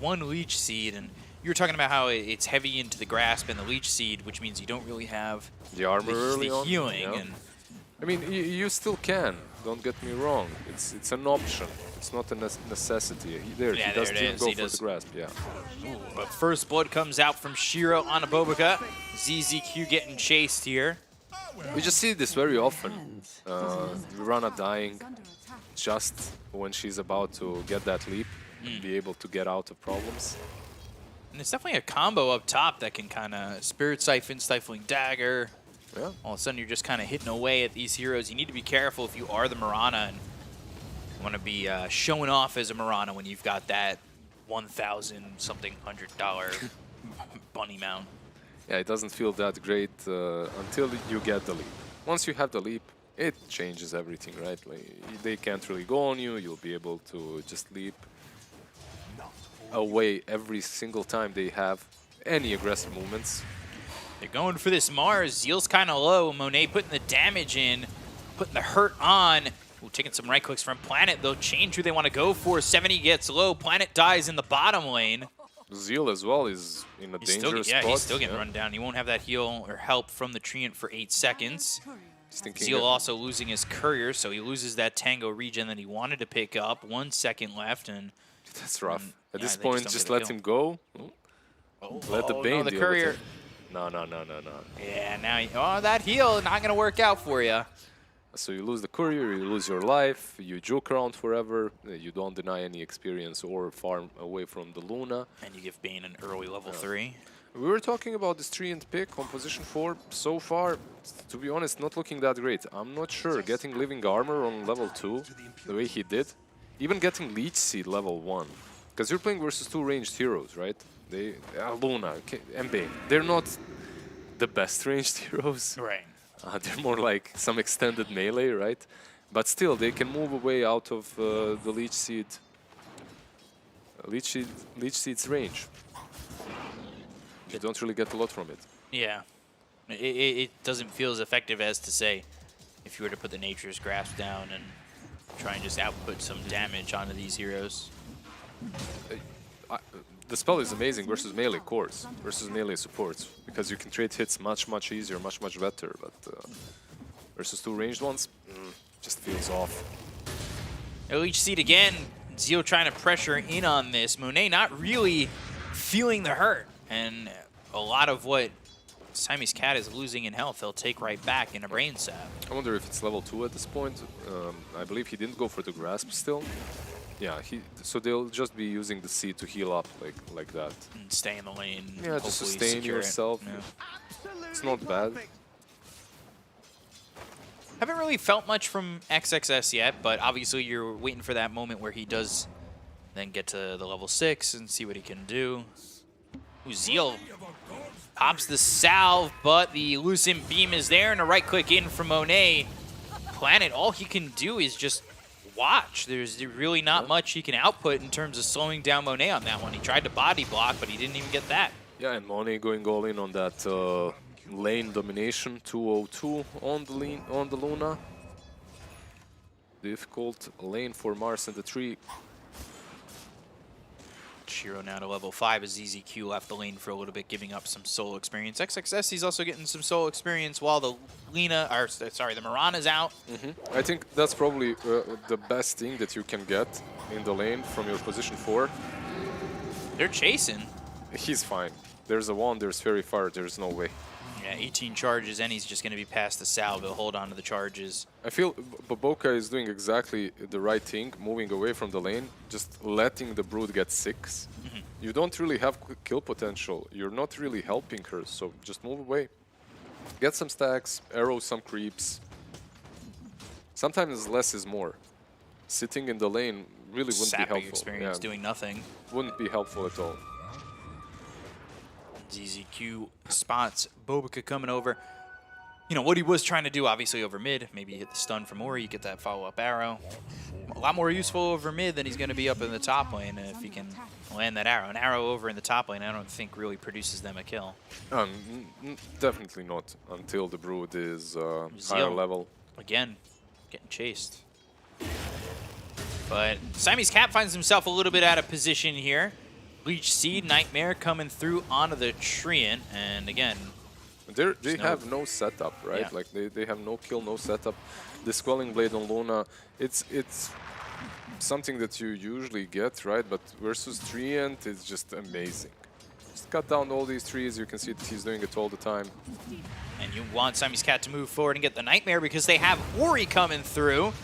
1 Leech Seed, and you were talking about how it's heavy into the Grasp and the Leech Seed, which means you don't really have the armor early on, healing. yeah. And I mean, you still can, don't get me wrong. It's an option. It's not a necessity. He does still go for the Grasp, yeah. Ooh, but first blood comes out from Shiro on Abobica. ZZQ getting chased here. We just see this very often. Rana dying just when she's about to get that leap, be able to get out of problems. And it's definitely a combo up top that can kind of Spirit Siphon, Stifling Dagger. Yeah. All of a sudden, you're just kind of hitting away at these heroes. You need to be careful if you are the Mirana and want to be showing off as a Mirana when you've got that $1,000-something $100 bunny mount. Yeah, it doesn't feel that great until you get the leap. Once you have the leap, it changes everything, right? Like, they can't really go on you. You'll be able to just leap away every single time they have any aggressive movements. They're going for this Mars. Zeal's kind of low. Monet putting the damage in, putting the hurt on. Ooh, taking some right clicks from Planet. They'll change who they want to go for. 70 gets low. Planet dies in the bottom lane. Zeal as well is in a dangerous spot. Yeah, he's still getting run down. He won't have that heal or help from the Treant for 8 seconds. Zeal also losing his Courier, so he loses that Tango regen that he wanted to pick up. 1 second left, and that's rough. At yeah, this point, just let him go. Let the Bane no, the deal Courier. with it. No. Yeah, now that heal not gonna work out for you. So you lose the Courier, you lose your life, you juke around forever, you don't deny any experience or farm away from the Luna. And you give Bane an early level 3. We were talking about this Treant pick on position 4. So far, to be honest, not looking that great. I'm not sure. Getting Living Armor on level 2, the way he did, even getting Leech Seed level 1. Because you're playing versus 2 ranged heroes, right? Luna and Bane. They're not the best ranged heroes. Right. They're more like some extended melee, right? But still, they can move away out of the Leech Seed's range. You don't really get a lot from it. Yeah. It doesn't feel as effective as to say if you were to put the Nature's Grasp down and try and just output some damage onto these heroes. The spell is amazing versus melee cores, versus melee supports, because you can trade hits much easier, much better. But versus two ranged ones, just feels off. Leech Seed again. Zeal trying to pressure in on this. Monet not really feeling the hurt, and a lot of what Siamese Cat is losing in health, they'll take right back in a Brain Sap. I wonder if it's level 2 at this point. I believe he didn't go for the grasp still. Yeah, so they'll just be using the seed to heal up like that. And stay in the lane. Yeah, just sustain yourself. Yeah. It's not bad. Haven't really felt much from XXS yet, but obviously you're waiting for that moment where he does then get to the level 6 and see what he can do. Ooh, Zeal pops the salve, but the Lucent Beam is there, and a right-click in from Monet. Planet, all he can do is just watch. There's really not much he can output in terms of slowing down Monet on that one. He tried to body block, but he didn't even get that. Yeah, and Monet going all in on that lane domination, 202 on the Luna. Difficult lane for Mars and the tree. Shiro now to level 5 as ZZQ left the lane for a little bit, giving up some solo experience. XXS, he's also getting some solo experience while the the Mirana's out. I think that's probably the best thing that you can get in the lane from your position 4. They're chasing. He's fine. There's a 1, there's very far, there's no way. Yeah, 18 charges, and he's just going to be past the salve. He'll hold on to the charges. I feel Boboka is doing exactly the right thing, moving away from the lane, just letting the Brood get 6. You don't really have kill potential. You're not really helping her, so just move away. Get some stacks, arrow some creeps. Sometimes less is more. Sitting in the lane really wouldn't be helpful. Experience doing nothing. Wouldn't be helpful at all. ZZQ spots Bobica coming over. You know, what he was trying to do, obviously, over mid. Maybe hit the stun from Ori, get that follow-up arrow. A lot more useful over mid than he's going to be up in the top lane if he can land that arrow. An arrow over in the top lane, I don't think really produces them a kill. Definitely not until the Brood is higher level. Again, getting chased. But Siamese Cat finds himself a little bit out of position here. Leech Seed, Nightmare coming through onto the Treant, and again... They have no setup, right? Yeah. Like they have no kill, no setup. The Quelling Blade on Luna, it's something that you usually get, right? But versus Treant, it's just amazing. Just cut down all these trees, you can see that he's doing it all the time. And you want Siamese Cat to move forward and get the Nightmare because they have Ori coming through.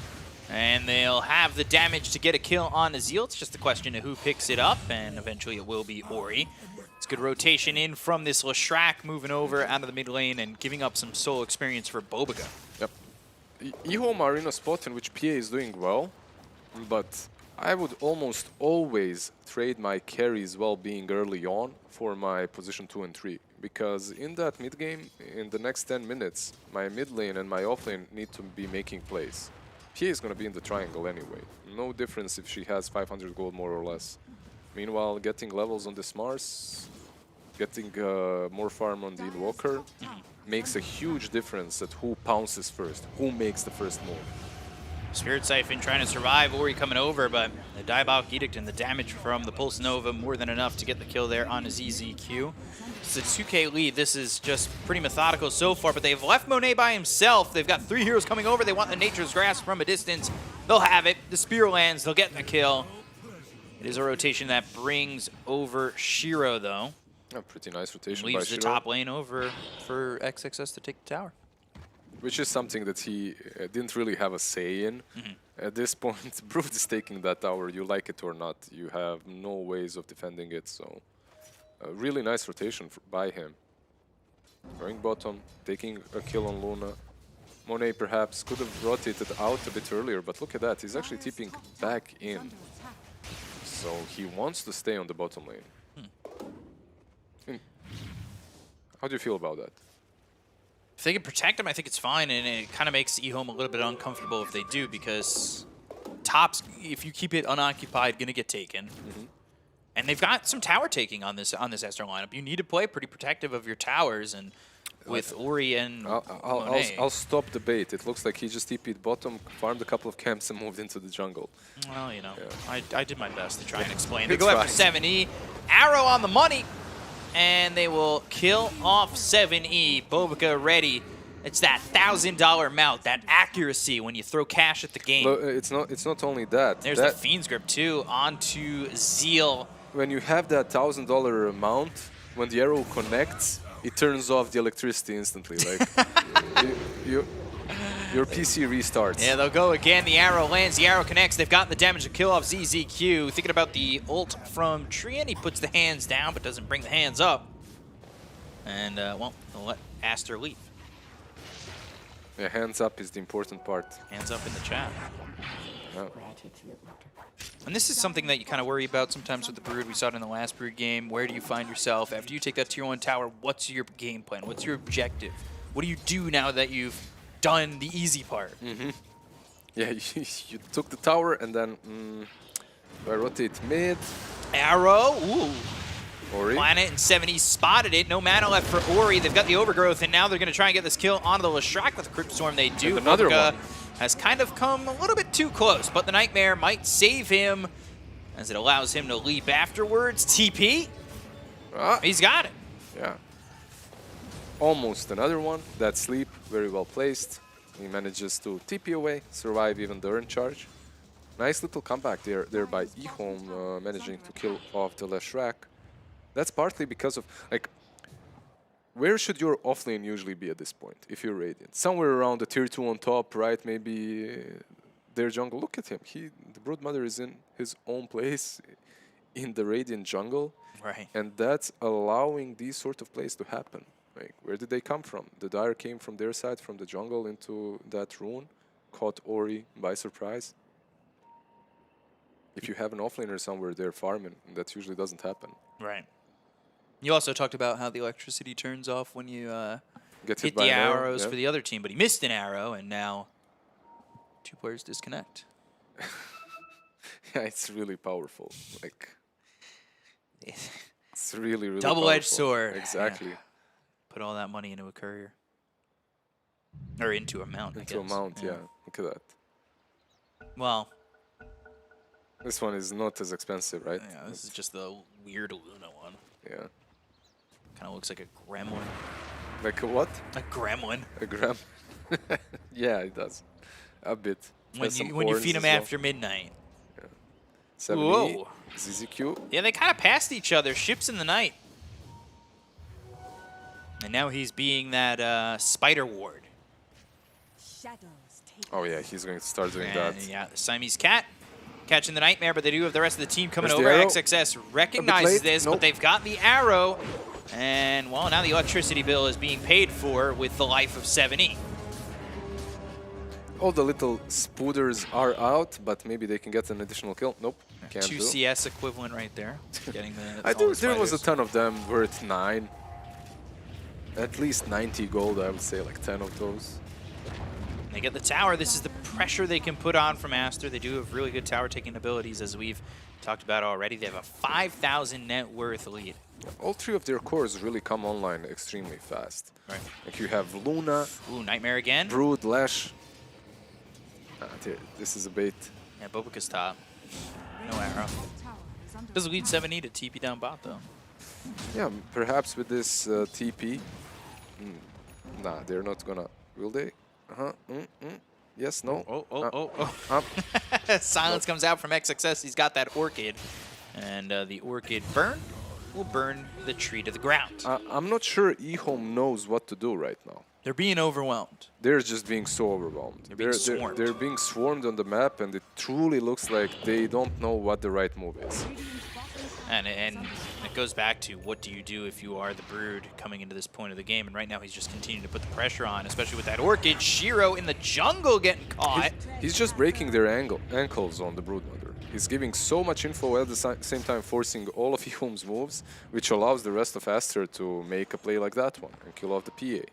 And they'll have the damage to get a kill on Azil. It's just a question of who picks it up, and eventually it will be Ori. It's good rotation in from this Leshrac, moving over out of the mid lane and giving up some solo experience for Bobica. Yep. Ehome are in a spot in which PA is doing well, but I would almost always trade my carries well-being early on for my position 2 and 3. Because in that mid game, in the next 10 minutes, my mid lane and my off lane need to be making plays. PA is going to be in the triangle anyway. No difference if she has 500 gold more or less. Meanwhile, getting levels on this Mars, getting more farm on the Invoker, makes a huge difference at who pounces first, who makes the first move. Spirit Siphon trying to survive, Ori coming over, but the Diabolic Edict and the damage from the Pulse Nova more than enough to get the kill there on a ZZQ. It's a 2K lead. This is just pretty methodical so far, but they've left Monet by himself. They've got 3 heroes coming over. They want the Nature's Grasp from a distance. They'll have it. The Spear lands. They'll get the kill. It is a rotation that brings over Shiro, though. A pretty nice rotation by Leaves the Shiro. top lane over for XXS to take the tower. Which is something that he didn't really have a say in. At this point, Brood is taking that tower. You like it or not, you have no ways of defending it. So, a really nice rotation by him. Going bottom, taking a kill on Luna. Monet perhaps could have rotated out a bit earlier, but look at that. He's actually tipping back in. So he wants to stay on the bottom lane. How do you feel about that? If they can protect him, I think it's fine, and it kind of makes eHome a little bit uncomfortable if they do, because top's, if you keep it unoccupied, gonna get taken. And they've got some tower taking on this Esther lineup. You need to play pretty protective of your towers, and with Ori and I'll stop the bait. It looks like he just TP'd bottom, farmed a couple of camps, and moved into the jungle. Well, you know, Yeah. I did my best to try and explain. They It's go after fine. 7E. Arrow on the money, and they will kill off 7E. Bobica ready. It's that $1,000 mount, that accuracy when you throw cash at the game. But it's not only that. There's the Fiend's Grip too, onto Zeal. When you have that $1,000 amount, when the arrow connects, it turns off the electricity instantly. Like your PC restarts. Yeah, they'll go again. The arrow lands, the arrow connects. They've gotten the damage to kill off ZZQ. Thinking about the ult from Trian, he puts the hands down but doesn't bring the hands up. And, well, they'll let Aster leave. Yeah, hands up is the important part. Hands up in the chat. Yeah. And this is something that you kind of worry about sometimes with the Brood. We saw it in the last Brood game. Where do you find yourself? After you take that tier 1 tower, what's your game plan? What's your objective? What do you do now that you've done the easy part? Yeah, you took the tower and then I rotate mid. Arrow, ooh. Ori. Planet and 70 spotted it. No mana left for Ori. They've got the Overgrowth, and now they're going to try and get this kill onto the Leshrac with the Crypt Storm. They do. And another Bobica one. has kind of come a little bit too close, but the Nightmare might save him as it allows him to leap afterwards. TP. He's got it. Yeah. Almost another one. That sleep, very well placed. He manages to TP away, survive even during charge. Nice little comeback there by eHome, managing to kill off the Leshrac. That's partly because of, like, where should your offlane usually be at this point if you're Radiant? Somewhere around the tier 2 on top, right? Maybe their jungle. Look at him. The Broodmother is in his own place in the Radiant jungle. Right. And that's allowing these sort of plays to happen. Like, where did they come from? The Dire came from their side, from the jungle into that rune, caught Ori by surprise. If you have an offlaner somewhere there farming, that usually doesn't happen. Right. You also talked about how the electricity turns off when you Get hit by the an arrow, arrows yeah. for the other team, but he missed an arrow, and now 2 players disconnect. Yeah, it's really powerful. Like, it's really, really Double-edged powerful. sword. Exactly. Yeah. Put all that money into a courier. Or into a mount, I Into a guess. mount, yeah. Look at that. Well, This one is not as expensive, right? yeah, this is just the weird Luna one. Yeah. Kind of looks like a gremlin. Like a what? A gremlin. A gram? Yeah, it does. A bit. When Has some you horns feed as them well. after midnight. 70, Whoa. ZZQ. Yeah, they kind of passed each other. Ships in the night. And now he's being that spider ward. Oh yeah, he's going to start doing And that. yeah, the Siamese cat catching the Nightmare, but they do have the rest of the team coming There's the over. arrow. XXS recognizes late. this, Nope. but they've got the arrow. And, well, now the electricity bill is being paid for with the life of 7E. All the little spooters are out, but maybe they can get an additional kill. Nope, can't 2 do. CS equivalent right there. Getting the I all do. the There was a spiders. ton of them worth 9. At least 90 gold, I would say, like 10 of those. And they get the tower. This is the pressure they can put on from Aster. They do have really good tower taking abilities, as we've talked about already. They have a 5,000 net worth lead. All 3 of their cores really come online extremely fast. Right. Like you have Luna, Ooh, Nightmare again. Brood, Lash. This is a bait. Yeah, Bobica's top. No arrow. Does lead 7E to TP down bot, though. Yeah, perhaps with this TP. Nah, they're not gonna. Will they? Yes, no. Silence comes out from XXS. He's got that Orchid. And the Orchid burn will burn the tree to the ground. I'm not sure eHome knows what to do right now. They're being overwhelmed. They're just being so overwhelmed. They're being swarmed. They're being swarmed on the map, and it truly looks like they don't know what the right move is. And it goes back to what do you do if you are the Brood coming into this point of the game. And right now he's just continuing to put the pressure on, especially with that Orchid. Shiro in the jungle getting caught. He's just breaking their ankles on the Broodmother. He's giving so much info at the same time forcing all of eHome's moves, which allows the rest of Aster to make a play like that one and kill off the PA.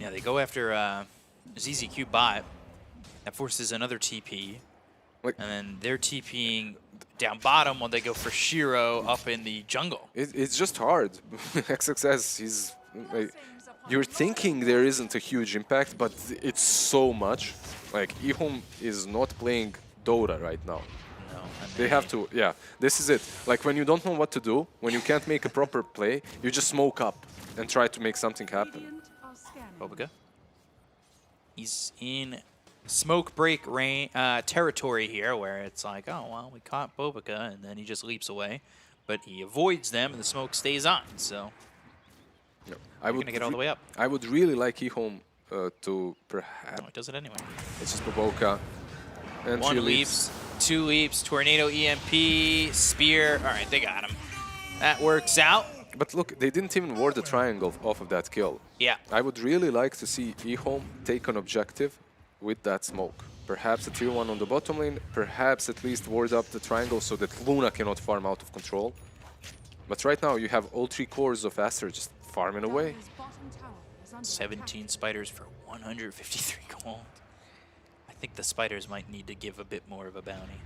Yeah, they go after ZZQ bot. That forces another TP. Like- And then they're TPing down bottom while they go for Shiro up in the jungle. It's just hard. XXS is like, you're thinking there isn't a huge impact, but it's so much. Like eHome is not playing Dota right now. No, and They have to, yeah. This is it. Like when you don't know what to do, when you can't make a proper play, you just smoke up and try to make something happen. Bobica. He's in smoke break territory here, where it's like, oh well, we caught Bobica, and then he just leaps away, but he avoids them, and the smoke stays on. So No. we're gonna get all the way up. I would really like eHome to perhaps. Oh, it does it anyway. It's just Boboka. And One she leaps, two leaps, tornado EMP, spear. All right, they got him. That works out. But look, they didn't even ward the triangle off of that kill. Yeah. I would really like to see eHome take an objective with that smoke. Perhaps a tier 1 on the bottom lane, perhaps at least ward up the triangle so that Luna cannot farm out of control. But right now you have all 3 cores of Aster just farming away. 17 spiders for 153 gold. I think the spiders might need to give a bit more of a bounty.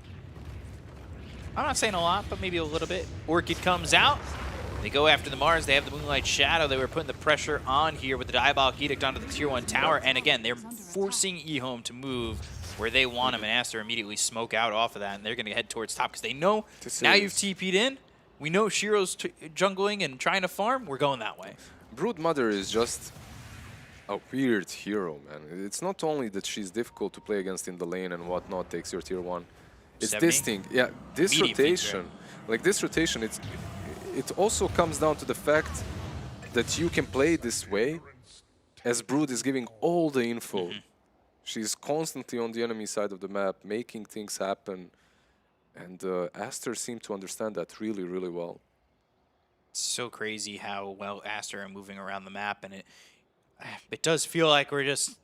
I'm not saying a lot, but maybe a little bit. Orchid comes out. They go after the Mars. They have the Moonlight Shadow. They were putting the pressure on here with the Diabolic Edict onto the Tier 1 tower. And again, they're forcing eHome to move where they want him, and Aster immediately smoke out off of that, and they're going to head towards top because they know now you've TP'd in. We know Shiro's jungling and trying to farm. We're going that way. Brood Mother is just a weird hero, man. It's not only that she's difficult to play against in the lane and whatnot, takes your tier 1. It's 70? this thing. Yeah, this Medium feeds, rotation. Like this rotation, it also comes down to the fact that you can play this way as Brood is giving all the info. She's constantly on the enemy side of the map, making things happen. And Aster seemed to understand that really, really well. So crazy how well Aster are moving around the map, and it does feel like we're just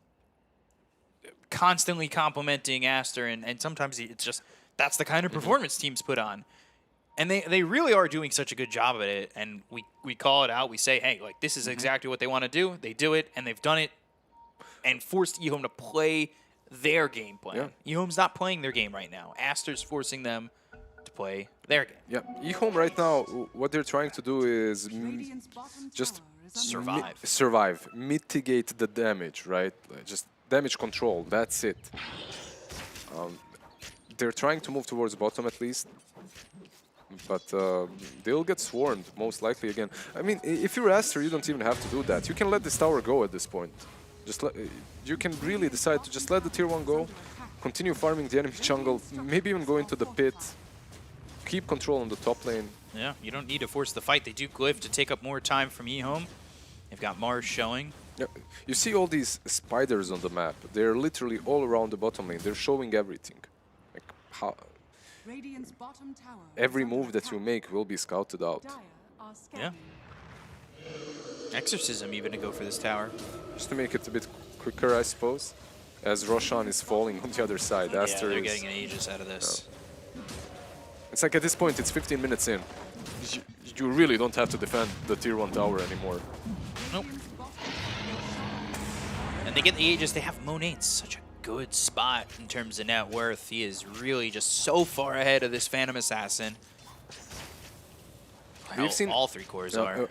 constantly complimenting Aster, and sometimes it's just that's the kind of performance teams put on. And they really are doing such a good job at it, and we call it out. We say, hey, like this is exactly what they want to do. They do it, and they've done it, and forced eHome to play their game plan. Yeah. eHome's not playing their game right now. Aster's forcing them to play their game. Yeah, eHome right now, what they're trying to do is just survive, mitigate the damage, right? Just damage control, that's it. They're trying to move towards bottom at least. But they'll get swarmed, most likely again. I mean, if you're Aster, you don't even have to do that. You can let this tower go at this point. You can really decide to just let the tier 1 go, continue farming the enemy jungle, maybe even go into the pit, keep control on the top lane. Yeah, you don't need to force the fight. They do glyph to take up more time from eHome. They've got Mars showing. Yeah. You see all these spiders on the map. They're literally all around the bottom lane. They're showing everything. Like how... Every move that you make will be scouted out. Yeah. Exorcism even to go for this tower. Just to make it a bit quicker, I suppose, as Roshan is falling on the other side. Aster they're is, getting an Aegis out of this. It's like at this point, it's 15 minutes in. You really don't have to defend the tier 1 tower anymore. Nope. And they get the Aegis. They have Monet in such a good spot in terms of net worth. He is really just so far ahead of this Phantom Assassin. Hell, We've seen all 3 cores are.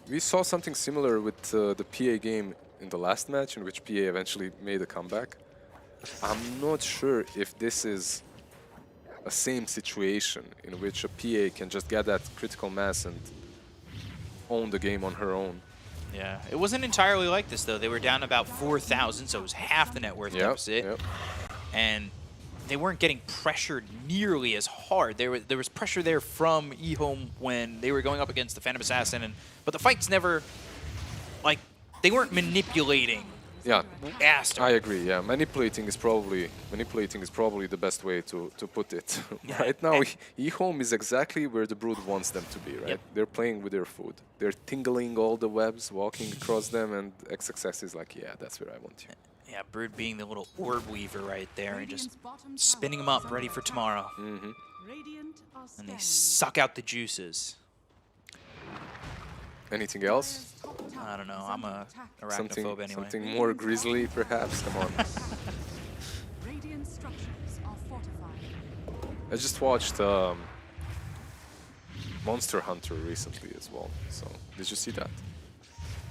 We saw something similar with the PA game in the last match, in which PA eventually made a comeback. I'm not sure if this is a same situation in which a PA can just get that critical mass and own the game on her own. Yeah, it wasn't entirely like this though. They were down about 4,000, so it was half the net worth deficit. Yep. And they weren't getting pressured nearly as hard. There was pressure there from eHome when they were going up against the Phantom Assassin, but the fights never, like, they weren't manipulating. Yeah, Aster. I agree. Yeah, manipulating is probably the best way to put it. Right now, eHome is exactly where the Brood wants them to be. Right, they're playing with their food. They're tingling all the webs, walking across them, and XXS is like, yeah, that's where I want you. Yeah, Brood being the little orb weaver right there and just spinning them up, ready for tomorrow. And they suck out the juices. Anything else? I don't know. I'm a Something, arachnophobe anyway. something more grisly, perhaps? Come on. Radiant structures are fortified. I just watched Monster Hunter recently as well. So, did you see that?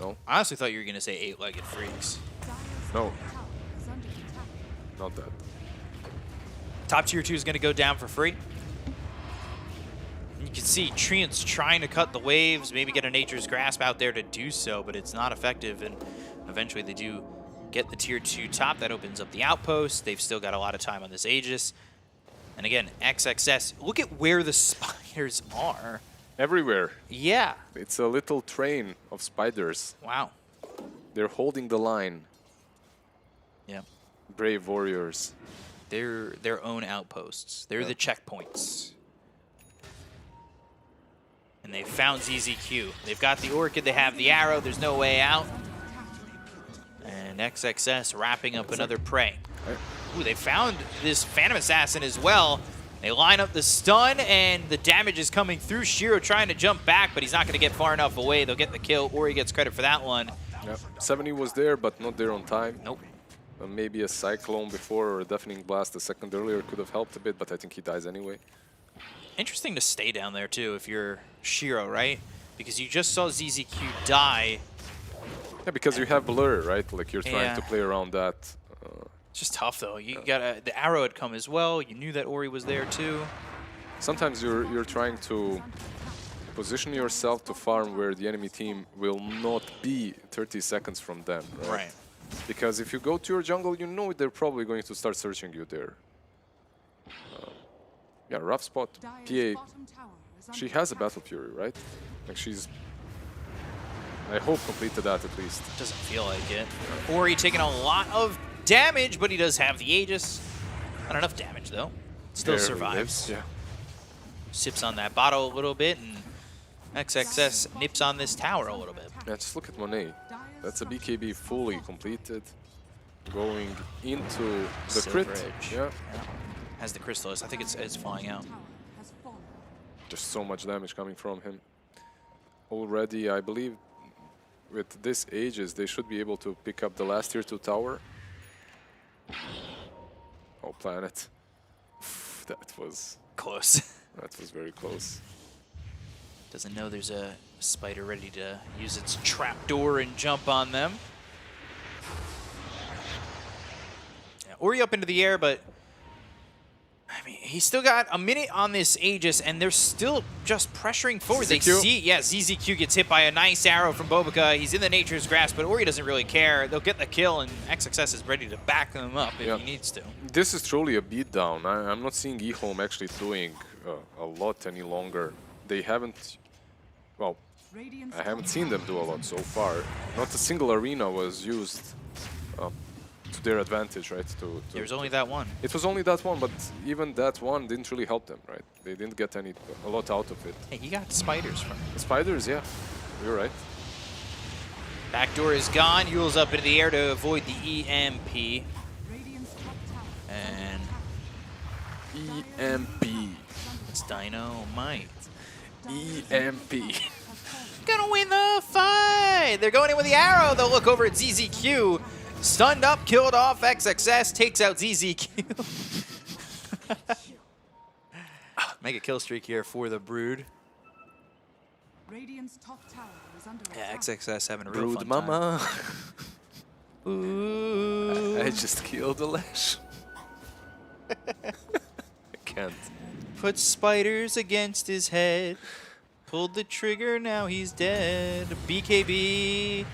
No? I honestly thought you were going to say eight-legged freaks. No. Not that. Top tier 2 is going to go down for free. You can see Treant's trying to cut the waves, maybe get a Nature's Grasp out there to do so, but it's not effective, and eventually they do get the tier 2 top. That opens up the outpost. They've still got a lot of time on this Aegis. And again, XXS, look at where the spiders are. Everywhere. Yeah. It's a little train of spiders. Wow. They're holding the line. Yeah. Brave warriors. They're their own outposts. They're the checkpoints. And they found ZZQ. They've got the Orchid, they have the arrow, there's no way out. And XXS wrapping up another prey. Ooh, they found this Phantom Assassin as well. They line up the stun, and the damage is coming through. Shiro trying to jump back, but he's not going to get far enough away. They'll get the kill, or he gets credit for that one. Yep. 70 was there, but not there on time. Nope. Maybe a Cyclone before or a Deafening Blast a second earlier could have helped a bit, but I think he dies anyway. Interesting to stay down there, too, if you're Shiro, right? Because you just saw ZZQ die. Yeah, because you have Blur, right? Like, you're trying Yeah. to play around that. It's just tough, though. You got the arrow had come as well. You knew that Ori was there, too. Sometimes you're trying to position yourself to farm where the enemy team will not be 30 seconds from them, right? Right. Because if you go to your jungle, you know they're probably going to start searching you there. Yeah, rough spot. PA, she has a Battle Fury, right? Like she's, I hope, completed that at least. Doesn't feel like it. Ori taking a lot of damage, but he does have the Aegis. Not enough damage, though. Still Barely survives. lives, yeah. Sips on that bottle a little bit, and XXS nips on this tower a little bit. Yeah, just look at Monet. That's a BKB fully completed. Going into the crit. Silveridge. Yeah. Has the Crystallis. I think it's flying out. Just so much damage coming from him. Already, I believe, with this Aegis, they should be able to pick up the last tier 2 tower. Oh, Planet. That was close. That was very close. Doesn't know there's a spider ready to use its trapdoor and jump on them. Yeah, Ori up into the air, but I mean, he's still got a minute on this Aegis, and they're still just pressuring forward. They see, yeah, ZZQ gets hit by a nice arrow from Bobica. He's in the Nature's Grasp, but Ori doesn't really care. They'll get the kill, and XXS is ready to back them up if he needs to. This is truly a beatdown. I'm not seeing eHome actually doing a lot any longer. They haven't, well, I haven't seen them do a lot so far. Not a single arena was used to their advantage, right? There's only that one. It was only that one, but even that one didn't really help them, right? They didn't get a lot out of it. Hey, he got spiders from it. Spiders, yeah. You're right. Backdoor is gone. Yule's up into the air to avoid the EMP. And EMP. It's Dynamite. EMP. Gonna win the fight! They're going in with the arrow. They'll look over at ZZQ. Stunned up, killed off. XXS takes out ZZQ. Mega kill streak here for the Brood. Yeah, XXS having a real Brood fun mama. time. Ooh. I just killed a Lash. I can't. Put spiders against his head. Pulled the trigger, now he's dead. BKB.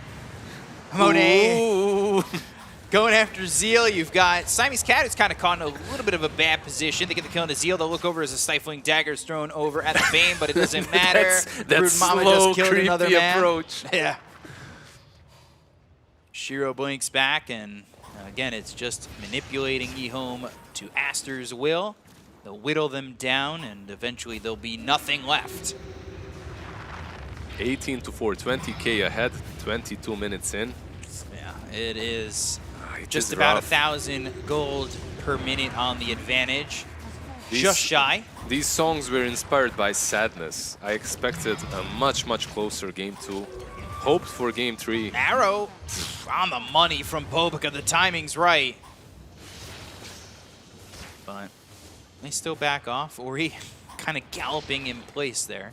Monet. Ooh. Going after Zeal. You've got Siamese Cat, who's kind of caught in a little bit of a bad position. They get the kill into Zeal. They'll look over as a Stifling Dagger is thrown over at the Bane, but it doesn't matter. That's Brood Mama slow, just killed another creepy man. approach. Yeah. Shiro blinks back, and again, it's just manipulating eHome to Aster's will. They'll whittle them down, and eventually there'll be nothing left. 18 to 4, 20k ahead, 22 minutes in. Yeah, it is It just is about rough. 1,000 gold per minute on the advantage. just shy. These songs were inspired by sadness. I expected a much closer game 2. Hoped for game 3. Arrow on the money from Bobica. The timing's right. But they still back off. Ori kind of galloping in place there.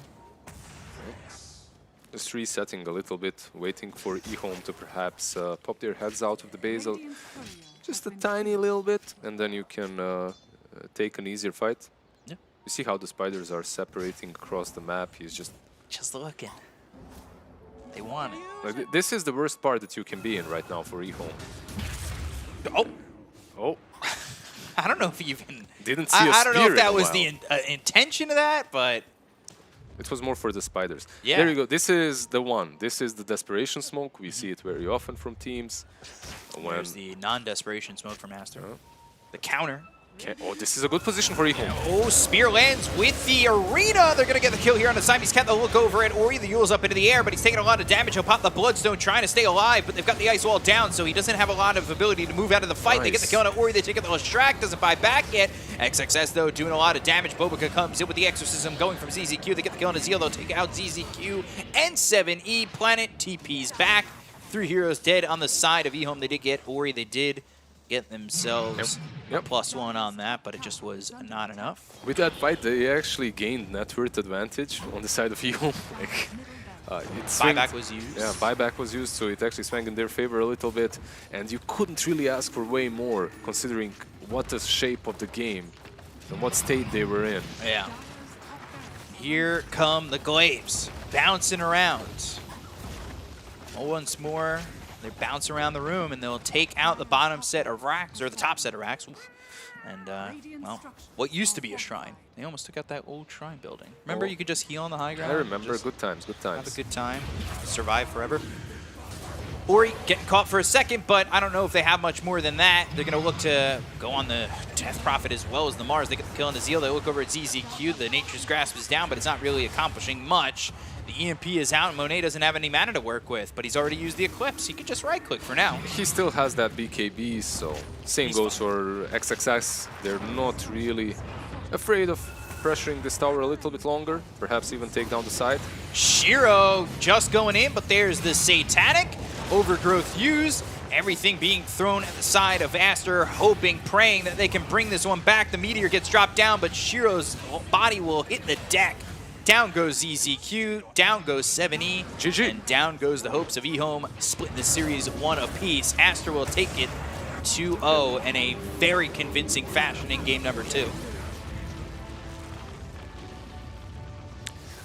Just resetting a little bit, waiting for eHome to perhaps pop their heads out of the base just a tiny little bit, and then you can take an easier fight. Yeah. You see how the spiders are separating across the map. He's just looking. They want it. Like, this is the worst part that you can be in right now for eHome. Oh. Oh. I don't know if he even... Didn't see a I don't know if spear that in a was while. the intention of that, but... It was more for the spiders. Yeah. There you go. This is the one. This is the desperation smoke. We see it very often from teams. When There's the non-desperation smoke from Aster. The counter. oh, this is a good position for eHome. Oh, spear lands with the arena. They're going to get the kill here on the Siamese Cat. They'll look over at Ori. The Yule's up into the air, but he's taking a lot of damage. He'll pop the Bloodstone trying to stay alive, but they've got the ice wall down, so he doesn't have a lot of ability to move out of the fight. They get the kill on Ori. They take it the Lashrak. Doesn't buy back yet. XXS, though, doing a lot of damage. Bobica comes in with the Exorcism going from ZZQ. They get the kill on Azeel. They'll take out ZZQ and 7E. Planet TP's back. 3 heroes dead on the side of eHome. They did get Ori. They did get themselves a +1 on that, but it just was not enough. With that fight, they actually gained net worth advantage on the side of eHome. Buyback was used. Yeah, buyback was used, so it actually swung in their favor a little bit. And you couldn't really ask for way more, considering what the shape of the game and what state they were in. Yeah. Here come the Glaives, bouncing around. Once more, they bounce around the room, and they'll take out the bottom set of racks, or the top set of racks. Oof. And, well, what used to be a shrine. They almost took out that old shrine building. Remember, you could just heal on the high ground? I remember. Good times, good times. Have a good time. Survive forever. Ori getting caught for a second, but I don't know if they have much more than that. They're going to look to go on the Death Prophet as well as the Mars. They get the kill on the Zeal. They look over at ZZQ. The Nature's Grasp is down, but it's not really accomplishing much. The EMP is out, and Monet doesn't have any mana to work with, but he's already used the Eclipse. He could just right-click for now. He still has that BKB, so same goes for XXX. They're not really afraid of pressuring this tower a little bit longer, perhaps even take down the side. Shiro just going in, but there's the Satanic. Overgrowth used. Everything being thrown at the side of Aster, hoping, praying that they can bring this one back. The Meteor gets dropped down, but Shiro's body will hit the deck. Down goes ZZQ, down goes 7E, GG. and down goes the hopes of eHome, splitting the series 1 apiece. Aster will take it 2-0 in a very convincing fashion in game number 2.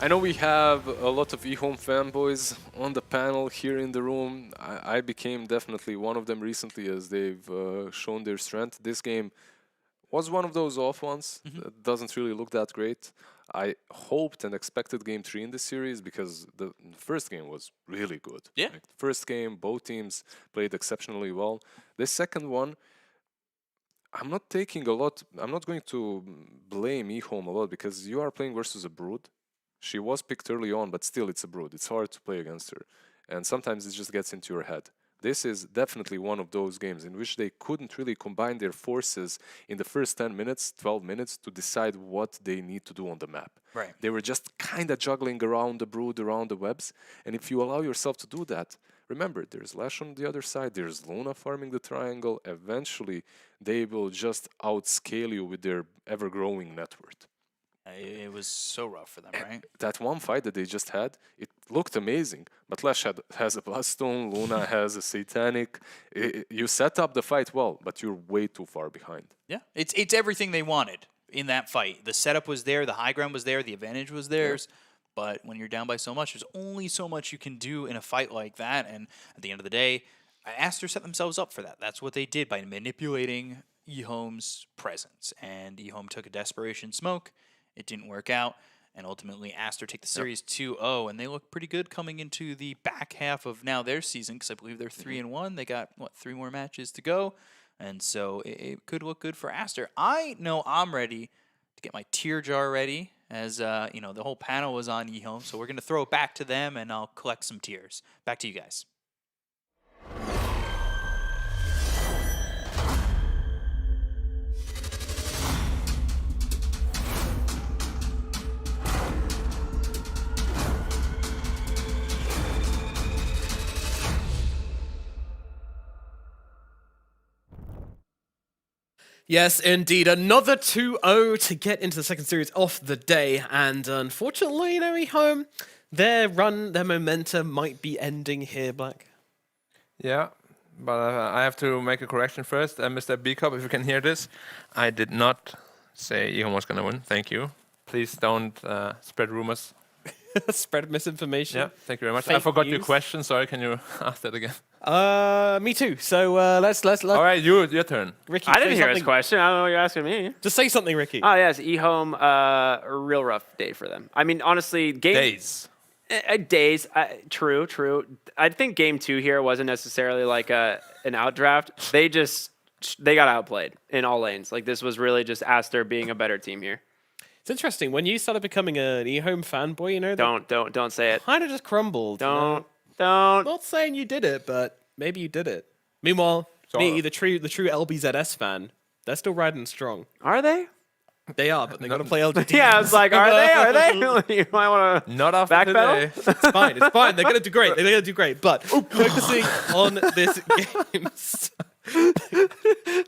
I know we have a lot of eHome fanboys on the panel here in the room. I became definitely one of them recently as they've shown their strength. This game was one of those off ones. That doesn't really look that great. I hoped and expected game 3 in this series because the first game was really good. Yeah. Like, the first game, both teams played exceptionally well. The second one, I'm not going to blame eHome a lot because you are playing versus a Brood. She was picked early on, but still it's a Brood. It's hard to play against her. And sometimes it just gets into your head. This is definitely one of those games in which they couldn't really combine their forces in the first 10 minutes, 12 minutes to decide what they need to do on the map. Right. They were just kind of juggling around the Brood, around the webs. And if you allow yourself to do that, remember, there's Lash on the other side, there's Luna farming the triangle. Eventually, they will just outscale you with their ever-growing net worth. It was so rough for them, right? That one fight that they just had, it looked amazing. But Lash has a Bloodstone, Luna has a Satanic. You set up the fight well, but you're way too far behind. Yeah, it's everything they wanted in that fight. The setup was there, the high ground was there, the advantage was theirs. But when you're down by so much, there's only so much you can do in a fight like that. And at the end of the day, Aster set themselves up for that. That's what they did by manipulating eHome's presence. And eHome took a desperation smoke. It didn't work out, and ultimately Aster take the series 2-0, and they look pretty good coming into the back half of now their season, because I believe they're 3-1. They got, 3 more matches to go, and so it could look good for Aster. I know I'm ready to get my tear jar ready, as the whole panel was on eHome, so we're going to throw it back to them, and I'll collect some tears. Back to you guys. Yes, indeed. Another 2-0 to get into the second series of the day. And unfortunately, eHome, their momentum might be ending here, Black. Yeah, but I have to make a correction first. Mr. B-Cup, if you can hear this, I did not say eHome was going to win. Thank you. Please don't spread rumors. Spread misinformation. Yeah, thank you very much. Fake I forgot your news. question. Sorry, can you ask that again? Me too. So let's. All right, your turn. Ricky, I didn't say hear his something. question. I don't know what you're asking me. Just say something, Ricky. Oh, yes. eHome, a real rough day for them. I mean, honestly, Days. Days. True. I think game 2 here wasn't necessarily like an outdraft. They got outplayed in all lanes. Like, this was really just Aster being a better team here. It's interesting. When you started becoming an eHome fanboy, Don't say it. kind of just crumbled. Don't. I'm not saying you did it, but maybe you did it. Meanwhile, me, the true LBZS fan, they're still riding strong. Are they? They are, but they got to play LGD. Yeah, I was like, are they? You might want to Not after backpedal. today. It's fine. They're gonna do great. They're gonna do great. But focusing on this game,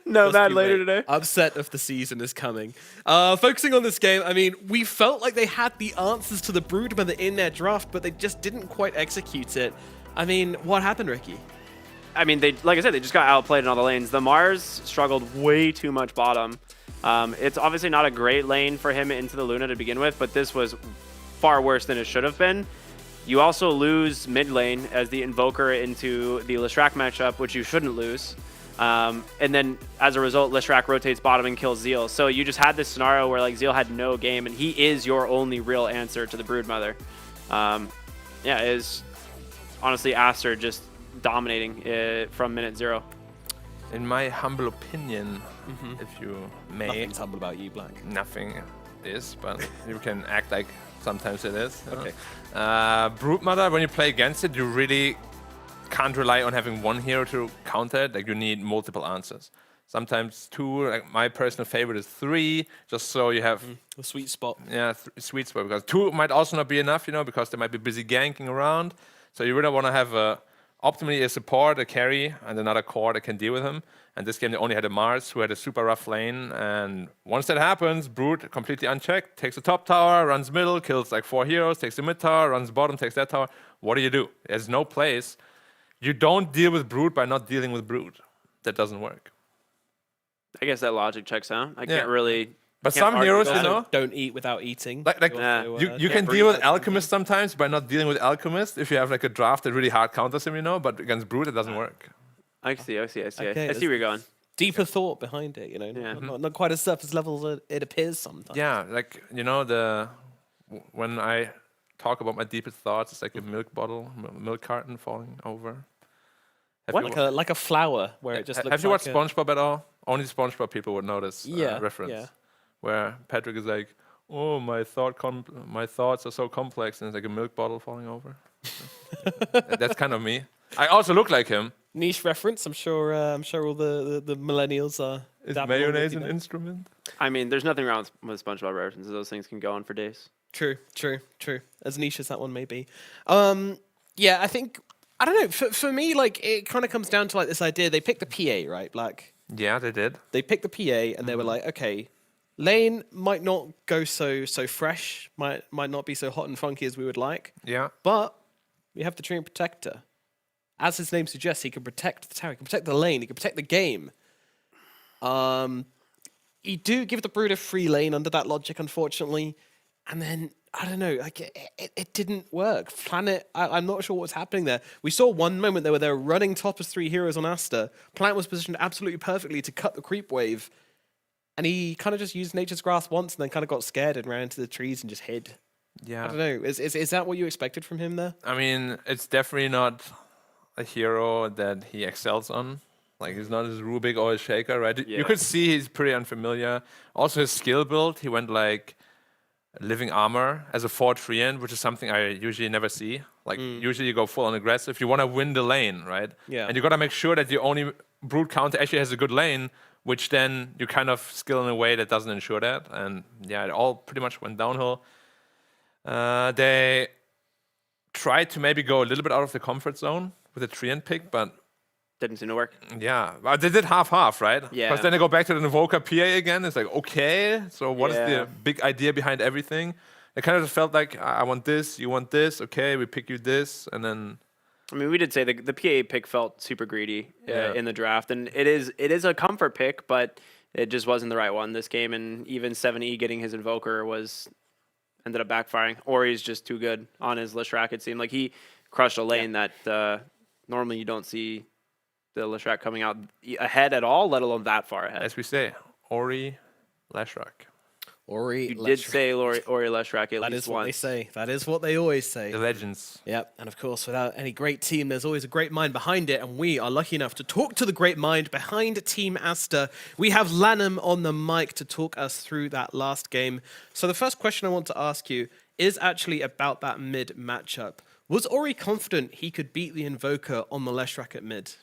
No, that you later wait. today. Upset of the season is coming. Focusing on this game, I mean, we felt like they had the answers to the Broodmother in their draft, but they just didn't quite execute it. I mean, what happened, Ricky? I mean, like I said, they just got outplayed in all the lanes. The Mars struggled way too much bottom. It's obviously not a great lane for him into the Luna to begin with, but this was far worse than it should have been. You also lose mid lane as the Invoker into the Leshrac matchup, which you shouldn't lose. And then as a result, Leshrac rotates bottom and kills Zeal. So you just had this scenario where like Zeal had no game, and he is your only real answer to the Broodmother. Yeah, it is honestly Aster just dominating from minute 0. In my humble opinion, if you may. Nothing's humble about you, Black. Nothing is, but you can act like sometimes it is. you know. Okay. Broodmother, when you play against it, you really can't rely on having one hero to counter it. Like, you need multiple answers. Sometimes 2, like my personal favorite is 3, just so you have The sweet spot. yeah, sweet spot, because 2 might also not be enough, because they might be busy ganking around. So you really want to have optimally a support, a carry, and another core that can deal with him. And this game they only had a Mars who had a super rough lane. And once that happens, Brood completely unchecked, takes the top tower, runs middle, kills like 4 heroes, takes the mid tower, runs bottom, takes that tower. What do? There's no place. You don't deal with Brood by not dealing with Brood. That doesn't work. I guess that logic checks out. I Yeah. can't really. But can't some argue heroes, with that. Don't eat without eating. Like Yeah. you can breathe deal with like- Alchemist sometimes by not dealing with Alchemist if you have like a draft that really hard counters him, but against Brood it doesn't work. I see. Okay, I see where you're going. Deeper thought behind it, Yeah. not quite as surface level as it appears sometimes. Yeah, like when I talk about my deepest thoughts, it's like a milk bottle, milk carton falling over. Like a flower where it just looks have you like watched SpongeBob at all? Only SpongeBob people would notice reference. Yeah. Where Patrick is like, "Oh, my thoughts are so complex," and it's like a milk bottle falling over. That's kind of me. I also look like him. Niche reference. I'm sure all the millennials are. Is dabbling mayonnaise with, an instrument? I mean, there's nothing wrong with SpongeBob references. Those things can go on for days. True. As niche as that one may be. Yeah, I think I don't know. For me, like it kind of comes down to like this idea. They picked the PA, right? Like Yeah, they did. they picked the PA, and they were like, okay, lane might not go so fresh, might not be so hot and funky as we would like, Yeah. but we have the Treant Protector. As his name suggests, he can protect the tower, he can protect the lane, he can protect the game. You do give the Brood a free lane under that logic, unfortunately, and then I don't know, like it didn't work. Planet, I'm not sure what's happening there. We saw one moment there where they were running top as 3 heroes on Aster. Planet was positioned absolutely perfectly to cut the creep wave, and he kind of just used Nature's Grasp once, and then kind of got scared and ran into the trees and just hid. Yeah. I don't know. Is that what you expected from him there? I mean, it's definitely not a hero that he excels on. Like, he's not his Rubik or his Shaker, right? Yeah. You could see he's pretty unfamiliar. Also, his skill build, he went like Living Armor as a 4 Treant, which is something I usually never see. Like, usually you go full on aggressive. You want to win the lane, right? Yeah. And you got to make sure that the only Brood counter actually has a good lane, which then you kind of skill in a way that doesn't ensure that. And yeah, it all pretty much went downhill. They tried to maybe go a little bit out of the comfort zone with a Treant pick, but didn't seem to work. Yeah, but they did half, right? Yeah. Because then they go back to the Invoker PA again. It's like, okay, so what is Yeah. the big idea behind everything? It kind of just felt like, I want this, you want this, okay, we pick you this, and then... I mean, we did say the PA pick felt super greedy in the draft, and it is a comfort pick, but it just wasn't the right one this game. And even 7E getting his Invoker ended up backfiring. Ori's just too good on his Leshrac. It seemed like he crushed a lane that normally you don't see the Leshrac coming out ahead at all, let alone that far ahead. As we say, Ori, Leshrac. Ori, You did say Ori Leshrac at That least is what once. they say. That is what they always say. The legends. Yep, and of course, without any great team, there's always a great mind behind it, and we are lucky enough to talk to the great mind behind Team Aster. We have Lanham on the mic to talk us through that last game. So the first question I want to ask you is actually about that mid matchup. Was Ori confident he could beat the Invoker on the Leshrac at mid?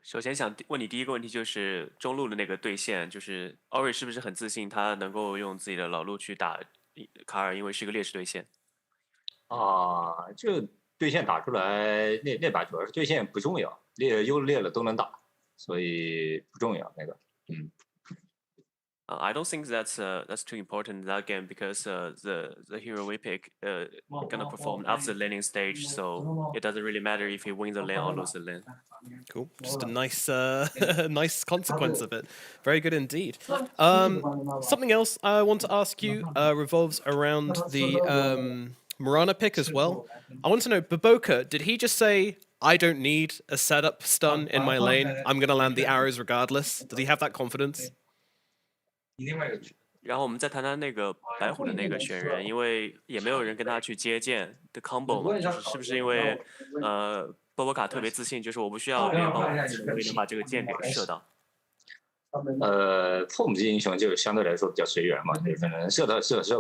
首先想问你第一个问题就是中路的那个对线，就是奥瑞是不是很自信他能够用自己的老路去打卡尔，因为是一个劣势对线。就对线打出来，那把主要是对线不重要，优劣了都能打，所以不重要那个。I don't think that's too important in that game because the hero we pick gonna perform after the laning stage, so it doesn't really matter if he wins the lane or loses the lane. Cool. Just a nice, nice consequence of it. Very good indeed. Something else I want to ask you revolves around the Morana pick as well. I want to know, Baboka, did he just say, I don't need a setup stun in my lane, I'm going to land the arrows regardless? Does he have that confidence? 然后我们再谈谈那个白虎的那个选人，因为也没有人跟他去接剑的 combo 嘛，就是是不是因为波波卡特别自信，就是我不需要别人帮我，我也能把这个剑给射到。错母级英雄就相对来说比较随缘嘛，就可能射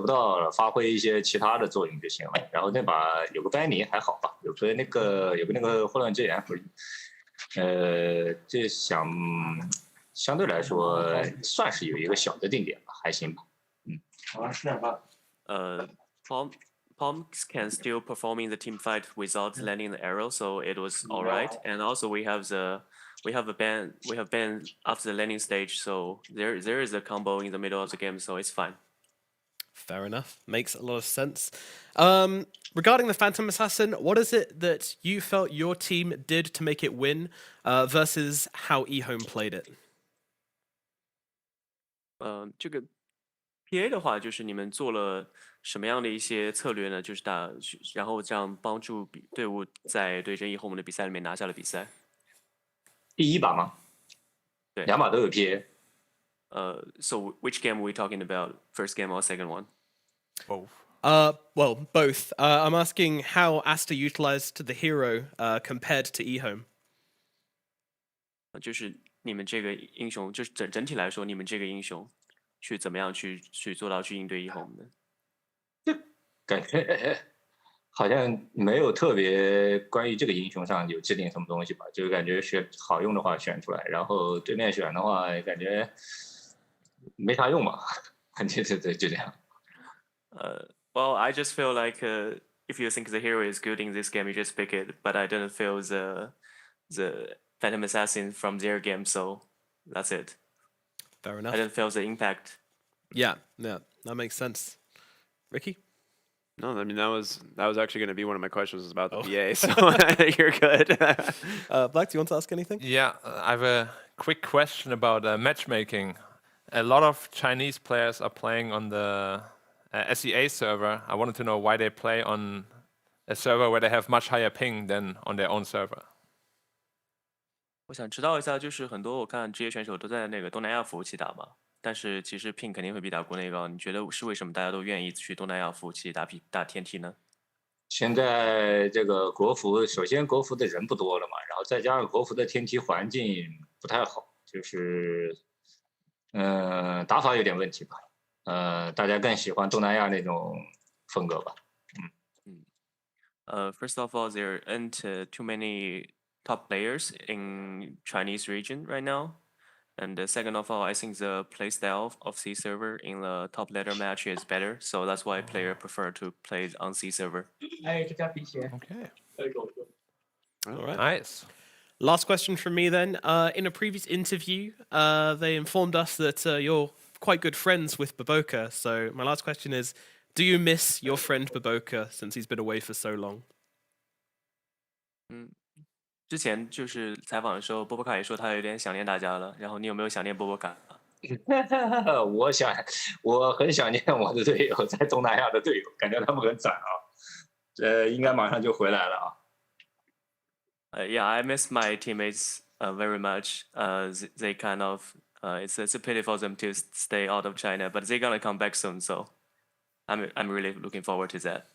不到，发挥一些其他的作用就行了。然后那把有个班尼还好吧，有个那个混乱之眼，就想相对来说算是有一个小的定点吧，还行吧。Palm can still perform in the team fight without landing the arrow, so it was all right. And also we have ban after the landing stage, so there is a combo in the middle of the game, so it's fine. Fair enough. Makes a lot of sense. Regarding the Phantom Assassin, what is it that you felt your team did to make it win versus how eHome played it? 这个 PA 的话，就是你们做了什么样的一些策略呢？就是然后这样帮助队伍在对阵eHome的比赛里面拿下了比赛。第一把吗？对，两把都有 PA。So which game are we talking about? First game or second one? Both. Well, both. I'm asking how Aster utilized the hero compared to eHome. 就是你们这个英雄，就是整体来说，你们这个英雄去怎么样去做到去应对eHome的？感觉好像没有特别关于这个英雄上有制定什么东西吧，就是感觉选好用的话选出来，然后对面选的话感觉没啥用吧，就这样。Well, I just feel like if you think the hero is good in this game, you just pick it. But I didn't feel the Phantom Assassin from their game, so that's it. Fair enough. I didn't feel the impact. Yeah, that makes sense. Ricky? No, I mean that was actually going to be one of my questions was about the PA, so you're good. Black, do you want to ask anything? Yeah, I have a quick question about matchmaking. A lot of Chinese players are playing on the SEA server. I wanted to know why they play on a server where they have much higher ping than on their own server. 我想知道一下，就是很多我看职业选手都在那个东南亚服务器打嘛，但是其实 ping 肯定会比打国内高。你觉得是为什么大家都愿意去东南亚服务器打天梯呢？现在这个国服，首先国服的人不多了嘛，然后再加上国服的天梯环境不太好，就是打法有点问题吧。大家更喜欢东南亚那种风格吧。First of all, there aren't too many top players in Chinese region right now. And second of all, I think the playstyle of C server in the top ladder match is better. So that's why players prefer to play on C server. Okay. All right. Nice. Last question from me then. In a previous interview, they informed us that you're quite good friends with Baboka. So my last question is, do you miss your friend Baboka since he's been away for so long? 之前就是采访的时候，波波卡也说他有点想念大家了。然后你有没有想念波波卡？我很想念我的队友，在东南亚的队友，感觉他们很惨啊。应该马上就回来了啊。Yeah, I miss my teammates very much. They kind of it's a pity for them to stay out of China, but they're gonna come back soon. So I'm really looking forward to that.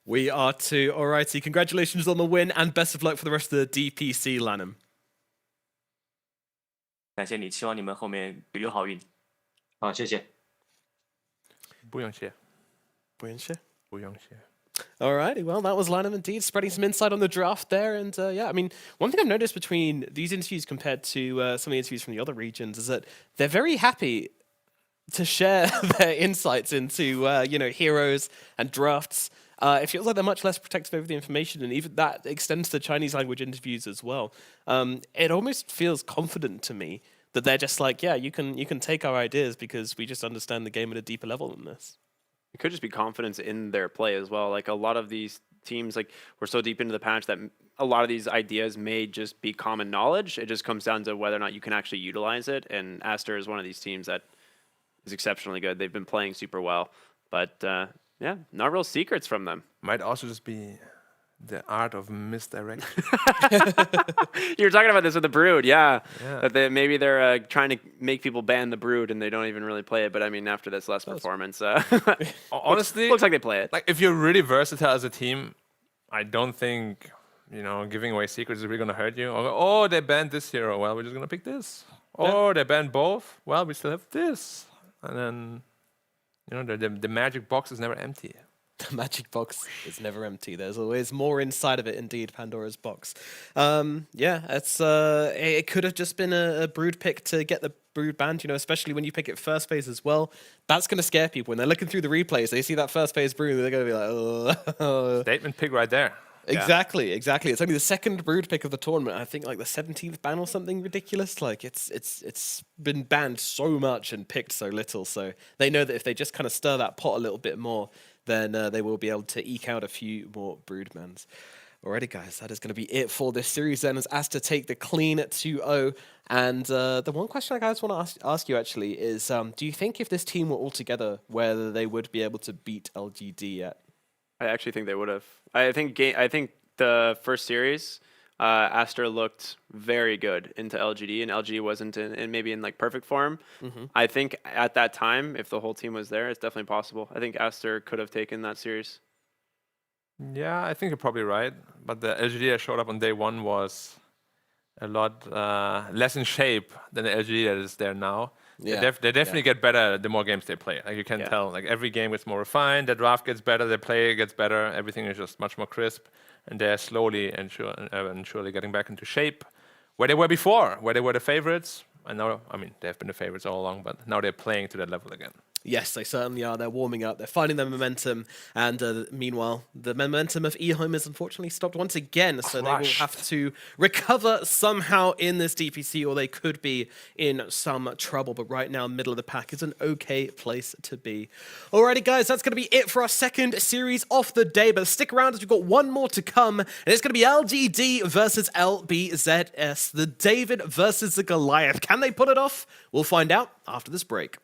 We are too. Alrighty, congratulations on the win and best of luck for the rest of the DPC, Lanham. 感谢你，希望你们后面有好运。好，谢谢。不用谢，不用谢。不用谢。 Alrighty, well, that was Lanham indeed, spreading some insight on the draft there. And yeah, I mean, one thing I've noticed between these interviews compared to some of the interviews from the other regions is that they're very happy to share their insights into, you know, heroes and drafts. It feels like they're much less protective over the information, and even that extends to Chinese language interviews as well. It almost feels confident to me that they're just like, yeah, you can take our ideas because we just understand the game at a deeper level than this. It could just be confidence in their play as well. Like a lot of these teams, like we're so deep into the patch that a lot of these ideas may just be common knowledge. It just comes down to whether or not you can actually utilize it. And Aster is one of these teams that is exceptionally good. They've been playing super well, but yeah, not real secrets from them. Might also just be the art of misdirection. You were talking about this with the Brood, yeah. That maybe they're trying to make people ban the Brood and they don't even really play it. But I mean, after this last performance, honestly, looks like they play it. Like if you're really versatile as a team, I don't think, you know, giving away secrets is really going to hurt you. Or, oh, they banned this hero. Well, we're just going to pick this. Or they banned both. Well, we still have this. And then, you know, the magic box is never empty. The magic box is never empty. There's always more inside of it, indeed, Pandora's box. Yeah, it's it could have just been a Brood pick to get the Brood banned, you know, especially when you pick it first phase as well. That's going to scare people. When they're looking through the replays, they see that first phase Brood, they're going to be like, oh. Statement pick right there. Exactly, exactly. It's only the second Brood pick of the tournament. I think like the 17th ban or something ridiculous. Like it's been banned so much and picked so little. So they know that if they just kind of stir that pot a little bit more, then they will be able to eke out a few more Brood bans. Alrighty, guys, that is going to be it for this series then, as Aster take the clean 2-0. And the one question I guys want to ask you actually is, do you think if this team were all together, whether they would be able to beat LGD yet? I actually think they would have. I think the first series, Aster looked very good into LGD, and LGD wasn't in maybe in like perfect form. I think at that time, if the whole team was there, it's definitely possible. I think Aster could have taken that series. Yeah, I think you're probably right. But the LGD that showed up on day one was a lot less in shape than the LGD that is there now. Yeah. They definitely get better the more games they play. Like you can tell, like every game gets more refined, the draft gets better, the play gets better, everything is just much more crisp, and they're slowly and surely getting back into shape where they were before, where they were the favorites. And now, I mean, they've been the favorites all along, but now they're playing to that level again. Yes, they certainly are. They're warming up. They're finding their momentum. And meanwhile, the momentum of eHome is unfortunately stopped once again. So they will have to recover somehow in this DPC, or they could be in some trouble. But right now, middle of the pack is an okay place to be. Alrighty, guys, that's going to be it for our second series of the day. But stick around as we've got one more to come. And it's going to be LGD versus LBZS. The David versus the Goliath. Can they pull it off? We'll find out after this break.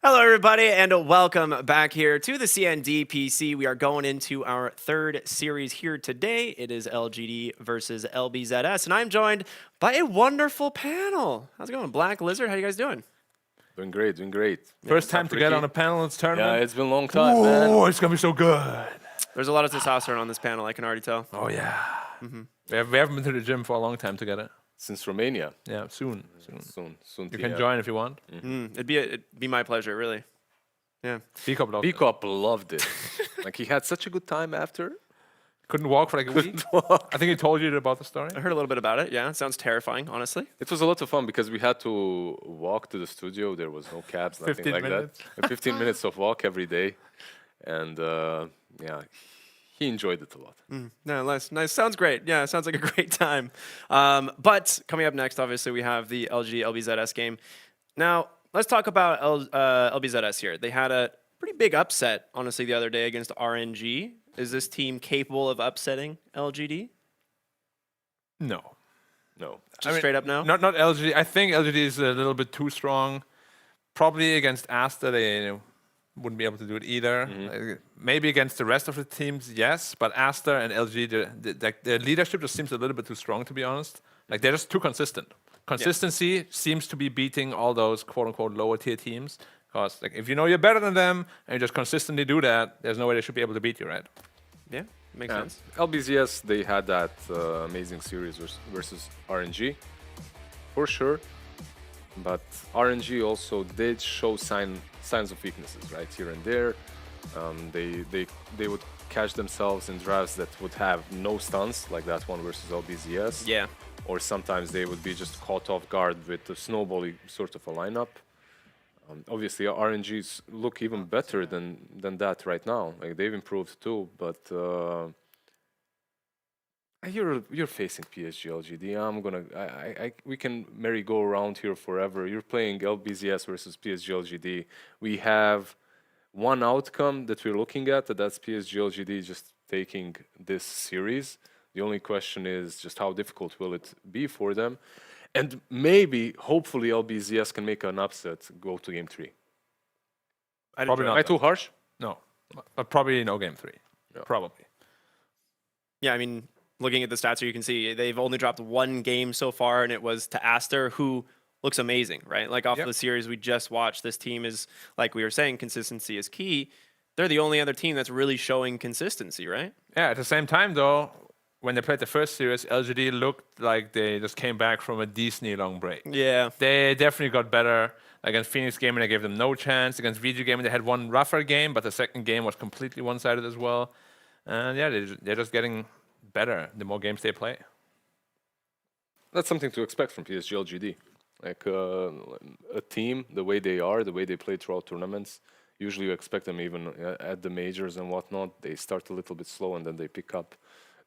Hello, everybody, and welcome back here to the CNDPC. We are going into our third series here today. It is LGD versus LBZS, and I'm joined by a wonderful panel. How's it going, Black Lizard? How you guys doing? Doing great, doing great. First time to get on a panel in this tournament. Yeah, it's been a long time, man. Oh, it's gonna be so good. There's a lot of testosterone on this panel, I can already tell. Oh yeah. We haven't been to the gym for a long time together. Since Romania. Yeah, soon. Soon. You can join if you want. It'd be my pleasure, really. Yeah. B-Cop loved it. B-Cop loved it. Like, he had such a good time after. Couldn't walk for like a week. I think he told you about the story. I heard a little bit about it. Yeah, it sounds terrifying, honestly. It was a lot of fun because we had to walk to the studio. There was no cabs, nothing 15 like minutes. that. 15 minutes of walk every day. And yeah, he enjoyed it a lot. No, nice. Sounds great. Yeah, sounds like a great time. But coming up next, obviously, we have the LG LBZS game. Now, let's talk about LBZS here. They had a pretty big upset, honestly, the other day against RNG. Is this team capable of upsetting LGD? No. Just straight up no? Not LGD. I think LGD is a little bit too strong. Probably against Asta, they wouldn't be able to do it either. Maybe against the rest of the teams, yes. But Asta and LG, the leadership just seems a little bit too strong, to be honest. Like, they're just too consistent. Consistency seems to be beating all those quote-unquote lower-tier teams. Because like, if you know you're better than them and you just consistently do that, there's no way they should be able to beat you, right? Yeah, makes sense. LBZS, they had that amazing series versus RNG, for sure. But RNG also did show signs of weaknesses, right, here and there. They would catch themselves in drafts that would have no stuns, like that one versus LBZS. Yeah. Or sometimes they would be just caught off guard with a snowbally sort of a lineup. Obviously, RNGs look even better than that right now. Like, they've improved too, but you're facing PSG.LGD. We can merry-go around here forever. You're playing LBZS versus PSG.LGD. We have one outcome that we're looking at, that's PSG.LGD just taking this series. The only question is just how difficult will it be for them. And maybe, hopefully, LBZS can make an upset, go to Game 3. Probably not. Am I too harsh? No. But probably no Game 3. Yeah. Probably. Yeah, I mean, looking at the stats here, you can see they've only dropped one game so far, and it was to Aster, who looks amazing, right? Like, off the series we just watched, this team is, like we were saying, consistency is key. They're the only other team that's really showing consistency, right? Yeah, at the same time, though, when they played the first series, LGD looked like they just came back from a decently long break. Yeah. They definitely got better. Against Phoenix Gaming, they gave them no chance. Against VG Gaming, they had one rougher game, but the second game was completely one-sided as well. And yeah, they're just getting better the more games they play. That's something to expect from PSG.LGD. Like, a team, the way they are, the way they play throughout tournaments, usually you expect them even at the majors and whatnot. They start a little bit slow and then they pick up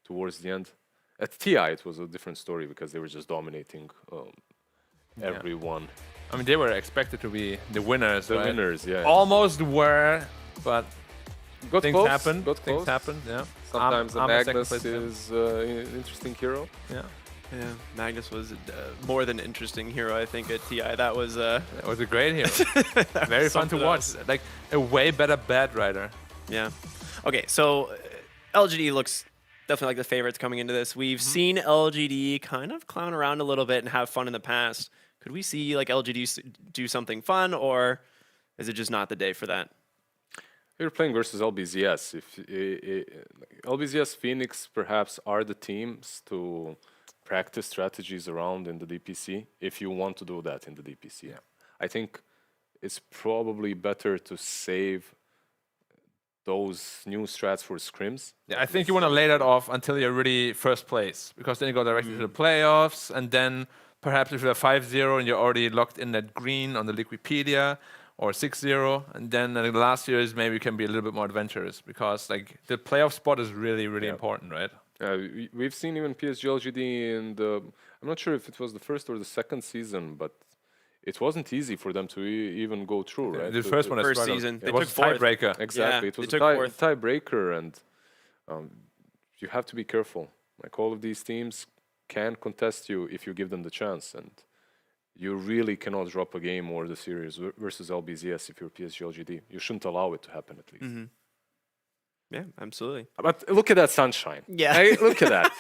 towards the end. At TI, it was a different story because they were just dominating everyone. I mean, they were expected to be the winners, The right? winners, yeah. Almost were, but Got things close, happened. got Things close. happened, yeah. Sometimes I'm the a second Magnus place fan. is an interesting hero. Yeah. Yeah, Magnus was more than interesting hero, I think, at TI. That was It was a great hero. Very fun to something watch. else. Like, a way better bad rider. Yeah. Okay, so LGD looks definitely like the favorites coming into this. We've seen LGD kind of clown around a little bit and have fun in the past. Could we see like LGD do something fun, or is it just not the day for that? You're playing versus LBZS. LBZS, Phoenix, perhaps are the teams to practice strategies around in the DPC if you want to do that in the DPC. Yeah. I think it's probably better to save those new strats for scrims. Yeah, I think you want to lay that off until you're really first place, because then you go directly to the playoffs, and then perhaps if you're 5-0 and you're already locked in that green on the Liquipedia, or 6-0, and then the last years maybe you can be a little bit more adventurous, because like the playoff spot is really, really important, right? We've seen even PSG.LGD in the, I'm not sure if it was the first or the second season, but it wasn't easy for them to even go through, right? The first one, first season, it was a tiebreaker. Exactly, Yeah, it was they a took fourth. tiebreaker, and you have to be careful. Like, all of these teams can contest you if you give them the chance, and you really cannot drop a game or the series versus LBZS if you're PSG.LGD. You shouldn't allow it to happen at least. Yeah, absolutely. But look at that sunshine. Yeah. Hey, look at that.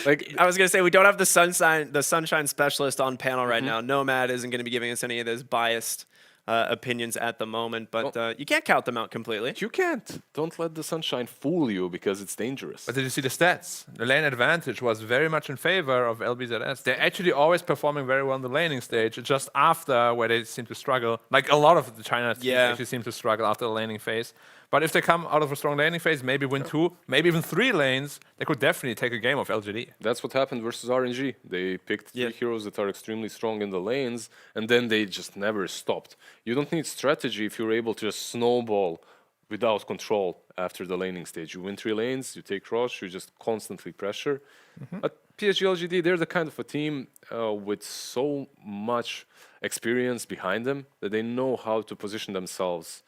Like, I was gonna say we don't have the sunshine specialist on panel right now. Nomad isn't gonna be giving us any of those biased opinions at the moment, but you can't count them out completely. you can't. Don't let the sunshine fool you because it's dangerous. But did you see the stats? The lane advantage was very much in favor of LBZS. They're actually always performing very well on the laning stage. It's just after where they seem to struggle. Like a lot of the China teams actually seem to struggle after the laning phase. But if they come out of a strong laning phase, maybe win 2, maybe even 3 lanes, they could definitely take a game of LGD. That's what happened versus RNG. They picked 3 heroes that are extremely strong in the lanes, and then they just never stopped. You don't need strategy if you're able to just snowball without control after the laning stage. You win 3 lanes, you take Rosh, you just constantly pressure. But PSG.LGD, they're the kind of a team with so much experience behind them that they know how to position themselves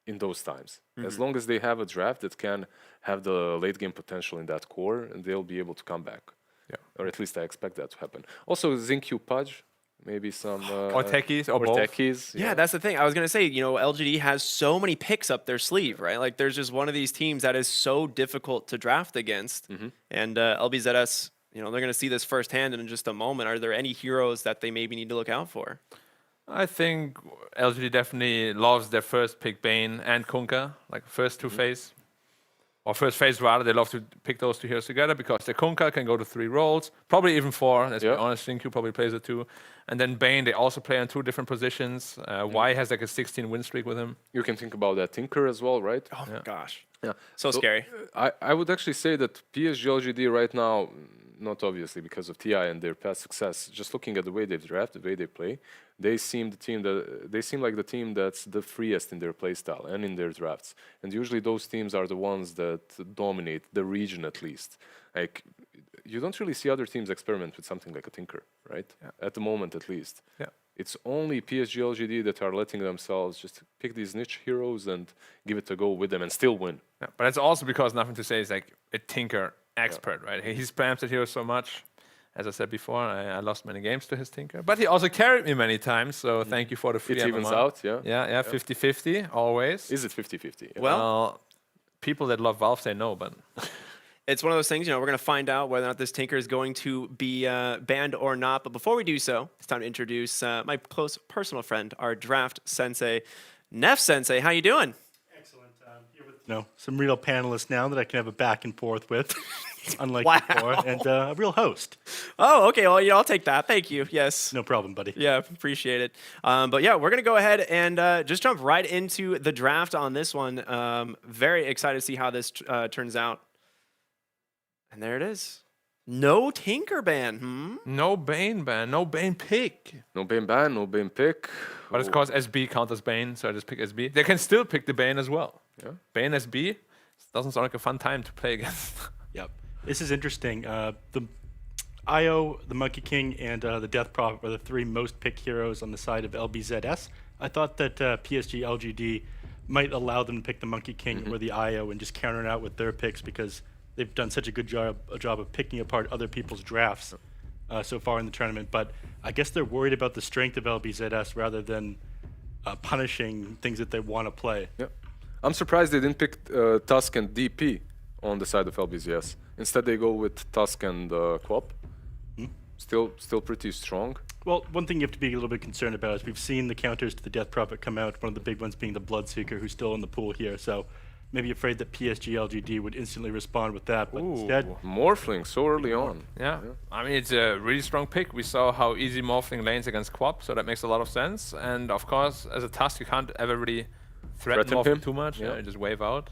in those times. As long as they have a draft that can have the late game potential in that core, and they'll be able to come back. Yeah. Or at least I expect that to happen. Also, ZinQ Pudge, maybe some... or techies, or both. Techies. Yeah, that's the thing. I was going to say, LGD has so many picks up their sleeve, right? Like, there's just one of these teams that is so difficult to draft against. And LBZS, they're going to see this firsthand in just a moment. Are there any heroes that they maybe need to look out for? I think LGD definitely loves their first pick Bane and Kunkka, like first 2 phase. Or first phase rather, they love to pick those 2 heroes together because the Kunkka can go to 3 roles, probably even 4, let's be honest, ZinQ probably plays it 2. And then Bane, they also play on 2 different positions. Y has like a 16 win streak with him. You can think about that Tinker as well, right? Oh my gosh. Yeah. So scary. I would actually say that PSG.LGD right now, not obviously because of TI and their past success, just looking at the way they draft, the way they play, they seem like the team that's the freest in their playstyle and in their drafts. And usually those teams are the ones that dominate the region at least. Like, you don't really see other teams experiment with something like a Tinker, right? At the moment at least. Yeah. It's only PSG.LGD that are letting themselves just pick these niche heroes and give it a go with them and still win. Yeah, but it's also because Nothing to Say is like a Tinker expert, right? He spams that hero so much. As I said before, I lost many games to his Tinker. But he also carried me many times, so thank you for the free It evens MMR. out, yeah. Yeah, 50-50, always. Is it 50-50? Yeah. Well, people that love Valve say no, but... It's one of those things, we're going to find out whether or not this Tinker is going to be banned or not. But before we do so, it's time to introduce my close personal friend, our draft sensei, Neff Sensei. How you doing? Excellent. Here with some real panelists now that I can have a back and forth with, unlike before, and a real host. Oh, okay. Well, I'll take that. Thank you. Yes. No problem, buddy. Yeah, appreciate it. But yeah, we're going to go ahead and just jump right into the draft on this one. Very excited to see how this turns out. And there it is. No Tinker ban. No Bane ban. No Bane pick. No Bane ban, no Bane pick. But it's because SB counters Bane, so I just pick SB. They can still pick the Bane as well. Yeah. Bane SB doesn't sound like a fun time to play against. Yep. This is interesting. The IO, the Monkey King, and the Death Prophet were the 3 most picked heroes on the side of LBZS. I thought that PSG.LGD might allow them to pick the Monkey King or the IO and just counter it out with their picks because they've done such a good job of picking apart other people's drafts so far in the tournament. But I guess they're worried about the strength of LBZS rather than punishing things that they want to play. Yeah. I'm surprised they didn't pick Tusk and DP on the side of LBZS. Instead, they go with Tusk and Quap. Still pretty strong. Well, one thing you have to be a little bit concerned about is we've seen the counters to the Death Prophet come out, one of the big ones being the Bloodseeker, who's still in the pool here. So maybe afraid that PSG.LGD would instantly respond with that, but instead... Morphling so early on. Yeah. I mean, it's a really strong pick. We saw how easy Morphling lanes against Quap, so that makes a lot of sense. And of course, as a Tusk, you can't ever really threaten Morphling him too much. Yeah. Just wave out.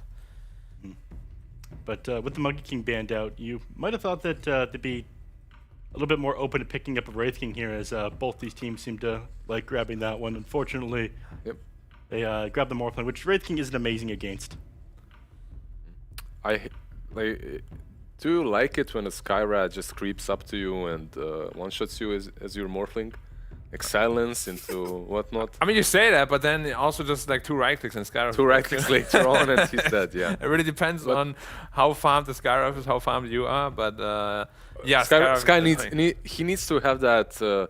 But with the Monkey King banned out, you might have thought that they'd be a little bit more open to picking up a Wraith King here, as both these teams seem to like grabbing that one. Unfortunately, they grabbed the Morphling, which Wraith King isn't amazing against. Do you like it when a Skyrat just creeps up to you and one-shots you as your Morphling? Like silence into whatnot? I mean, you say that, but then also just like 2 right-clicks and Skyrim. 2 right-clicks later on and he's dead, yeah. It really depends on how farmed the Skyrim is, how farmed you are, but yeah. Sky needs to have that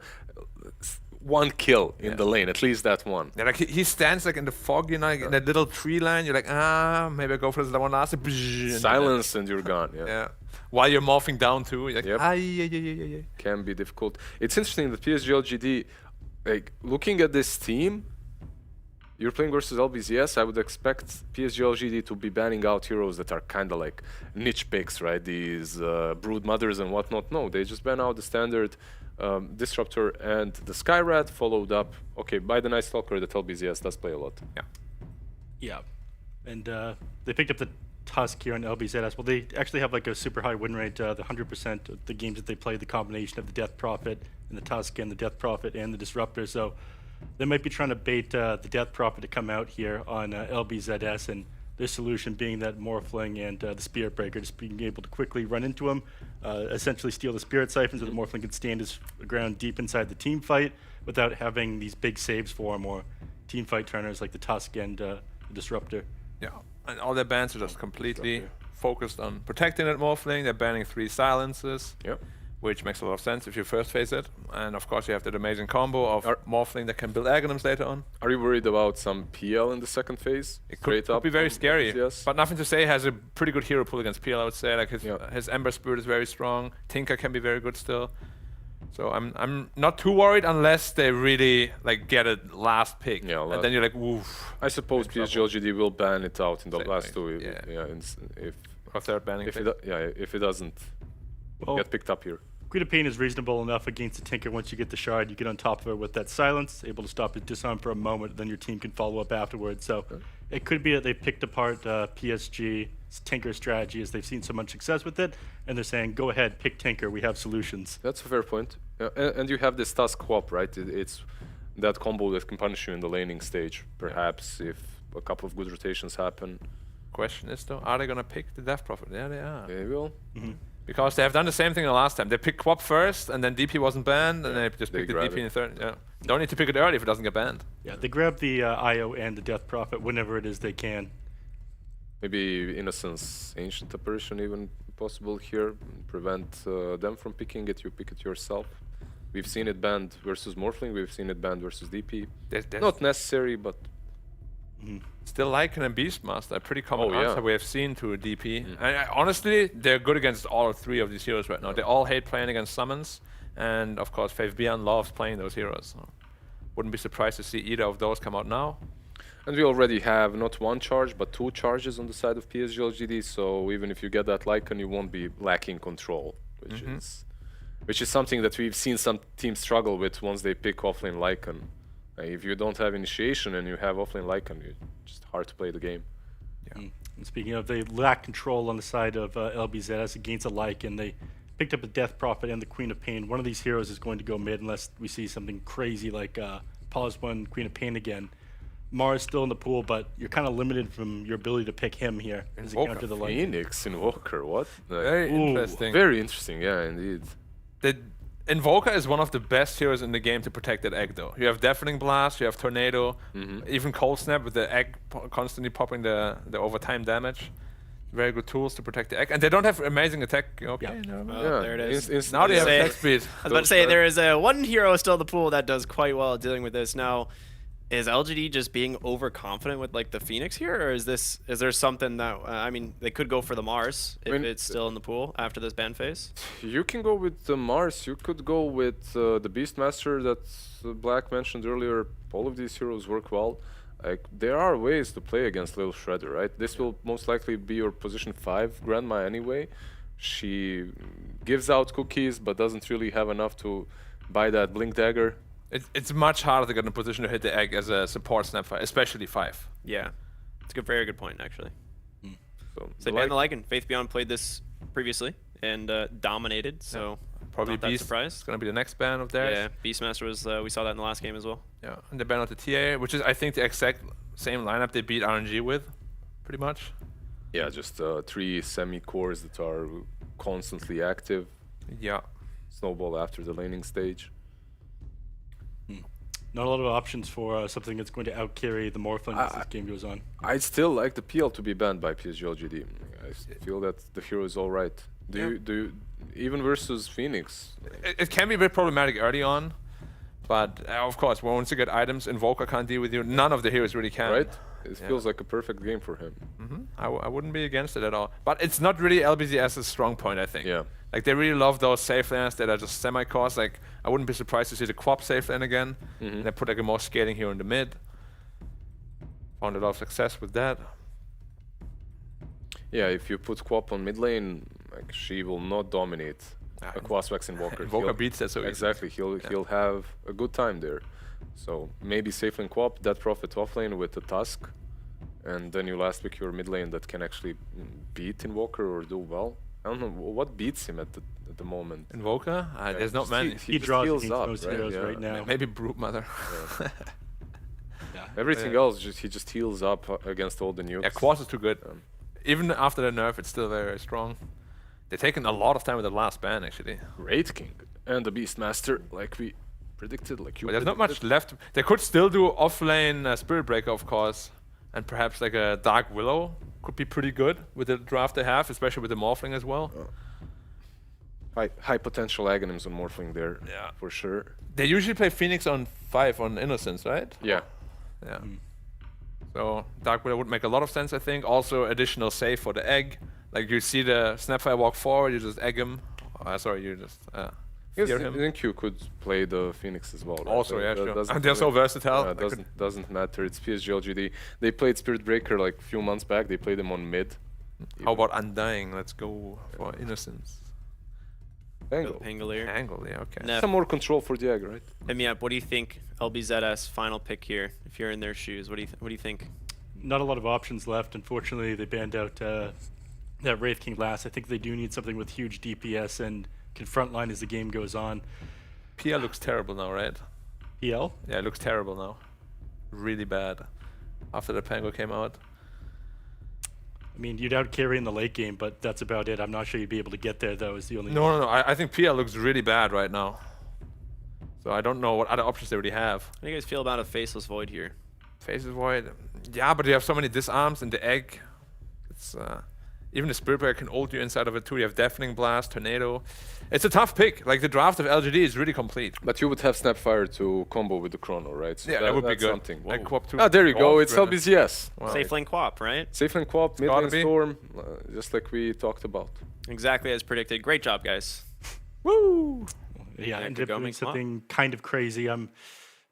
one kill in the lane, at least that one. Yeah, like he stands like in the fog, you know, like in that little tree line. You're like, maybe I go for this one last. Silence and you're gone. Yeah. While you're morphing down too, you're like, yep. Can be difficult. It's interesting that PSG.LGD, like looking at this team, you're playing versus LBZS. I would expect PSG.LGD to be banning out heroes that are kind of like niche picks, right? These brood mothers and whatnot. No, they just ban out the standard Disruptor and the Skyrat, followed up, by the Night Stalker that LBZS does play a lot. Yeah. And they picked up the Tusk here on LBZS. Well, they actually have like a super high win rate. The 100% of the games that they play, the combination of the Death Prophet and the Tusk and the Death Prophet and the Disruptor. So they might be trying to bait the Death Prophet to come out here on LBZS, and their solution being that Morphling and the Spirit Breaker, just being able to quickly run into him, essentially steal the Spirit Siphon so the Morphling can stand his ground deep inside the team fight without having these big saves for him or team fight turners like the Tusk and the Disruptor. Yeah, and all their bans are just completely focused on protecting that Morphling. They're banning 3 silences. Which makes a lot of sense if you first phase it. And of course you have that amazing combo of Morphling that can build Aghanims later on. Are you worried about some PL in the second phase? It could be very scary. But nothing to say, has a pretty good hero pool against PL, I would say. Like his Ember Spirit is very strong. Tinker can be very good still. So I'm not too worried unless they really like get a last pick. And then you're like, oof. I suppose PSG.LGD will ban it out in the last 2. If or third banning. If it doesn't get picked up here. Queen of Pain is reasonable enough against the Tinker. Once you get the shard, you get on top of her with that silence, able to stop his disarm for a moment, then your team can follow up afterwards. So it could be that they picked apart PSG's Tinker strategy as they've seen so much success with it, and they're saying, go ahead, pick Tinker, we have solutions. That's a fair point. And you have this Tusk Swap, right? It's that combo that can punish you in the laning stage, perhaps, if a couple of good rotations happen. Question is though, are they going to pick the Death Prophet? Yeah, they are. They will. Because they have done the same thing the last time. They picked Quap first, and then DP wasn't banned, and they just picked the DP in the third. Don't need to pick it early if it doesn't get banned. Yeah, they grab the IO and the Death Prophet whenever it is they can. Maybe Innocence Ancient Apparition even possible here. Prevent them from picking it, you pick it yourself. We've seen it banned versus Morphling, we've seen it banned versus DP. Not necessary, but... Still Lycan and Beastmaster, a pretty common answer we have seen to a DP. And honestly, they're good against all 3 of these heroes right now. They all hate playing against summons, and of course Faith Beyond loves playing those heroes. So wouldn't be surprised to see either of those come out now. And we already have not 1 charge, but 2 charges on the side of PSG.LGD, so even if you get that Lycan, you won't be lacking control, which is something that we've seen some teams struggle with once they pick offlane Lycan. If you don't have initiation and you have offlane Lycan, it's just hard to play the game. And speaking of, they lack control on the side of LBZS against a Lycan. They picked up a Death Prophet and the Queen of Pain. One of these heroes is going to go mid unless we see something crazy like Pause 1, Queen of Pain again. Mars still in the pool, but you're kind of limited from your ability to pick him here as a counter to the Lycan. Phoenix Invoker, what? Very interesting. Very interesting, yeah, indeed. The Invoker is one of the best heroes in the game to protect that egg, though. You have Deafening Blast, you have Tornado, even Cold Snap with the egg constantly popping the overtime damage. Very good tools to protect the egg. And they don't have amazing attack. There it is. Now they have attack speed. I was about to say, there is one hero still in the pool that does quite well at dealing with this. Now, is LGD just being overconfident with like the Phoenix here, or is there something that I mean they could go for the Mars if it's still in the pool after this ban phase? You can go with the Mars. You could go with the Beastmaster that Black mentioned earlier. All of these heroes work well. Like there are ways to play against Little Shredder, right? This will most likely be your position 5 grandma anyway. She gives out cookies but doesn't really have enough to buy that Blink Dagger. It's much harder to get in a position to hit the egg as a support snap fight, especially 5. Yeah, it's a very good point actually. So ban the Lycan. Faith Beyond played this previously and dominated. So probably not that Beast surprised. It's gonna be the next ban of theirs. Yeah, Beastmaster was. We saw that in the last game as well. Yeah, and they banned out the TA, which is I think the exact same lineup they beat RNG with, pretty much. Yeah, just 3 semi-cores that are constantly active. Yeah. Snowball after the laning stage. Not a lot of options for something that's going to out-carry the Morphling as this game goes on. I'd still like the PL to be banned by PSG.LGD. I feel that the hero is all right. Do you even versus Phoenix? It can be a bit problematic early on, But of course, once you get items, Invoker can't deal with you. None of the heroes really can. Right? It feels like a perfect game for him. I wouldn't be against it at all. But it's not really LBZS's strong point, I think. Yeah. Like, they really love those safe lanes that are just semi-cost. Like, I wouldn't be surprised to see the Quap safe lane again. And they put like a more scaling hero in the mid. Found a lot of success with that. Yeah, if you put Quap on mid lane, like, she will not dominate a Quaswax Invoker. Invoker beats that so easily. Exactly, he'll have a good time there. So maybe safe lane Quap, that profit off lane with the Tusk, and then you last pick your mid lane that can actually beat Invoker or do well. I don't know what beats him at the moment. Invoker? There's not many. He draws heals against up, most right? heroes Yeah. right now. Maybe Brute Mother. Everything else, he just heals up against all the nukes. Yeah, Quas is too good. Even after the nerf, it's still very, very strong. They've taken a lot of time with the last ban, actually. Great King and the Beastmaster, like we predicted, like you. But there's not much left. They could still do off-lane Spirit Breaker, of course, and perhaps like a Dark Willow could be pretty good with the draft they have, especially with the Morphling as well. High potential Aghanims on Morphling there, for sure. They usually play Phoenix on 5 on Innocence, right? Yeah. Yeah. So Dark Willow would make a lot of sense, I think. Also additional save for the egg. Like you see the Snapfire walk forward, you just egg him. Sorry, you just fear him. I think you could play the Phoenix as well. Right? Also, yeah, That sure. doesn't And they're so really- versatile. Yeah, doesn't matter. It's PSG.LGD. They played Spirit Breaker like a few months back. They played them on mid. How about Undying? Let's go for Innocence. Pangolier. Angle, yeah, okay. Neff, Some more control for the egg, right? hit me up. What do you think? LBZS final pick here. If you're in their shoes, what do you think? Not a lot of options left. Unfortunately, they banned out that Wraith King last. I think they do need something with huge DPS and can frontline as the game goes on. PL looks terrible now, right? PL? Yeah, it looks terrible now. Really bad. After the Pango came out. I mean, you'd out carry in the late game, but that's about it. I'm not sure you'd be able to get there, though, is the only... No. I think PL looks really bad right now. So I don't know what other options they really have. How do you guys feel about a Faceless Void here? Faces Void. Yeah, but you have so many disarms in the egg. It's even the Spirit Breaker can ult you inside of it too. You have Deafening Blast, Tornado. It's a tough pick. Like the draft of LGD is really complete. But you would have Snapfire to combo with the Chrono, right? So Yeah, that would be that's good. Something. Like Quap 2. Ah, there you go. Oh, It's really? LBZS. Wow. Safe lane Quap, right? Safe lane Quap, mid gotta lane be. Storm, just like we talked about. Exactly as predicted. Great job, guys. Woo! Yeah, could ended go up doing make some something kind of crazy. I'm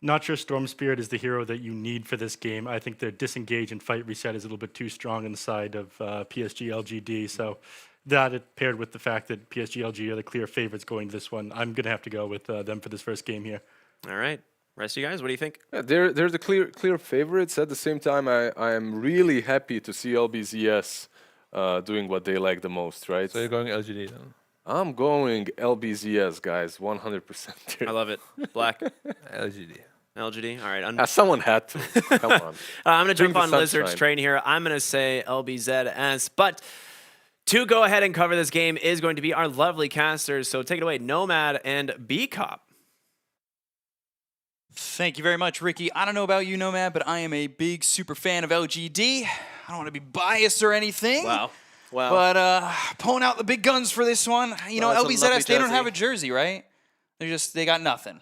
not sure Storm Spirit is the hero that you need for this game. I think the disengage and fight reset is a little bit too strong on the side of PSG.LGD. So that it paired with the fact that PSG.LGD are the clear favorites going to this one, I'm going to have to go with them for this first game here. All right. Rest of you guys, what do you think? Yeah, they're the clear favorites. At the same time, I am really happy to see LBZS doing what they like the most, right? So you're going LGD then? I'm going LBZS, guys, 100%. I love it. Black. LGD. LGD. All right. Someone had to. Come on. I'm going to Bring jump on the Lizard's sunshine. train here. I'm going to say LBZS. But to go ahead and cover this game is going to be our lovely casters. So take it away, Nomad and B-Cop. Thank you very much, Ricky. I don't know about you, Nomad, but I am a big super fan of LGD. I don't want to be biased or anything. Wow. But pulling out the big guns for this one. You know, Well, that's a lovely LBZS, they don't jersey. have a jersey, right? They got nothing.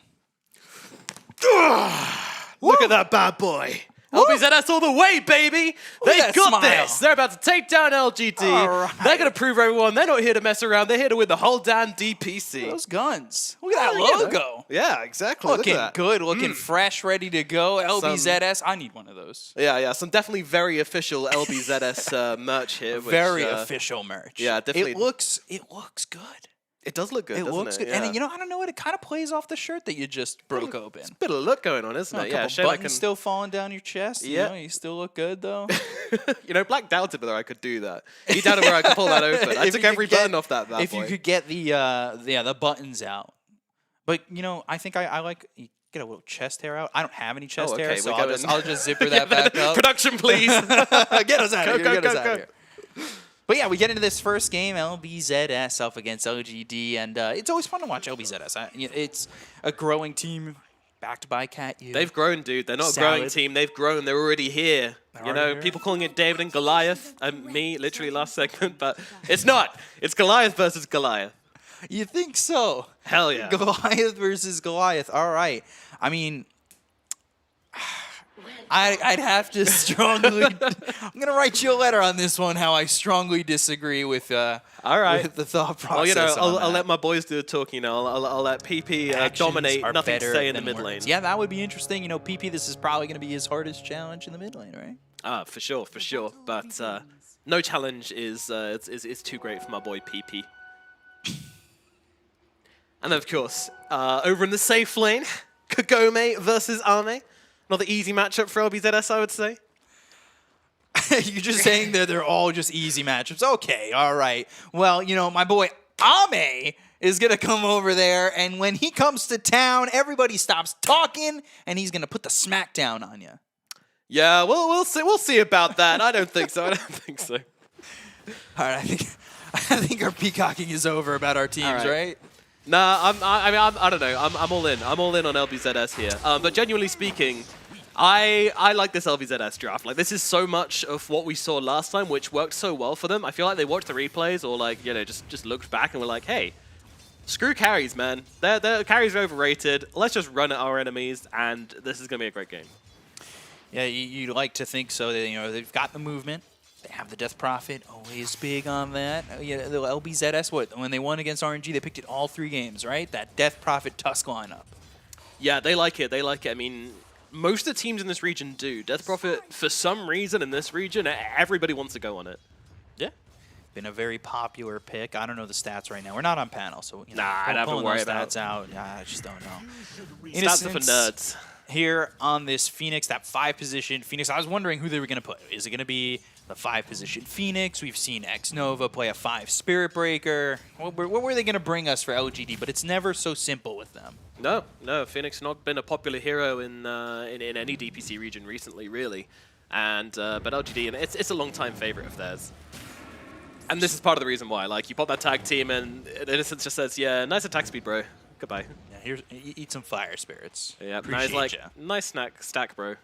Look at that bad boy. LBZS all the way, baby. They've that got smile. this. They're about to take down LGD. All right. They're going to prove everyone they're not here to mess around. They're here to win the whole damn DPC. Those guns. Look at that Yeah, logo. Yeah, exactly. Look Looking at that. good, looking fresh, ready to go. LBZS, I need one of those. Yeah. Some definitely very official LBZS merch here. Which, Very official merch. yeah, definitely. It looks good. It does look good, It doesn't looks it? good. Yeah. And you know, I don't know what, it kind of plays off the shirt that you just broke open. Bit of look going on, isn't A it? couple Yeah, shame I buttons can... still falling down your chest. Yeah. You know, you still look good though. You know, Black doubted whether I could do that. He doubted where I could pull that open. I If took you every could get- button off that bad if boy. you could get the buttons out. But you know, I think I like you get a little chest hair out. I don't have any chest hair, okay, so we're I'll going- just zipper that back up. Production, please. Get us out of here. Go, Get go, us go, out go. of here. But yeah, we get into this first game, LBZS up against LGD, and it's always fun to watch LBZS. It's a growing team, backed by Cat U. They've grown, dude. They're not a growing Salad. team. They've grown. They're already here. You know, already here. people calling it David and Goliath. And me, literally last segment. But it's not. It's Goliath versus Goliath. You think so? Hell yeah. Goliath versus Goliath. All right. I mean, I'd have to strongly. I'm gonna write you a letter on this one. How I strongly disagree with. All right. With the thought process. Well, you know, on I'll that. let my boys do the talking. You know, I'll let PP Actions dominate. are Nothing to better say in the than mid lane. words. Yeah, that would be interesting. You know, PP, this is probably going to be his hardest challenge in the mid lane, right? For sure. But no challenge is too great for my boy PP. And then, of course, over in the safe lane, Kagome versus Ame. Another easy matchup for LBZS, I would say. You're just saying that they're all just easy matchups. Okay, all right. Well, you know, my boy Ame is going to come over there, and when he comes to town, everybody stops talking, and he's going to put the smackdown on you. Yeah, we'll see about that. I don't think so. All right, I think our peacocking is over about our teams, right? Nah, I don't know. I'm all in. I'm all in on LBZS here. But genuinely speaking, I like this LBZS draft. Like, this is so much of what we saw last time, which worked so well for them. I feel like they watched the replays or, like, you know, just looked back and were like, hey, screw carries, man. Their carries are overrated. Let's just run at our enemies, and this is going to be a great game. Yeah, you'd like to think so. That, you know, they've got the movement. They have the Death Prophet, always big on that. Yeah, the LBZS, when they won against RNG, they picked it all 3 games, right? That Death Prophet Tusk lineup. Yeah, they like it. They like it. I mean, most of the teams in this region do. Death Prophet, for some reason in this region, everybody wants to go on it. Yeah. Been a very popular pick. I don't know the stats right now. We're not on panel, so you know, I'd have to worry about stats out. I just don't know. Stats are for nerds. Here on this Phoenix, that 5-position Phoenix, I was wondering who they were going to put. Is it going to be the 5-position Phoenix? We've seen X-Nova play a 5 Spirit Breaker. What were they going to bring us for LGD? But it's never so simple with them. No, Phoenix not been a popular hero in any DPC region recently, really. And but LGD, it's a long-time favorite of theirs. And this is part of the reason why. Like, you pop that tag team, and Innocence just says, "Yeah, nice attack speed, bro. Goodbye." Yeah, here's eat some fire spirits. Yeah, Appreciate nice, ya. nice stack, bro.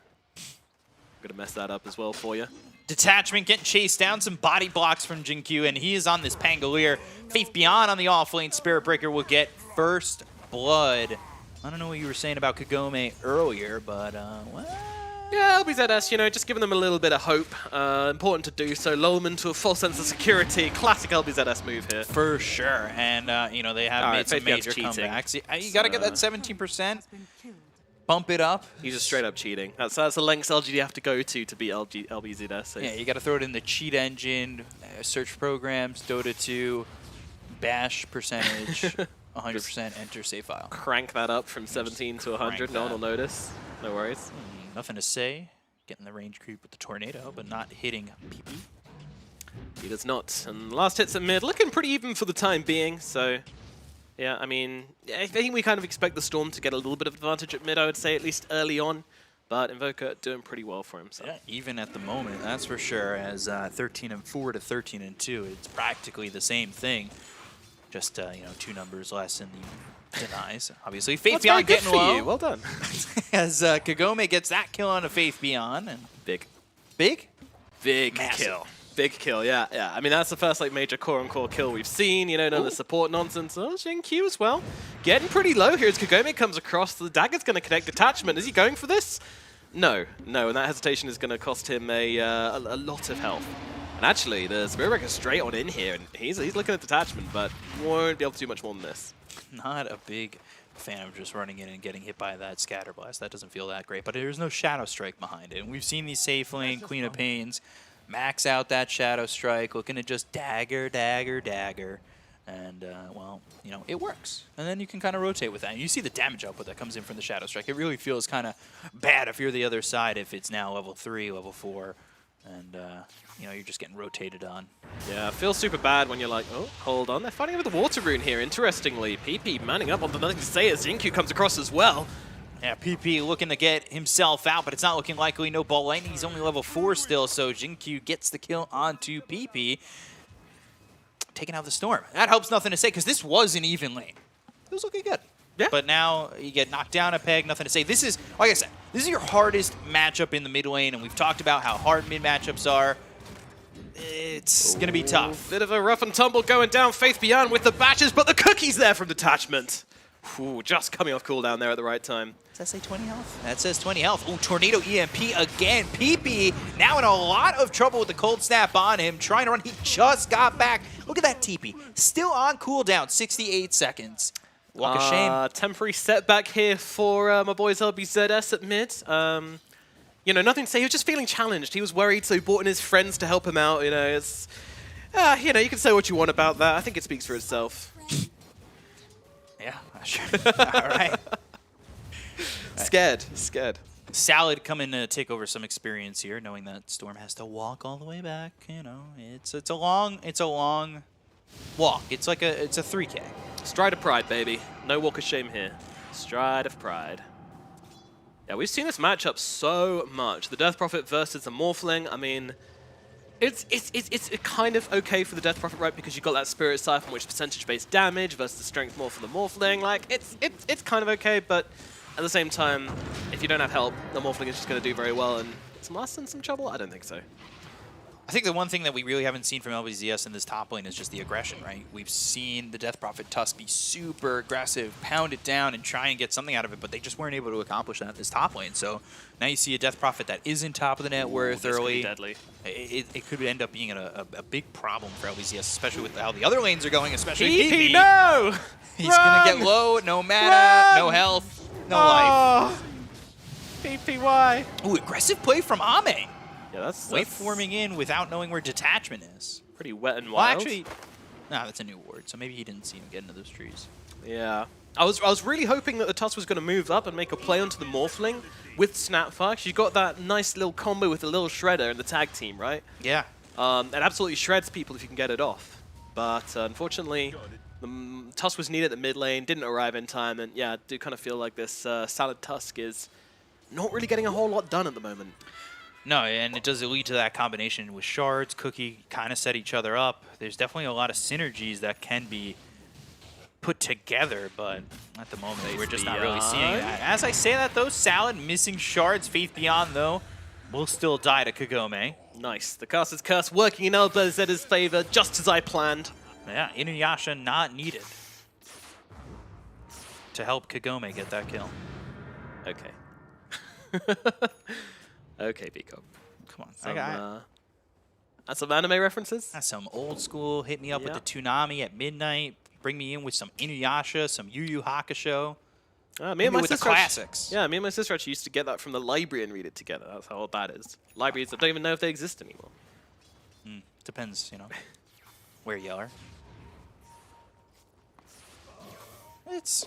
Gonna mess that up as well for you. Detachment getting chased down, some body blocks from Jinkyu, and he is on this Pangolier. Faith Beyond on the off-lane. Spirit Breaker will get first blood. I don't know what you were saying about Kagome earlier, but, well... Yeah, LBZS, you know, just giving them a little bit of hope. Important to do so. Lull them into a false sense of security. Classic LBZS move here. For sure. And, you know, they have made some major comebacks. You got to get that 17%. Bump it up. He's just straight up cheating. That's the lengths LGD have to go to beat LBZS. So. Yeah, you got to throw it in the cheat engine, search programs, Dota 2, bash percentage, 100%, enter save file. Crank that up from 17 to 100. No one will notice. No worries. Nothing to say. Getting the range creep with the tornado, but not hitting PP. He does not. And last hits at mid, looking pretty even for the time being. So, yeah, I mean, I think we kind of expect the Storm to get a little bit of advantage at mid, I would say, at least early on. But Invoker doing pretty well for himself. Yeah, even at the moment, that's for sure. As 13-4 to 13-2, it's practically the same thing. Just, you know, 2 numbers less in the denies. Obviously, Faith Beyond getting low. You. Well done. As Kagome gets that kill on a Faith Beyond. And big. Big? Big Massive. kill. Big kill, yeah. I mean, that's the first like major core-on-core kill we've seen. You know, none of the support nonsense. Oh, Jinkyu as well. Getting pretty low here as Kagome comes across. The dagger's going to connect detachment. Is he going for this? No, and that hesitation is going to cost him a lot of health. And actually, the Spirit Breaker is straight on in here, and he's looking at detachment, but won't be able to do much more than this. Not a big fan of just running in and getting hit by that Scatter Blast. That doesn't feel that great, but there's no Shadow Strike behind it. And we've seen these safe lane, Queen of Pains, max out that Shadow Strike, looking to just dagger. And, well, you know, it works. And then you can kind of rotate with that. And you see the damage output that comes in from the Shadow Strike. It really feels kind of bad if you're the other side, if it's now level 3, level 4. And, you know, you're just getting rotated on. Yeah, it feels super bad when you're like, oh, hold on. They're fighting over the Water Rune here, interestingly. PP manning up on the nothing to say as Jinkyu comes across as well. Yeah, PP looking to get himself out, but it's not looking likely. No Ball Lightning. He's only level 4 still, so Jinkyu gets the kill onto PP. Taking out the Storm. That helps nothing to say, because this was an even lane. It was looking good. Yeah. But now you get knocked down a peg, nothing to say. This is, like I said, this is your hardest matchup in the mid lane, and we've talked about how hard mid matchups are. it's going to be tough. Bit of a rough and tumble going down. Faith Beyond with the batches, but the cookies there from Detachment. Ooh, just coming off cooldown there at the right time. Does that say 20 health? That says 20 health. Ooh, Tornado EMP again. PP now in a lot of trouble with the cold snap on him. Trying to run. He just got back. Look at that TP. Still on cooldown. 68 seconds. Walk of shame. Temporary setback here for my boys LBZS at mid. You know, nothing to say. He was just feeling challenged. He was worried, so he brought in his friends to help him out. You know, it's... you know, you can say what you want about that. I think it speaks for itself. Yeah, sure. All right. Scared. Salad coming to take over some experience here, knowing that Storm has to walk all the way back. You know, it's a long walk. It's like it's a 3K. Stride of pride, baby. No walk of shame here. Stride of pride. Yeah, we've seen this matchup so much. The Death Prophet versus the Morphling. I mean, it's kind of okay for the Death Prophet, right? Because you've got that Spirit Siphon, which is percentage-based damage versus the Strength Morph for the Morphling. Like, it's kind of okay, but at the same time, if you don't have help, the Morphling is just going to do very well. And is Must in some trouble? I don't think so. I think the one thing that we really haven't seen from LBZS in this top lane is just the aggression, right? We've seen the Death Prophet Tusk be super aggressive, pound it down, and try and get something out of it, but they just weren't able to accomplish that in this top lane. So now you see a Death Prophet that isn't top of the net worth early. Deadly. It could end up being a big problem for LBZS, especially with how the other lanes are going, especially PP. PP. No! He's going to get low, no mana, no health, no life. PPY. Ooh, aggressive play from Ame. Yeah, that's Waveforming in without knowing where Detachment is. pretty wet and Well, wild. actually, nah, that's a new ward, so maybe he didn't see him get into those trees. Yeah. I was really hoping that the Tusk was going to move up and make a play onto the Morphling with Snapfire, because you got that nice little combo with the little Shredder in the tag team, right? Yeah. It absolutely shreds people if you can get it off. But unfortunately, the Tusk was needed at the mid lane, didn't arrive in time, and yeah, I do kind of feel like this Salad Tusk is not really getting a whole lot done at the moment. No, and it does lead to that combination with Shards, Cookie, kind of set each other up. There's definitely a lot of synergies that can be put together, but at the moment, we're just not really seeing that. As I say that, though, Salad missing Shards. Faith Beyond, though, will still die to Kagome. Nice. The Caster's Curse working in LBZ's favor, just as I planned. Yeah, Inuyasha not needed to help Kagome get that kill. Okay. Okay, Biko. Come on. That's some anime references? That's some old school. Hit me up Yeah. with the Toonami at midnight. Bring me in with some Inuyasha, some Yu Yu Hakusho. Me and my with the sister classics. Yeah, me and my sister actually used to get that from the library and read it together. That's how old that is. Libraries that don't even know if they exist anymore. Depends, you know, where you are. It's...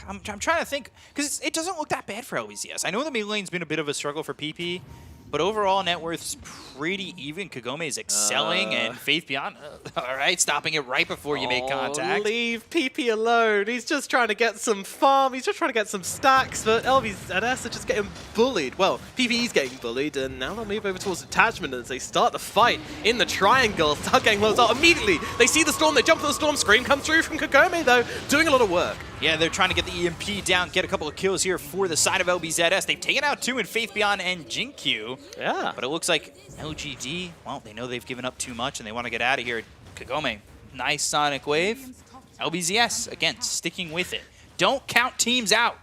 I'm trying to think, because it doesn't look that bad for LBZS. I know the mid lane's been a bit of a struggle for PP, but overall net worth's pretty even. Kagome is excelling, and Faith Beyond, all right, stopping it right before you make contact. Leave PP alone. He's just trying to get some farm. He's just trying to get some stacks, but LBZS are just getting bullied. Well, PPE's getting bullied, and now they'll move over towards Detachment as they start the fight in the triangle. Start getting close out immediately. They see the Storm. They jump for the Storm. Scream comes through from Kagome, though, doing a lot of work. Yeah, they're trying to get the EMP down, get a couple of kills here for the side of LBZS. They've taken out two in Faith Beyond and Jinkyu. Yeah. But it looks like LGD, well, they know they've given up too much and they want to get out of here. Kagome, nice Sonic Wave. LBZS, again, sticking with it. Don't count teams out.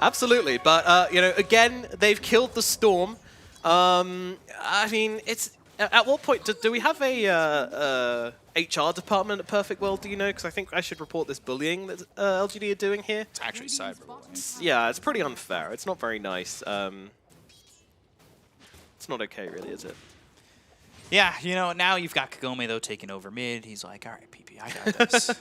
Absolutely, but, you know, again, they've killed the Storm. I mean, it's... At what point do we have a HR department at Perfect World, do you know? Because I think I should report this bullying that LGD are doing here. It's actually cyberbullying. Yeah, it's pretty unfair. It's not very nice. It's not okay, really, is it? Yeah, you know, now you've got Kagome, though, taking over mid. He's like, all right, PP, I got this.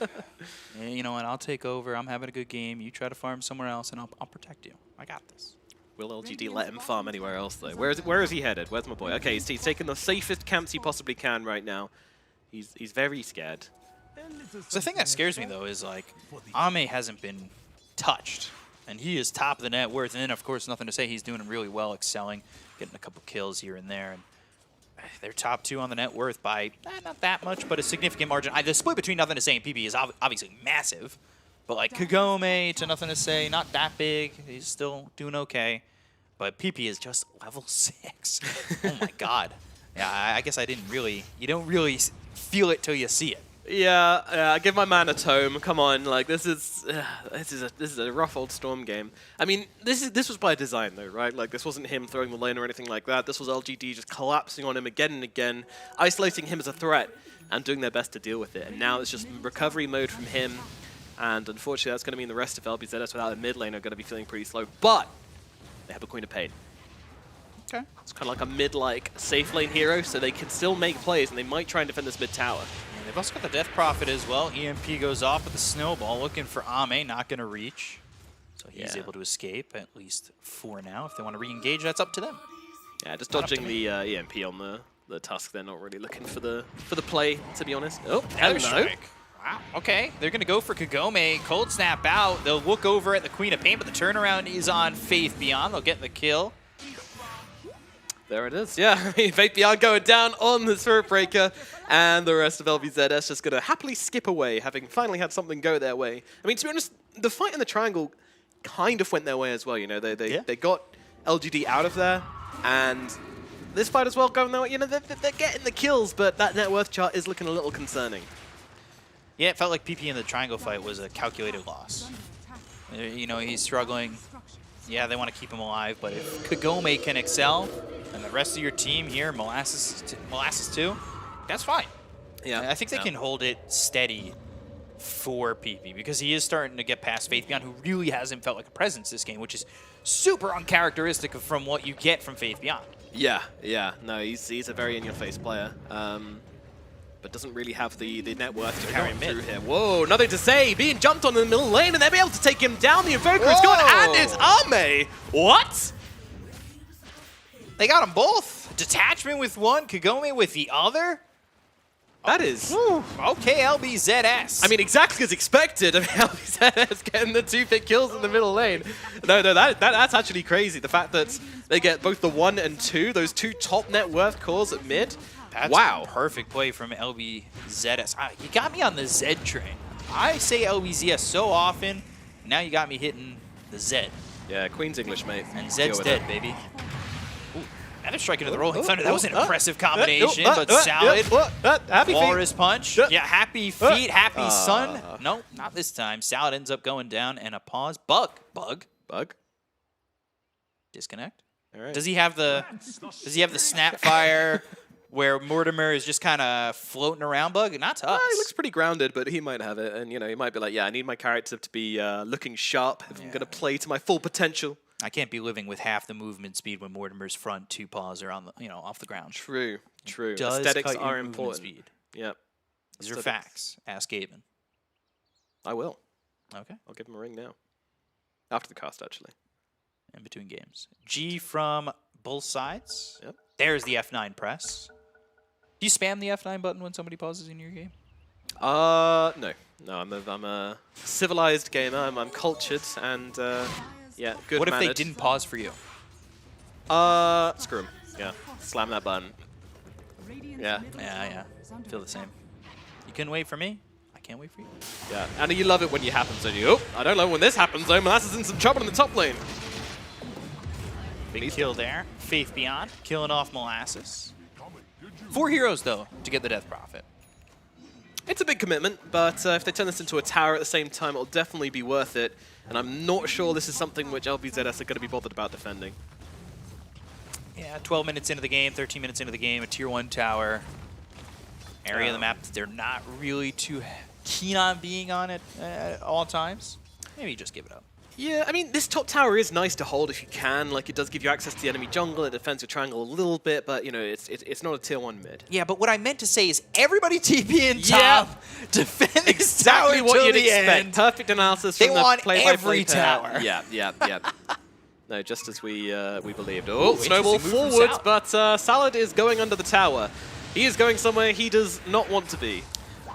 Yeah, you know what? I'll take over. I'm having a good game. You try to farm somewhere else, and I'll protect you. I got this. Will LGD let him farm anywhere else, though? Where is he headed? Where's my boy? Okay, he's taking the safest camps he possibly can right now. He's very scared. So the thing that scares me, though, is, like, Ame hasn't been touched. And he is top of the net worth. And then, of course, nothing to say. He's doing really well, excelling, getting a couple kills here and there. And they're top two on the net worth by not that much, but a significant margin. The split between nothing to say and PP is obviously massive. But, like, Kagome to nothing to say, not that big. He's still doing okay. But PP is just level 6. Oh, my God. Yeah, I guess I didn't really. You don't really feel it till you see it. Yeah, I give my man a tome. Come on, like this is a rough old Storm game. I mean, this was by design though, right? Like this wasn't him throwing the lane or anything like that. This was LGD just collapsing on him again and again, isolating him as a threat and doing their best to deal with it. And now it's just recovery mode from him, and unfortunately that's going to mean the rest of LBZS without a mid lane are going to be feeling pretty slow. But they have a Queen of Pain. Okay. It's kind of like a mid-like safe lane hero, so they can still make plays, and they might try and defend this mid tower. And they've also got the Death Prophet as well. EMP goes off with the Snowball, looking for Ame, not going to reach. So he's able to escape, at least for now. If they want to re-engage, that's up to them. Yeah, just dodging the EMP on the Tusk. They're not really looking for the play, to be honest. Oh, hello. Strike. Wow, okay. They're going to go for Kagome. Cold Snap out. They'll look over at the Queen of Pain, but the turnaround is on Faith Beyond. They'll get the kill. There it is. Yeah, Faith Beyond going down on the Spirit Breaker, and the rest of LBZS just going to happily skip away, having finally had something go their way. I mean, to be honest, the fight in the triangle kind of went their way as well. You know, they got LGD out of there, and this fight as well going their way. You know, they're getting the kills, but that net worth chart is looking a little concerning. Yeah, it felt like PP in the triangle fight was a calculated loss. You know, he's struggling. Yeah, they want to keep him alive, but if Kagome can excel, and the rest of your team here, Molasses too, that's fine. Yeah, I think they can hold it steady for PP, because he is starting to get past Faith Beyond, who really hasn't felt like a presence this game, which is super uncharacteristic from what you get from Faith Beyond. Yeah, no, he's a very in-your-face player. But doesn't really have the net worth to carry him through here. Whoa, nothing to say. Being jumped on in the middle lane, and they'll be able to take him down. The Invoker is gone, and it's Ame. What? They got them both. Detachment with one, Kagome with the other. That is... Okay, LBZS. I mean, exactly as expected. I mean, LBZS getting the 2 big kills in the middle lane. No, that's actually crazy. The fact that they get both the 1 and 2, those 2 top net worth cores at mid. That's a perfect play from LBZS. You got me on the Z train. I say LBZS so often, now you got me hitting the Z. Yeah, Queen's English, mate. And Zed's dead, baby. Ooh, another strike into the Rolling Thunder. That was an impressive combination, but Salad. Happy Walrus Punch. Yeah, happy feet, happy sun. No, not this time. Salad ends up going down, and a pause. Bug. Disconnect. All right. Does he have the Snapfire? Where Mortimer is just kind of floating around, Bug? Not to us. He looks pretty grounded, but he might have it. And, you know, he might be like, yeah, I need my character to be looking sharp if I'm going to play to my full potential. I can't be living with half the movement speed when Mortimer's front 2 paws are on the, off the ground. True. Aesthetics are important. Speed. Yep. These are facts. Ask Gavin. I will. Okay. I'll give him a ring now. After the cast, actually. In between games. G from both sides. Yep. There's the F9 press. Do you spam the F9 button when somebody pauses in your game? No. I'm a civilized gamer. I'm cultured and yeah, good. What if mannered. they didn't pause for you? Screw 'em. Yeah, slam that button. Yeah. Feel the same. You couldn't wait for me. I can't wait for you. Yeah, and you love it when it happens, don't you? Oh, I don't know when this happens though. Molasses in some trouble in the top lane. Big kill there. Faith Beyond killing off Molasses. 4 heroes, though, to get the Death Prophet. It's a big commitment, but if they turn this into a tower at the same time, it'll definitely be worth it. And I'm not sure this is something which LBZS are going to be bothered about defending. Yeah, 12 minutes into the game, 13 minutes into the game, a Tier 1 tower. Area of the map that they're not really too keen on being on at all times. Maybe just give it up. Yeah, I mean, this top tower is nice to hold if you can. Like, it does give you access to the enemy jungle, it defends your triangle a little bit, but, you know, it's not a tier 1 mid. Yeah, but what I meant to say is everybody TP in top, defend this tower exactly what you'd the expect. End. Perfect analysis They from the want play-by-play every pair. tower. Yeah. No, just as we believed. Oh, snowball interesting move from forwards, Salad. but Salad is going under the tower. He is going somewhere he does not want to be.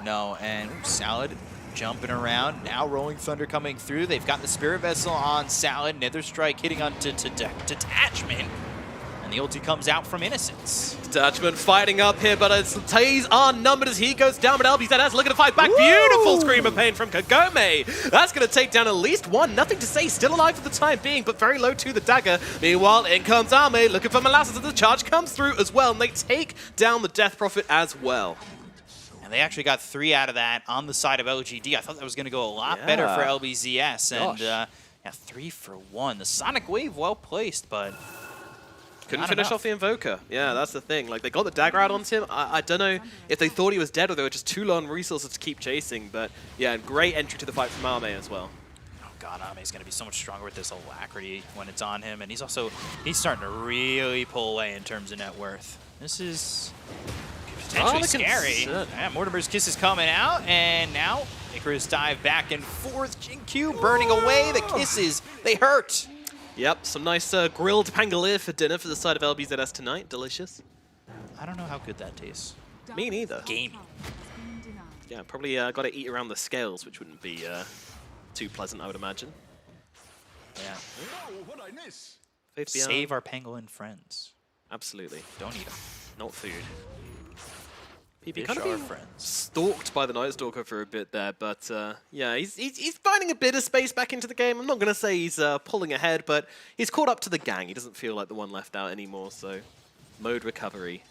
No, and Salad jumping around. Now Rolling Thunder coming through. They've got the Spirit Vessel on Salad. Nether Strike hitting onto Detachment. And the ulti comes out from Innocence. Detachment fighting up here, but as Taze are numbered as he goes down, but LBZS looking to fight back. Beautiful Scream of Pain from Kagome. That's going to take down at least one. Nothing to say, still alive for the time being, but very low to the dagger. Meanwhile, in comes Ame, looking for Molasses, and the charge comes through as well, and they take down the Death Prophet as well. And they actually got 3 out of that on the side of LGD. I thought that was going to go a lot better for LBZS. And yeah, 3 for 1. The Sonic Wave well placed, but couldn't finish off the Invoker. Yeah, that's the thing. Like, they got the dagger out onto him. I don't know if they thought he was dead or they were just too low on resources to keep chasing. But yeah, great entry to the fight from Ame as well. Oh god, Ame's going to be so much stronger with this Alacrity when it's on him. And he's starting to really pull away in terms of net worth. This is potentially scary. Yeah, Mortimer's Kiss is coming out, and now Icarus dive back and forth. Jin-Q burning away. The kisses, they hurt. Yep, some nice grilled pangolier for dinner for the side of LBZS tonight. Delicious. I don't know how good that tastes. Me neither. Gamey. Yeah, probably got to eat around the scales, which wouldn't be too pleasant, I would imagine. Yeah. Save our pangolin friends. Absolutely. Don't eat them. Not food. Fish kind of are being friends. stalked by the Night Stalker for a bit there, but yeah, he's finding a bit of space back into the game. I'm not going to say he's pulling ahead, but he's caught up to the gang. He doesn't feel like the one left out anymore, so mode recovery.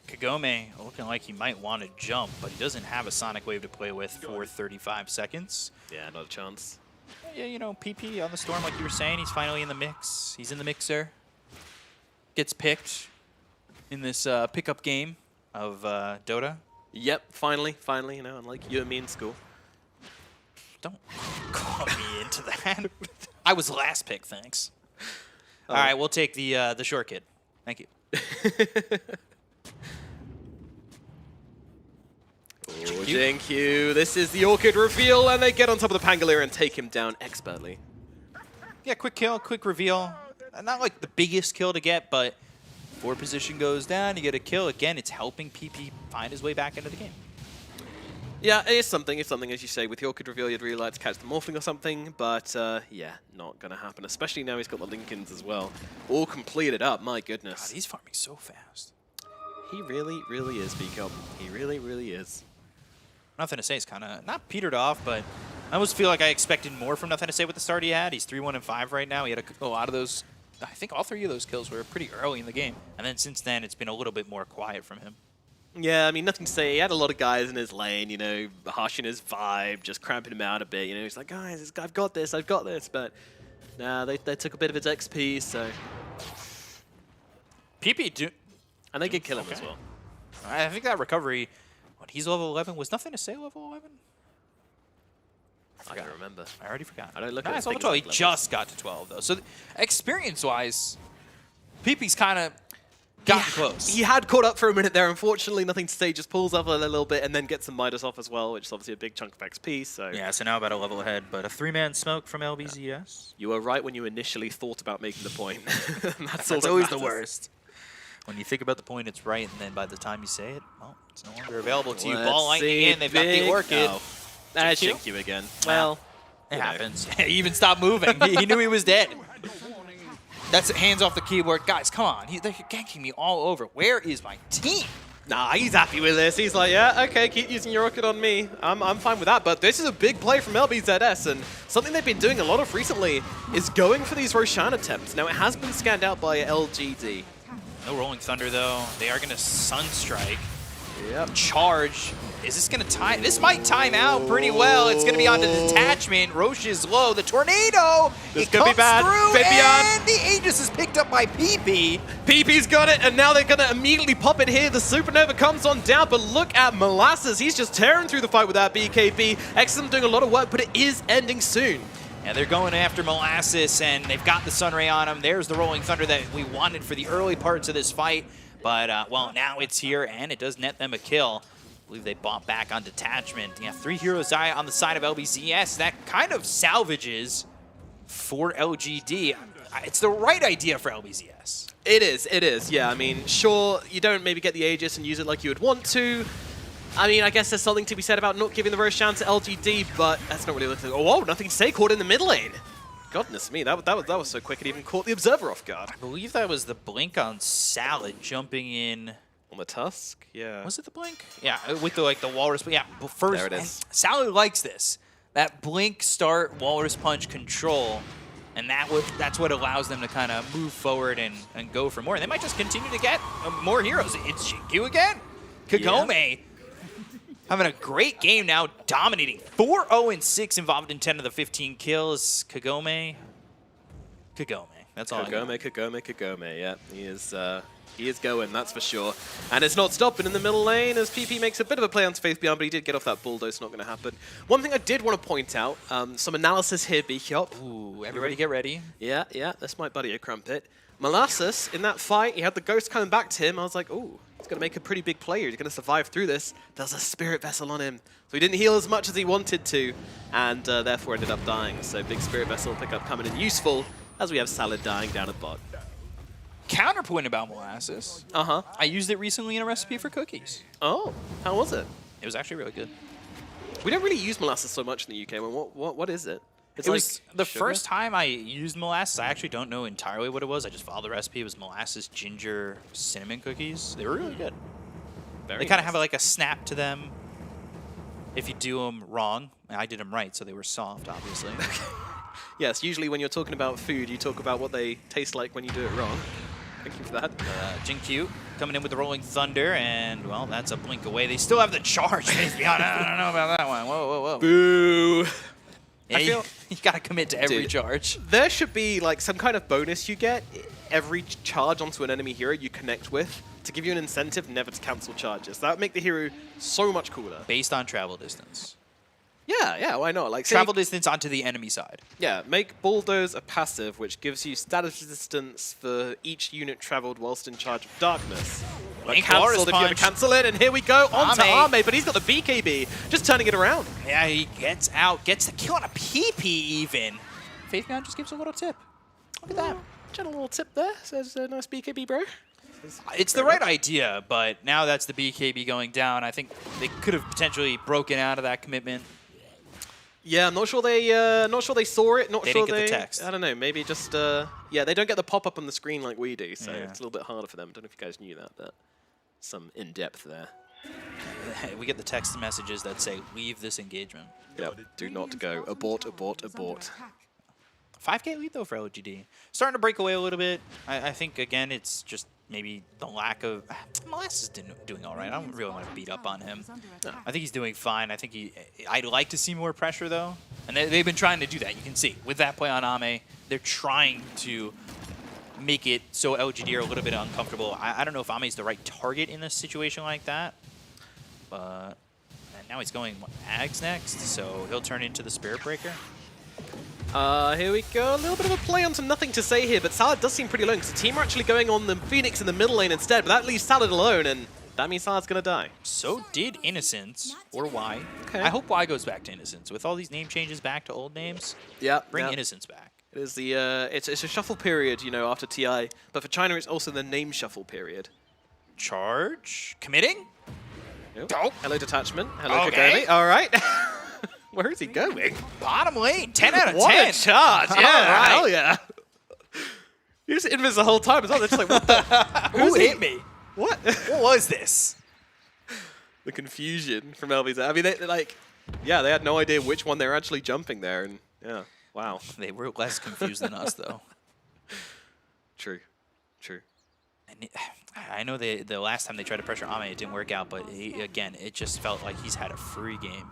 Kagome looking like he might want to jump, but he doesn't have a Sonic Wave to play with for 35 seconds. Yeah, not a chance. Yeah, you know, PP on the Storm, like you were saying, he's finally in the mix. He's in the mixer. Gets picked in this pickup game of Dota. Yep, finally, you know, unlike you and me in school. Don't call me into that. I was last pick, thanks. All right, we'll take the short kid. Thank you. Jin-Q, this is the Orchid reveal, and they get on top of the Pangolier and take him down expertly. Yeah, quick kill, quick reveal. Not like the biggest kill to get, but before position goes down, you get a kill. Again, it's helping PP find his way back into the game. Yeah, it is something. It's something, as you say, with the Orchid reveal, you'd really like to catch the Morphling or something, but yeah, not going to happen, especially now he's got the Lincolns as well. All completed up, my goodness. God, he's farming so fast. He really, really is, BCOP. He really, really is. Nothing to say is kind of not petered off, but I almost feel like I expected more from Nothing to Say with the start he had. He's 3-1-5 right now. He had a lot of those. I think all 3 of those kills were pretty early in the game. And then since then, it's been a little bit more quiet from him. Yeah, I mean, nothing to say. He had a lot of guys in his lane, you know, harshing his vibe, just cramping him out a bit. You know, he's like, guys, I've got this. But nah, they took a bit of his XP, so. PP do. And they can kill him as well. I think that recovery, when he's level 11, was Nothing to Say level 11? I don't remember. I already forgot. I don't look Nah, at it's level 12. He just got to 12, though. So experience-wise, PP's kind of gotten close. He had caught up for a minute there. Unfortunately, Nothing to Say just pulls up a little bit and then gets some Midas off as well, which is obviously a big chunk of XP. So yeah, so now about a level ahead, but a 3-man smoke from LBZS. Yeah. You were right when you initially thought about making the point. That's always the worst. When you think about the point, it's right, and then by the time you say it, well, it's no longer available to you. Ball lightning in, they've got the Orchid. Oh. That's Jin-Q again. Well, it happens. He even stopped moving. He knew he was dead. That's hands off the keyboard. Guys, come on. They're ganking me all over. Where is my team? Nah, he's happy with this. He's like, yeah, okay, keep using your Orchid on me. I'm fine with that. But this is a big play from LBZS, and something they've been doing a lot of recently is going for these Roshan attempts. Now, it has been scanned out by LGD. No Rolling Thunder, though. They are going to Sunstrike. Yep. Charge. Is this going to time? This might time out pretty well. It's going to be on the detachment. Roche is low. The tornado. This could be bad. Through, and the Aegis is picked up by PP. PP's got it, and now they're going to immediately pop it here. The Supernova comes on down, but look at Molasses. He's just tearing through the fight with that BKB. XM doing a lot of work, but it is ending soon. And they're going after Molasses, and they've got the Sunray on him. There's the Rolling Thunder that we wanted for the early parts of this fight. But, well, now it's here, and it does net them a kill. I believe they bought back on detachment. Yeah, 3 heroes die on the side of LBZS. That kind of salvages for LGD. It's the right idea for LBZS. It is, yeah. I mean, sure, you don't maybe get the Aegis and use it like you would want to. I mean, I guess there's something to be said about not giving the Roshan to LGD, but that's not really looking. Oh, whoa, Nothing to Say caught in the mid lane. Goodness me, that was so quick it even caught the Observer off guard. I believe that was the blink on Salad jumping in. On the Tusk, yeah. Was it the blink? Yeah, with the the Walrus. But yeah, but first, There it is. Salad likes this. That blink start Walrus Punch control, and that's what allows them to kind of move forward and go for more. And they might just continue to get more heroes. It's Shinku again. Kagome having a great game now, dominating 4-0-6, involved in 10 of the 15 kills. Kagome. That's all. Kagome. Yeah, he is going, that's for sure. And it's not stopping in the middle lane as PP makes a bit of a play onto Faith Beyond, but he did get off that bulldoze, not going to happen. One thing I did want to point out, some analysis here, BKop. Ooh, everybody get ready. Yeah, this might buddy a crumpet. Molasses, in that fight, he had the ghost coming back to him. I was like, ooh, he's going to make a pretty big play here. He's going to survive through this. There's a Spirit Vessel on him. So he didn't heal as much as he wanted to, and therefore ended up dying. So big Spirit Vessel pickup coming in useful, as we have Salad dying down at bot. Counterpoint about Molasses. I used it recently in a recipe for cookies. Oh, how was it? It was actually really good. We don't really use molasses so much in the UK. What is it? It's it like was the sugar? first time I used molasses. I actually don't know entirely what it was. I just followed the recipe. It was molasses, ginger, cinnamon cookies. They were really good. They kind of have like a snap to them if you do them wrong. I did them right, so they were soft, obviously. Yes, usually when you're talking about food, you talk about what they taste like when you do it wrong. Thank you for that. Jin coming in with the Rolling Thunder, and, well, that's a blink away. They still have the charge. I don't know about that one. Whoa. Boo. Yeah, you got to commit to every charge. There should be like some kind of bonus you get every charge onto an enemy hero you connect with to give you an incentive never to cancel charges. That would make the hero so much cooler. Based on travel distance. Yeah, why not? Like travel distance onto the enemy side. Yeah, make Bulldoze a passive, which gives you status resistance for each unit traveled whilst in charge of darkness. Like cancelled if you ever cancel it, and here we go onto Ame, but he's got the BKB, just turning it around. Yeah, he gets out, gets the kill on a PP even. Faithbeyond just gives a little tip. Look at that. Just a little tip there. Says a nice BKB, bro. It's the right idea, but now that's the BKB going down. I think they could have potentially broken out of that commitment. Yeah, I'm not sure they saw it. Not they sure didn't get the text. I don't know. Maybe just yeah, they don't get the pop up on the screen like we do, so it's a little bit harder for them. Don't know if you guys knew that, but some in depth there. We get the text messages that say, "Leave this engagement." Yep. Do not go. Abort. 5K lead though for LGD. Starting to break away a little bit. I think again it's just maybe the lack of Molasses is doing all right. I don't really want to beat up on him. I think he's doing fine. I think I'd like to see more pressure though, and they've been trying to do that. You can see with that play on Ame, they're trying to make it so LGD are a little bit uncomfortable. I don't know if Ame's the right target in a situation like that, but and now he's going Ags next, so he'll turn into the Spirit Breaker. Here we go. A little bit of a play onto nothing to say here, but Salad does seem pretty alone because the team are actually going on the Phoenix in the middle lane instead, but that leaves Salad alone, and that means Salad's going to die. So did Innocence, or Y. Okay. I hope Y goes back to Innocence. With all these name changes back to old names, bring Innocence back. It is the, it's a shuffle period, you know, after TI, but for China it's also the name shuffle period. Charge? Committing? Nope. Oh. Hello, Detachment. Hello, Kagome. All right. Where is he going? Bottom lane, 10 out of 10. What a charge! Yeah, right. hell yeah. He was invis the whole time as well. They're just like, what the? Who hit me? What? What was this? The confusion from LBZS. I mean, they like, yeah, they had no idea which one they were actually jumping there, and yeah, wow. They were less confused than us, though. True. And I know the last time they tried to pressure Ame, it didn't work out, but again, it just felt like he's had a free game.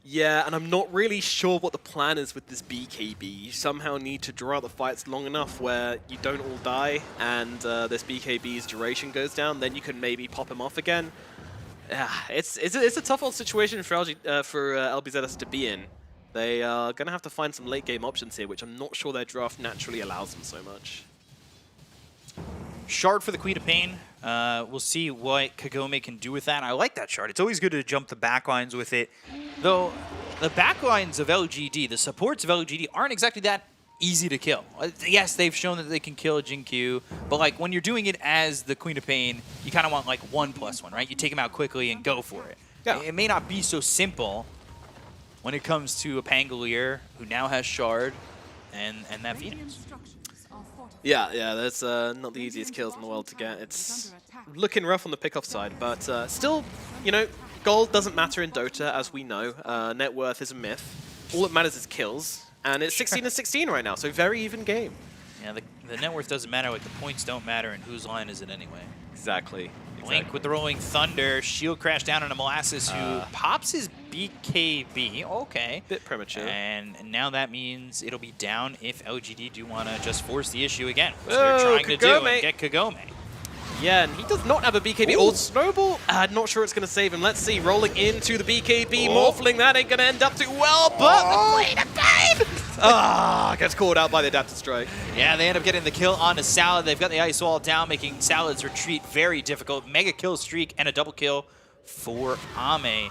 Yeah, and I'm not really sure what the plan is with this BKB. You somehow need to draw out the fights long enough where you don't all die and this BKB's duration goes down, then you can maybe pop him off again. Yeah, it's a tough old situation for LBZS to be in. They are going to have to find some late game options here, which I'm not sure their draft naturally allows them so much. Shard for the Queen of Pain. We'll see what Kagome can do with that. I like that shard. It's always good to jump the backlines with it. Though the backlines of LGD, the supports of LGD, aren't exactly that easy to kill. Yes, they've shown that they can kill Jin, but like when you're doing it as the Queen of Pain, you kind of want like 1+1, right? You take him out quickly and go for it. Yeah. It may not be so simple when it comes to a Pangolier who now has shard. and that Phoenix. Yeah, that's not the easiest kills in the world to get. It's looking rough on the pickoff side, but still, you know, gold doesn't matter in Dota, as we know. Net worth is a myth. All that matters is kills, and it's 16 and 16 right now, so very even game. Yeah, the net worth doesn't matter, like the points don't matter, and whose line is it anyway? Exactly. Blink with the rolling thunder, shield crash down on a Molasses who pops his BKB. Okay. Bit premature. And now that means it'll be down if LGD do want to just force the issue again, which they're trying to do and get Kagome. Yeah, and he does not have a BKB. Or Snowball, not sure it's going to save him. Let's see, rolling into the BKB. Morphling, that ain't going to end up too well, but the Queen of Pain! Gets called out by the Adaptive Strike. Yeah, they end up getting the kill onto Salad. They've got the ice wall down, making Salad's retreat very difficult. Mega kill streak and a double kill for Ame.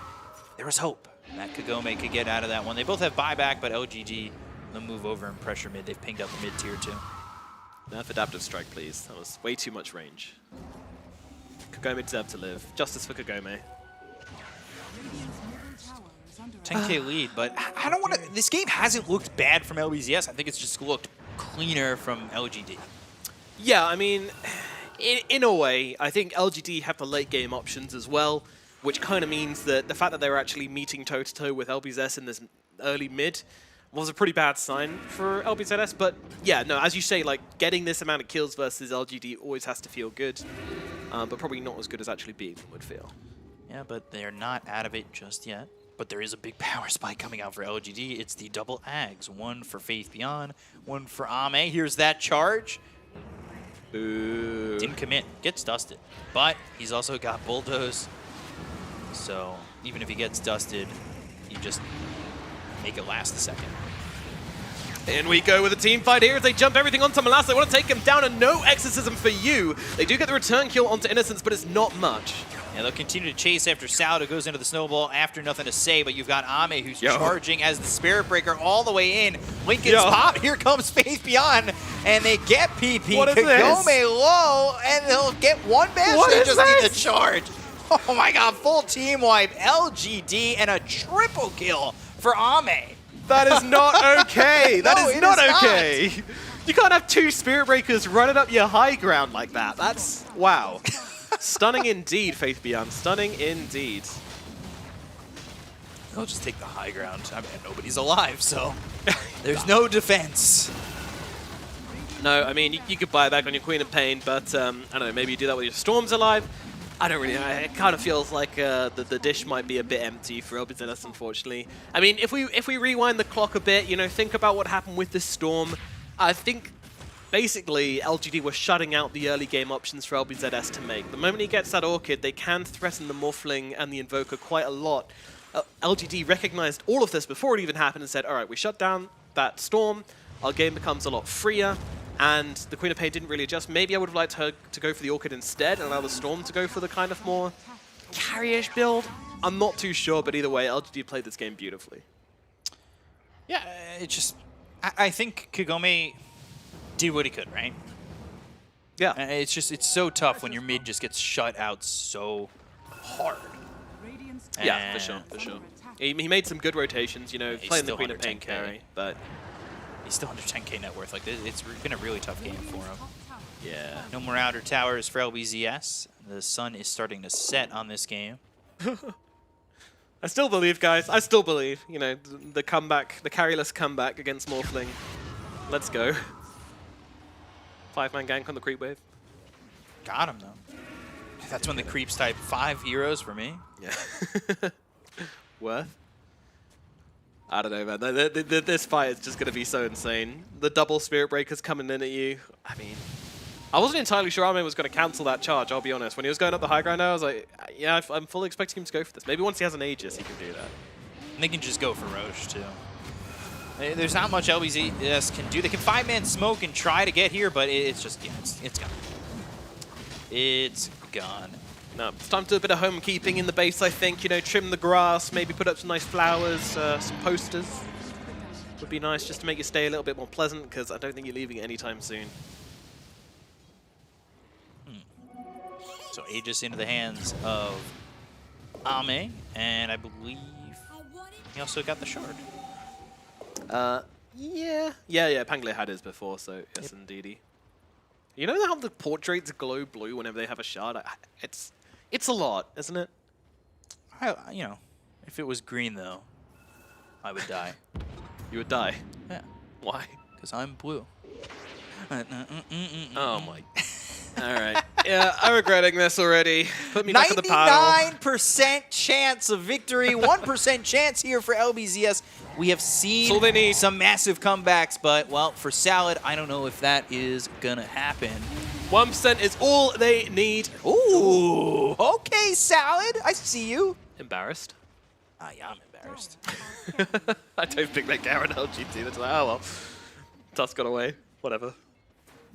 There was hope that Kagome could get out of that one. They both have buyback, but LGD, they'll move over and pressure mid. They've pinged up the mid tier too. Nerf Adaptive Strike, please. That was way too much range. Kagome deserved to live. Justice for Kagome. 10k lead, but I don't want to. This game hasn't looked bad from LBZS. I think it's just looked cleaner from LGD. Yeah, I mean, in a way, I think LGD have the late game options as well, which kind of means that the fact that they were actually meeting toe-to-toe with LBZS in this early mid was a pretty bad sign for LBZS. But yeah, no, as you say, like getting this amount of kills versus LGD always has to feel good, but probably not as good as actually beating them would feel. Yeah, but they're not out of it just yet. But there is a big power spike coming out for LGD. It's the double Ags. One for Faith Beyond, one for Ame. Here's that charge. Ooh. Didn't commit. Gets dusted. But he's also got Bulldoze. So even if he gets dusted, you just make it last a second. In we go with a team fight here as they jump everything onto Molasses. They want to take him down, and no exorcism for you. They do get the return kill onto Innocence, but it's not much. Yeah, they'll continue to chase after Saldo goes into the snowball after nothing to say, but you've got Ame who's charging as the Spirit Breaker all the way in. Lincoln's pop, here comes Faith Beyond, and they get PP. What is Kagome this? low, and they'll get one bash. What They is just this? need the charge. Oh my god, full team wipe, LGD, and a triple kill for Ame. That is not okay. That No, is it not is not. okay. You can't have two Spirit Breakers running up your high ground like that. That's, wow. Stunning indeed, Faith Beyond. Stunning indeed. They'll just take the high ground. I mean, nobody's alive, so there's no defense. No, I mean, you could buy back on your Queen of Pain, but I don't know, maybe you do that with your Storms alive. I don't really know. It kind of feels like the dish might be a bit empty for LBZS, unfortunately. I mean, if we rewind the clock a bit, you know, think about what happened with this Storm. I think basically LGD were shutting out the early game options for LBZS to make. The moment he gets that Orchid, they can threaten the Morphling and the Invoker quite a lot. LGD recognized all of this before it even happened and said, all right, we shut down that Storm, our game becomes a lot freer. And the Queen of Pain didn't really adjust. Maybe I would have liked her to go for the Orchid instead and allow the Storm to go for the kind of more carry-ish build. I'm not too sure, but either way, LGD played this game beautifully. Yeah, it's just... I think Kagome did what he could, right? Yeah. It's just, it's so tough when your mid just gets shut out so hard. Yeah, for sure, for sure. He made some good rotations, you know, he's playing the still Queen of under Pain 10K. carry, but... He's still under 10k net worth. Like, it's been a really tough game for him. Yeah. No more outer towers for LBZS. The sun is starting to set on this game. I still believe, guys. I still believe. You know, the comeback, the carryless comeback against Morphling. Let's go. 5-man gank on the creep wave. Got him, though. That's when the creeps type 5 heroes for me. Yeah. Worth? I don't know, man. This fight is just going to be so insane. The double Spirit Breakers coming in at you. I mean, I wasn't entirely sure Ame was going to cancel that charge, I'll be honest. When he was going up the high ground, I was like, yeah, I'm fully expecting him to go for this. Maybe once he has an Aegis, he can do that. And they can just go for Roche, too. There's not much LBZS can do. They can 5-man smoke and try to get here, but it's just, yeah, it's gone. It's gone. No, it's time to do a bit of homekeeping in the base, I think. You know, trim the grass, maybe put up some nice flowers, some posters. Would be nice just to make your stay a little bit more pleasant, because I don't think you're leaving it anytime soon. So Aegis into the hands of Ame, and I believe he also got the shard. Yeah. Pangler had his before, so yes, indeedy. You know how the portraits glow blue whenever they have a shard? It's a lot, isn't it? You know, if it was green though, I would die. You would die. Yeah. Why? Because I'm blue. Oh my. All right. Yeah, I'm regretting this already. Put me back on the paddle. 99% chance of victory, 1% chance here for LBZS. We have seen all they need. some massive comebacks, but, well, for Salad, I don't know if that is going to happen. 1% is all they need. Ooh, okay, Salad. I see you. Embarrassed? Yeah, I'm embarrassed. I don't think they care on LGD. That's like, oh well. Tusk got away. Whatever.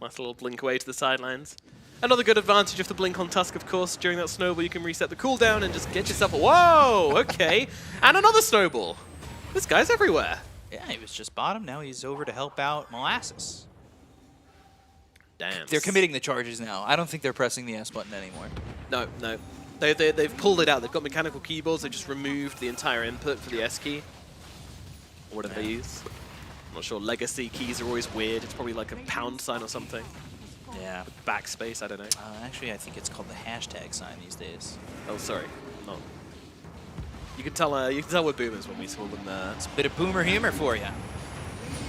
Nice little blink away to the sidelines. Another good advantage of the blink on Tusk, of course. During that snowball, you can reset the cooldown and just get yourself a... Whoa! Okay. And another snowball. This guy's everywhere. Yeah, he was just bottom. Now he's over to help out Molasses. Damn. They're committing the charges now. I don't think they're pressing the S button anymore. No. They've pulled it out. They've got mechanical keyboards. They just removed the entire input for the S key. Or whatever they use. I'm not sure. Legacy keys are always weird. It's probably like a pound sign or something. Yeah. Backspace, I don't know. Actually, I think it's called the hashtag sign these days. Oh, sorry. No. You can tell we're boomers when we call them It's a bit of boomer humor for you.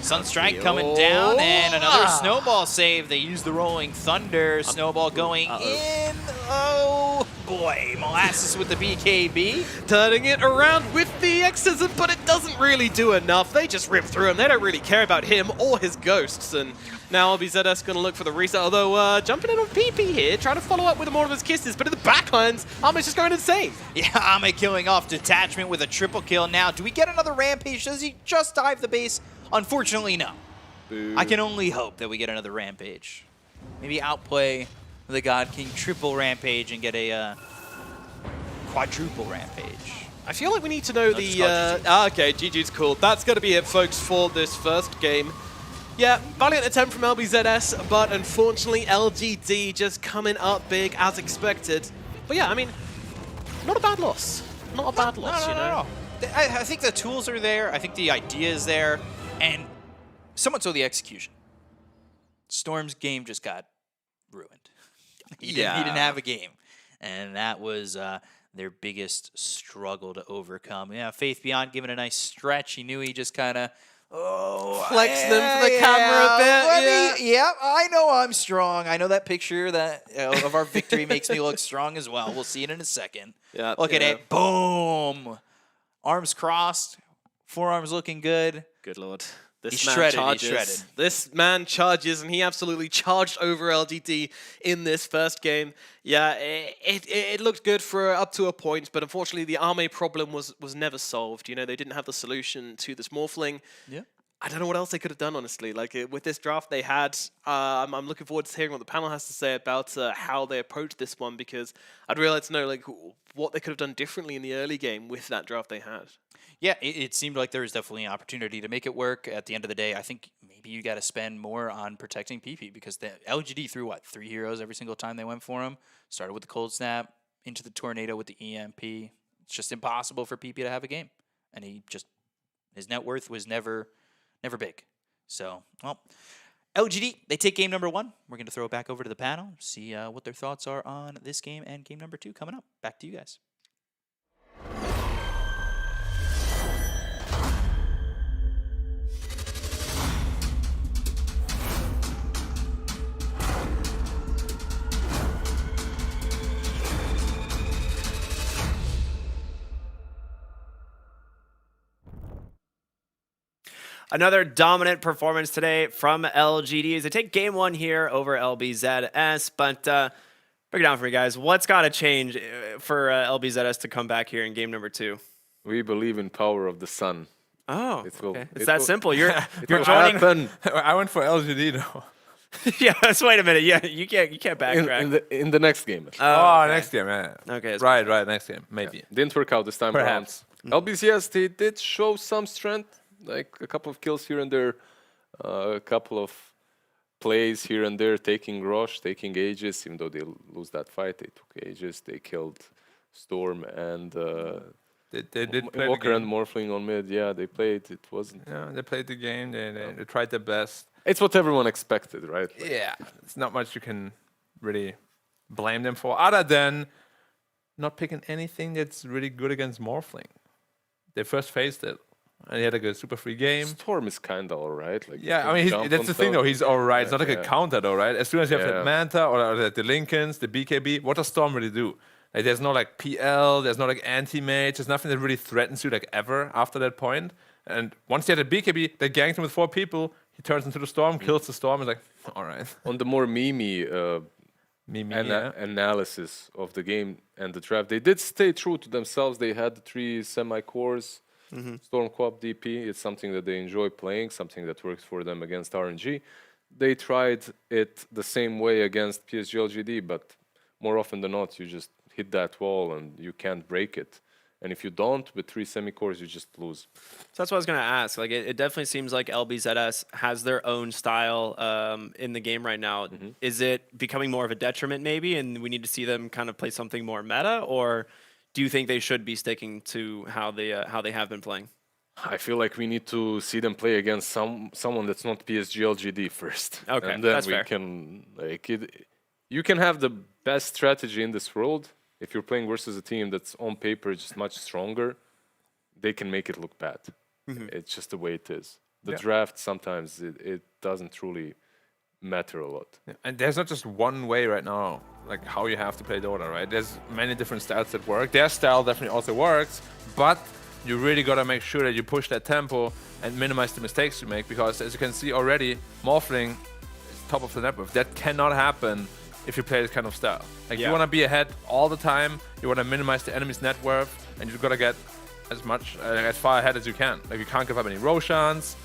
Sunstrike coming down, and another snowball save. They use the Rolling Thunder. Snowball going in. Oh, boy. Molasses with the BKB. Turning it around with the Exorcism, but it doesn't really do enough. They just rip through him. They don't really care about him or his ghosts. And now LBZS going to look for the reset, although jumping in on PP here, trying to follow up with more of his kisses. But in the backlines, Ame's just going insane. Yeah, Ame killing off Detachment with a triple kill. Now, do we get another Rampage? Does he just dive the base? Unfortunately, no. Boo. I can only hope that we get another Rampage. Maybe outplay the God King triple Rampage and get a quadruple Rampage. I feel like we need to know okay, GG's cool. That's going to be it, folks, for this first game. Yeah, valiant attempt from LBZS, but unfortunately LGD just coming up big as expected. But yeah, I mean, not a bad loss. Not a bad loss, you know? I think the tools are there. I think the idea is there. And somewhat so the execution. Storm's game just got ruined. He didn't have a game. And that was their biggest struggle to overcome. Yeah, Faith Beyond giving a nice stretch. He knew he just kind of flex them for the camera a bit. Yeah, I know I'm strong. I know that picture that of our victory makes me look strong as well. We'll see it in a second. Yeah, look at it. Boom. Arms crossed. Forearms looking good. Good lord. He's shredded. This man charges, and he absolutely charged over LGD in this first game. Yeah, it looked good for up to a point, but unfortunately the Ame problem was never solved. You know, they didn't have the solution to this Morphling. Yeah. I don't know what else they could have done, honestly. Like, with this draft they had, I'm looking forward to hearing what the panel has to say about how they approached this one, because I'd really like to know, like, what they could have done differently in the early game with that draft they had. Yeah, it seemed like there was definitely an opportunity to make it work. At the end of the day, I think maybe you got to spend more on protecting PP, because the LGD threw, 3 heroes every single time they went for him. Started with the Cold Snap, into the Tornado with the EMP. It's just impossible for PP to have a game. And his net worth was never big. So, well, LGD, they take game number 1. We're going to throw it back over to the panel, see what their thoughts are on this game and game number 2 coming up. Back to you guys. Another dominant performance today from LGD as they take game 1 here over LBZS. But break it down for me, guys. What's got to change for LBZS to come back here in game number 2? We believe in power of the sun. Oh, okay. It's that simple. You're you're joining. I went for LGD though. Yeah, let's wait a minute. Yeah, you can't backtrack. In the next game. Okay. Next game, yeah. Okay, right, next game, maybe. Yeah. Didn't work out this time Perhaps. around. LBZS, they did show some strength, like a couple of kills here and there, a couple of plays here and there, taking Roche, taking Aegis, even though they lose that fight, they took Aegis, they killed Storm and They did play Walker the and game. Morphling on mid, yeah, they played. It wasn't. Yeah, they played the game. They tried their best. It's what everyone expected, right? Like, Yeah, it's not much you can really blame them for, other than not picking anything that's really good against Morphling. They first faced it, and he had like a super free game. Storm is kind of alright. Like, Yeah, I mean, that's the thing though. He's all right. It's not like a counter though, right? As soon as you have Yeah. the Manta or the Lincolns, the BKB, what does Storm really do? Like, there's no like PL, there's no like anti-mage, there's nothing that really threatens you like ever after that point. And once he had a BKB, they ganked him with 4 people. He turns into the Storm, kills the Storm, and like, all right. On the more Yeah. analysis of the game and the draft, they did stay true to themselves. They had the 3 semi-cores, Storm Co-op DP. It's something that they enjoy playing, something that works for them against RNG. They tried it the same way against PSG.LGD, but more often than not, you just hit that wall and you can't break it. And if you don't, with 3 semi-cores, you just lose. So that's what I was going to ask. Like, it definitely seems like LBZS has their own style in the game right now. Is it becoming more of a detriment, maybe, and we need to see them kind of play something more meta, or do you think they should be sticking to how they have been playing? I feel like we need to see them play against someone that's not PSG.LGD first. Okay, and then that's we fair. can you can have the best strategy in this world. If you're playing versus a team that's on paper just much stronger, they can make it look bad. It's just the way it is. The draft sometimes it doesn't truly matter a lot. Yeah. And there's not just one way right now, like how you have to play Dota, right? There's many different styles that work. Their style definitely also works, but you really gotta make sure that you push that tempo and minimize the mistakes you make, because as you can see already, Morphling is top of the network. That cannot happen if you play this kind of style. Like, you want to be ahead all the time, you want to minimize the enemy's net worth, and you've got to get as far ahead as you can. Like, you can't give up any Roshans.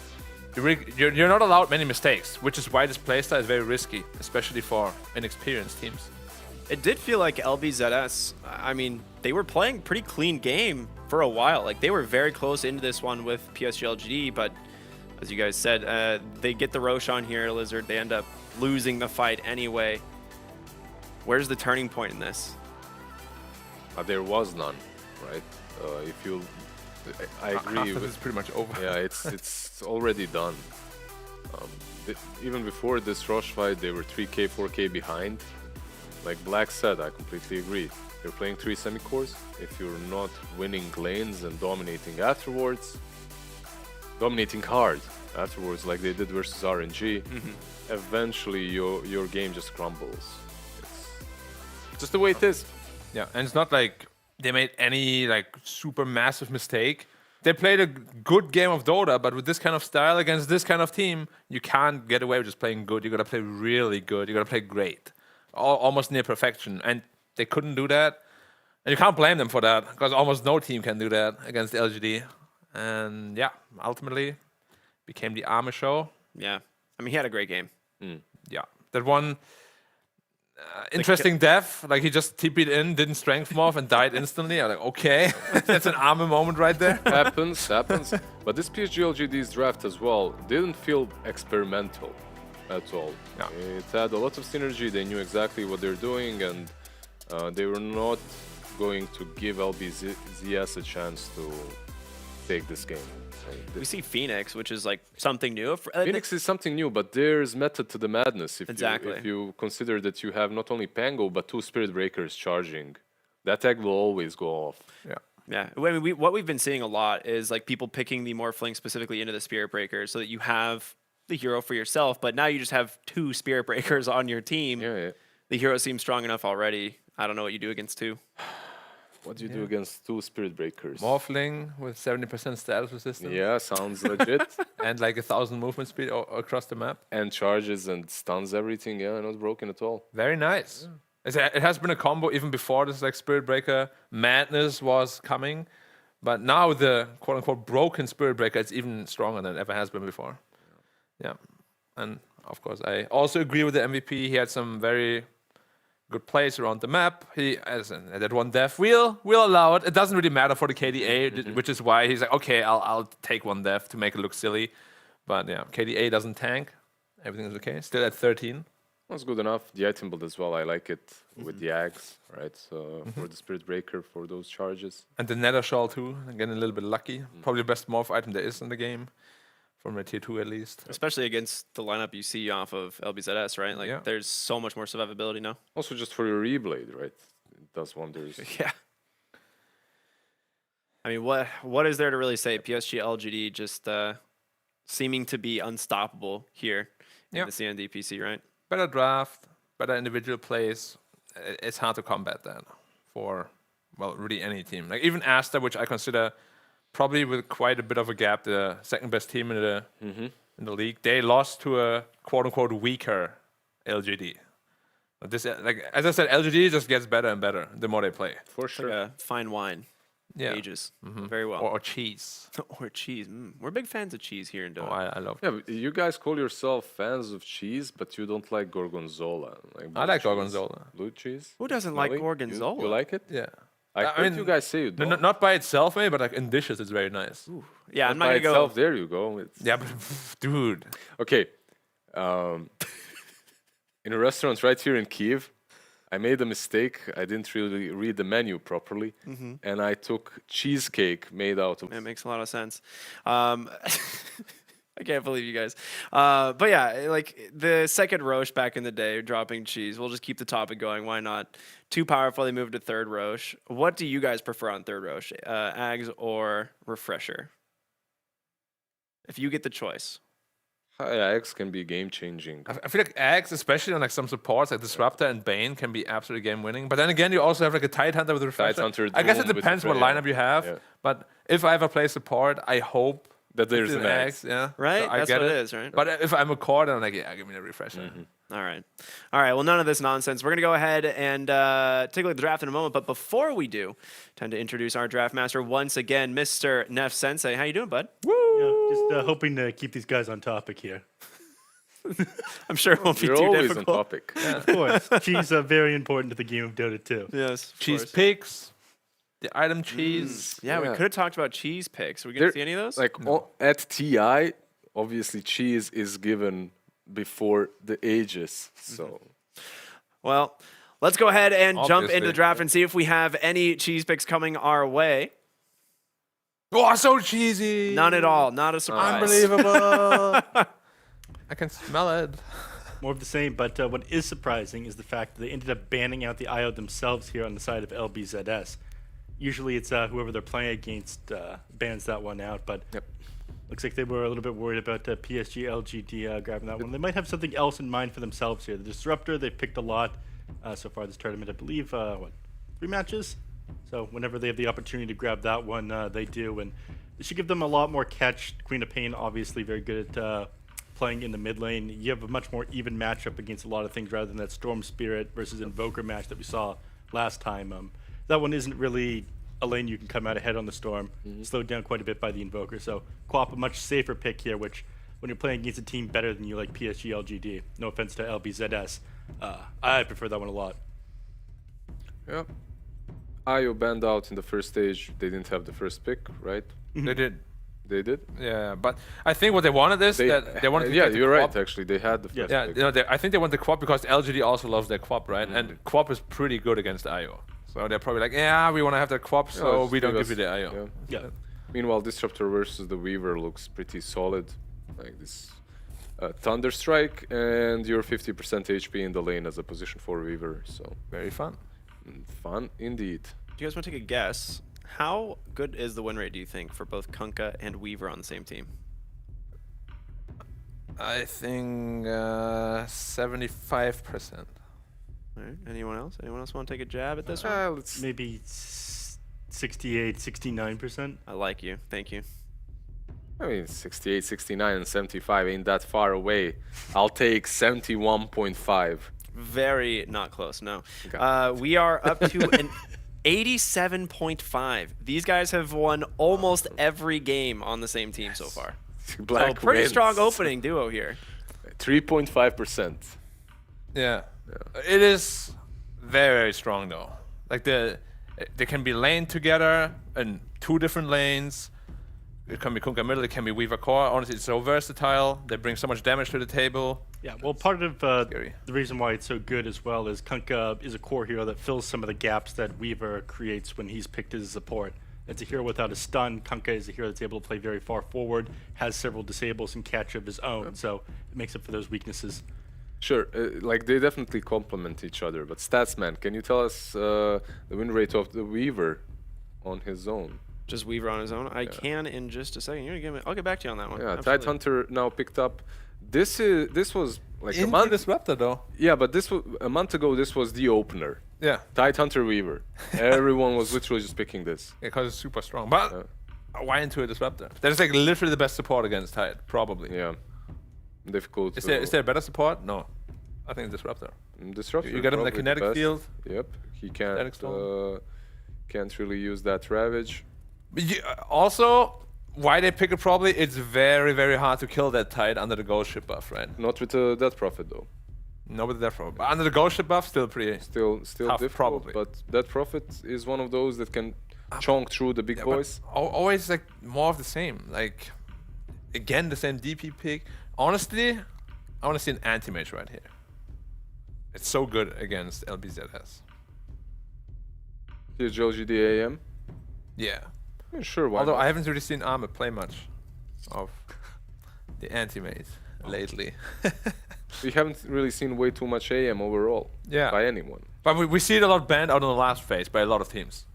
You're not allowed many mistakes, which is why this playstyle is very risky, especially for inexperienced teams. It did feel like LBZS, I mean, they were playing pretty clean game for a while. Like, they were very close into this one with PSG.LGD, but as you guys said, they get the Roshan here, Lizard. They end up losing the fight anyway. Where's the turning point in this? There was none, right? I agree. It's pretty much over. Yeah, it's already done. Even before this rush fight, they were 3K, 4K behind. Like Black said, I completely agree. You're playing 3 semi-cores. If you're not winning lanes and dominating afterwards, dominating hard afterwards, like they did versus RNG, eventually your game just crumbles. It's just the way it is. Yeah, and it's not like they made any like super massive mistake. They played a good game of Dota, but with this kind of style against this kind of team, you can't get away with just playing good. You gotta play really good. You gotta play great, almost near perfection. And they couldn't do that, and you can't blame them for that, because almost no team can do that against LGD. And yeah, ultimately became the Armor show. Yeah, I mean, he had a great game. Yeah, that one. Interesting death, like he just TP'd in, didn't strength morph, and died instantly. I'm like, okay, that's an Armor moment right there. happens. But this PSG.LGD's draft as well didn't feel experimental at all. Yeah. It had a lot of synergy. They knew exactly what they're doing, and they were not going to give LBZS a chance to take this game. We see Phoenix, which is like something new. Phoenix is something new, but there's method to the madness. If Exactly. if you consider that you have not only Pango, but 2 Spirit Breakers charging, that tag will always go off. Yeah. Yeah, I mean, what we've been seeing a lot is like people picking the Morphling specifically into the Spirit Breakers so that you have the hero for yourself, but now you just have 2 Spirit Breakers on your team. Yeah. The hero seems strong enough already. I don't know what you do against 2. What do you do against 2 Spirit Breakers? Morphling with 70% status resistance. Yeah, sounds legit. And like 1,000 movement speed across the map. And charges and stuns everything. Yeah, not broken at all. Very nice. It has been a combo even before this like Spirit Breaker madness was coming. But now the quote-unquote broken Spirit Breaker is even stronger than it ever has been before. Yeah. And of course, I also agree with the MVP. He had some very good plays around the map. That one death, we'll allow it. It doesn't really matter for the KDA, which is why he's like, okay, I'll take one death to make it look silly. But yeah, KDA doesn't tank. Everything is okay. Still at 13. That's good enough. The item build as well. I like it with the axe, right? So for the Spirit Breaker for those charges. And the Nether Shawl too. Again, a little bit lucky. Probably the best morph item there is in the game. From a tier 2 at least. Especially against the lineup you see off of LBZS, right? Like, Yeah. there's so much more survivability now. Also just for your reblade, right? It does wonders. Yeah. I mean, what is there to really say? PSG.LGD just seeming to be unstoppable here in Yeah. the CN DPC, right? Better draft, better individual plays. It's hard to combat that for, well, really any team. Like even Asta, which I consider probably with quite a bit of a gap, the second best team in the league. They lost to a quote unquote weaker LGD. But this, like as I said, LGD just gets better and better the more they play. For sure. Like a fine wine. Yeah. Ages very well. Or cheese. Or cheese. We're big fans of cheese here in Oh, Dota. I love. Yeah, but you guys call yourself fans of cheese, but you don't like gorgonzola. Like I blue like cheese. gorgonzola. Blue cheese? Who doesn't like Really? gorgonzola? You like it? Yeah. I heard you guys say you don't. Not by itself, maybe, but like in dishes, it's very nice. Yeah, I'm not By gonna go. itself, there you go. It's Yeah, but dude. okay. In a restaurant right here in Kiev, I made a mistake. I didn't really read the menu properly, and I took cheesecake made out of. That makes a lot of sense. I can't believe you guys. But yeah, like the second Roche back in the day, dropping cheese. We'll just keep the topic going. Why not? Too powerful. They moved to third Roche. What do you guys prefer on third Roche? Ags or Refresher? If you get the choice. High X can be game changing. I feel like Axe, especially on like some supports like Disruptor and Bane, can be absolutely game winning. But then again, you also have like a Tidehunter with Refresher. Tidehunter I guess it Doom with depends what Refresher, lineup you have. yeah. But if I ever play support, I hope That there's it's an Axe. Yeah, Right? So I That's get what it it is, right? But if I'm a core, then I'm like, yeah, give me the Refresher. All right. All right. Well, none of this nonsense. We're going to go ahead and take a look at the draft in a moment. But before we do, time to introduce our draft master once again, Mr. Neff Sensei. How you doing, bud? Just hoping to keep these guys on topic here. I'm sure it won't be You're too always difficult. on topic. Of course. Cheese are very important to the game of Dota 2. Yes. of Cheese course. picks, the item cheese. Yeah, we Yeah. could have talked about cheese picks. Are we going to There- see any of those? Like at TI, obviously cheese is given before the ages. So Well, let's go ahead and jump into the Obviously. draft and see if we have any cheese picks coming our way. Oh, so cheesy. None at all. Not a surprise. Unbelievable. I can smell it. More of the same, but what is surprising is the fact that they ended up banning out the IO themselves here on the side of LBZS. Usually it's whoever they're playing against bans that one out, but looks like they were a little bit worried about PSG.LGD grabbing that one. They might have something else in mind for themselves here. The Disruptor, they've picked a lot so far this tournament. I believe, 3 matches? So whenever they have the opportunity to grab that one, they do. And it should give them a lot more catch. Queen of Pain, obviously very good at playing in the mid lane. You have a much more even matchup against a lot of things rather than that Storm Spirit versus Invoker match that we saw last time. That one isn't really a lane you can come out ahead on the Storm. Slowed down quite a bit by the Invoker. So Quap, a much safer pick here, which when you're playing against a team better than you like PSG.LGD, no offense to LBZS, I prefer that one a lot. yeah. IO banned out in the first stage. They didn't have the first pick, right? They did. They did. Yeah, but I think what they wanted is that they wanted to yeah, get the you're right. Quap. Actually, they had the first Yeah, pick. you know, I think they want the Quap because LGD also loves their Quap, right? And Quap is pretty good against IO. So they're probably like, yeah, we want to have that Quap, so just we don't give give you us- the IO. Yeah. Meanwhile, Disruptor versus the Weaver looks pretty solid. Like this Thunder Strike and your 50% HP in the lane as a position 4 Weaver. So Very fun. fun indeed. Do you guys want to take a guess? How good is the win rate, do you think, for both Kunkka and Weaver on the same team? I think 75%. All right. Anyone else? Anyone else want to take a jab at this one? Let's Maybe 68, 69%. I like you. Thank you. I mean, 68, 69, and 75 ain't that far away. I'll take 71.5. Very not close, no. Okay. We are up to an 87.5. These guys have won almost every game on the same team so far. Black So pretty wins. strong opening duo here. 3.5%. Yeah. It is very, very strong though. Like they can be laned together in 2 different lanes. It can be Kunkka middle, it can be Weaver core. Honestly, it's so versatile. They bring so much damage to the table. Yeah, well, part of the reason why it's so good as well is Kunkka is a core hero that fills some of the gaps that Weaver creates when he's picked as support. It's a hero without a stun. Kunkka is a hero that's able to play very far forward, has several disables and catch of his own, so it makes up for those weaknesses. Sure, like they definitely complement each other. But Statsman, can you tell us the win rate of the Weaver on his own? Just Weaver on his own. I can in just a second. You're gonna give me. I'll get back to you on that one. Yeah, Absolutely. Tidehunter now picked up. This was like a Into month. Disruptor though. Yeah, but this was a month ago. This was the opener. Yeah. Tidehunter Weaver. Everyone was literally just picking this. Because it's super strong. But why into a Disruptor? That is like literally the best support against Tide, probably. Yeah. Difficult. Is there a better support? No. I think Disruptor. Disruptor. You get him in the probably kinetic best. field. Yep. He can't. Storm. Can't really use that Ravage. But also, why they pick it probably, it's very, very hard to kill that Tide under the Ghost Ship buff, right? Not with the Death Prophet though. No, with the Death Prophet. But under the Ghost Ship buff, still pretty Still tough, difficult. probably. But Death Prophet is one of those that can chonk through the big boys. Always like more of the same. Like, again, the same DP pick. Honestly, I want to see an anti-mage right here. It's so good against LBZS. PSG.LGD AM. Yeah. Sure, why Although not? I haven't really seen Armor play much of the anti-mage lately. We haven't really seen way too much AM overall. Yeah. By anyone. But we see it a lot banned out in the last phase by a lot of teams.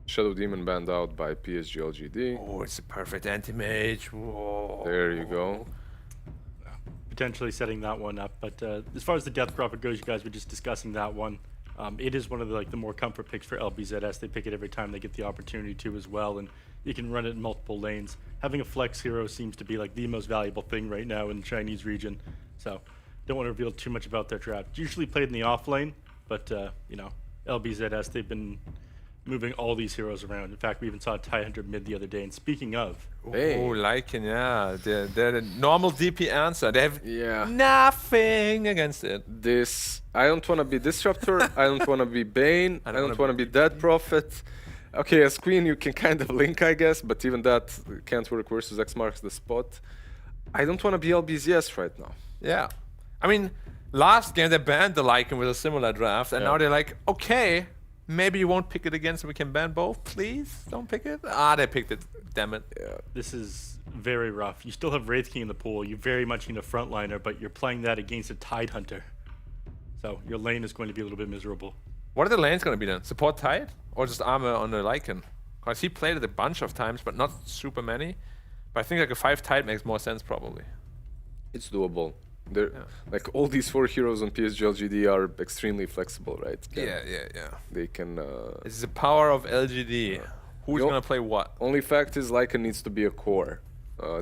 Shadow Demon banned out by PSG.LGD. Oh, it's a perfect anti-mage. Whoa. There you go. Potentially setting that one up, but as far as the Death Prophet goes, you guys were just discussing that one. It is one of the more comfort picks for LBZS. They pick it every time they get the opportunity to as well, and you can run it in multiple lanes. Having a flex hero seems to be like the most valuable thing right now in the Chinese region. So don't want to reveal too much about their draft. It's usually played in the off lane, but you know, LBZS, they've been moving all these heroes around. In fact, we even saw Tidehunter mid the other day. And speaking of, Oh, Lycan, yeah. They're the normal DP answer. They have Yeah. nothing against it. This, I don't want to be Disruptor. I don't want to be Bane. I don't want to be Dead Prophet. Okay, as Queen you can kind of link, I guess, but even that can't work versus X marks the spot. I don't want to be LBZS right now. Yeah. I mean, last game they banned the Lycan with a similar draft, and now they're like, okay, maybe you won't pick it again so we can ban both, please? Don't pick it? Ah, they picked it. Damn it. Yeah. this is very rough. You still have Wraith King in the pool. You very much need a frontliner, but you're playing that against a Tidehunter. So your lane is going to be a little bit miserable. What are the lanes going to be then? Support Tide? Or just armor on the Lycan? Because he played it a bunch of times, but not super many. But I think like a 5 Tide makes more sense probably. It's doable. Like all these 4 heroes on PSG.LGD are extremely flexible, right? Yeah. They can. It's the power of LGD. Who's going to play what? Only fact is Lycan needs to be a core.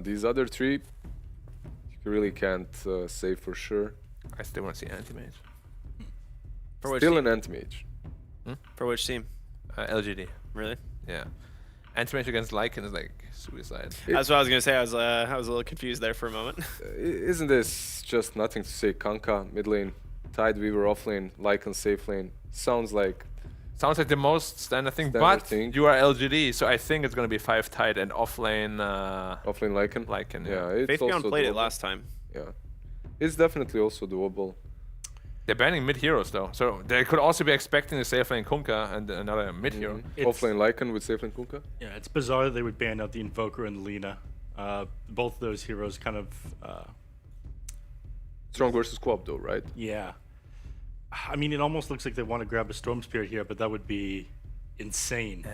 These other 3, you really can't say for sure. I still want to see anti-mage. For which Still team? an anti-mage. For which team? LGD. Really? Yeah. Anti-mage against Lycan is like suicide. That's what I was gonna say. I was a little confused there for a moment. Isn't this just nothing to say? Kunkka mid lane, Tideweaver off lane, Lycan safe lane. Sounds like the most standard thing, Standard but thing. you are LGD, so I think it's going to be 5 Tide and offlane offlane Lycan. Lycan. Yeah, it's Faithbeyond also played it doable. last time. Yeah, it's definitely also doable. They're banning mid heroes though, so they could also be expecting a safe lane Kunkka and another mid hero. Offlane Lycan with safe lane Kunkka. Yeah, it's bizarre that they would ban out the Invoker and Lina. Both of those heroes kind of... Strong versus co-op though, right? yeah. I mean, it almost looks like they want to grab a Storm Spirit here, but that would be insane.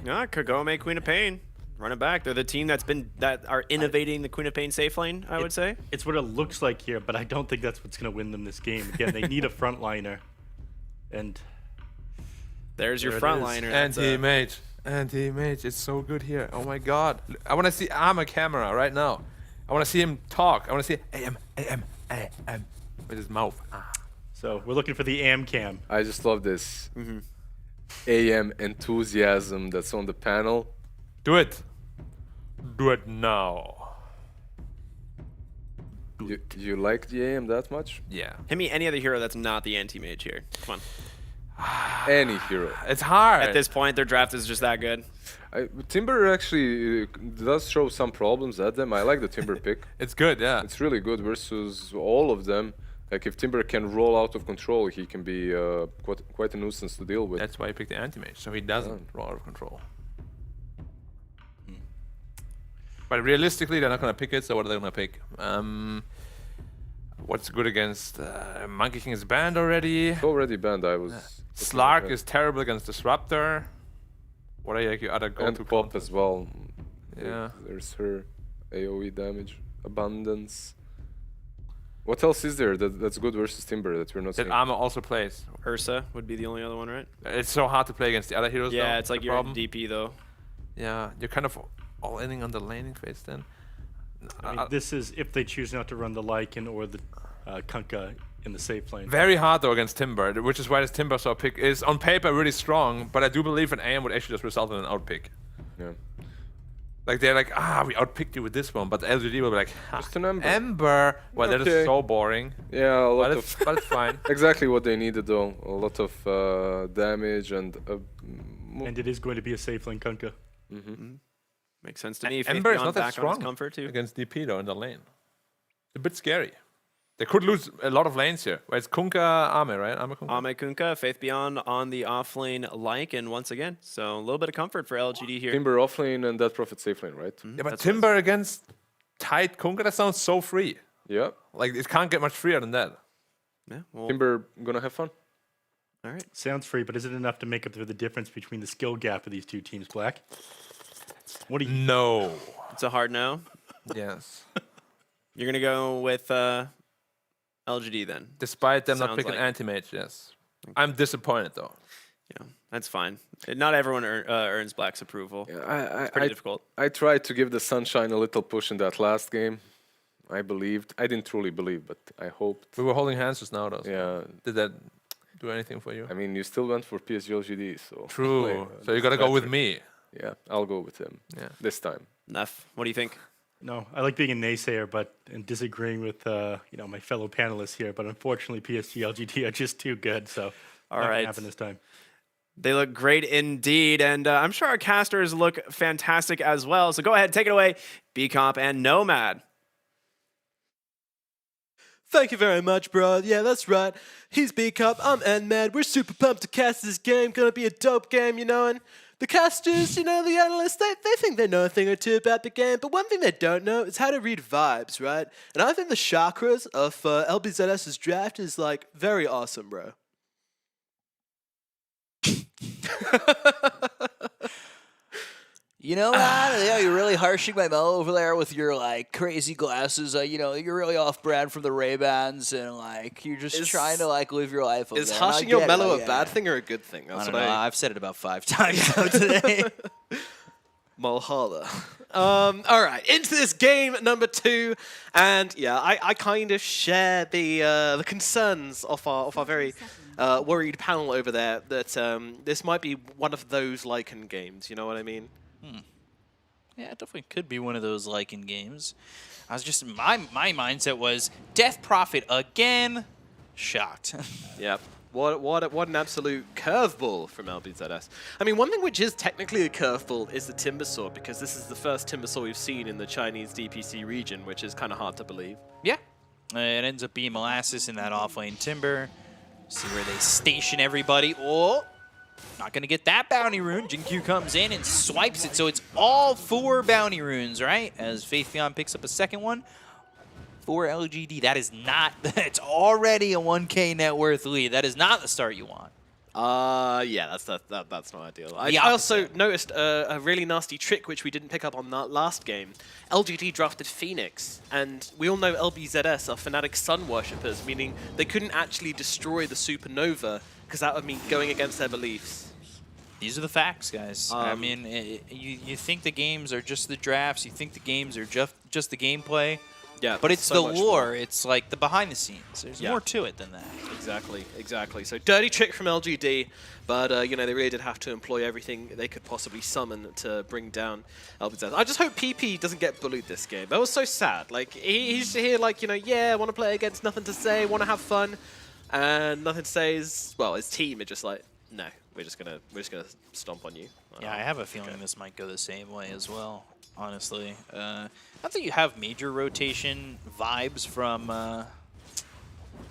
Yeah, Kagome, Queen of Pain. Run it back. They're the team that are innovating the Queen of Pain safe lane, I would say. It's what it looks like here, but I don't think that's what's going to win them this game. Again, they need a frontliner. And there's your there it frontliner. is. Anti-mage. Anti-mage. It's so good here. Oh my god. I want to see Armor camera right now. I want to see him talk. I want to see AM with his mouth. So we're looking for the AM cam. I just love this AM enthusiasm that's on the panel. Do it. Do it now. You like the AM that much? Yeah. Hit me any other hero that's not the anti-mage here. Come on. Any hero. It's hard. At this point, their draft is just that good. Timber actually does show some problems at them. I like the Timber pick. It's good, yeah. It's really good versus all of them. Like if Timber can roll out of control, he can be quite a nuisance to deal with. That's why he picked the anti-mage, so he doesn't roll out of control. But realistically, they're not going to pick it, so what are they going to pick? What's good against Monkey King is banned already. It's already banned. Slark is terrible against Disruptor. What are your other go-to and Pop counters? as well. Yeah. There's her AoE damage, Abundance. What else is there that's good versus Timber that we're not That seeing? armor also plays. Ursa would be the only other one, right? It's so hard to play against the other heroes. Yeah, though, it's like the you're problem. in DP though. Yeah, you're kind of all inning on the laning phase then. I mean, this is if they choose not to run the Lycan or the Kunkka in the safe lane. Very hard though against Timber, which is why this Timber saw pick is on paper really strong, but I do believe an AM would actually just result in an outpick. Yeah. Like they're like, we outpicked you with this one, but the LGD will be like, Just an Ember. Ember. Well, that is so boring. Yeah, a lot But of. but it's fine. Exactly what they needed though. A lot of damage and. And it is going to be a safe lane Kunkka. Makes sense to me. Ember is Faith not that back on his strong comfort too. against DP though in the lane. A bit scary. They could lose a lot of lanes here. Well, it's Kunkka Ame, right? Ame Kunkka. Ame Kunkka, Faith Beyond on the offlane Lycan once again. So a little bit of comfort for LGD here. Timber offlane and that Prophet safe lane, right? Yeah, but Timber against tight Kunkka, that sounds so free. Yeah. Like it can't get much freer than that. Yeah, well, Timber gonna have fun. all right. Sounds free, but is it enough to make up for the difference between the skill gap of these two teams, Black? What do you? No. It's a hard no. Yes. You're gonna go with LGD then. Despite them not Sounds picking like- anti-mage, yes. I'm disappointed though. Yeah, that's fine. Not everyone earns Black's approval. Yeah, It's pretty difficult. I tried to give the Sunshine a little push in that last game. I believed. I didn't truly believe, but I hoped. We were holding hands just now though. So Yeah. Did that do anything for you? I mean, you still went for PSG.LGD, so. True. So you gotta go with me. Yeah, I'll go with him. Yeah. This time. Neff, what do you think? No, I like being a naysayer, but and disagreeing with my fellow panelists here. But unfortunately, PSG.LGD are just too good, so All not gonna right. happen this time. They look great indeed, and I'm sure our casters look fantastic as well. So go ahead, take it away, B-Comp and Nomad. Thank you very much, bro. Yeah, that's right. He's B-Cup, I'm N-Mad. We're super pumped to cast this game. Gonna be a dope game, and the casters, the analysts, they think they know a thing or two about the game, but one thing they don't know is how to read vibes, right? And I think the chakras of LBZS's draft is, very awesome, bro. You know, man, yeah, you're really harshing my mellow over there with your crazy glasses. You're really off brand from the Ray-Bans, and you're just trying to live your life. Over Is there. And I harshing your get it, mellow I a get bad it. thing or a good thing? I That's don't what know. I've said it about 5 times now today. Mulhalla. All right, into this game number 2, and yeah, I kind of share the concerns of our very worried panel over there that this might be one of those Lycan games. You know what I mean? Yeah, it definitely could be one of those Lycan games. I was just my mindset was Death Prophet again. Shocked. Yep. What an absolute curveball from LBZS. I mean, one thing which is technically a curveball is the Timber Sword, because this is the first Timber Sword we've seen in the Chinese DPC region, which is kind of hard to believe. Yeah. It ends up being Molasses in that offlane Timber. See where they station everybody. Oh, not going to get that bounty rune. Jinkyu comes in and swipes it. So it's all 4 bounty runes, right? As Faith Beyond picks up a second one. For LGD, that is not, it's already a 1K net worth lead. That is not the start you want. Yeah, that's not ideal. The I also opposite. noticed a really nasty trick which we didn't pick up on that last game. LGD drafted Phoenix, and we all know LBZS are Fnatic Sun worshippers, meaning they couldn't actually destroy the Supernova, because that would mean going against their beliefs. These are the facts, guys. I mean, you think the games are just the drafts, you think the games are just the gameplay. Yeah, But it's so the much lore. more. It's like the behind the scenes. There's Yeah. more to it than that. Exactly. So dirty trick from LGD, but they really did have to employ everything they could possibly summon to bring down LBZ. I just hope PP doesn't get bullied this game. That was so sad. He's here yeah, I want to play against, nothing to say, want to have fun. And nothing says, well, his team are just like, no, we're just gonna stomp on you. Yeah, I have a feeling this might go the same way as well, honestly. Not that you have major rotation vibes from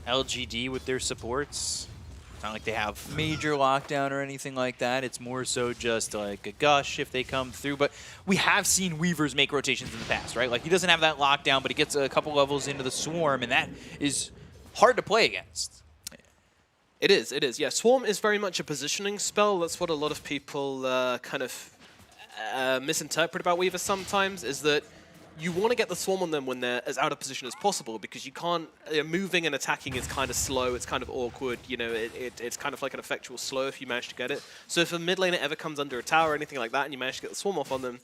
LGD with their supports. It's not like they have major lockdown or anything like that. It's more so just like a gush if they come through. But we have seen Weavers make rotations in the past, right? Like, he doesn't have that lockdown, but he gets a couple levels into the Swarm, and that is hard to play against. It is. Yeah, Swarm is very much a positioning spell. That's what a lot of people kind of misinterpret about Weaver sometimes, is that you want to get the Swarm on them when they're as out of position as possible, because you can't... moving and attacking is kind of slow, it's kind of awkward, you know, it's kind of like an effectual slow if you manage to get it. So if a mid laner ever comes under a tower or anything like that and you manage to get the Swarm off on them,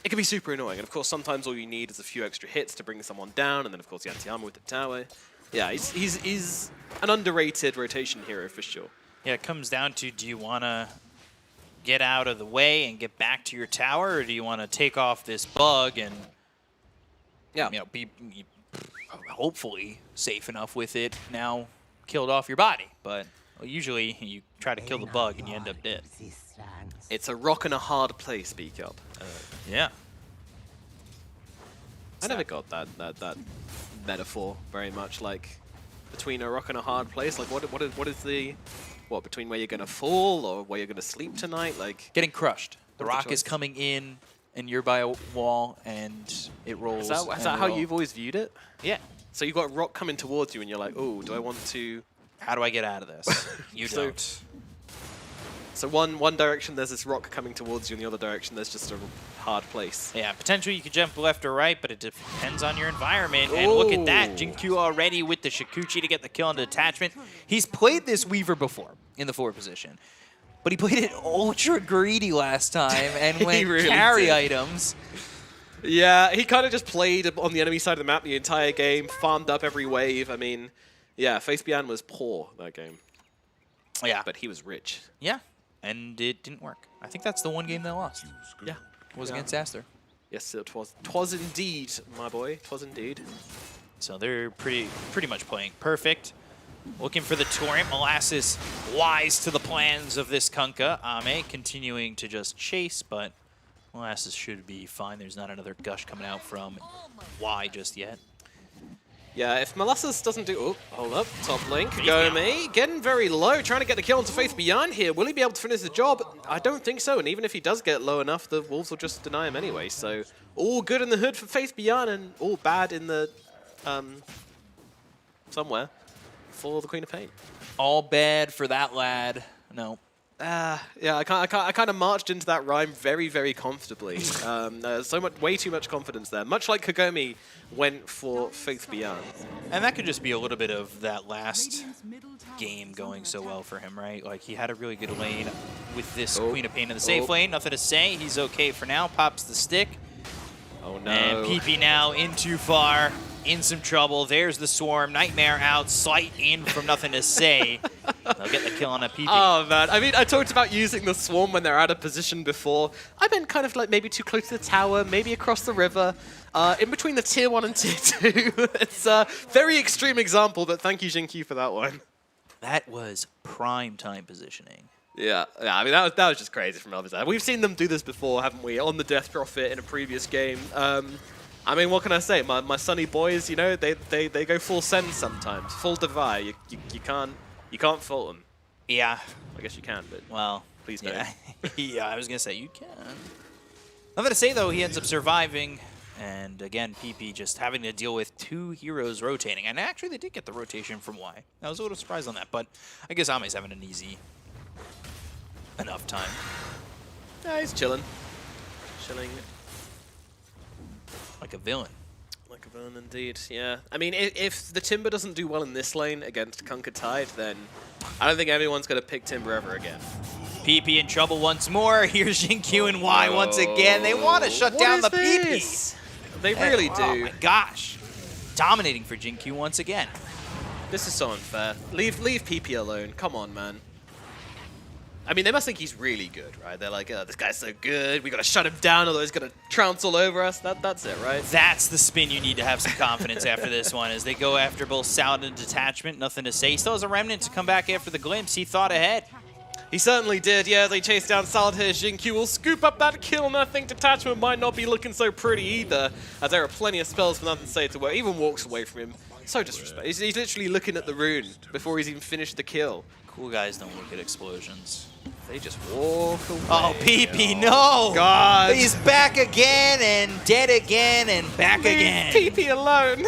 it can be super annoying. And of course, sometimes all you need is a few extra hits to bring someone down, and then of course the anti-armor with the tower. Yeah, he's an underrated rotation hero for sure. Yeah, it comes down to, do you want to get out of the way and get back to your tower, or do you want to take off this bug and you know, be hopefully safe enough with it now killed off your body? But usually you try to kill the bug and you end up dead. It's a rock and a hard place, speak up. Yeah. I never got that metaphor very much, like between a rock and a hard place. Like what is the between where you're gonna fall or where you're gonna sleep tonight? Like getting crushed. The rock is coming in and you're by a wall and it rolls. Is that how you've always viewed it? Yeah. So you've got a rock coming towards you and you're like, oh, do I want to... How do I get out of this? You don't. So one direction there's this rock coming towards you, and the other direction there's just a hard place. Yeah, potentially you could jump left or right, but it depends on your environment. And look at that, Jinkyu already with the Shikuchi to get the kill on detachment. He's played this Weaver before in the forward position, but he played it ultra greedy last time and went really carry did. items. Yeah, he kind of just played on the enemy side of the map the entire game, farmed up every wave. I mean, yeah, FaceBeyan was poor that game. Yeah. But he was rich. Yeah, and it didn't work. I think that's the one game they lost. Yeah. It was against Aster. Yes, it was. 'Twas indeed, my boy. 'Twas indeed. So they're pretty much playing perfect. Looking for the torrent. Molasses wise to the plans of this Kunkka. Ame continuing to just chase, but Molasses should be fine. There's not another gush coming out from Y just yet. Yeah, if Molasses doesn't do... Oh, hold up. Top link. Gomi getting very low, trying to get the kill onto FaceBeyan here. Will he be able to finish the job? I don't think so, and even if he does get low enough, the Wolves will just deny him anyway. So all good in the hood for FaceBeyan and all bad in the... somewhere for the Queen of Pain. All bad for that lad. No. Yeah, I kind of marched into that rhyme very, very comfortably. Way too much confidence there. Much like Kagome went for FaceBeyan. And that could just be a little bit of that last game going so well for him, right? Like, he had a really good lane with this Queen of Pain in the safe lane. Nothing to say. He's okay for now. Pops the stick. Oh, no. And PP now in too far. In some trouble. There's the Swarm. Nightmare out. Slight in from Nothing to Say. They'll get the kill on a PP. Oh, man. I mean, I talked about using the Swarm when they're out of position before. I've been kind of like maybe too close to the tower, maybe across the river, in between the tier 1 and tier 2. It's a very extreme example, but thank you, Jinkyu, for that one. That was prime time positioning. Yeah, I mean, that was just crazy from LBZS. We've seen them do this before, haven't we? On the Death Prophet in a previous game. I mean, what can I say? My Sunny boys, you know, they go full send sometimes, full Divide. You can't fault them. Yeah. I guess you can, but well, please don't. Yeah, yeah, I was gonna say you can. Nothing to say though. He ends up surviving, and again, PP just having to deal with 2 heroes rotating. And actually, they did get the rotation from Y. I was a little surprised on that, but I guess Ame's having an easy enough time. Yeah, he's chilling. Chilling. Like a villain. Like a villain indeed, yeah. I mean, if the Timber doesn't do well in this lane against Kunkka Tide, then I don't think everyone's going to pick Timber ever again. PP in trouble once more. Here's Jinkyu and Y once again. They want to shut down the PP. They really do. Oh my gosh. Dominating for Jinkyu once again. This is so unfair. Leave PP alone. Come on, man. I mean, they must think he's really good, right? They're like, oh, this guy's so good. We got to shut him down, although he's going to trounce all over us. That's it, right? That's the spin you need to have some confidence after this one, as they go after both Salad and Detachment. Nothing to say. He still has a Remnant to come back after the glimpse. He thought ahead. He certainly did, yeah. They chase down Salad here. Jinkyu will scoop up that kill, and I think Detachment might not be looking so pretty either, as there are plenty of spells for Nothing to Say to work. Even walks away from him. So disrespectful. He's literally looking at the rune before he's even finished the kill. Cool guys don't look at explosions. They just walk away. Oh, PP, no! God. He's back again, and dead again, and back again. PP alone.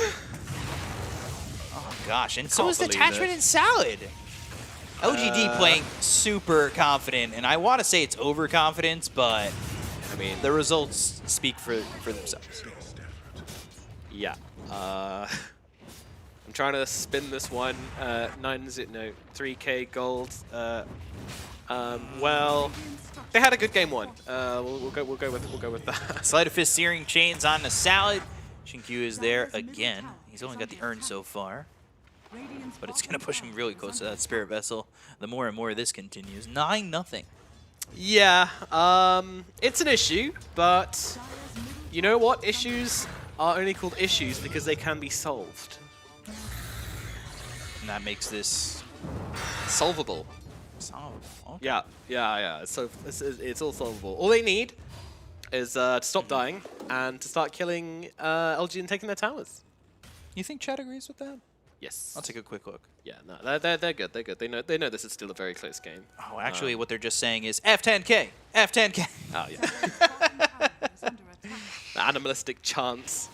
Oh, gosh. And so is believe Detachment it. and Salad. LGD playing super confident, and I want to say it's overconfidence, but I mean the results speak for themselves. Yeah. I'm trying to spin this one. 3K gold. Well, they had a good game one. We'll go with that. Sleight of Fist Searing Chains on the Salad. Jinkyu is there again. He's only got the urn so far, but it's going to push him really close to that Spirit Vessel. The more and more this continues. 9-0. Yeah, it's an issue, but you know what? Issues are only called issues because they can be solved. And that makes this solvable. Okay. Yeah. So it's all solvable. All they need is to stop dying and to start killing LG and taking their towers. You think Chad agrees with that? Yes. I'll take a quick look. Yeah, no, they're good. They're good. They know this is still a very close game. Oh, actually, what they're just saying is F10K, F10K. Oh yeah. The animalistic chants.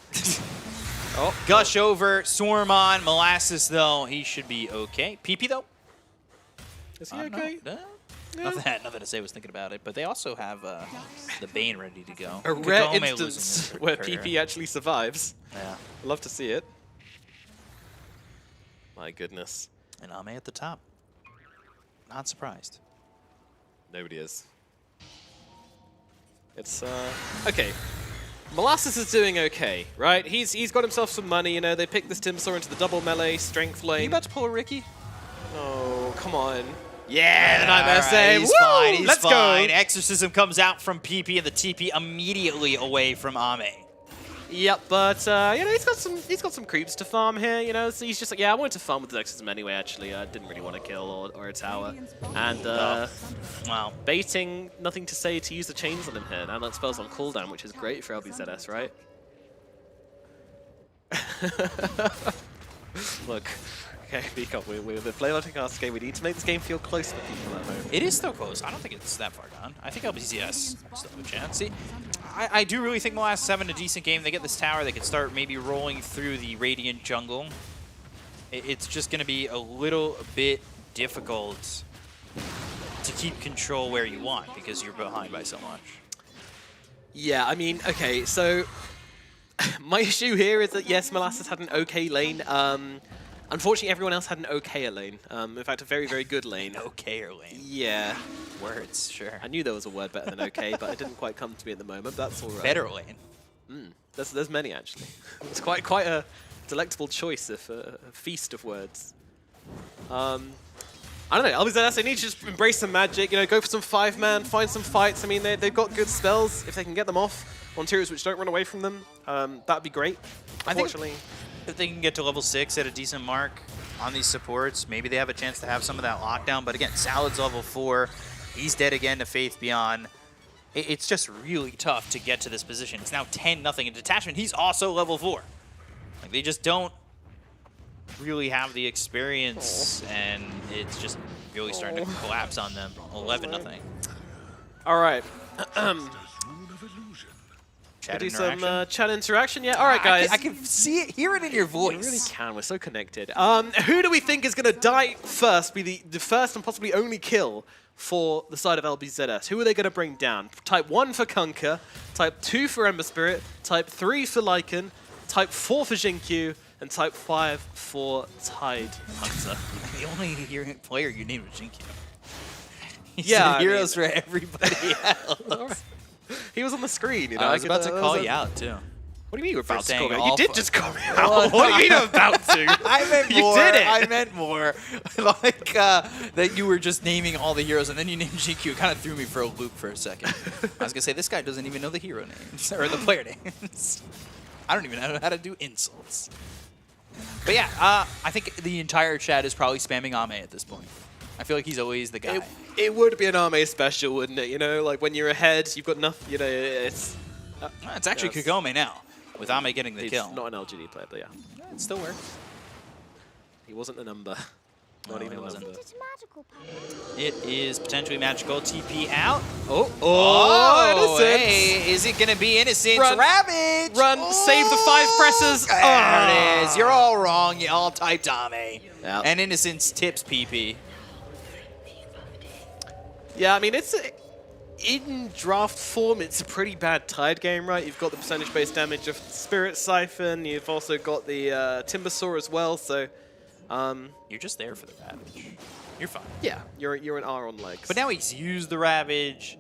Oh, Gush over, Swarm on, Molasses though. He should be okay. PP though. Is he okay? No. Nothing to say. Was thinking about it, but they also have the Bane ready to go. A rare Kagome instance losing his where career. PP actually survives. Yeah. Love to see it. My goodness. And Ame at the top. Not surprised. Nobody is. It's okay. Molasses is doing okay, right? He's got himself some money, you know. They picked this Timsaw into the double melee strength lane. Are you about to pull a Ricky? Oh, come on. Yeah, the Nightmare All right, save. He's Woo! fine. He's Let's fine. go. Exorcism comes out from PP, and the TP immediately away from Ame. Yep, but you know, he's got some creeps to farm here. You know, so he's just like, yeah, I wanted to farm with the Exorcism anyway. Actually, I didn't really want to kill or a tower, and wow, baiting Nothing to Say to use the chains on him here. Now that spell's on cooldown, which is great for LBZS, right? Look. Okay, Beacon, we're playing our game. We need to make this game feel close for people at home. It is still close. I don't think it's that far gone. I think LBZS still have a chance. See, I do really think Molasses having a decent game. They get this tower. They can start maybe rolling through the Radiant jungle. It's just going to be a little bit difficult to keep control where you want because you're behind by so much. Yeah, I mean, okay, so my issue here is that, yes, Molasses had an okay lane. Unfortunately, everyone else had an okayer lane. In fact, a very, very good lane. Okayer lane. Yeah. Words, sure. I knew there was a word better than okay, but it didn't quite come to me at the moment. That's all right. Better lane. There's many, actually. It's quite a delectable choice of a feast of words. I don't know. LBZS, they need to just embrace some magic. You know, go for some 5-man, find some fights. I mean, they've got good spells. If they can get them off on tiers which don't run away from them, that'd be great. Unfortunately, if they can get to level 6 at a decent mark on these supports, maybe they have a chance to have some of that lockdown. But again, Salad's level 4. He's dead again to Faith Beyond. It's just really tough to get to this position. It's now 10-0 in Detachment. He's also level 4. Like, they just don't really have the experience, and it's just really starting to collapse on them. 11-0. all right. Chat do interaction. some chat interaction. Yeah. All right, guys. I can see it, hear it in your voice. You really can. We're so connected. Who do we think is going to die first? Be the first and possibly only kill for the side of LBZS? Who are they going to bring down? Type 1 for Kunkka, Type 2 for Ember Spirit, Type 3 for Lycan, Type 4 for Jinkyu, and Type 5 for Tide Hunter. The only player you need was Jinkyu. He's Yeah, the heroes for everybody else. He was on the screen, you know. I was about to call that you out, too. What do you mean you're about to saying call me out? all You did fu- just call me out. What do you mean I'm about to? I meant You more. did it. I meant more. Like that you were just naming all the heroes, and then you named GQ. It kind of threw me for a loop for a second. I was gonna say this guy doesn't even know the hero names or the player names. I don't even know how to do insults. But yeah, I think the entire chat is probably spamming Ame at this point. I feel like he's always the guy. It would be an Ame special, wouldn't it? You know, like when you're ahead, you've got nothing. You know, it's. It's actually Kagome now, with Ame getting the He's kill. not an LGD player, but yeah. It still works. He wasn't the number. Not even he a wasn't. number. It is potentially magical. TP out. Oh, Innocence. Hey, is it going to be Innocence? Run. Ravage! Run, save the 5 presses. There it is. You're all wrong. You all typed Ame. Yep. And Innocence tips PP. Yeah, I mean, in draft form, it's a pretty bad tide game, right? You've got the percentage-based damage of Spirit Siphon. You've also got the Timbersaw as well, so... You're just there for the Ravage. You're fine. Yeah, you're an R on legs. But now he's used the Ravage,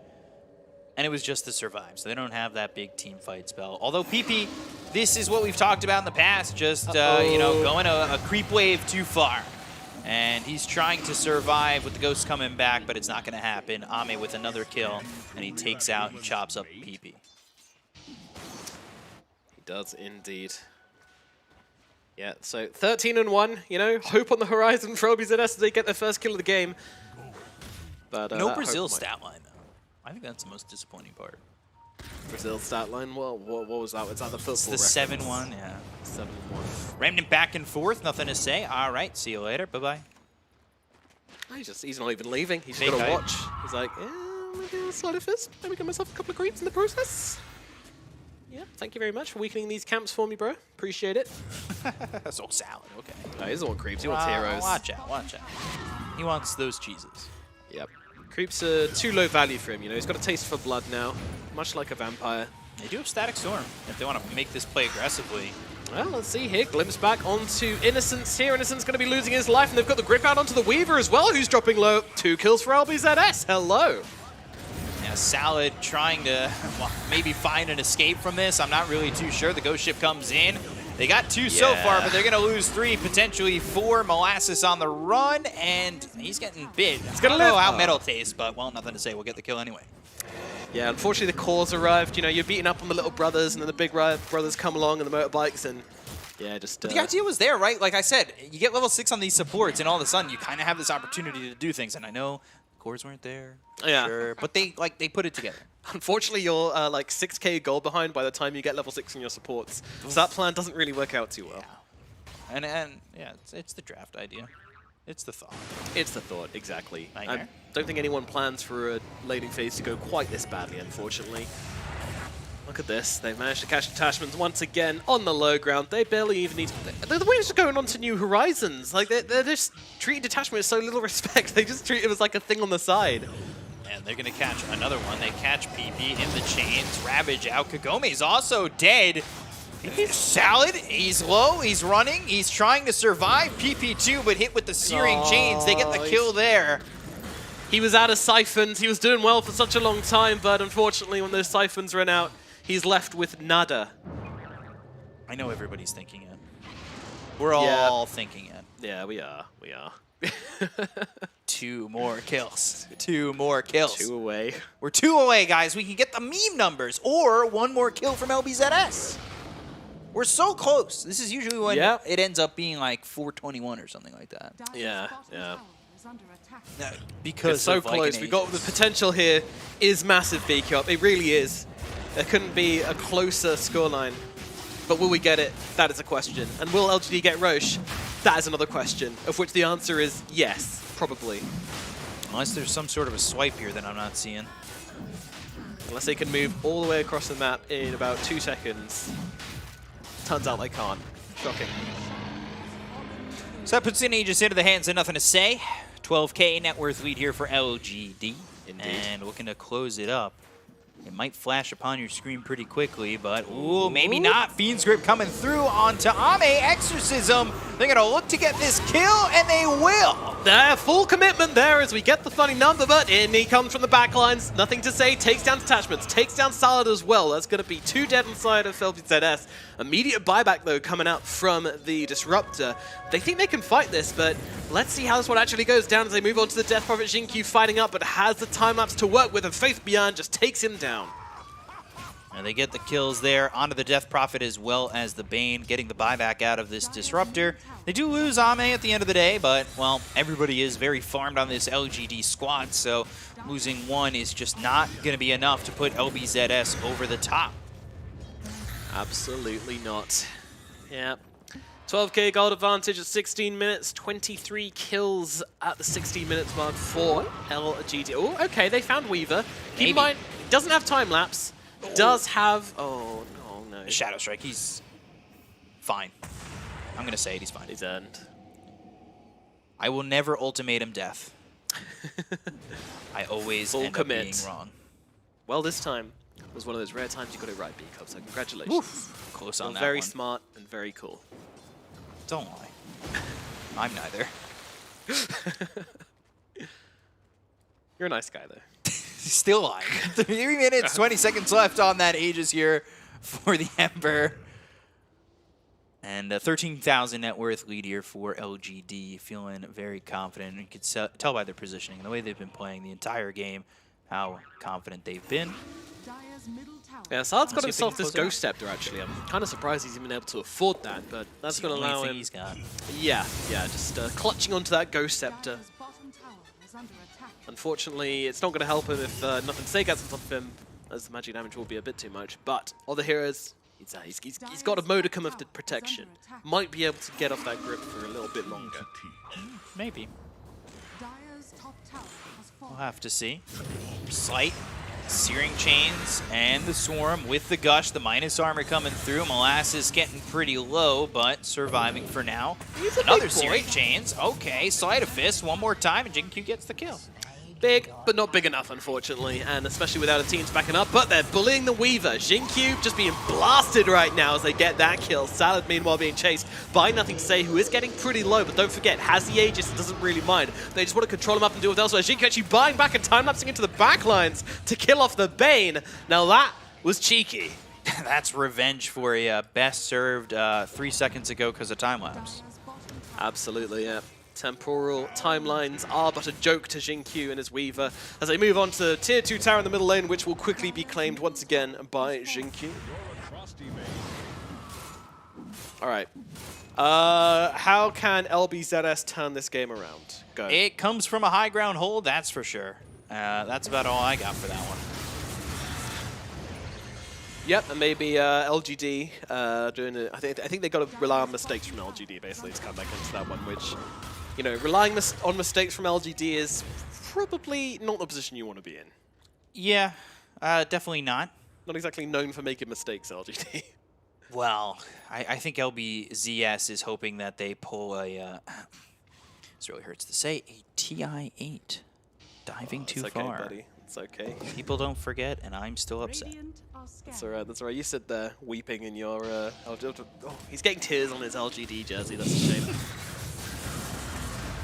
and it was just to survive, so they don't have that big team fight spell. Although PP, this is what we've talked about in the past, just, you know, going a creep wave too far. And he's trying to survive with the Ghost coming back, but it's not going to happen. Ame with another kill, and he takes out and chops up PP. He does indeed. Yeah, so 13-1, you know, hope on the horizon for LBZS as they get their first kill of the game. But No Brazil stat line, though. I think that's the most disappointing part. Brazil's stat line, well, what was that? Was that the football It's the reference? 7-1, yeah. 7-1. Remnant back and forth, nothing to say. All right, see you later. Bye-bye. He's not even leaving. He's Fake just gonna height. watch. He's like, maybe I'll slide it first. Maybe get myself a couple of creeps in the process. Yeah, thank you very much for weakening these camps for me, bro. Appreciate it. So salad, okay. No, he doesn't want creeps. He wants heroes. Watch out, watch out. He wants those cheeses. Yep. Creeps are too low value for him, you know. He's got a taste for blood now, much like a vampire. They do have Static Storm if they want to make this play aggressively. Well, let's see here. Glimpse back onto Innocence here. Innocence going to be losing his life, and they've got the grip out onto the Weaver as well, who's dropping low. 2 kills for LBZS. Hello. Yeah, Salad trying to maybe find an escape from this. I'm not really too sure. The Ghost Ship comes in. They got 2 so far, but they're going to lose 3, potentially 4. Molasses on the run, and he's getting bit. I don't know how Metal tastes, but, well, nothing to say. We'll get the kill anyway. Yeah, unfortunately the cores arrived. You know, you're beating up on the little brothers, and then the big brothers come along and the motorbikes, and yeah, just... But the idea was there, right? Like I said, you get level 6 on these supports, and all of a sudden you kind of have this opportunity to do things. And I know cores weren't there, Yeah. sure, but they put it together. Unfortunately, you're like 6k gold behind by the time you get level 6 on your supports. So that plan doesn't really work out too well. And yeah, it's the draft idea. It's the thought. It's the thought, exactly. I Nightmare. don't think anyone plans for a laning phase to go quite this badly, unfortunately. Look at this. They've managed to catch detachments once again on the low ground. They barely even need to... They're just going on to New Horizons. Like, they're just treating detachment with so little respect. They just treat it as like a thing on the side. And they're going to catch another one. They catch PP in the chains. Ravage out. Kagome's also dead. Salad, he's low, he's running, he's trying to survive. PP2, but hit with the searing chains. They get the kill there. He was out of siphons. He was doing well for such a long time, but unfortunately, when those siphons ran out, he's left with nada. I know everybody's thinking it. We're all thinking it. Yeah, we are. We are. 2 more kills. 2 more kills. 2 away. We're 2 away, guys. We can get the meme numbers, or 1 more kill from LBZS. We're so close. This is usually when it ends up being like 421 or something like that. Yeah. Because it's so of, like, close. an We got the potential here is massive, BQ. It really is. There couldn't be a closer scoreline. But will we get it? That is a question. And will LGD get Roche? That is another question, of which the answer is yes, probably. Unless there's some sort of a swipe here that I'm not seeing. Unless they can move all the way across the map in about 2 seconds. Turns out they can't. Shocking. So that puts in Aegis into the hands of nothing to say. 12K net worth lead here for LGD. Indeed. And looking to close it up. It might flash upon your screen pretty quickly, but ooh, maybe not. Fiend's Grip coming through onto Ame. Exorcism. They're going to look to get this kill, and they will. There, full commitment there as we get the funny number, but in he comes from the backlines. Nothing to say, takes down detachments, takes down Salad as well. That's going to be 2 dead inside of LBZS. Immediate buyback, though, coming out from the Disruptor. They think they can fight this, but let's see how this one actually goes down as they move on to the Death Prophet. Xingqiu fighting up, but has the time-lapse to work with, and Faith Beyond just takes him down. And they get the kills there onto the Death Prophet as well as the Bane, getting the buyback out of this Disruptor. They do lose Ame at the end of the day, but, well, everybody is very farmed on this LGD squad, so losing one is just not going to be enough to put LBZS over the top. Absolutely not. Yeah. 12k gold advantage at 16 minutes, 23 kills at the 16 minutes mark for LGD. Oh, okay, they found Weaver. Keep in mind, doesn't have time lapse. Does have... Oh, no. Shadow Strike, he's fine. I'm going to say it, he's fine. He's earned. I will never ultimatum death. I always end up being wrong. Well, this time was one of those rare times you got it right, B-Cup, so congratulations. Oof. Close on that Very one. smart and very cool. Don't lie. I'm neither. You're a nice guy, though. Still lying. 3 minutes, 20 seconds left on that Aegis here for the Ember. And a 13,000 net worth lead here for LGD. Feeling very confident. You could tell by their positioning and the way they've been playing the entire game how confident they've been. Yeah, Salad's got himself this Ghost Scepter, actually. I'm kind of surprised he's even able to afford that, but that's going to allow him... He's got. Yeah, just clutching onto that Ghost Scepter. Unfortunately, it's not going to help him if nothing Say gets on top of him, as the magic damage will be a bit too much. But other heroes, he's got a modicum of the protection. Might be able to get off that grip for a little bit longer. Maybe. We'll have to see. Slight. Searing Chains and the Swarm with the Gush. The minus armor coming through. Molasses getting pretty low, but surviving for now. Another Searing Chains. Okay, Sleight of Fist one more time, and Xingqiu gets the kill. Big, but not big enough, unfortunately, and especially without a team's backing up, but they're bullying the Weaver. Xingqiu just being blasted right now as they get that kill. Salad, meanwhile, being chased by Nothing to Say, who is getting pretty low, but don't forget, has the Aegis and doesn't really mind. They just want to control him up and deal with elsewhere. Xingqiu actually buying back and time-lapsing into the backlines to kill off the Bane. Now that was cheeky. That's revenge for a best served 3 seconds ago because of time-lapse. Absolutely, yeah. Temporal timelines are but a joke to Xingqiu and his Weaver as they move on to Tier 2 tower in the middle lane, which will quickly be claimed once again by Xingqiu. Alright. How can LBZS turn this game around? Go. It comes from a high ground hold, that's for sure. That's about all I got for that one. Yep, and maybe LGD doing it. I think they got to rely on mistakes from LGD basically to come back into that one, which, you know, relying on mistakes from LGD is probably not the position you want to be in. Yeah, definitely not. Not exactly known for making mistakes, LGD. Well, I think LBZS is hoping that they pull a, this really hurts to say, a TI-8. Diving too okay, far. Buddy. It's okay. People don't forget, and I'm still upset. That's alright, that's alright. You sit there weeping in your... oh, he's getting tears on his LGD jersey, that's a shame.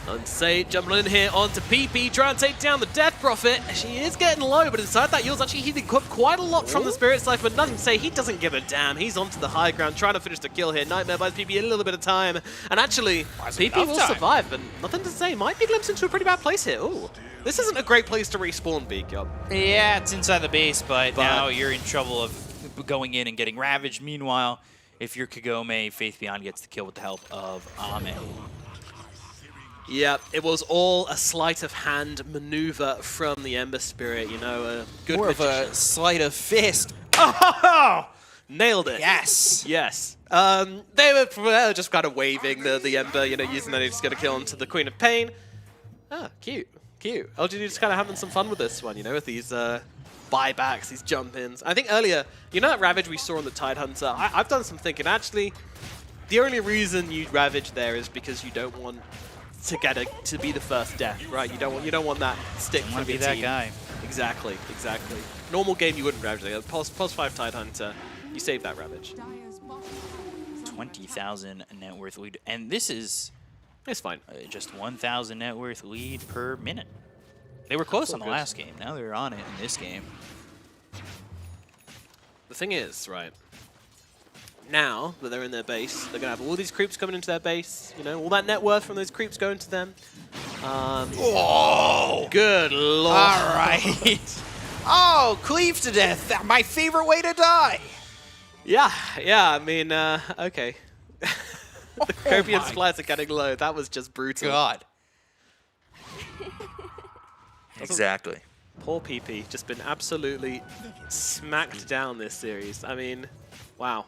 Unsay jumping in here onto PP, trying to take down the Death Prophet. She is getting low, but inside that Yule's actually healing quite a lot from the Spirit Slice, but Nothing to Say, he doesn't give a damn. He's onto the high ground, trying to finish the kill here. Nightmare buys PP a little bit of time, and actually, PP will survive, but Nothing to Say might be glimpsed into a pretty bad place here. Ooh, this isn't a great place to respawn, B-Cup. Yeah, it's inside the base, but now you're in trouble of going in and getting ravaged. Meanwhile, if you're Kagome, Faith Beyond gets the kill with the help of Ame. Yeah, it was all a sleight of hand maneuver from the Ember Spirit, you know, a good More magician. of a sleight of fist. Oh! Nailed it. Yes. Yes. They were just kind of waving the Ember, you know, using that to get a kill onto the Queen of Pain. Ah, cute. Cute. LGD just kind of having some fun with this one, you know, with these buybacks, these jump-ins. I think earlier, you know that Ravage we saw on the Tidehunter? I've done some thinking. Actually, the only reason you Ravage there is because you don't want to be the first death, right? You don't want that stick from your team. That guy. Exactly. Normal game you wouldn't Ravage there. Pos 5 Tidehunter, you save that Ravage. 20,000 net worth lead, and this is It's fine. Just 1,000 net worth lead per minute. They were close on the good. last game. Now they're on it in this game. The thing is, right, now that they're in their base, they're going to have all these creeps coming into their base. You know, all that net worth from those creeps going to them. Oh! Good lord. All right. Oh, cleave to death. My favorite way to die. Yeah, I mean, okay. The Copian splats are getting low. That was just brutal. God. Exactly. Poor PP, just been absolutely smacked down this series. I mean, wow.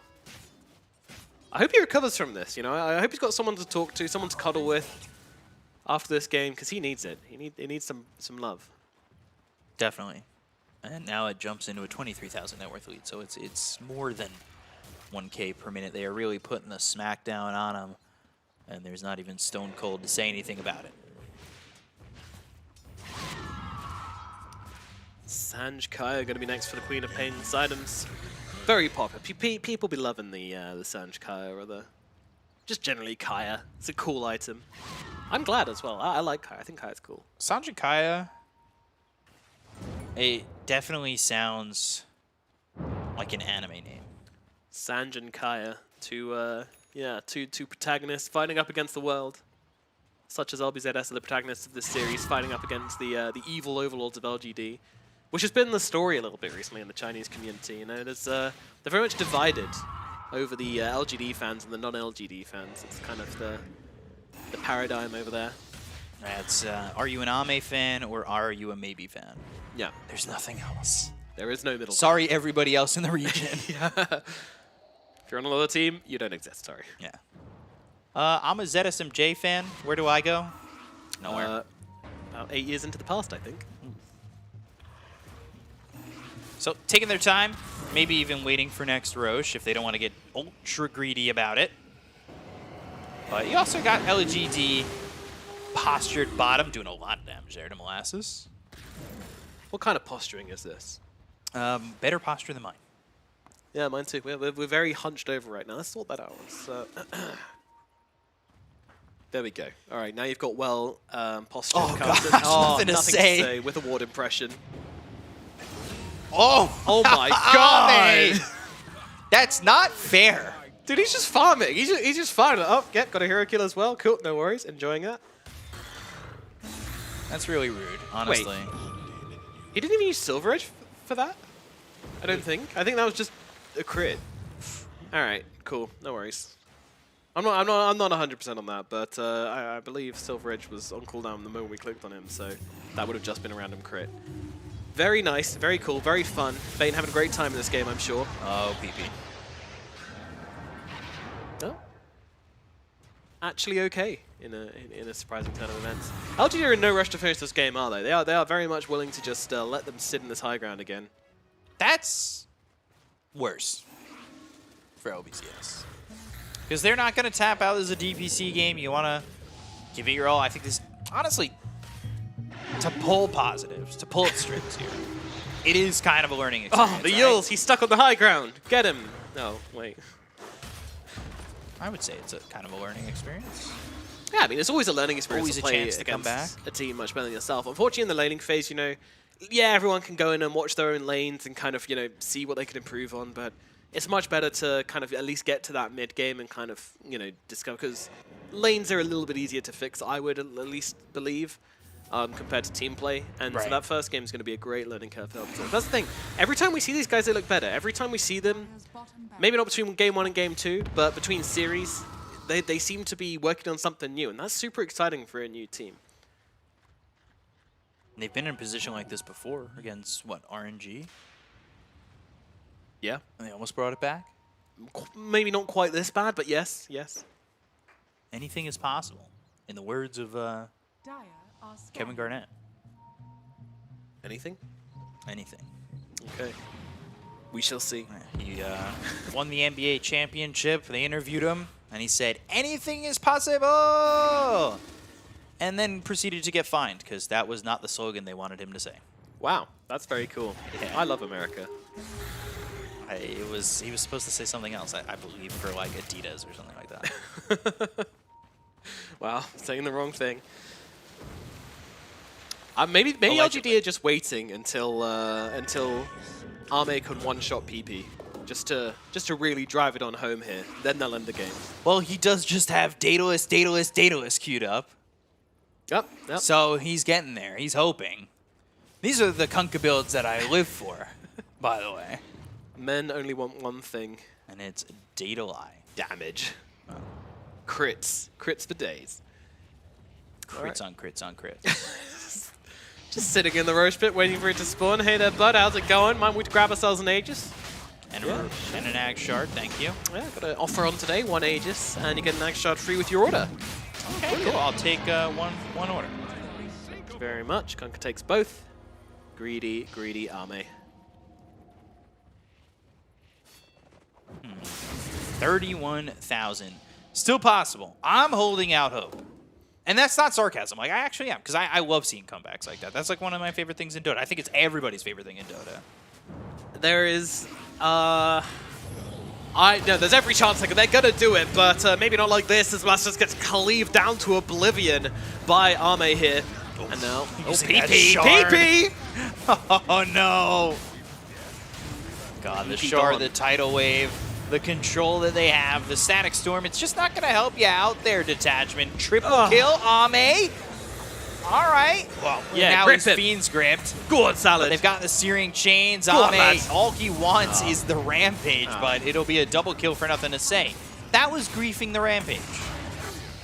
I hope he recovers from this, you know. I hope he's got someone to talk to, someone to cuddle with after this game, because he needs it. He needs some love. Definitely. And now it jumps into a 23,000 net worth lead, so it's more than 1K per minute. They are really putting the smackdown on him, and there's not even Stone Cold to say anything about it. Sanj Kaya going to be next for the Queen of Pain's items. Very popular. People be loving the Sanj Kaya, or the just generally Kaya. It's a cool item. I'm glad as well. I like Kaya. I think Kaya's cool. Sanj Kaya, it definitely sounds like an anime name. Sanj and Kaya, two protagonists fighting up against the world, such as LBZS are the protagonists of this series, fighting up against the evil overlords of LGD, which has been the story a little bit recently in the Chinese community. You know, they're very much divided over the LGD fans and the non-LGD fans. It's kind of the paradigm over there. It's are you an Ame fan or are you a maybe fan? Yeah. There's nothing else. There is no middle. Sorry, everybody else in the region. Yeah. If you're on another team, you don't exist. Sorry. Yeah. I'm a ZSMJ fan. Where do I go? Nowhere. About 8 years into the past, I think. So taking their time, maybe even waiting for next Roche if they don't want to get ultra greedy about it. But you also got LGD postured bottom, doing a lot of damage there to Molasses. What kind of posturing is this? Better posture than mine. Yeah, mine too. We're very hunched over right now. Let's sort that out. There we go. All right, now you've got well postured. Oh, gosh, nothing to say. With a ward impression. Oh my God! That's not fair. Dude, he's just farming. He's just farming. Oh, got a hero kill as well. Cool, no worries. Enjoying that. That's really rude, honestly. Wait. He didn't even use Silver Edge for that? I don't think. I think that was just a crit. All right, cool. No worries. I'm not 100% on that, but I believe Silver Edge was on cooldown the moment we clicked on him, so that would have just been a random crit. Very nice, very cool, very fun. Bane having a great time in this game, I'm sure. Oh, PP. Oh. Actually okay in a surprising turn of events. LGD are in no rush to finish this game, are they? They are very much willing to just let them sit in this high ground again. That's worse for LBZS. Because they're not going to tap out as a DPC game. You want to give it your all. I think this, honestly, to pull positives, to pull at strings here, it is kind of a learning experience. Oh, the Yules! He's stuck on the high ground! Get him! No, wait. I would say it's a kind of a learning experience. Yeah, I mean, it's always a learning experience Always to a play chance to come back. against a team much better than yourself. Unfortunately, in the laning phase, you know, yeah, everyone can go in and watch their own lanes and kind of, you know, see what they can improve on, but it's much better to kind of at least get to that mid game and kind of, you know, discover, because lanes are a little bit easier to fix, I would at least believe, compared to team play. And so that first game is going to be a great learning curve for LBZS. That's the thing. Every time we see these guys, they look better. Every time we see them, maybe not between game 1 and game 2, but between series, they seem to be working on something new, and that's super exciting for a new team. They've been in a position like this before against, what, RNG? Yeah. And they almost brought it back? Maybe not quite this bad, but yes, yes. Anything is possible, in the words of Kevin Garnett. Anything? Anything. Okay. We shall see. He won the NBA championship. They interviewed him, and he said, anything is possible! And then proceeded to get fined, because that was not the slogan they wanted him to say. Wow, that's very cool. Yeah. I love America. He was supposed to say something else, I believe, for like Adidas or something like that. Wow, saying the wrong thing. Maybe Allegedly. LGD are just waiting until Arme can one-shot PP, just to really drive it on home here. Then they'll end the game. Well, he does just have Daedalus queued up. Yep. So he's getting there. He's hoping. These are the Kunkka builds that I live for, by the way. Men only want one thing. And it's Daedalus. Damage. Crits. Crits for days. Crits on crits on crits. Just sitting in the roast pit, waiting for it to spawn. Hey there, bud. How's it going? Might we grab ourselves an Aegis? And an Ag Shard, thank you. Yeah, got an offer on today. 1 Aegis, and you get an Ag Shard free with your order. Okay, cool. I'll take one order. Thank you very much. Kunkka takes both. Greedy Arme. 31,000. Still possible. I'm holding out hope. And that's not sarcasm. Like, I actually am, because I love seeing comebacks like that. That's like one of my favorite things in Dota. I think it's everybody's favorite thing in Dota. There is, no, there's every chance they're gonna do it, but maybe not like this, as Blast just gets cleaved down to oblivion by Arme here. And now, PP! Oh no! God, the shard, the tidal wave, the control that they have, the static storm, it's just not gonna help you out there, Detachment. Triple kill, Ame. All right. Well, yeah, now grip he's him. Fiend's gripped. Go on, Salad. But they've got the Searing Chains. Go on, Ame, lads. all he wants is the Rampage, but it'll be a double kill for nothing to say. That was griefing the Rampage.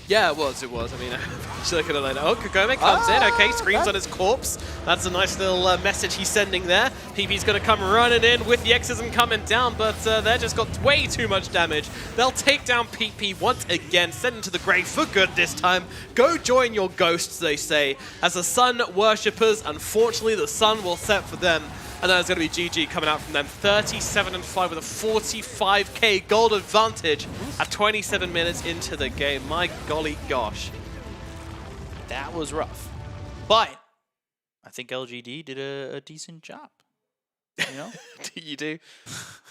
Yeah, it was. I mean, just looking at it like, oh, Kagome comes in. Okay, screams on his corpse. That's a nice little message he's sending there. PP's going to come running in with the Exorcism coming down, but they just got way too much damage. They'll take down PP once again, send him to the grave for good this time. Go join your ghosts, they say. As the sun worshippers, unfortunately, the sun will set for them. And then it's going to be GG coming out from them. 37-5 with a 45k gold advantage at 27 minutes into the game. My golly gosh. That was rough. But I think LGD did a decent job. You know? You do?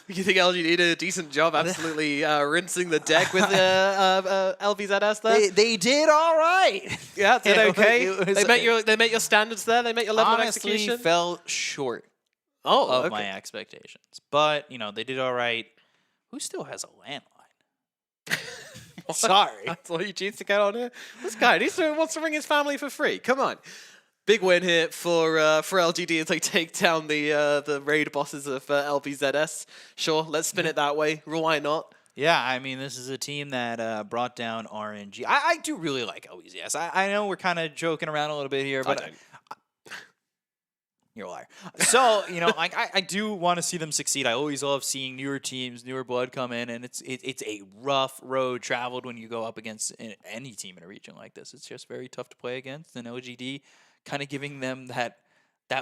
You think LGD did a decent job absolutely rinsing the deck with LBZS there? They did all right. Yeah, did okay. They met your standards there? They met your level of Honestly, execution? fell short of my expectations. But, you know, they did all right. Who still has a landline? Sorry. That's all you choose to get on here? This guy wants to ring his family for free. Come on. Big win here for LGD as they take down the raid bosses of LBZS. Sure, let's spin it that way. Why not? Yeah, I mean, this is a team that brought down RNG. I do really like LBZS. I know we're kind of joking around a little bit here, but you're a liar. So, you know, I do want to see them succeed. I always love seeing newer teams, newer blood come in, and it's a rough road traveled when you go up against any team in a region like this. It's just very tough to play against, and LGD kind of giving them that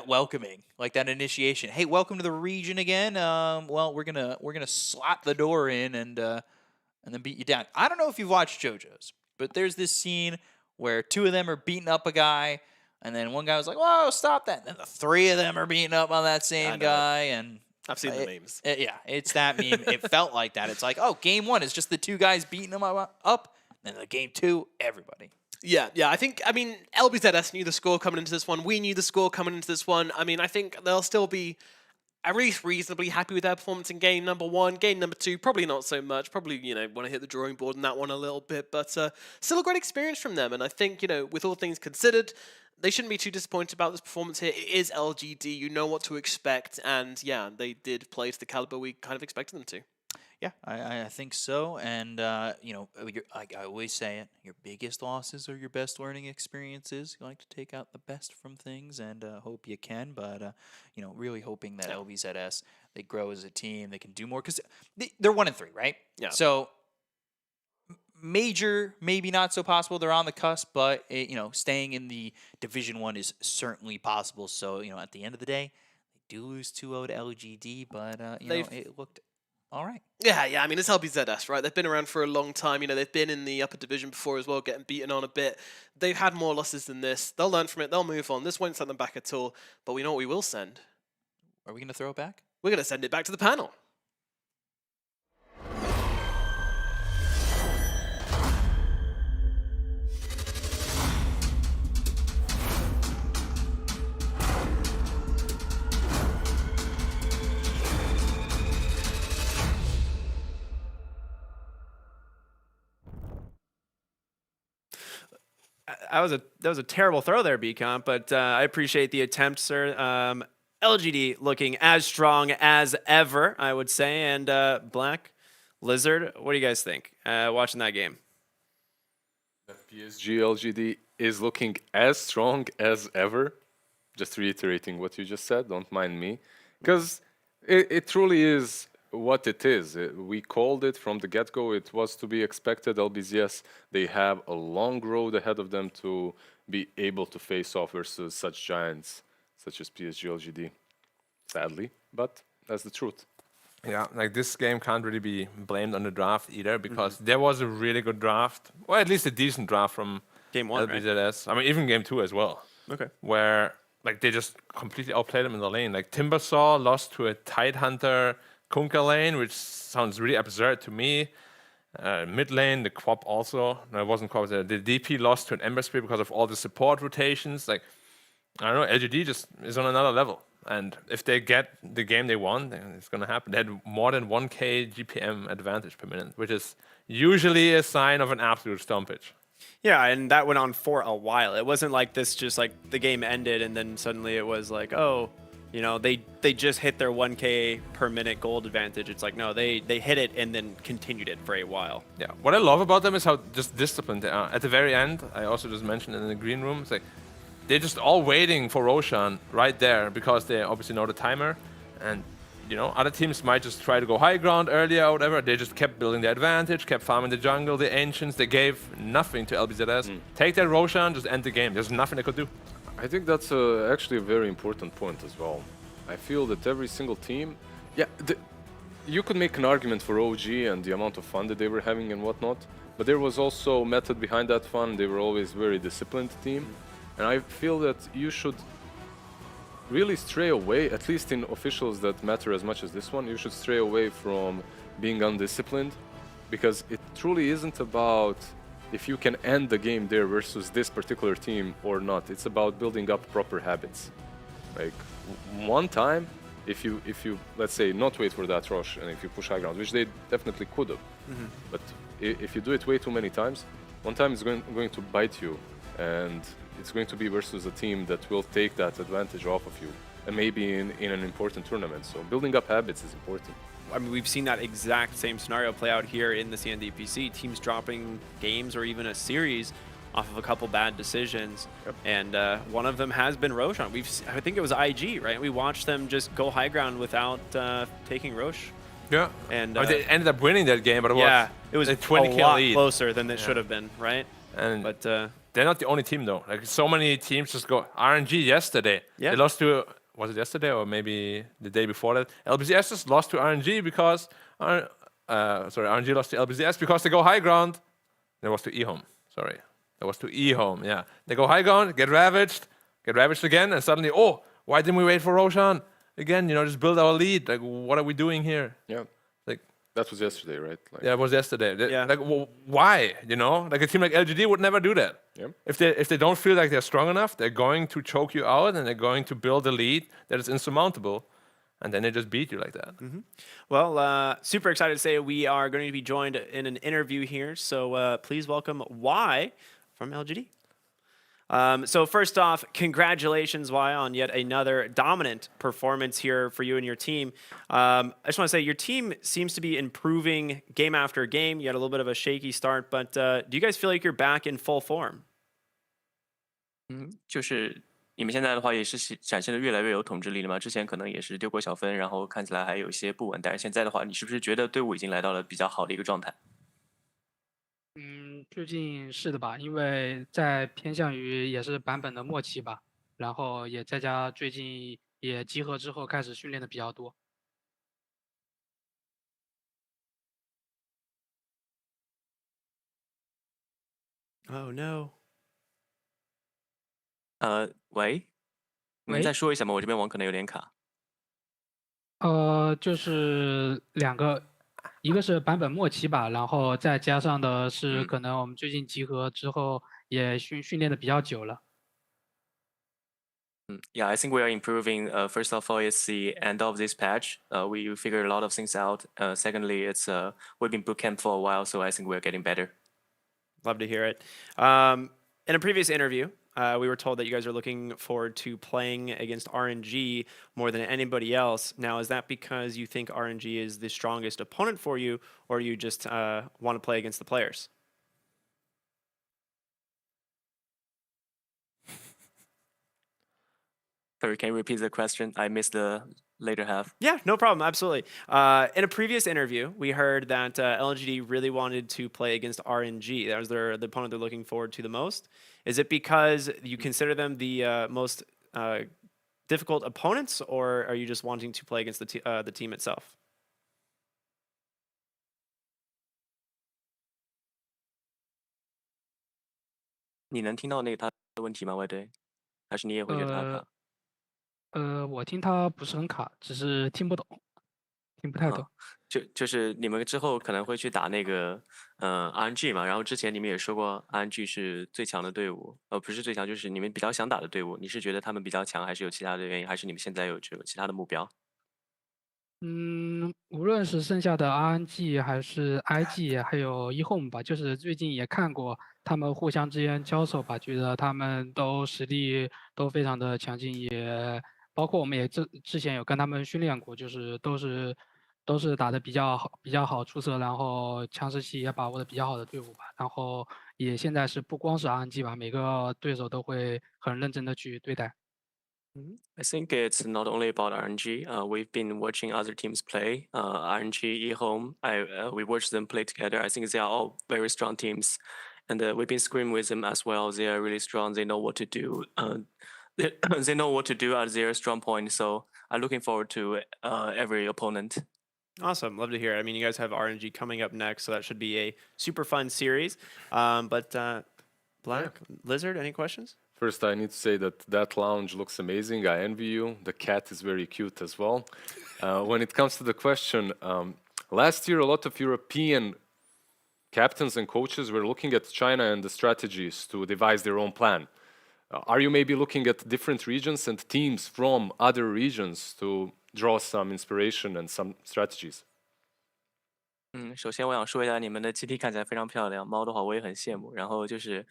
welcoming, like that initiation. Hey, welcome to the region again. Well, we're gonna slot the door in and then beat you down. I don't know if you've watched JoJo's, but there's this scene where two of them are beating up a guy. And then one guy was like, whoa, stop that. And then the three of them are beating up on that same guy. And I've seen the memes. Yeah, it's that meme. It felt like that. It's like, oh, game one is just the two guys beating them up. And then game two, everybody. Yeah. I mean, LBZS knew the score coming into this one. We knew the score coming into this one. I mean, I think they'll still be at least reasonably happy with their performance in game number one. Game number two, probably not so much. Probably, you know, want to hit the drawing board in that one a little bit. But still a great experience from them. And I think, you know, with all things considered, they shouldn't be too disappointed about this performance here. It is LGD. You know what to expect. And, yeah, they did play to the caliber we kind of expected them to. Yeah, I think so. And, you know, I always say it, your biggest losses are your best learning experiences. You like to take out the best from things and hope you can. But, you know, really hoping that LBZS, they grow as a team. They can do more. Because they're 1-3, right? Yeah. So major, maybe not so possible. They're on the cusp. But, you know, staying in the Division 1 is certainly possible. So, you know, at the end of the day, they do lose 2-0 to LGD. But, you know, it looked all right. Yeah. I mean, it's LBZS, right? They've been around for a long time. You know, they've been in the upper division before as well, getting beaten on a bit. They've had more losses than this. They'll learn from it. They'll move on. This won't send them back at all. But we know what we will send. Are we going to throw it back? We're going to send it back to the panel. that was a terrible throw there, BComp, but I appreciate the attempt, sir. LGD looking as strong as ever, I would say. And Black Lizard, what do you guys think watching that game? PSG.LGD is looking as strong as ever. Just reiterating what you just said, don't mind me. Because it truly is what it is. We called it from the get-go. It was to be expected. LBZS, they have a long road ahead of them to be able to face off versus such giants such as PSG.LGD. Sadly, but that's the truth. Yeah, like this game can't really be blamed on the draft either because there was a really good draft, or at least a decent draft from Game 1, LBZS. I mean, even game 2 as well. Okay. Where like they just completely outplayed them in the lane. Like Timbersaw lost to a Tidehunter Kunkka lane, which sounds really absurd to me. Mid lane, the Quap also. No, it wasn't Quap. The DP lost to an Ember Spirit because of all the support rotations. Like, I don't know, LGD just is on another level. And if they get the game they want, then it's going to happen. They had more than 1k GPM advantage per minute, which is usually a sign of an absolute stompage. Yeah, and that went on for a while. It wasn't like this just like the game ended and then suddenly it was like, oh, you know, they just hit their 1k per minute gold advantage. It's like, no, they hit it and then continued it for a while. Yeah, what I love about them is how just disciplined they are. At the very end, I also just mentioned in the green room, it's like they're just all waiting for Roshan right there because they obviously know the timer. And, you know, other teams might just try to go high ground earlier or whatever. They just kept building the advantage, kept farming the jungle, the Ancients. They gave nothing to LBZS. Take that Roshan, just end the game. There's nothing they could do. I think that's actually a very important point as well. I feel that every single team, you could make an argument for OG and the amount of fun that they were having and whatnot, but there was also method behind that fun. They were always very disciplined team. And I feel that you should really stray away, at least in officials that matter as much as this one, you should stray away from being undisciplined, because it truly isn't about if you can end the game there versus this particular team or not. It's about building up proper habits. Like one time, if you let's say not wait for that rush and if you push high ground, which they definitely could have, but if you do it way too many times, one time it's going to bite you, and it's going to be versus a team that will take that advantage off of you, and maybe in an important tournament. So building up habits is important. I mean, we've seen that exact same scenario play out here in the CNDPC. Teams dropping games or even a series off of a couple bad decisions, and one of them has been Roshan. I think it was IG, right? We watched them just go high ground without taking Rosh. Yeah, and I mean, they ended up winning that game, but it was a 20 lot lead. closer than it should have been, right? And but they're not the only team though. Like so many teams just go RNG yesterday. Yeah. They lost to, was it yesterday or maybe the day before that? LBZS just lost to RNG because RNG lost to LBZS because they go high ground. They lost to eHome. Sorry, that was to eHome. Yeah, they go high ground, get ravaged again, and suddenly, oh, why didn't we wait for Roshan again? You know, just build our lead. Like, what are we doing here? Yeah. Like that was yesterday, right? Like, yeah, it was yesterday. Like, why? You know, like a team like LGD would never do that. Yep. If they don't feel like they're strong enough, they're going to choke you out and they're going to build a lead that is insurmountable, and then they just beat you like that. Well, super excited to say we are going to be joined in an interview here. So please welcome Y from LGD. So first off, congratulations, Y, on yet another dominant performance here for you and your team. I just want to say your team seems to be improving game after game. You had a little bit of a shaky start, but do you guys feel like you're back in full form? 就是你们现在的话也是展现的越来越有统治力了嘛？之前可能也是丢过小分，然后看起来还有一些不稳，但是现在的话，你是不是觉得队伍已经来到了比较好的一个状态？最近是的吧，因为在偏向于也是版本的末期吧，然后也在家最近也集合之后开始训练的比较多。Oh no！ 喂，你们再说一下吗？我这边网可能有点卡。就是两个，一个是版本末期吧，然后再加上的是可能我们最近集合之后也训练的比较久了。Yeah, I think we are improving. First of all, it's the end of this patch. We figured a lot of things out. Secondly, we've been bootcamp for a while, so I think we're getting better. Love to hear it. In a previous interview, we were told that you guys are looking forward to playing against RNG more than anybody else. Now, is that because you think RNG is the strongest opponent for you, or you just want to play against the players? Sorry, can you repeat the question? I missed the later half. Yeah, no problem. Absolutely. In a previous interview, we heard that LGD really wanted to play against RNG. That was the opponent they're looking forward to the most. Is it because you consider them the most difficult opponents, or are you just wanting to play against the team itself? 你能听到那个他的问题吗，外队？还是你也会觉得他卡？我听他不是很卡，只是听不懂，听不太懂。就是你们之后可能会去打那个RNG 嘛，然后之前你们也说过 RNG 是最强的队伍，不是最强，就是你们比较想打的队伍。你是觉得他们比较强，还是有其他的原因，还是你们现在有其他的目标？无论是剩下的 RNG 还是 IG 还有 eHome 吧，就是最近也看过他们互相之间交手吧，觉得他们都实力都非常的强劲，也包括我们也之前有跟他们训练过，就是都是打得比较好出色，然后强势期也把握的比较好的队伍吧，然后也现在是不光是 RNG 吧，每个对手都会很认真的去对待。I think it's not only about RNG. We've been watching other teams play. RNG, eHome, we watch them play together. I think they are all very strong teams, and we've been scrimming with them as well. They are really strong. They know what to do. They know what to do at their strong point. So I'm looking forward to every opponent. Awesome. Love to hear it. I mean, you guys have RNG coming up next, so that should be a super fun series. Black, Lizard, any questions? First, I need to say that lounge looks amazing. I envy you. The cat is very cute as well. When it comes to the question, last year a lot of European captains and coaches were looking at China and the strategies to devise their own plan. Are you maybe looking at different regions and teams from other regions to draw some inspiration and some strategies? 首先我想说一下，你们的基地看起来非常漂亮，猫的话我也很羡慕。然后就是，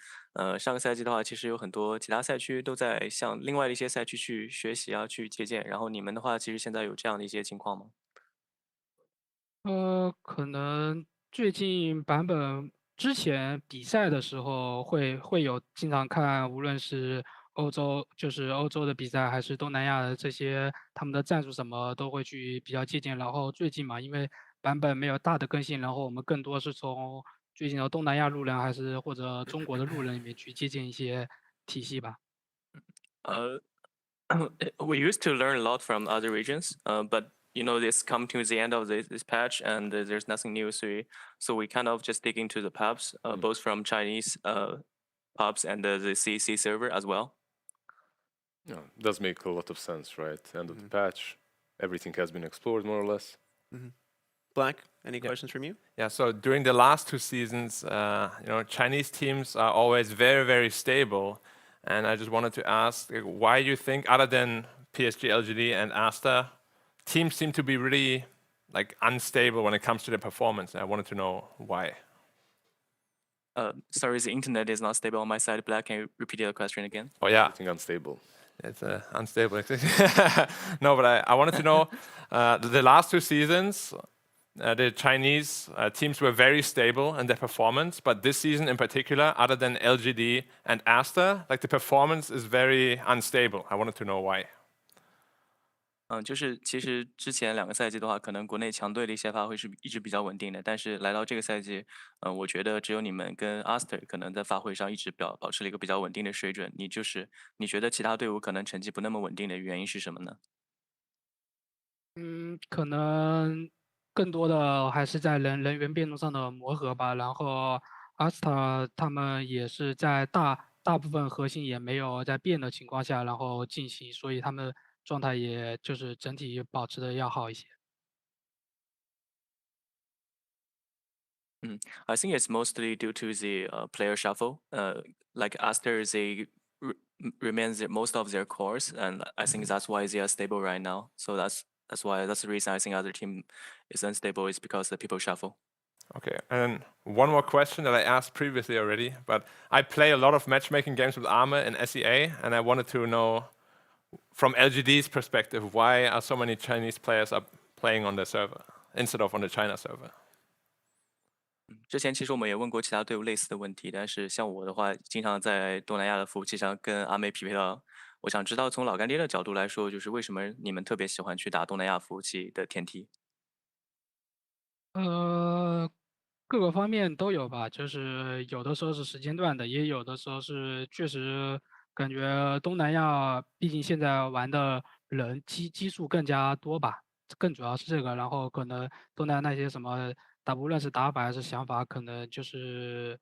上个赛季的话，其实有很多其他赛区都在向另外的一些赛区去学习啊，去借鉴。然后你们的话，其实现在有这样的一些情况吗？可能最近版本之前比赛的时候会有经常看，无论是欧洲，就是欧洲的比赛，还是东南亚的这些，他们的战术什么都会去比较借鉴。然后最近嘛，因为版本没有大的更新，然后我们更多是从最近的东南亚路人，还是或者中国的路人里面去借鉴一些体系吧。We used to learn a lot from other regions, but you know, this come to the end of this patch, and there's nothing new. So we kind of just sticking to the pubs, both from Chinese pubs and the CC server as well. Yeah, does make a lot of sense, right? End of the patch, everything has been explored more or less. Black, any questions from you? Yeah, so during the last two seasons, Chinese teams are always very, very stable. And I just wanted to ask, why do you think, other than PSG.LGD and Asta, teams seem to be really unstable when it comes to their performance? And I wanted to know why. Sorry, the internet is not stable on my side. Black, can you repeat the question again? Oh yeah, everything unstable. It's unstable. No, but I wanted to know the last two seasons. The Chinese teams were very stable in their performance, but this season in particular, other than LGD and Asta, the performance is very unstable. I wanted to know why. 就是其实之前2个赛季的话，可能国内强队的一些发挥是一直比较稳定的，但是来到这个赛季，我觉得只有你们跟 Aster 可能在发挥上一直保持了一个比较稳定的水准。你觉得其他队伍可能成绩不那么稳定的原因是什么呢？可能更多的还是在人员变动上的磨合吧。然后 Asta 他们也是在大部分核心也没有在变的情况下，然后进行，所以他们状态也就是整体保持的要好一些。I think it's mostly due to the player shuffle. Like Aster, they remain most of their cores, and I think that's why they are stable right now. So that's the reason I think other team is unstable is because the people shuffle. Okay, and one more question that I asked previously already, but I play a lot of matchmaking games with Arma and SEA, and I wanted to know, from LGD's perspective, why are so many Chinese players up playing on their server instead of on the China server? 之前其实我们也问过其他队伍类似的问题，但是像我的话，经常在东南亚的服务器上跟阿妹匹配到。我想知道从老干爹的角度来说，就是为什么你们特别喜欢去打东南亚服务器的天梯？各个方面都有吧，就是有的时候是时间段的，也有的时候是确实感觉东南亚，毕竟现在玩的人基数更加多吧，更主要是这个。然后可能东南亚那些什么无论是打法还是想法，可能就是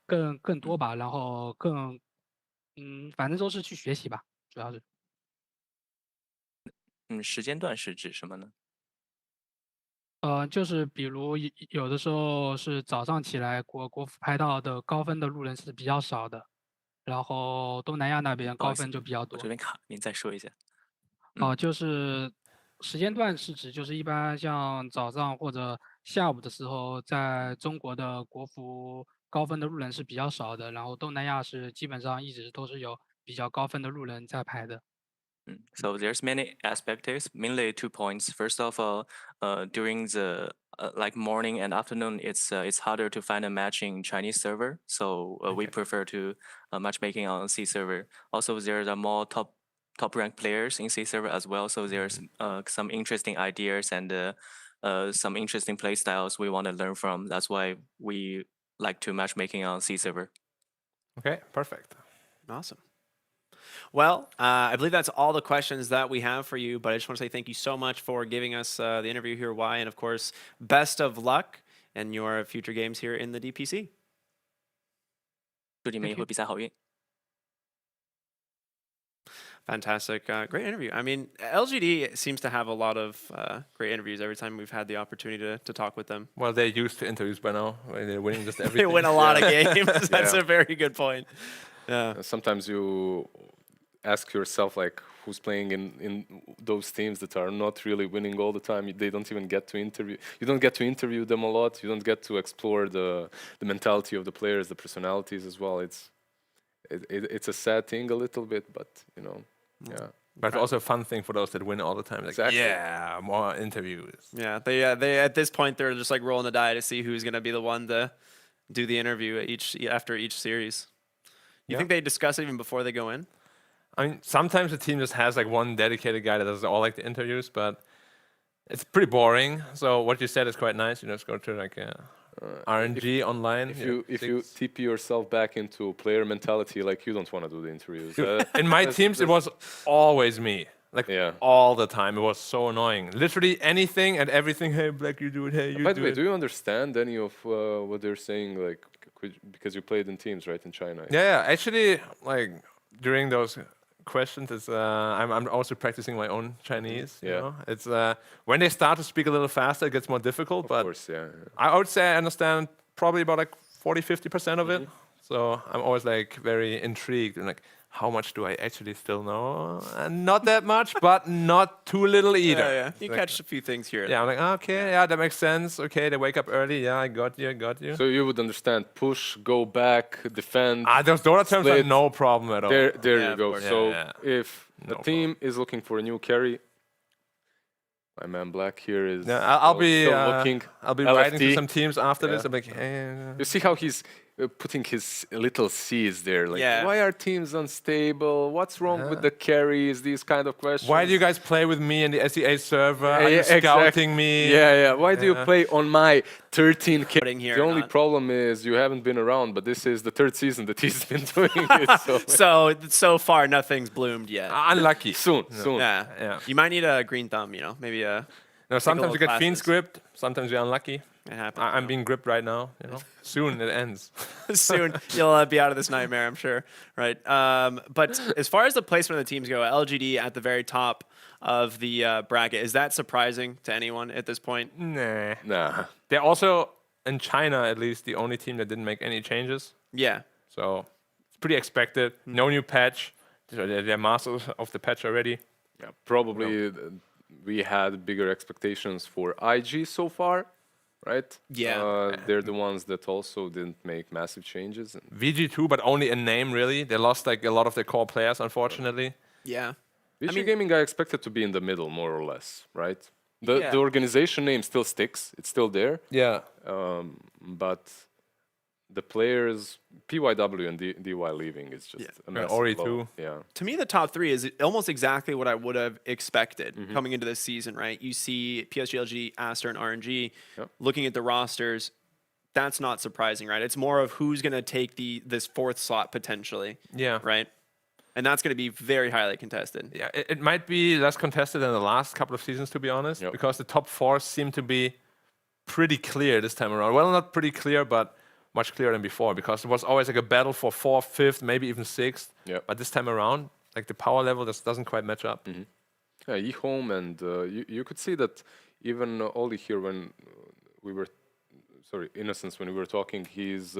更多吧，然后反正都是去学习吧，主要是。时间段是指什么呢？就是比如有的时候是早上起来国服拍到的高分的路人是比较少的，然后东南亚那边高分就比较多。我这边卡，您再说一下。就是时间段是指就是一般像早上或者下午的时候，在中国的国服高分的路人是比较少的，然后东南亚是基本上一直都是有比较高分的路人在拍的。So there's many aspects, mainly 2 points. First of all, during the like morning and afternoon, it's harder to find a match in Chinese server. So we prefer to matchmaking on C server. Also, there's a more top ranked players in C server as well. So there's some interesting ideas and some interesting play styles we want to learn from. That's why we like to matchmaking on C server. Okay, perfect. Awesome. Well, I believe that's all the questions that we have for you, but I just want to say thank you so much for giving us the interview here, Y, and of course, best of luck in your future games here in the DPC. 祝你们以后比赛好运。Fantastic. Great interview. I mean, LGD seems to have a lot of great interviews every time we've had the opportunity to talk with them. Well, they're used to interviews by now. They're winning just everything. They win a lot of games. That's a very good point. Yeah. Sometimes you ask yourself, like, who's playing in those teams that are not really winning all the time. They don't even get to interview. You don't get to interview them a lot. You don't get to explore the mentality of the players, the personalities as well. It's a sad thing a little bit, but you know, yeah. But it's also a fun thing for those that win all the time. Like, exactly. Yeah, more interviews. Yeah, they at this point they're just like rolling the die to see who's gonna be the one to do the interview after each series. You think they discuss it even before they go in? I mean, sometimes the team just has like one dedicated guy that does all like the interviews, but it's pretty boring. So what you said is quite nice. You just go to like RNG online. If you TP yourself back into player mentality, like you don't want to do the interviews. In my teams, it was always me. Like all the time. It was so annoying. Literally anything and everything. Hey, Black, you do it. Hey, you do it. By the way, do you understand any of what they're saying? Like, because you played in teams, right, in China? Yeah. Actually, like during those questions, it's I'm also practicing my own Chinese. You know? It's when they start to speak a little faster, it gets more difficult. But of course, I would say I understand probably about like 40-50% of it. So I'm always like very intrigued and like, how much do I actually still know? Not that much, but not too little either. Yeah. You catch a few things here. Yeah, I'm like, okay, yeah, that makes sense. Okay, they wake up early. Yeah, I got you. So you would understand push, go back, defend. Those Dota terms are no problem at all. There you go. Course. So if the team is looking for a new carry, my man Black here is. Yeah, I'll be looking. I'll be LFT. writing to some teams after this. I'm like, hey. You see how he's putting his little C's there. Like, why are teams unstable? What's wrong with the carries? These kind of questions. Why do you guys play with me in the SEA server? Are you scouting me? Yeah. Why do you play on my 13 carry here? The only problem is you haven't been around, but this is the third season that he's been doing it. So far, nothing's bloomed yet. Unlucky. Soon. Yeah. You might need a green thumb, maybe a... No, sometimes you get fiend script, sometimes you're unlucky. It happens. I'm being gripped right now, Soon it ends. Soon you'll be out of this nightmare, I'm sure. Right. But as far as the placement of the teams go, LGD at the very top of the bracket, is that surprising to anyone at this point? Nah. They're also, in China at least, the only team that didn't make any changes. Yeah. So it's pretty expected. No new patch. They're masters of the patch already. Yeah, probably we had bigger expectations for IG so far. right? Yeah. They're the ones that also didn't make massive changes. VG2, but only in name, really. They lost like a lot of their core players, unfortunately. Yeah. VG Gaming I expected to be in the middle, more or less, right? The organization name still sticks. It's still there. Yeah. But the players, PYW and DY leaving is just a massive Ori blow. too. Yeah. To me, the top three is almost exactly what I would have expected coming into this season, right? You see PSG.LGD, Aster, and RNG. Looking at the rosters, that's not surprising, right? It's more of who's going to take this fourth slot potentially. Yeah. Right? And that's going to be very highly contested. Yeah, it might be less contested than the last couple of seasons, to be honest, because the top four seem to be pretty clear this time around. Well, not pretty clear, but much clearer than before, because it was always like a battle for 4th, 5th, maybe even 6th. But this time around, like the power level just doesn't quite match up. Yeah, eHome, and you could see that even Oli here when we were, Innocence, when we were talking, he's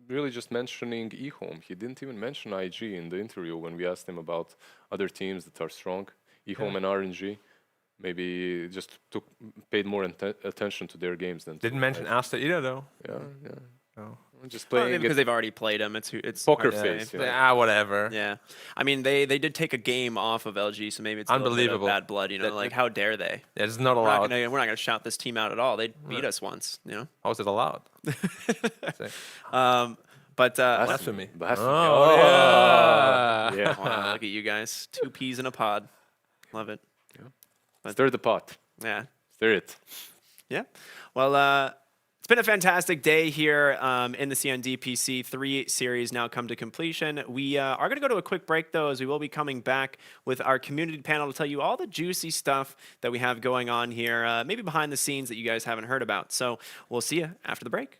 really just mentioning eHome. He didn't even mention IG in the interview when we asked him about other teams that are strong, eHome and RNG. Maybe just paid more attention to their games than. Didn't mention Aster either, though. Yeah. No. Just playing maybe because they've already played him. It's poker hard to face. say. Yeah, whatever. Yeah, I mean they did take a game off of LG, so maybe it's a little bit of Unbelievable. bad blood. You know, like how dare they? Yeah, it's not allowed. We're not gonna shout this team out at all. They beat us once. You know. How is it allowed? But blasphemy. Oh, yeah. Wow, look at you guys. 2 peas in a pod. Love it. Yeah. Stir the pot. Yeah. Stir it. Yeah. Well, it's been a fantastic day here in the CN DPC. 3 series now come to completion. We are going to go to a quick break, though, as we will be coming back with our community panel to tell you all the juicy stuff that we have going on here, maybe behind the scenes that you guys haven't heard about. So we'll see you after the break.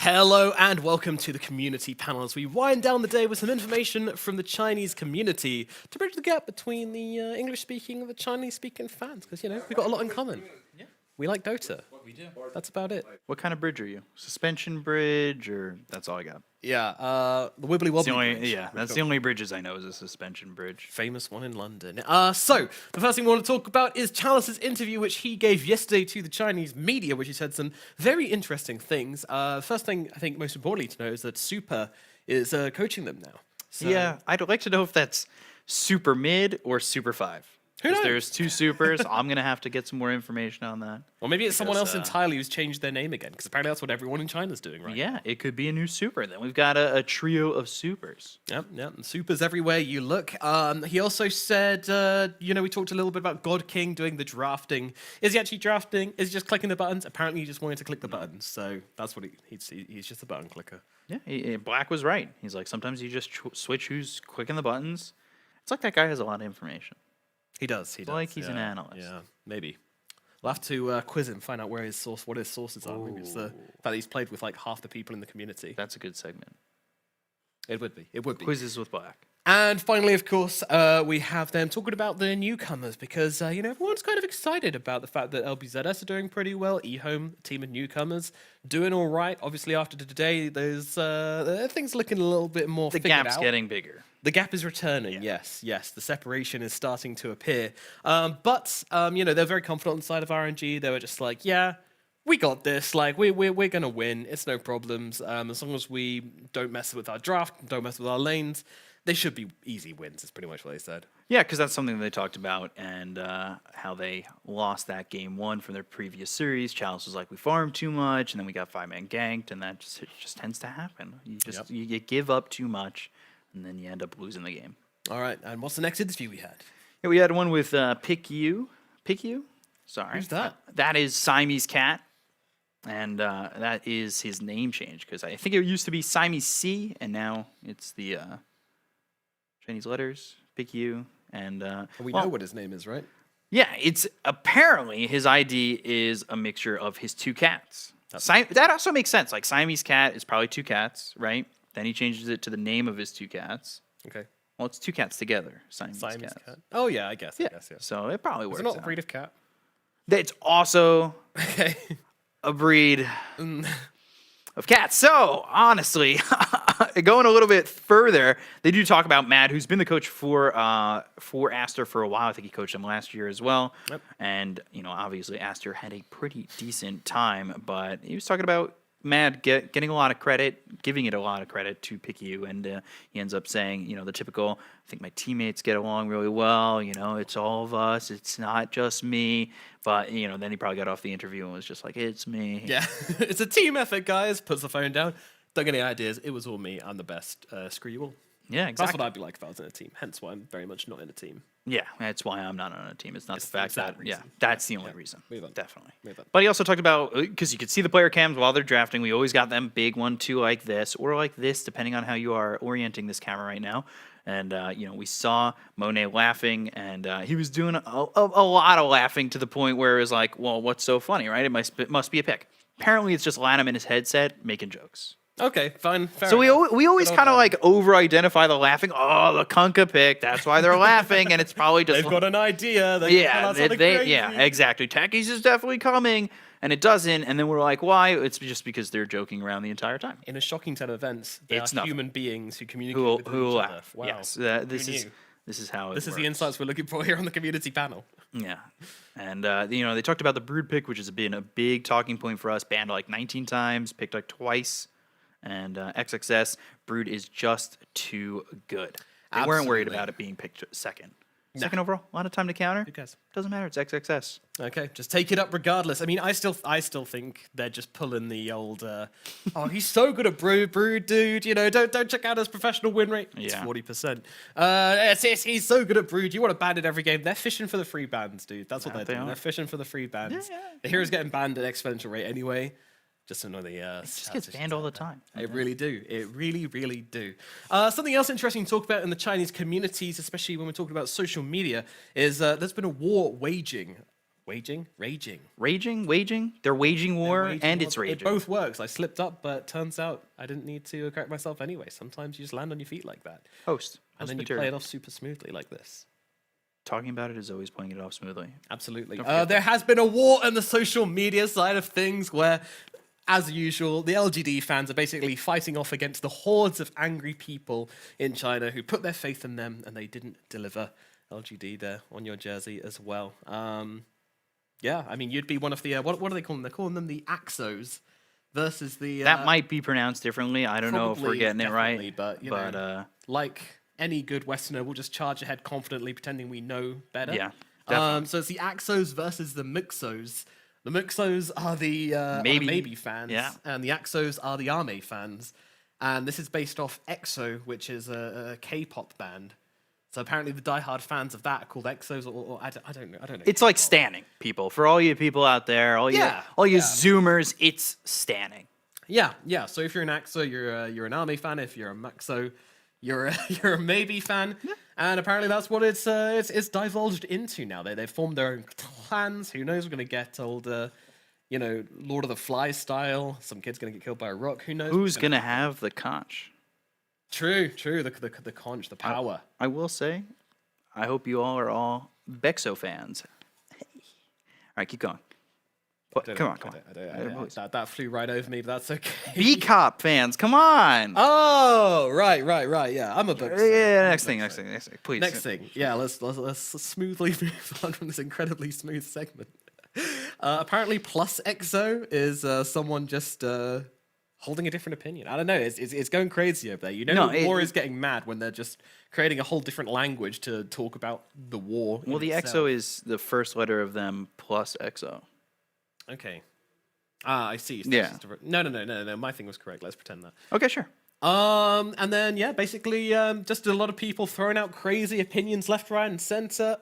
Hello and welcome to the community panel as we wind down the day with some information from the Chinese community to bridge the gap between the English-speaking and the Chinese-speaking fans, because, you know, we've got a lot in common. Yeah. We like Dota. We do. That's about it. What kind of bridge are you? Suspension bridge, or that's all I got? Yeah, the Wibbly That's the Wobbly only, bridge. yeah, that's the only bridges I know is a suspension bridge. Famous one in London. So, the first thing we want to talk about is Chalice's interview, which he gave yesterday to the Chinese media, which he said some very interesting things. First thing, I think most importantly to know is that Super is coaching them now. So, Yeah, I'd like to know if that's super mid or super 5. Who knows? There's 2 supers. I'm going to have to get some more information on that. Or maybe it's someone Because, else entirely who's changed their name again, because apparently that's what everyone in China's doing, right? Yeah, it could be a new super. Then we've got a trio of supers. Yep, and supers everywhere you look. He also said, you know, we talked a little bit about God King doing the drafting. Is he actually drafting? Is he just clicking the buttons? Apparently he just wanted to click the buttons, so that's what he's just a button clicker. Yeah, Black was right. He's like, sometimes you just switch who's clicking the buttons. It's like that guy has a lot of information. He does. He does. Like he's an analyst. Yeah, maybe. We'll have to quiz him, find out where his source, what his sources are. Maybe it's the fact that he's played with like half the people in the community. That's a good segment. It would be. It would be. Quizzes with Black. And finally, of course, we have them talking about the newcomers because, you know, everyone's kind of excited about the fact that LBZS are doing pretty well. eHome, team of newcomers, doing all right. Obviously, after today, there's things looking a little bit more The figured gap's out. getting bigger. The gap is returning, yes. The separation is starting to appear. But you know, they're very confident on the side of RNG. They were just like, yeah, we got this. Like, we're going to win. It's no problems. As long as we don't mess with our draft, don't mess with our lanes, they should be easy wins, is pretty much what they said. Yeah, because that's something they talked about, and how they lost that game 1 from their previous series. Chalice was like, we farmed too much, and then we got 5-man ganked, and that just tends to happen. You just you give up too much, and then you end up losing the game. All right, and what's the next interview we had? Yeah, we had one with Pick You. Sorry. Who's that? That is Siamese Cat, and that is his name change, because I think it used to be Siamese C, and now it's the Chinese letters, Pick You, and We know what his name is, right? yeah, it's apparently his ID is a mixture of his 2 cats. That also makes sense. Like Siamese Cat is probably 2 cats, right? Then he changes it to the name of his 2 cats. Okay. Well, it's 2 cats together. Siamese Siamese cats. cat. Oh, yeah, I guess. Yeah. I guess, yeah. So it probably Is works. it not a out. breed of cat? It's also Okay. a breed of cats. So honestly, going a little bit further, they do talk about Matt, who's been the coach for Aster for a while. I think he coached him last year as well. Yep. And you know, obviously Aster had a pretty decent time, but he was talking about Matt getting a lot of credit, giving it a lot of credit to Pick You, and he ends up saying, you know, the typical, I think my teammates get along really well, you know, it's all of us, it's not just me, but, you know, then he probably got off the interview and was just like, it's me. Yeah, it's a team effort, guys. Puts the phone down. Don't get any ideas. It was all me. I'm the best. Screw you all. Yeah, exactly. That's what I'd be like if I was in a team. Hence why I'm very much not in a team. Yeah, that's why I'm not on a team. It's not It's the fact that that, reason. that's the only reason. Move on. Definitely. Move on. But he also talked about, because you could see the player cams while they're drafting, we always got them big 1-2 like this, or like this, depending on how you are orienting this camera right now. And, you know, we saw Monet laughing, and he was doing a lot of laughing to the point where it was like, well, what's so funny, right? It must be a pick. Apparently, it's just Lanham in his headset making jokes. Okay, fine. Fair So enough. we always kind of like over-identify the laughing. Oh, the Kunkka pick. That's why they're laughing, and it's probably just They've got an idea. They can pull out something crazy. yeah, exactly. Techies is definitely coming, and it doesn't. And then we're like, why? It's just because they're joking around the entire time. In a shocking turn of events, they It's are nothing. human beings who communicate with Who each laugh? other. Wow. Yes, Who this is knew? this is how it This is the works. insights we're looking for here on the community panel. Yeah, and you know, they talked about the Brood pick, which has been a big talking point for us. Banned like 19 times, picked like twice, and XXS Brood is just too good. They weren't worried Absolutely. about it being picked second. Second overall, a lot of time to counter. Who cares? Doesn't matter. It's XXS. Okay, just take it up regardless. I mean, I still think they're just pulling the old. Oh, he's so good at Brood, dude. You know, don't check out his professional win rate. It's Yeah. 40%. He's so good at Brood. You want to ban it every game. They're fishing for the free bans, dude. That's what Yeah, they're they doing. are. They're fishing for the free bans. The hero's getting banned at exponential rate anyway. Just to know the. It just gets banned all the time. It really do. It really, really do. Something else interesting to talk about in the Chinese communities, especially when we're talking about social media, is there's been a war waging Waging? Raging. Waging? They're waging war, Waging and war. it's raging. It both works. I slipped up, but turns out I didn't need to correct myself anyway. Sometimes you just land on your feet like that. Host. And then you material. play it off super smoothly like this. Talking about it is always playing it off smoothly. Absolutely. Don't forget There has been a war on the social media side of things where, as usual, the LGD fans are basically fighting off against the hordes of angry people in China who put their faith in them and they didn't deliver. LGD there on your jersey as well. Yeah, I mean, you'd be one of the, what do they call them? They're calling them the Axos versus the... that might be pronounced differently. I don't know if we're getting it right. But, you know, like any good Westerner, we'll just charge ahead confidently, pretending we know better. Yeah, so it's the Axos versus the Muxos. The Muxos are the maybe fans, yeah. And the Axos are the Arme fans. And this is based off EXO, which is a K-pop band. So apparently the diehard fans of that are called Exos, or I don't know. It's like standing, people. For all you people out there, all you Zoomers, it's standing. Yeah. So if you're an Axo, you're an Army fan. If you're a Muxo, you're a maybe fan. Yeah. And apparently that's what it's divulged into now. They've formed their own clans. Who knows? We're gonna get old, Lord of the Flies style. Some kid's gonna get killed by a rock. Who knows? Who's gonna have the conch? True. The conch, the power. I will say, I hope you all are Bexo fans. All right, keep going. Come on. That flew right over me, but that's okay. B-Cop fans, come on. Oh, right. Yeah, I'm a book. Yeah, next thing, please. Next thing. Yeah, let's smoothly move on from this incredibly smooth segment. Apparently, Plus EXO is someone just holding a different opinion. I don't know. It's going crazy over there. You know, war is getting mad when they're just creating a whole different language to talk about the war. Well, the itself. EXO is the first letter of them plus EXO. Okay. I see. So yeah. No. My thing was correct. Let's pretend that. Okay, sure. And then basically, just a lot of people throwing out crazy opinions left, right, and center.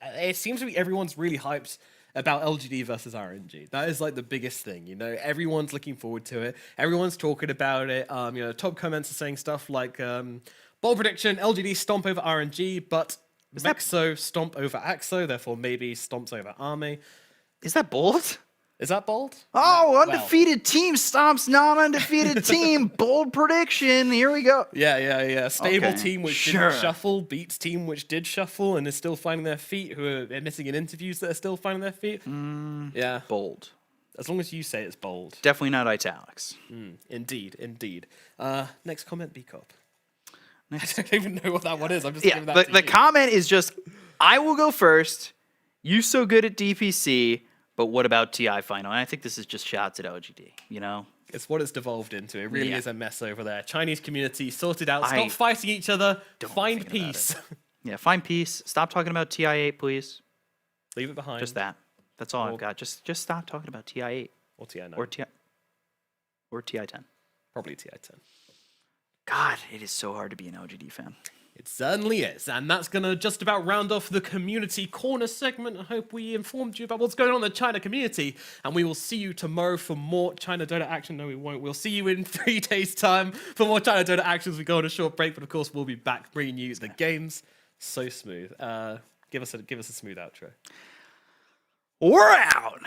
It seems to be everyone's really hyped about LGD versus RNG. That is like the biggest thing, you know. Everyone's looking forward to it. Everyone's talking about it. Top comments are saying stuff like, bold prediction: LGD stomp over RNG, but Mexo stomp over Axo. Therefore, maybe stomps over Arme. Is that bold? Is that bold? Oh, No. undefeated team stomps non-undefeated team. Bold prediction. Here we go. Yeah. Stable Okay, team which sure. didn't shuffle beats team which did shuffle and is still finding their feet, who are admitting in interviews that are still finding their feet. Yeah. Bold. As long as you say it's bold. Definitely not italics. Indeed. Next comment, B-Cop. I don't even know what that one is. I'm just giving that to the you. comment is just, I will go first. You so good at DPC, but what about TI final? And I think this is just shots at LGD, you know? It's what it's devolved into. It really Yeah. is a mess over there. Chinese community, sort it out. Stop fighting each other. Find peace. Yeah, find peace. Stop talking about TI8, please. Leave it behind. Just that. That's all I've got. Just stop talking about TI8. Or TI9. Or TI10. Probably TI10. God, it is so hard to be an LGD fan. It certainly is. And that's going to just about round off the community corner segment. I hope we informed you about what's going on in the China community. And we will see you tomorrow for more China Dota action. No, we won't. We'll see you in 3 days' time for more China Dota action as we go on a short break. But of course, we'll be back bringing you the games. So smooth. Give us a smooth outro. We're out.